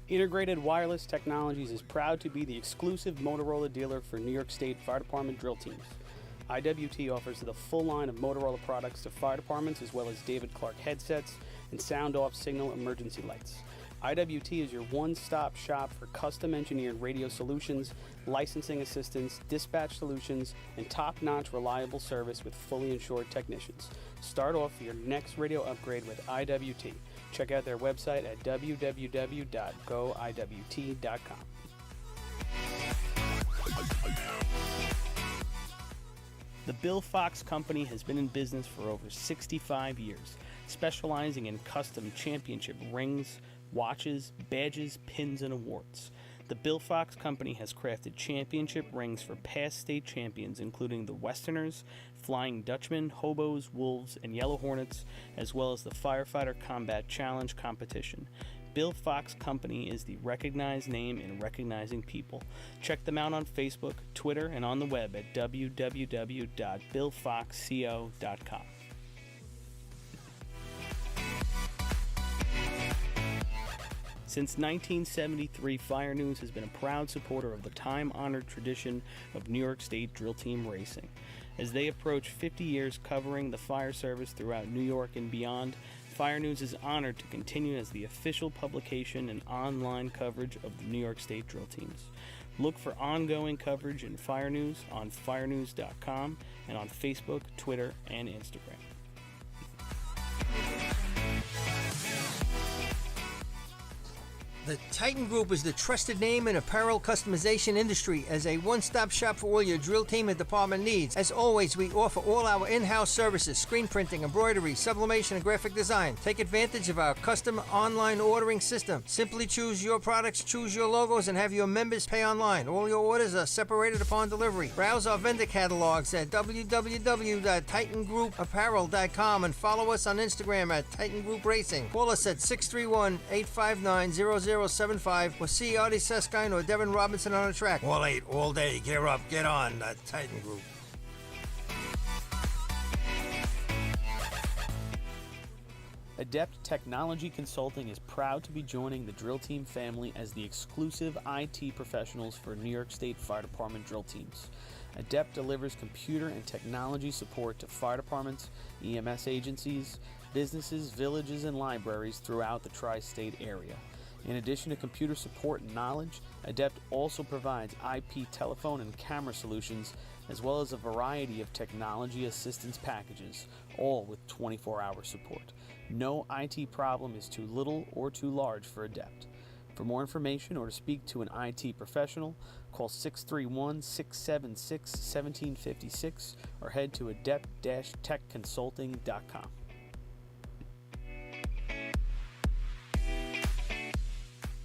Integrated Wireless Technologies is proud to be the exclusive Motorola dealer for New York State Fire Department drill teams. IWT offers the full line of Motorola products to fire departments, as well as David Clark headsets and sound-off signal emergency lights. IWT is your one-stop shop for custom-engineered radio solutions, licensing assistance, dispatch solutions, and top-notch reliable service with fully insured technicians. Start off your next radio upgrade with IWT. Check out their website at www.goiwt.com. The Bill Fox Company has been in business for over 65 years, specializing in custom championship rings, watches, badges, pins, and awards. The Bill Fox Company has crafted championship rings for past state champions, including the Westerners, Flying Dutchmen, Hobos, Wolves, and Yellow Hornets, as well as the Firefighter Combat Challenge competition. Bill Fox Company is the recognized name in recognizing people. Check them out on Facebook, Twitter, and on the web at www.billfoxco.com. Since 1973, Fire News has been a proud supporter of the time-honored tradition of New York State drill team racing. As they approach 50 years covering the fire service throughout New York and beyond, Fire News is honored to continue as the official publication and online coverage of the New York State drill teams. Look for ongoing coverage in Fire News on firenews.com and on Facebook, Twitter, and Instagram. The Titan Group is the trusted name in apparel customization industry as a one-stop shop for all your drill team and department needs. As always, we offer all our in-house services, screen printing, embroidery, sublimation, and graphic design. Take advantage of our custom online ordering system. Simply choose your products, choose your logos, and have your members pay online. All your orders are separated upon delivery. Browse our vendor catalogs at www.titangrouapparel.com and follow us on Instagram at Titan Group Racing. Call us at 631-859-0075 or see Artie Seskine or Devin Robinson on the track. All 8, all day. Gear up, get on. The Titan Group. Adept Technology Consulting is proud to be joining the Drill Team family as the exclusive IT professionals for New York State Fire Department drill teams. Adept delivers computer and technology support to fire departments, EMS agencies, businesses, villages, and libraries throughout the tri-state area. In addition to computer support and knowledge, Adept also provides IP telephone and camera solutions, as well as a variety of technology assistance packages, all with 24-hour support. No IT problem is too little or too large for Adept. For more information or to speak to an IT professional, call 631-676-1756 or head to adept-techconsulting.com.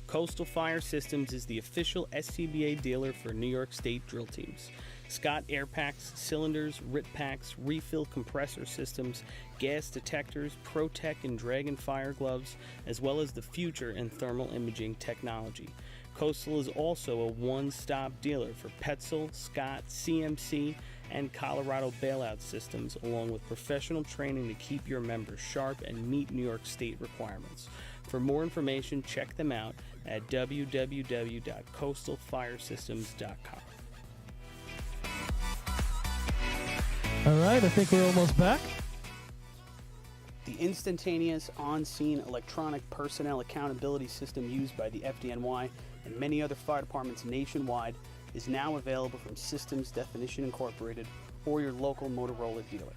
Coastal Fire Systems is the official SCBA dealer for New York State drill teams. Scott air packs, cylinders, RIT packs, refill compressor systems, gas detectors, ProTech and Dragon fire gloves, as well as the future in thermal imaging technology. Coastal is also a one-stop dealer for Petzl, Scott, CMC, and Colorado bailout systems, along with professional training to keep your members sharp and meet New York State requirements. For more information, check them out at www.coastalfiresystems.com. All right, I think we're almost back. The instantaneous on-scene electronic personnel accountability system used by the FDNY and many other fire departments nationwide is now available from Systems Definition Incorporated or your local Motorola dealer.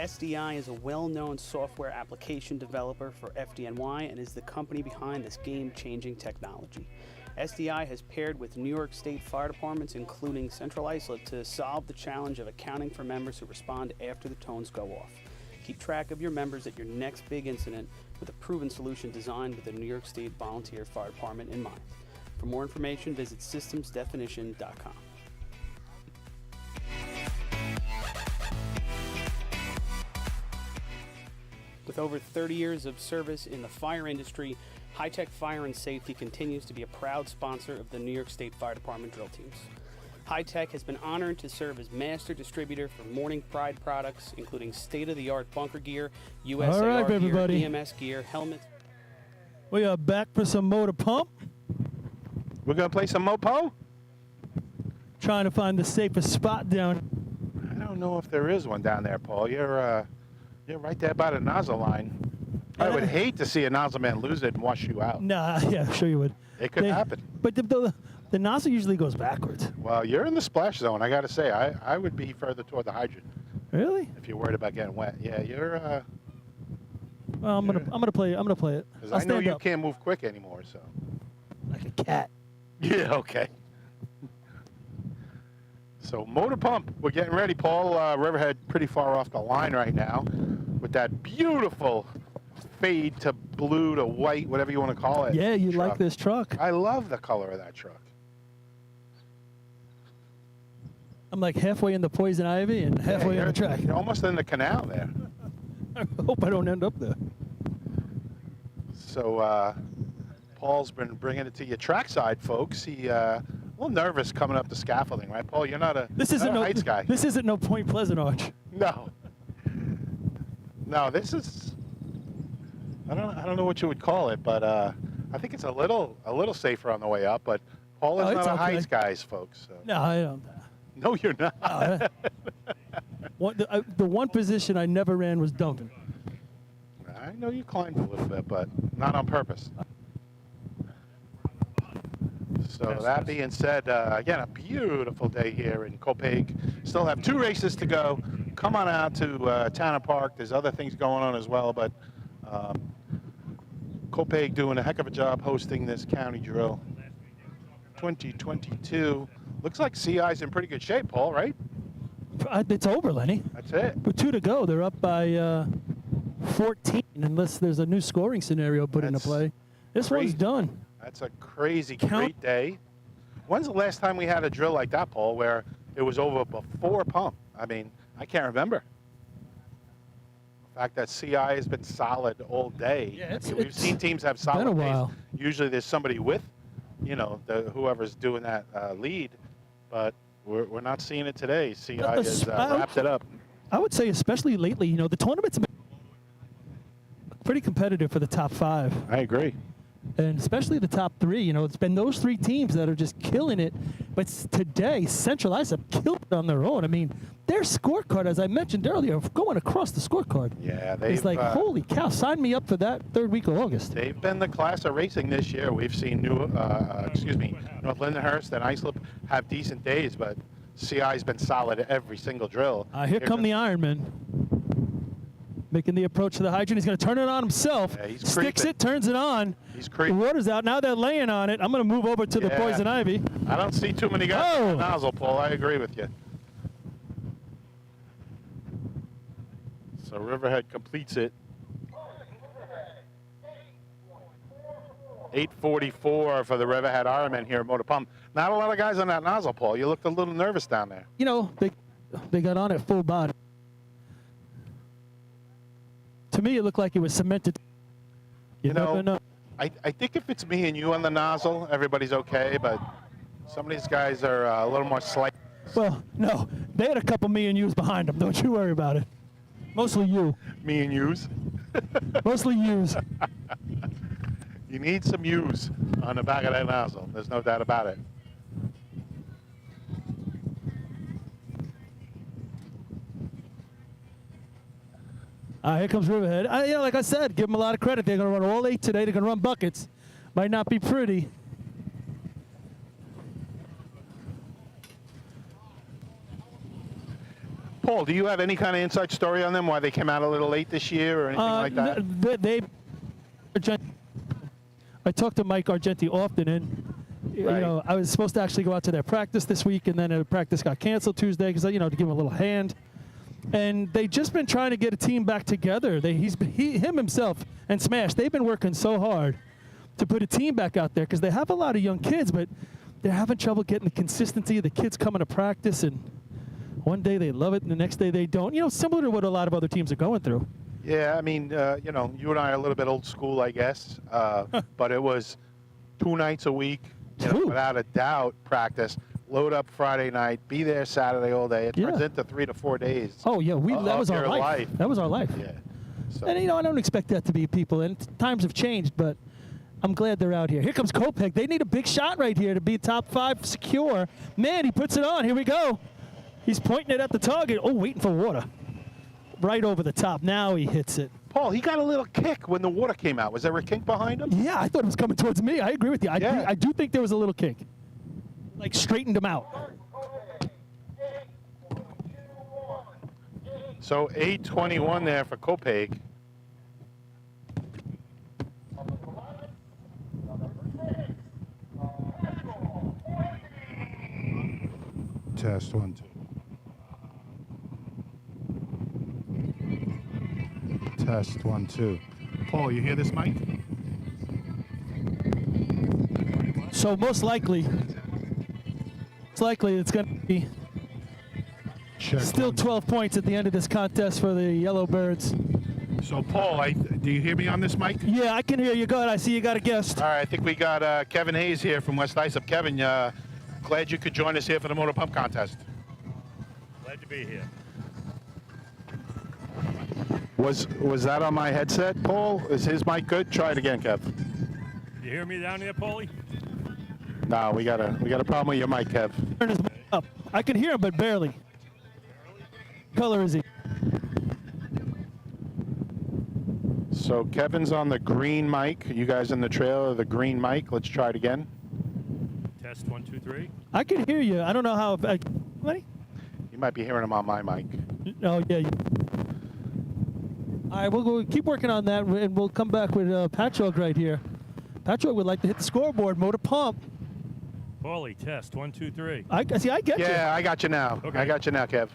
SDI is a well-known software application developer for FDNY and is the company behind this game-changing technology. SDI has paired with New York State fire departments, including Central Islip, to solve the challenge of accounting for members who respond after the tones go off. Keep track of your members at your next big incident with a proven solution designed with the New York State Volunteer Fire Department in mind. For more information, visit systemsdefinition.com. With over 30 years of service in the fire industry, High Tech Fire and Safety continues to be a proud sponsor of the New York State Fire Department drill teams. High Tech has been honored to serve as master distributor for Morning Pride products, including state-of-the-art bunker gear, USAR gear, EMS gear, helmets. We are back for some motor pump. We're going to play some Mopo? Trying to find the safest spot down. I don't know if there is one down there, Paul. You're right there by the nozzle line. I would hate to see a nozzle man lose it and wash you out. Nah, yeah, sure you would. It could happen. But the nozzle usually goes backwards. Well, you're in the splash zone. I got to say, I would be further toward the hydrant. Really? If you're worried about getting wet, yeah, you're. Well, I'm gonna play it. Because I know you can't move quick anymore, so. Like a cat. Yeah. Okay. So motor pump, we're getting ready, Paul. Riverhead pretty far off the line right now, with that beautiful fade to blue to white, whatever you want to call it. Yeah, you truck. like this truck. I love the color of that truck. I'm like halfway in the poison ivy and halfway in the track. You're almost in the canal there. I hope I don't end up there. So Paul's been bringing it to you trackside, folks. He a little nervous coming up the scaffolding, right, Paul? You're not a heights guy. This isn't no Point Pleasant Arch. No. No, this is. I don't know what you would call it, but I think it's a little safer on the way up. But Paul is not a heights guy, folks. So. No, I don't. No, you're not. The one position I never ran was Duncan. I know you climbed a little bit, but not on purpose. So that being said, again, a beautiful day here in Copaig. Still have 2 races to go. Come on out to Tanner Park. There's other things going on as well, but Copaig doing a heck of a job hosting this county drill 2022. Looks like CI's in pretty good shape, Paul, right? It's over, Lenny. That's it. With 2 to go, they're up by 14, unless there's a new scoring scenario put into play. This one's done. That's a crazy great day. When's the last time we had a drill like that, Paul, where it was over before pump? I mean, I can't remember. The fact that CI has been solid all day. Yeah, we've seen teams have solid been a days. while. Usually there's somebody with, whoever's doing that lead, but we're not seeing it today. CI has wrapped it up. I would say especially lately, the tournament's been pretty competitive for the top 5. I agree. And especially the top 3. You know, it's been those 3 teams that are just killing it. But today, Central ISF killed it on their own. I mean, their scorecard, as I mentioned earlier, going across the scorecard. Yeah, It's like, holy cow, sign me up for that 3rd week of August. They've been the class of racing this year. We've seen North Lindenhurst and Islip have decent days, but CI's been solid at every single drill. Here come the Ironman. Making the approach to the hydrant. He's going to turn it on himself. Yeah, he's Sticks creeping. it, turns it on. He's The creeping. water's out. Now they're laying on it. I'm going to move over to the Yeah. poison ivy. I don't see too many guys on the nozzle, Paul. I agree with you. So Riverhead completes it. 8:44 for the Riverhead Ironman here at Motor Pump. Not a lot of guys on that nozzle, Paul. You looked a little nervous down there. You know, they got on it full body. To me, it looked like it was cemented. You never know. I think if it's me and you on the nozzle, everybody's okay, but some of these guys are a little more slight. Well, no. They had a couple me and yous behind them. Don't you worry about it. Mostly you. Me and yous. Mostly yous. You need some yous on the back of that nozzle. There's no doubt about it. Here comes Riverhead. Like I said, give them a lot of credit. They're going to run all 8 today. They're going to run buckets. Might not be pretty. Paul, do you have any kind of inside story on them, why they came out a little late this year or anything like that? I talk to Mike Argenti often, and you know, I was supposed to actually go out to their practice this week, and then the practice got canceled Tuesday because, you know, to give him a little hand. And they've just been trying to get a team back together. Him himself and Smash, they've been working so hard to put a team back out there because they have a lot of young kids, but they're having trouble getting the consistency of the kids coming to practice. And one day they love it, and the next day they don't. You know, similar to what a lot of other teams are going through. Yeah, I mean, you know, you and I are a little bit old school, I guess. But it was 2 nights a week, you know, without a doubt, practice. Load up Friday night, be there Saturday all day. It turns into 3 to 4 days. Oh, yeah, that was our life. That was our life. Yeah. So. And, you know, I don't expect that to be people. And times have changed, but I'm glad they're out here. Here comes Kopek. They need a big shot right here to be top 5 secure. Man, he puts it on. Here we go. He's pointing it at the target. Oh, waiting for water. Right over the top. Now he hits it. Paul, he got a little kick when the water came out. Was there a kick behind him? Yeah, I thought it was coming towards me. I agree with you. I do think there was a little kick. Like, straightened him out. So 8:21 there for Kopek. Test 1, 2. Test 1, 2. Paul, you hear this mic? So most likely it's going to be still 12 points at the end of this contest for the Yellowbirds. So, Paul, do you hear me on this mic? Yeah, I can hear you. Good. I see you got a guest. All right, I think we got Kevin Hayes here from West Islip. Kevin, glad you could join us here for the Motor Pump Contest. Glad to be here. Was that on my headset, Paul? Is his mic good? Try it again, Kev. You hear me down there, Paulie? No, we got a problem with your mic, Kev. Turn his mic up. I can hear him, but barely. Color is he? So Kevin's on the green mic. You guys in the trailer, the green mic. Let's try it again. Test 1, 2, 3. I can hear you. I don't know how. Ready? You might be hearing him on my mic. Oh, yeah. All right, we'll keep working on that, and we'll come back with Patrick right here. Patrick would like to hit the scoreboard, Motor Pump. Paulie, test 1, 2, 3. I get you. Yeah, I got you now. Okay. I got you now, Kev.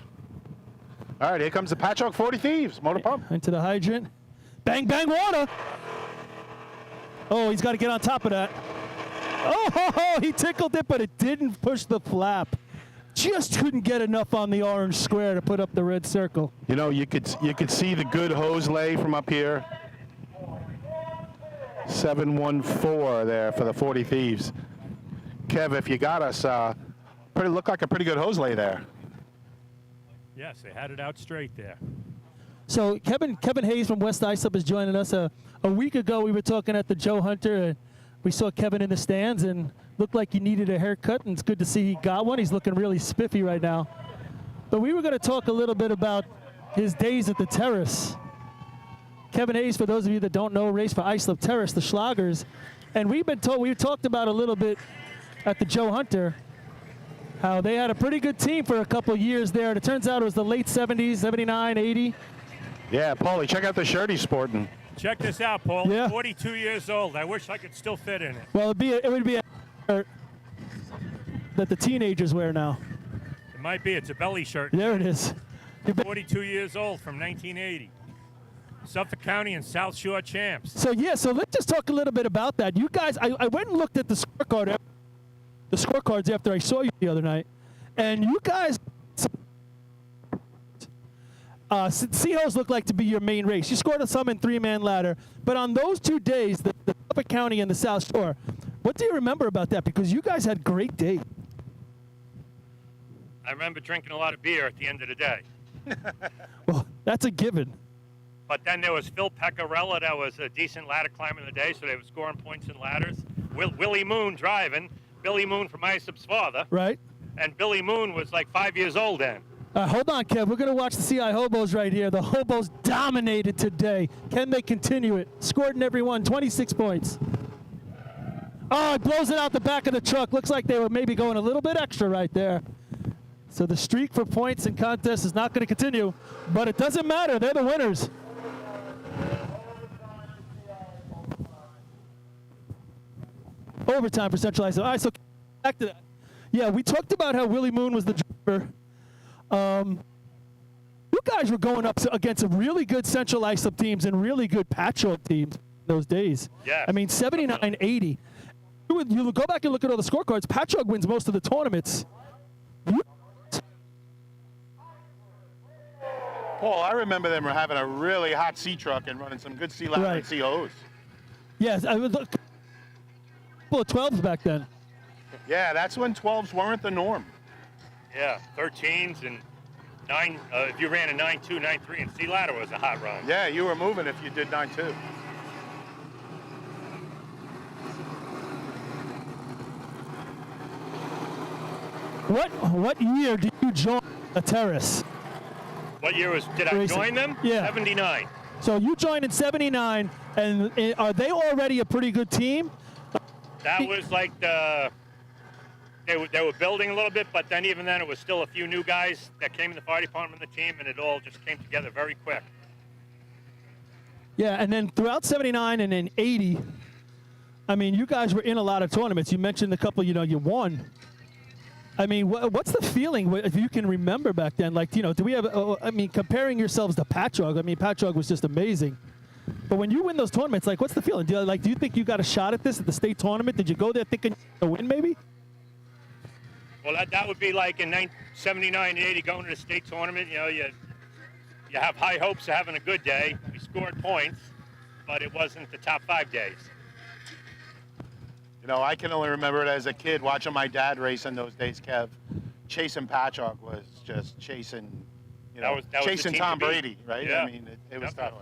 All right, here comes the Patchogue 40 Thieves, Motor Pump. Into the hydrant. Bang, bang, water. Oh, he's got to get on top of that. Oh, he tickled it, but it didn't push the flap. Just couldn't get enough on the orange square to put up the red circle. You know, you could see the good hose lay from up here. 714 there for the 40 Thieves. Kev, if you got us, looked like a pretty good hose lay there. Yes, they had it out straight there. So Kevin Hayes from West Islip is joining us. A week ago, we were talking at the Joe Hunter, and we saw Kevin in the stands and looked like he needed a haircut, and it's good to see he got one. He's looking really spiffy right now. But we were going to talk a little bit about his days at the Terrace. Kevin Hayes, for those of you that don't know, raced for Islip Terrace, the Schlagers. And we talked about a little bit at the Joe Hunter how they had a pretty good team for a couple years there. And it turns out it was the late 70s, 79, 80. Yeah, Paulie, check out the shirt he's sporting. Check this out, Paul. Yeah. 42 years old. I wish I could still fit in it. Well, it would be a shirt that the teenagers wear now. It might be. It's a belly shirt. There it is. 42 years old from 1980. Suffolk County and South Shore champs. So let's just talk a little bit about that. You guys, I went and looked at the scorecards after I saw you the other night, and you guys, Seahills looked like to be your main race. You scored some in three-man ladder, but on those 2 days, the Suffolk County and the South Shore, what do you remember about that? Because you guys had great days. I remember drinking a lot of beer at the end of the day. Well, that's a given. But then there was Phil Pecorella, that was a decent ladder climber in the day, so they were scoring points in ladders. Willie Moon driving. Billy Moon from Islip's father. Right. And Billy Moon was like 5 years old then. Hold on, Kev. We're going to watch the CI Hobos right here. The Hobos dominated today. Can they continue it? Scored in every one, 26 points. Oh, it blows it out the back of the truck. Looks like they were maybe going a little bit extra right there. So the streak for points in contest is not going to continue, but it doesn't matter. They're the winners. Overtime for Central Islip. All right, so back to that. Yeah, we talked about how Willie Moon was the driver. You guys were going up against some really good Central Islip teams and really good Patchogue teams those days. Yeah. I mean, 79-80. You go back and look at all the scorecards. Patchogue wins most of the tournaments. Paul, I remember them having a really hot C truck and running some good C ladder and COs. Yes, I would look. Couple of 12s back then. Yeah, that's when 12s weren't the norm. Yeah, 13s and 9. If you ran a 9.2, 9.3, and C ladder was a hot run. Yeah, you were moving if you did 9.2. What year did you join the Terrace? What year did I join them? Yeah. 79. So you joined in 79, and are they already a pretty good team? That was like they were building a little bit, but then even then it was still a few new guys that came in the fire department and the team, and it all just came together very quick. Yeah, and then throughout 79 and then 80, I mean, you guys were in a lot of tournaments. You mentioned a couple, you won. I mean, what's the feeling, if you can remember back then? Like, do we have, comparing yourselves to Patchogue, I mean, Patchogue was just amazing. But when you win those tournaments, like, what's the feeling? Do you think you got a shot at this at the state tournament? Did you go there thinking to win, maybe? Well, that would be like in 79 and 80 going to the state tournament. You have high hopes of having a good day. We scored points, but it wasn't the top 5 days. I can only remember it as a kid watching my dad race in those days, Kev. Chasing Patchogue was just chasing, that was chasing Tom Brady, right? Yeah, I mean, it was tough.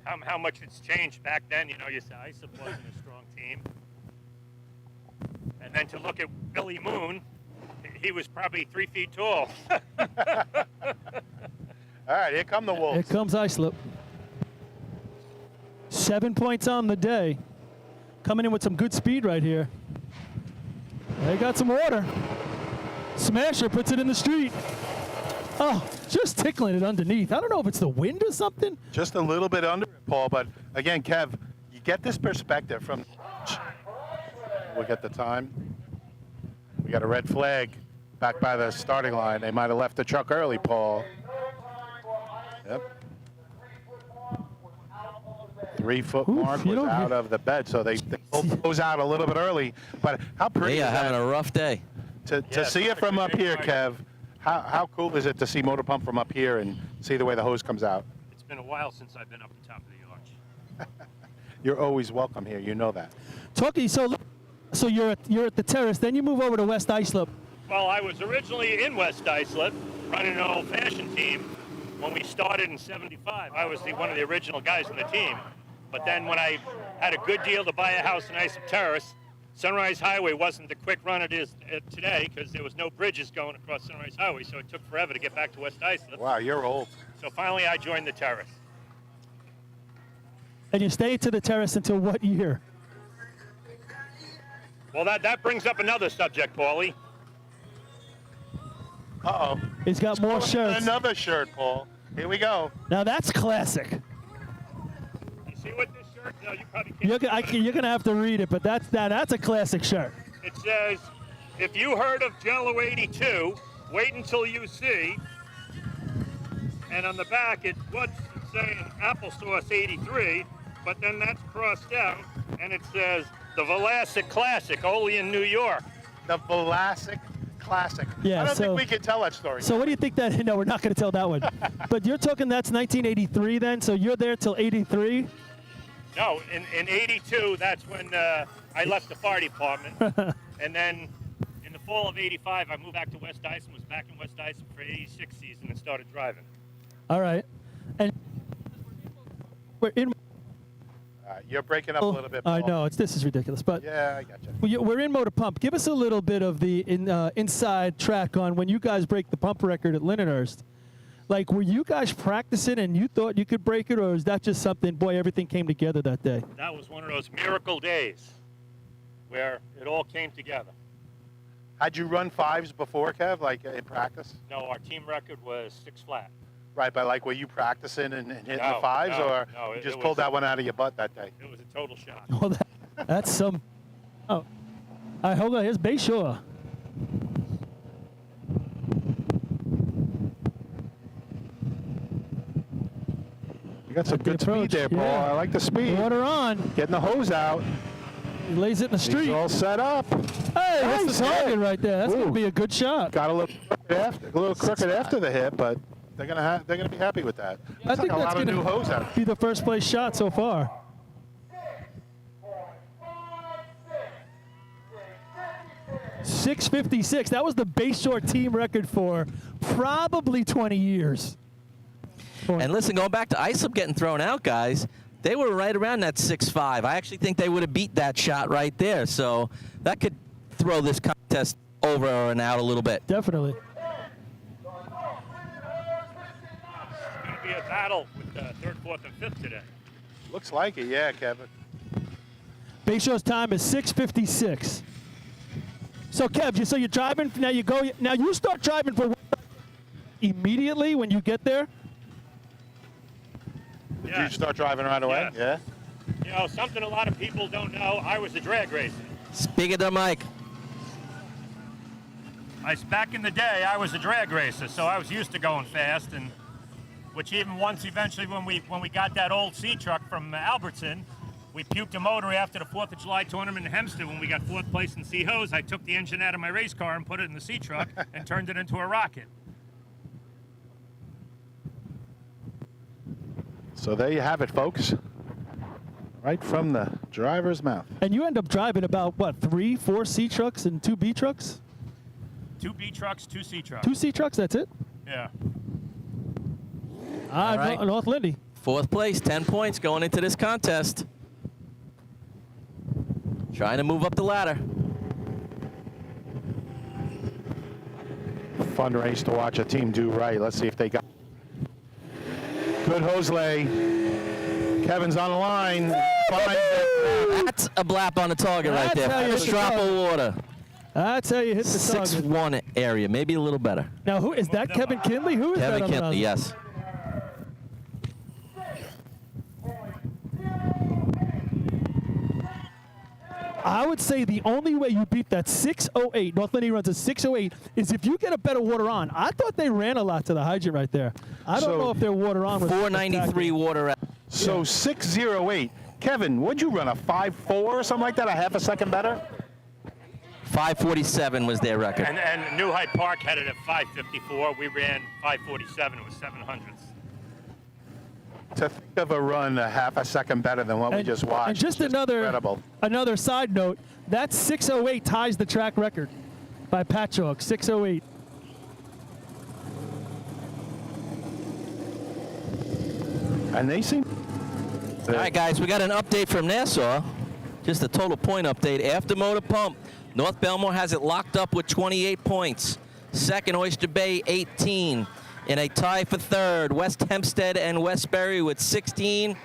How much it's changed back then, you said Islip wasn't a strong team. And then to look at Billy Moon, he was probably 3 feet tall. All right, here come the Wolves. Here comes Islip. 7 points on the day. Coming in with some good speed right here. They got some water. Smasher puts it in the street. Oh, just tickling it underneath. I don't know if it's the wind or something. Just a little bit under it, Paul. But again, Kev, you get this perspective from. We'll get the time. We got a red flag back by the starting line. They might have left the truck early, Paul. Yep. 3-foot mark was out of the bed, so they both goes out a little bit early. But how pretty is that? Having a rough day. To see it from up here, Kev, how cool is it to see Motor Pump from up here and see the way the hose comes out? It's been a while since I've been up the top of the arch. You're always welcome here. You know that. Talkie, so you're at the Terrace, then you move over to West Islip. Well, I was originally in West Islip, running an old-fashioned team, when we started in '75, I was one of the original guys in the team. But then when I had a good deal to buy a house in Islip Terrace, Sunrise Highway wasn't the quick run it is today because there was no bridges going across Sunrise Highway, so it took forever to get back to West Islip. Wow, you're old. So finally I joined the Terrace. And you stayed to the Terrace until what year? Well, that brings up another subject, Paulie. Uh-oh. He's got more shirts. Another shirt, Paul. Here we go. Now that's classic. You see what this shirt? No, you probably can't. You're gonna have to read it, but that's a classic shirt. It says, if you heard of Jello 82, wait until you see. And on the back, it's saying applesauce 83, but then that's crossed out, and it says the Vlasic Classic, only in New York. The Vlasic Classic. Yeah, I don't so- think we can tell that story. So what do you think that? No, we're not gonna tell that one. But you're talking that's 1983 then. So you're there till 83. No, in 82, that's when I left the fire department. And then in the fall of 85, I moved back to West Islip, was back in West Islip for 86 season and started driving. All right. And we're in. You're breaking up a little bit, Paul. I know this is ridiculous, but Yeah, I gotcha. we're in Motor Pump. Give us a little bit of the inside track on when you guys break the pump record at Lindenhurst. Like, were you guys practicing and you thought you could break it, or is that just something? Boy, everything came together that day. That was one of those miracle days where it all came together. Had you run fives before, Kev, like in practice? No, our team record was 6 flat. Right, but like were you practicing and hitting No, the fives, no, or no, you it just was- pulled that one out of your butt that day? It was a total shock. Well, that's some. Oh, all right, hold on. Here's Bayshore. You got some the good approach, speed there, Paul. yeah. I like the speed. Water on. Getting the hose out. He lays it in the street. He's all set up. Hey, that's Nice the target hit. right there. That's Ooh. gonna be a good shot. Got a little crooked after the hit, but they're gonna be happy with that. I Looks think like a that's lot of gonna new hose out. be the first place shot so far. .656. That was the Bayshore team record for probably 20 years. And listen, going back to Islip getting thrown out, guys, they were right around that 6.5. I actually think they would have beat that shot right there. So that could throw this contest over and out a little bit. Definitely. It's going to be a battle with 3rd, 4th, and 5th today. Looks like it, yeah, Kevin. Bayshore's time is 6:56. So Kev, so you're driving. Now you start driving for immediately when you get there. Did you start driving right away? Yes. You know, something a lot of people don't know, I was a drag racer. Speak of the mic. Back in the day, I was a drag racer, so I was used to going fast, and which even once eventually when we got that old C truck from Albertson, we puked a motor after the 4th of July tournament in Hempstead when we got 4th place in C hose. I took the engine out of my race car and put it in the C truck and turned it into a rocket. So there you have it, folks. Right from the driver's mouth. And you end up driving about what, 3, 4 C trucks and 2 B trucks? 2 B trucks, 2 C trucks. 2 C trucks. That's it. Yeah. All right. North Lindy. 4th place, 10 points going into this contest. Trying to move up the ladder. Fun race to watch a team do right. Let's see if they got good hose lay. Kevin's on the line. That's a blap on the target right That's how there. you First hit the drop of target. water. That's how you hit the target. 6-1 area, maybe a little better. Now, who is that? Kevin Kinley? Who is that? Kevin on the Kinley, nozzle? yes. I would say the only way you beat that 6:08, North Lindy runs a 6:08, is if you get a better water on. I thought they ran a lot to the hydrant right there. I don't know if their water on was 493 water out. So 6:08. Kevin, would you run a 5.4 or something like that? A half a second better? 547 was their record. And New Hyde Park had it at 5:54. We ran 5:47. It was 700ths. To think of a run a half a second better than what we just watched. And just is another side note, that 6:08 ties the track record by Patchogue, 6:08. And they seem... All right, guys, we got an update from Nassau. Just a total point update. After motor pump, North Belmore has it locked up with 28 points. Second, Oyster Bay, 18. In a tie for third, West Hempstead and Westbury with 16.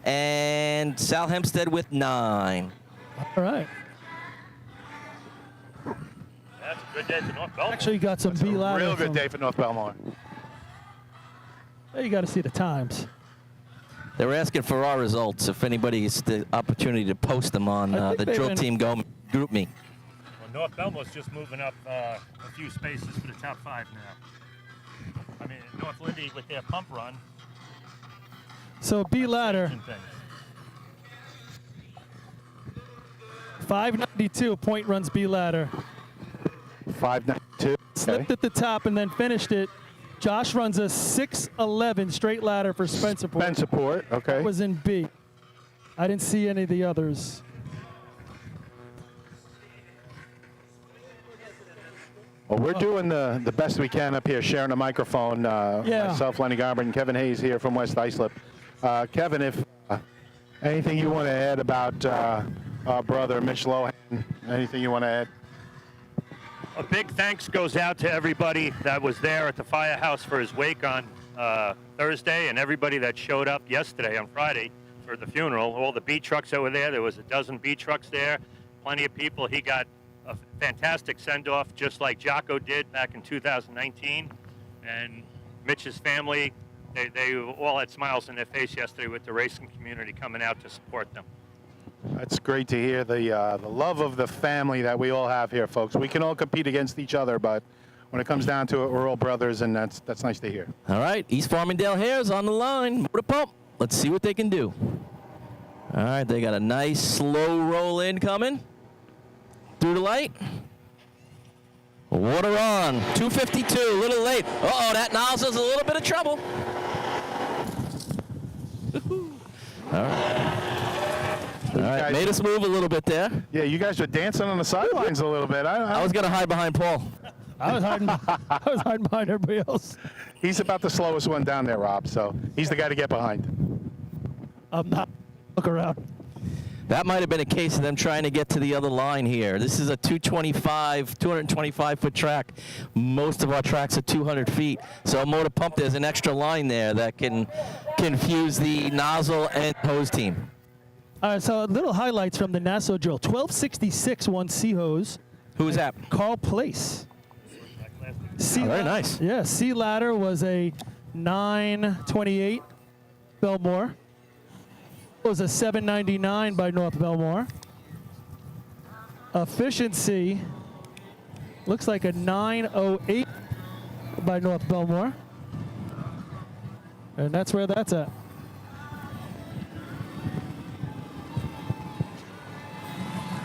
And South Hempstead with 9. All right. That's a good day for North Belmore. Actually, got some B ladder. Real good day for North Belmore. You got to see the times. They were asking for our results, if anybody gets the opportunity to post them on the Drill Team Go group me. Well, North Belmore's just moving up a few spaces for the top 5 now. I mean, North Lindy with their pump run. So B ladder, changing things. 592 point runs B ladder. 592. Slipped at the top and then finished it. Josh runs a 611 straight ladder for Spencerport. Spencerport, okay. That was in B. I didn't see any of the others. Well, we're doing the best we can up here, sharing a microphone. Myself, Lenny Garber, and Kevin Hayes here from West Islip. Kevin, if anything you want to add about our brother, Mitch Lohan, anything you want to add? A big thanks goes out to everybody that was there at the firehouse for his wake on Thursday, and everybody that showed up yesterday on Friday for the funeral. All the beat trucks that were there. There was a dozen beat trucks there. Plenty of people. He got a fantastic send-off, just like Jocko did back in 2019. And Mitch's family, they all had smiles on their face yesterday with the racing community coming out to support them. That's great to hear, the love of the family that we all have here, folks. We can all compete against each other, but when it comes down to it, we're all brothers, and that's nice to hear. All right, East Farmingdale Hares on the line. Motor pump. Let's see what they can do. All right, they got a nice slow roll in coming. Through the light. Water on. 252, a little late. Uh-oh, that nozzle's a little bit of trouble. All right. All right, made us move a little bit there. Yeah, you guys were dancing on the sidelines a little bit. I was going to hide behind Paul. I was hiding behind everybody else. He's about the slowest one down there, Rob, so he's the guy to get behind. I'm not. Look around. That might have been a case of them trying to get to the other line here. This is a 225-foot track. Most of our tracks are 200 feet. So a motor pump, there's an extra line there that can confuse the nozzle and hose team. All right, so little highlights from the Nassau drill. 1266 won C-hose. Who was that? Carl Place. Very nice. Yeah, C ladder was a 928 Belmore. It was a 799 by North Belmore. Efficiency looks like a 908 by North Belmore. And that's where that's at.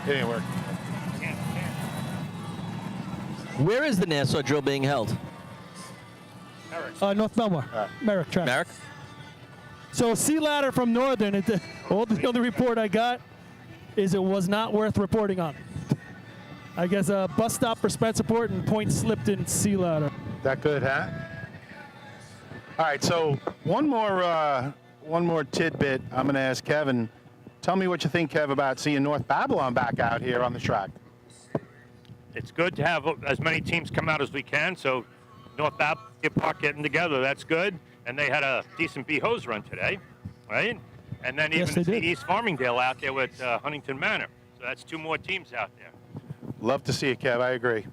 It didn't work. Where is the Nassau drill being held? North Belmore. Merrick track. Merrick? So C ladder from Northern, the only report I got is it was not worth reporting on. I guess a bus stop for Spencerport and point slipped in C ladder. That good, huh? All right, so one more tidbit I'm going to ask Kevin. Tell me what you think, Kev, about seeing North Babylon back out here on the track. It's good to have as many teams come out as we can, so North Babylon Park getting together, that's good. And they had a decent B-hose run today, right? And then even the East Farmingdale out there with Huntington Manor. So that's 2 more teams out there. Love to see it, Kev. I agree.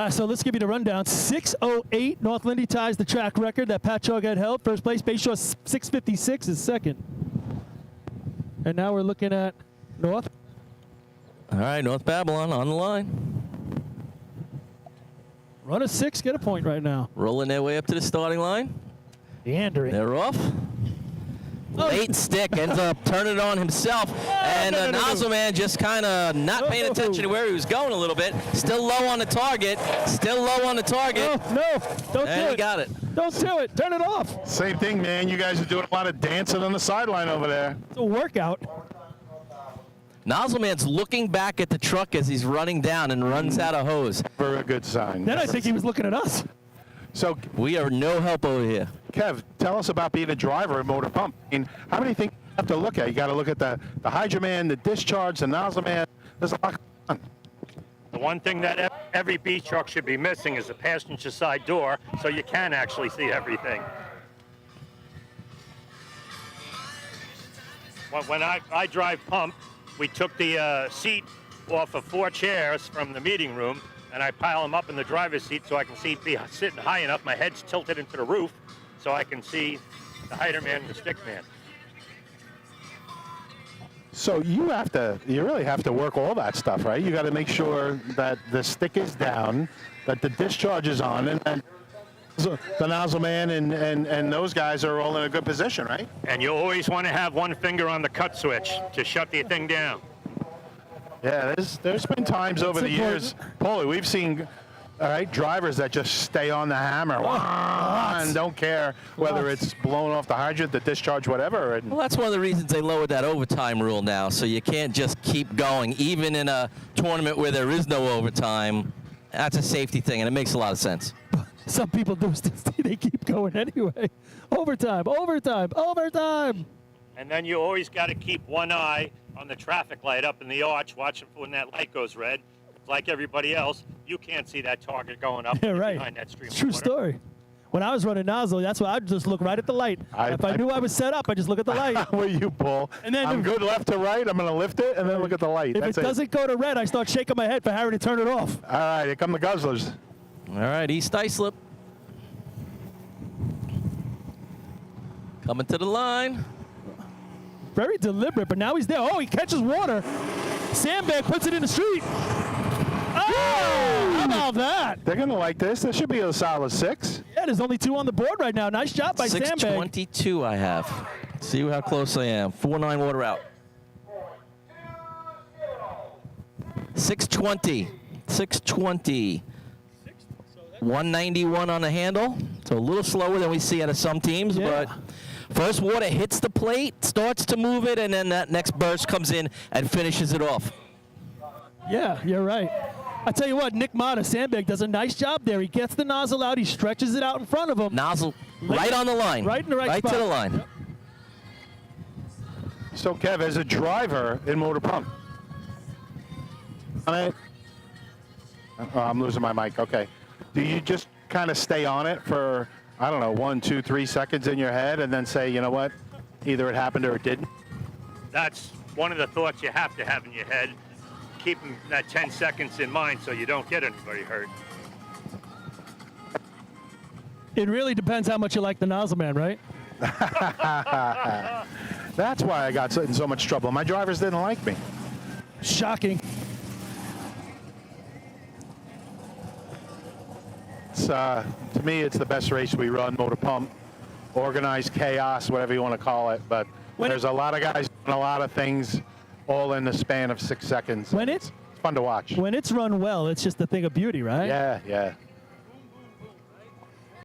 So let's give you the rundown. 6:08, North Lindy ties the track record that Pat Chog had held. First place, Bayshore 6:56 is second. And now we're looking at North. All right, North Babylon on the line. Run a 6, get a point right now. Rolling their way up to the starting line. Leandering. They're off. Late stick ends up turning it on himself, and the nozzle man just kind of not paying attention to where he was going a little bit. Still low on the target. Still low on the target. No, don't do it. He got it. Don't do it. Turn it off. Same thing, man. You guys are doing a lot of dancing on the sideline over there. It's a workout. Nozzle man's looking back at the truck as he's running down and runs out of hose. Very good sign. Then I think he was looking at us. So, We are no help over here. Kev, tell us about being a driver at Motor Pump. How many things you have to look at? You got to look at the hydroman, the discharge, the nozzle man. There's a lot going on. The one thing that every beach truck should be missing is the passenger side door, so you can actually see everything. When I drive pump, we took the seat off of 4 chairs from the meeting room, and I pile them up in the driver's seat so I can be sitting high enough. My head's tilted into the roof so I can see the hider man and the stick man. So you really have to work all that stuff, right? You got to make sure that the stick is down, that the discharge is on, and then the nozzle man and those guys are all in a good position, right? And you always want to have one finger on the cut switch to shut the thing down. Yeah, there's been times over the years, Paulie, we've seen drivers that just stay on the hammer and don't care whether it's blown off the hydrant, the discharge, whatever. And Well, that's one of the reasons they lowered that overtime rule now, so you can't just keep going. Even in a tournament where there is no overtime, that's a safety thing, and it makes a lot of sense. Some people do. They keep going anyway. Overtime, overtime, overtime. And then you always got to keep one eye on the traffic light up in the arch, watching for when that light goes red. Like everybody else, you can't see that target going up behind that stream of True water. story. When I was running nozzle, that's why I'd just look right at the light. If I knew I was set up, I just look at the light. Where you, Paul? And then I'm good left to right. I'm going to lift it and then look at the light. If it doesn't go to red, I start shaking my head for Harry to turn it off. All right, here come the guzzlers. All right, East Islip. Coming to the line. Very deliberate, but now he's there. Oh, he catches water. Sandbag puts it in the street. Oh, how about that? They're going to like this. There should be a solid 6. Yeah, there's only 2 on the board right now. Nice job by Sandbag. 6:22 I have. See how close I am. 4-9 water out. 6:20. 6:20. 191 on the handle. So a little slower than we see out of some teams, but first water hits the plate, starts to move it, and then that next burst comes in and finishes it off. Yeah, you're right. I tell you what, Nick Mata, Sandbag, does a nice job there. He gets the nozzle out, he stretches it out in front of him. Nozzle right on the line. Right in the right spot. Right to the line. Yep. So, Kev, as a driver in Motor Pump, I'm losing my mic. Okay. Do you just kind of stay on it for, I don't know, 1, 2, 3 seconds in your head and then say, you know what, either it happened or it didn't? That's one of the thoughts you have to have in your head, keeping that 10 seconds in mind so you don't get anybody hurt. It really depends how much you like the nozzle man, right? That's why I got in so much trouble. My drivers didn't like me. Shocking. To me, it's the best race we run, Motor Pump. Organized chaos, whatever you want to call it. But there's a lot of guys doing a lot of things all in the span of 6 seconds. When it's fun to watch. When it's run well, it's just a thing of beauty, right? Yeah.